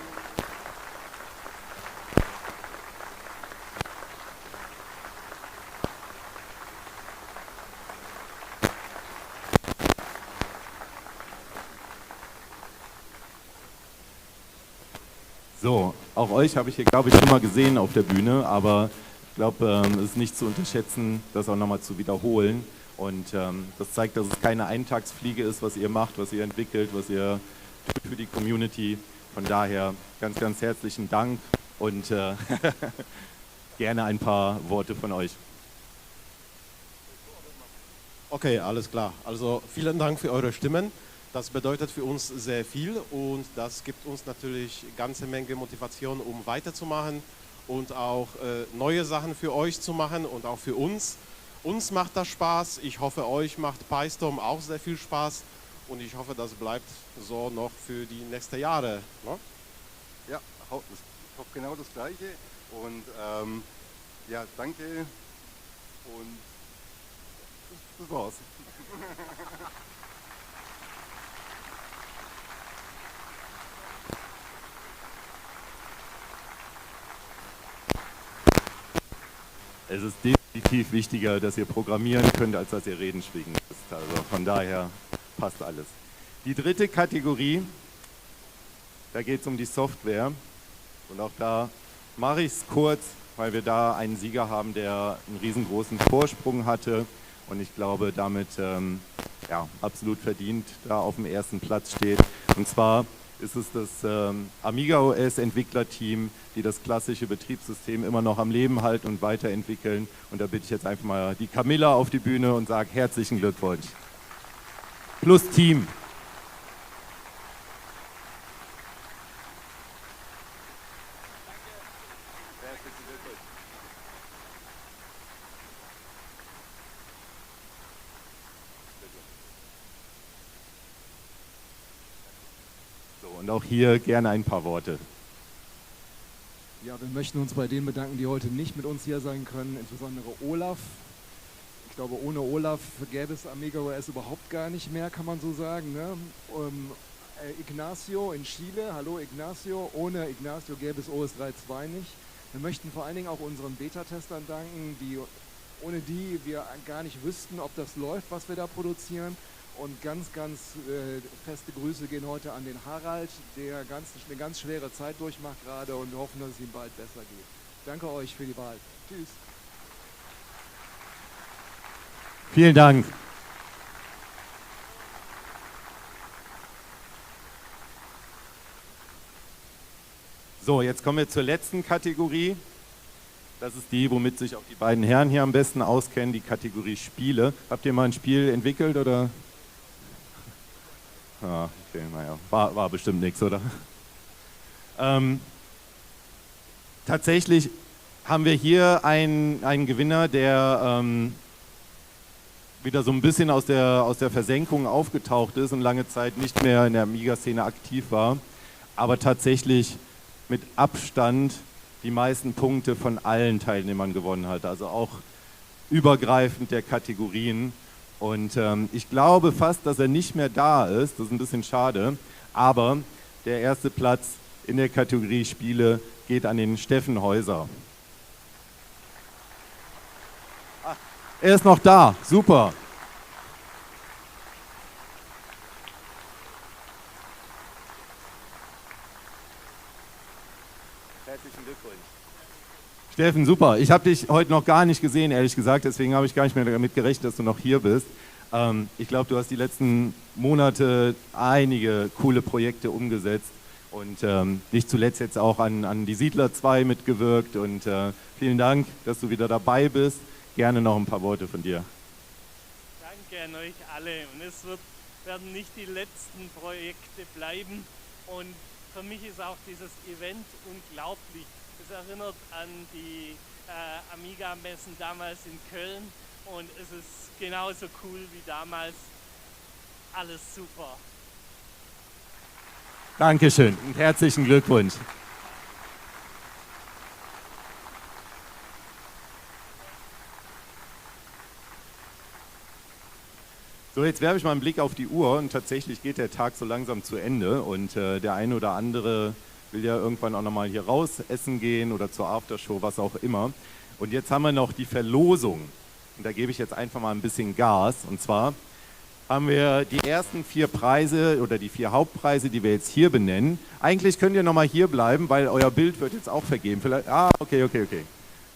Speaker 4: So, auch euch habe ich hier, glaube ich, schon mal gesehen auf der Bühne, aber ich glaube, es ist nicht zu unterschätzen, das auch nochmal zu wiederholen. Und das zeigt, dass es keine Eintagsfliege ist, was ihr macht, was ihr entwickelt, was ihr tut für die Community. Von daher ganz, ganz herzlichen Dank und gerne ein paar Worte von euch.
Speaker 12: Okay, alles klar. Also vielen Dank für eure Stimmen. Das bedeutet für uns sehr viel und das gibt uns natürlich eine ganze Menge Motivation, um weiterzumachen und auch neue Sachen für euch zu machen und auch für uns. Uns macht das Spaß. Ich hoffe, euch macht PyStorm auch sehr viel Spaß und ich hoffe, das bleibt so noch für die nächsten Jahre. Ne?
Speaker 13: Ja, ich hoffe genau das Gleiche und ja, danke und das war's.
Speaker 4: Es ist definitiv wichtiger, dass ihr programmieren könnt, als dass ihr reden schwingen müsst. Also von daher passt alles. Die dritte Kategorie, da geht es um die Software. Und auch da mache ich es kurz, weil wir da einen Sieger haben, der einen riesengroßen Vorsprung hatte. Und ich glaube, damit ja, absolut verdient da auf dem ersten Platz steht. Und zwar ist es das Amiga OS Entwicklerteam, die das klassische Betriebssystem immer noch am Leben halten und weiterentwickeln. Und da bitte ich jetzt einfach mal die Camilla auf die Bühne und sage herzlichen Glückwunsch. Plus Team. Und auch hier gerne ein paar Worte.
Speaker 14: Ja, wir möchten uns bei denen bedanken, die heute nicht mit uns hier sein können, insbesondere Olaf. Ich glaube, ohne Olaf gäbe es Amiga OS überhaupt gar nicht mehr, kann man so sagen. Ne? Ignacio in Chile, hallo Ignacio, ohne Ignacio gäbe es OS 3.2 nicht. Wir möchten vor allen Dingen auch unseren Beta-Testern danken, ohne die wir gar nicht wüssten, ob das läuft, was wir da produzieren. Und ganz, ganz feste Grüße gehen heute an den Harald, der eine ganz schwere Zeit durchmacht gerade und wir hoffen, dass es ihm bald besser geht. Danke euch für die Wahl. Tschüss.
Speaker 4: Vielen Dank. So, jetzt kommen wir zur letzten Kategorie. Das ist die, womit sich auch die beiden Herren hier am besten auskennen, die Kategorie Spiele. Habt ihr mal ein Spiel entwickelt oder? Ah, okay, naja, war bestimmt nichts, oder? Tatsächlich haben wir hier einen Gewinner, der wieder so ein bisschen aus der Versenkung aufgetaucht ist und lange Zeit nicht mehr in der Amiga-Szene aktiv war, aber tatsächlich mit Abstand die meisten Punkte von allen Teilnehmern gewonnen hat, also auch übergreifend der Kategorien. Und ich glaube fast, dass er nicht mehr da ist, das ist ein bisschen schade, aber der erste Platz in der Kategorie Spiele geht an den Steffen Häuser. Er ist noch da, super. Herzlichen Glückwunsch. Steffen, super. Ich habe dich heute noch gar nicht gesehen, ehrlich gesagt, deswegen habe ich gar nicht mehr damit gerechnet, dass du noch hier bist. Ich glaube, du hast die letzten Monate einige coole Projekte umgesetzt und nicht zuletzt jetzt auch an die Siedler 2 mitgewirkt und vielen Dank, dass du wieder dabei bist. Gerne noch ein paar Worte von dir.
Speaker 2: Danke an euch alle und es werden nicht die letzten Projekte bleiben und für mich ist auch dieses Event unglaublich. Es erinnert an die Amiga-Messen damals in Köln und es ist genauso cool wie damals. Alles super.
Speaker 4: Dankeschön und herzlichen Glückwunsch. So, jetzt werfe ich mal einen Blick auf die Uhr und tatsächlich geht der Tag so langsam zu Ende und der eine oder andere will ja irgendwann auch nochmal hier raus essen gehen oder zur Aftershow, was auch immer. Und jetzt haben wir noch die Verlosung und da gebe ich jetzt einfach mal ein bisschen Gas und zwar haben wir die ersten 4 Preise oder die 4 Hauptpreise, die wir jetzt hier benennen. Eigentlich könnt ihr nochmal hier bleiben, weil euer Bild wird jetzt auch vergeben. Vielleicht, okay.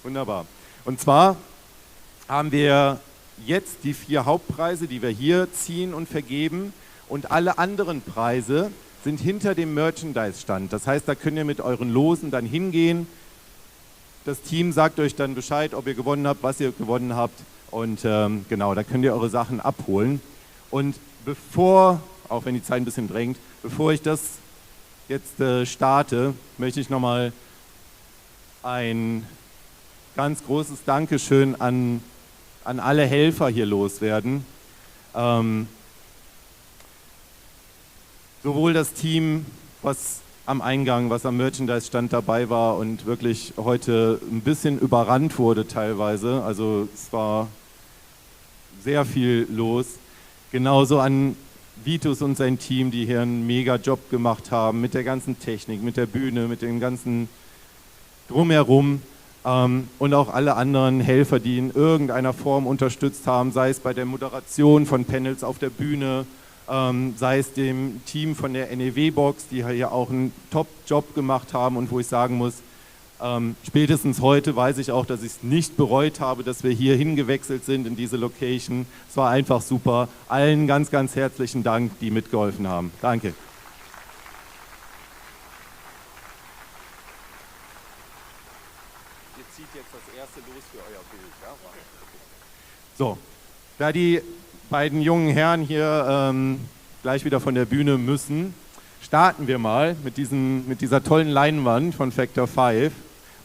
Speaker 4: Wunderbar. Und zwar haben wir jetzt die 4 Hauptpreise, die wir hier ziehen und vergeben. Und alle anderen Preise sind hinter dem Merchandise-Stand. Das heißt, da könnt ihr mit euren Losen dann hingehen. Das Team sagt euch dann Bescheid, ob ihr gewonnen habt, was ihr gewonnen habt. Und genau, da könnt ihr eure Sachen abholen. Und bevor, auch wenn die Zeit ein bisschen drängt, bevor ich das jetzt starte, möchte ich nochmal ein ganz großes Dankeschön an alle Helfer hier loswerden. Sowohl das Team, was am Eingang, was am Merchandise-Stand dabei war und wirklich heute ein bisschen überrannt wurde teilweise. Also es war sehr viel los. Genauso an Vitus und sein Team, die hier einen mega Job gemacht haben mit der ganzen Technik, mit der Bühne, mit dem ganzen Drumherum. Und auch alle anderen Helfer, die in irgendeiner Form unterstützt haben, sei es bei der Moderation von Panels auf der Bühne, sei es dem Team von der NEW-Box, die hier auch einen Top-Job gemacht haben und wo ich sagen muss, spätestens heute weiß ich auch, dass ich es nicht bereut habe, dass wir hier hingewechselt sind in diese Location. Es war einfach super. Allen ganz, ganz herzlichen Dank, die mitgeholfen haben. Danke. Ihr zieht jetzt das erste los für euer Bild. Ja? So, da die beiden jungen Herren hier gleich wieder von der Bühne müssen, starten wir mal mit dieser tollen Leinwand von Factor 5.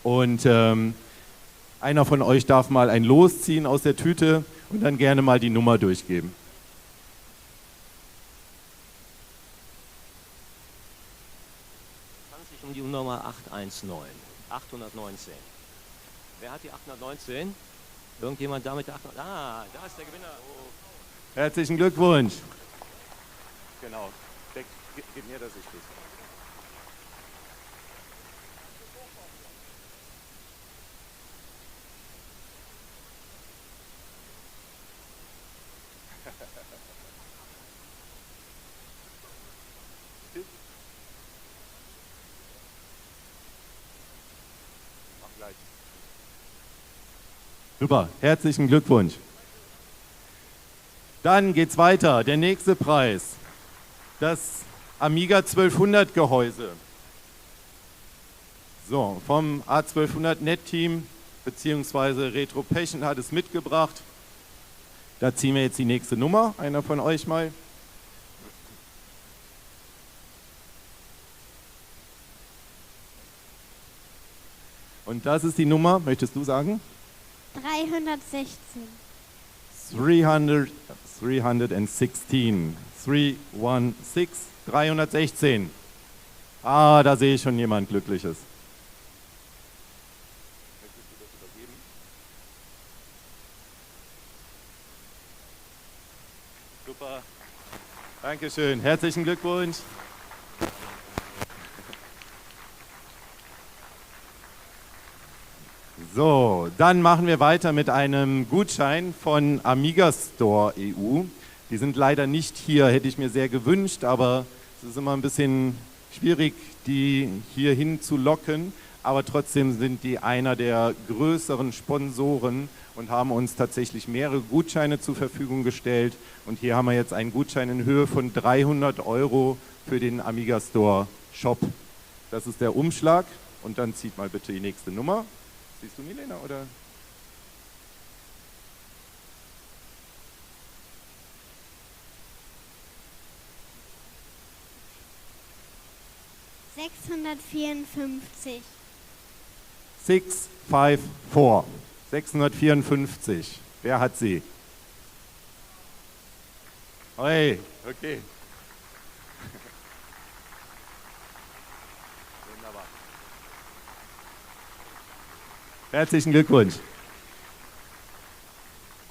Speaker 4: Und einer von euch darf mal ein Los ziehen aus der Tüte und dann gerne mal die Nummer durchgeben.
Speaker 10: Es handelt sich um die Nummer 819. 819. Wer hat die 819? Irgendjemand damit der 819? Ah, da ist der Gewinner.
Speaker 4: Herzlichen Glückwunsch. Genau. Gib mir das, ich schließe. Super, herzlichen Glückwunsch. Dann geht's weiter. Der nächste Preis. Das Amiga 1200 Gehäuse. So, vom A1200 Net-Team bzw. Retro Passion hat es mitgebracht. Da ziehen wir jetzt die nächste Nummer. Einer von euch mal. Und das ist die Nummer, möchtest du sagen?
Speaker 6: 316.
Speaker 4: 316. 316. Ah, da sehe ich schon jemand Glückliches. Möchtest du das übergeben? Super. Dankeschön. Herzlichen Glückwunsch. So, dann machen wir weiter mit einem Gutschein von Amiga Store EU. Die sind leider nicht hier, hätte ich mir sehr gewünscht, aber es ist immer ein bisschen schwierig, die hier hin zu locken. Aber trotzdem sind die einer der größeren Sponsoren und haben uns tatsächlich mehrere Gutscheine zur Verfügung gestellt. Und hier haben wir jetzt einen Gutschein in Höhe von 300 € für den Amiga Store Shop. Das ist der Umschlag und dann zieht mal bitte die nächste Nummer. Siehst du, Milena, oder?
Speaker 6: ...654.
Speaker 4: 654. 654. Wer hat sie? Hey, okay. Wunderbar. Herzlichen Glückwunsch.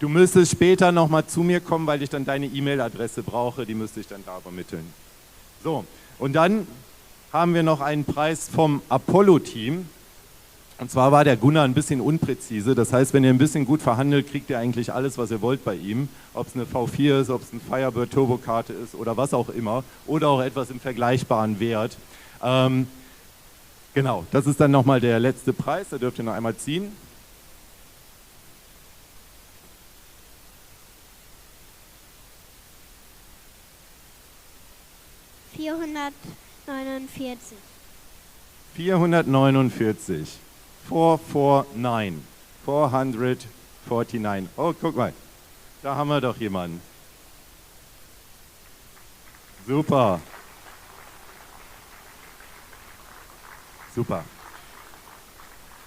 Speaker 4: Du müsstest später nochmal zu mir kommen, weil ich dann deine E-Mail-Adresse brauche. Die müsste ich dann da übermitteln. So, und dann haben wir noch einen Preis vom Apollo-Team. Und zwar war der Gunnar ein bisschen unpräzise. Das heißt, wenn ihr ein bisschen gut verhandelt, kriegt ihr eigentlich alles, was ihr wollt bei ihm. Ob es eine V4 ist, ob es eine Firebird Turbokarte ist oder was auch immer. Oder auch etwas im vergleichbaren Wert. Genau, das ist dann nochmal der letzte Preis. Da dürft ihr noch einmal ziehen.
Speaker 6: $449.
Speaker 4: 449. 449. 449. Oh, guck mal. Da haben wir doch jemanden. Super. Super.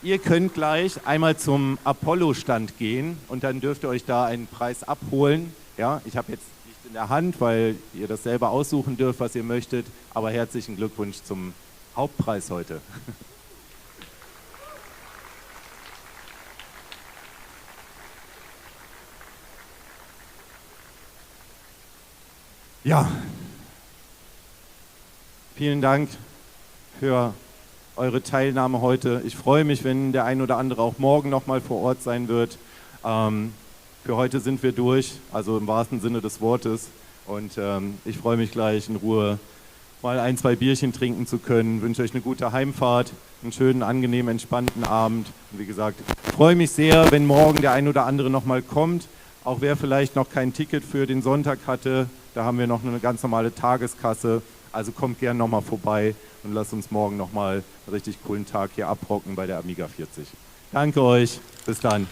Speaker 4: Ihr könnt gleich einmal zum Apollo-Stand gehen und dann dürft ihr euch da einen Preis abholen. Ja, ich habe jetzt nicht in der Hand, weil ihr das selber aussuchen dürft, was ihr möchtet. Aber herzlichen Glückwunsch zum Hauptpreis heute. Ja, vielen Dank für eure Teilnahme heute. Ich freue mich, wenn der ein oder andere auch morgen nochmal vor Ort sein wird. Für heute sind wir durch, also im wahrsten Sinne des Wortes. Und ich freue mich gleich in Ruhe mal 1, 2 Bierchen trinken zu können. Ich wünsche euch eine gute Heimfahrt, einen schönen, angenehmen, entspannten Abend. Und wie gesagt, freue mich sehr, wenn morgen der ein oder andere nochmal kommt. Auch wer vielleicht noch kein Ticket für den Sonntag hatte, da haben wir noch eine ganz normale Tageskasse. Also kommt gern nochmal vorbei und lasst uns morgen nochmal einen richtig coolen Tag hier abrocken bei der Amiga 40. Danke euch, bis dann.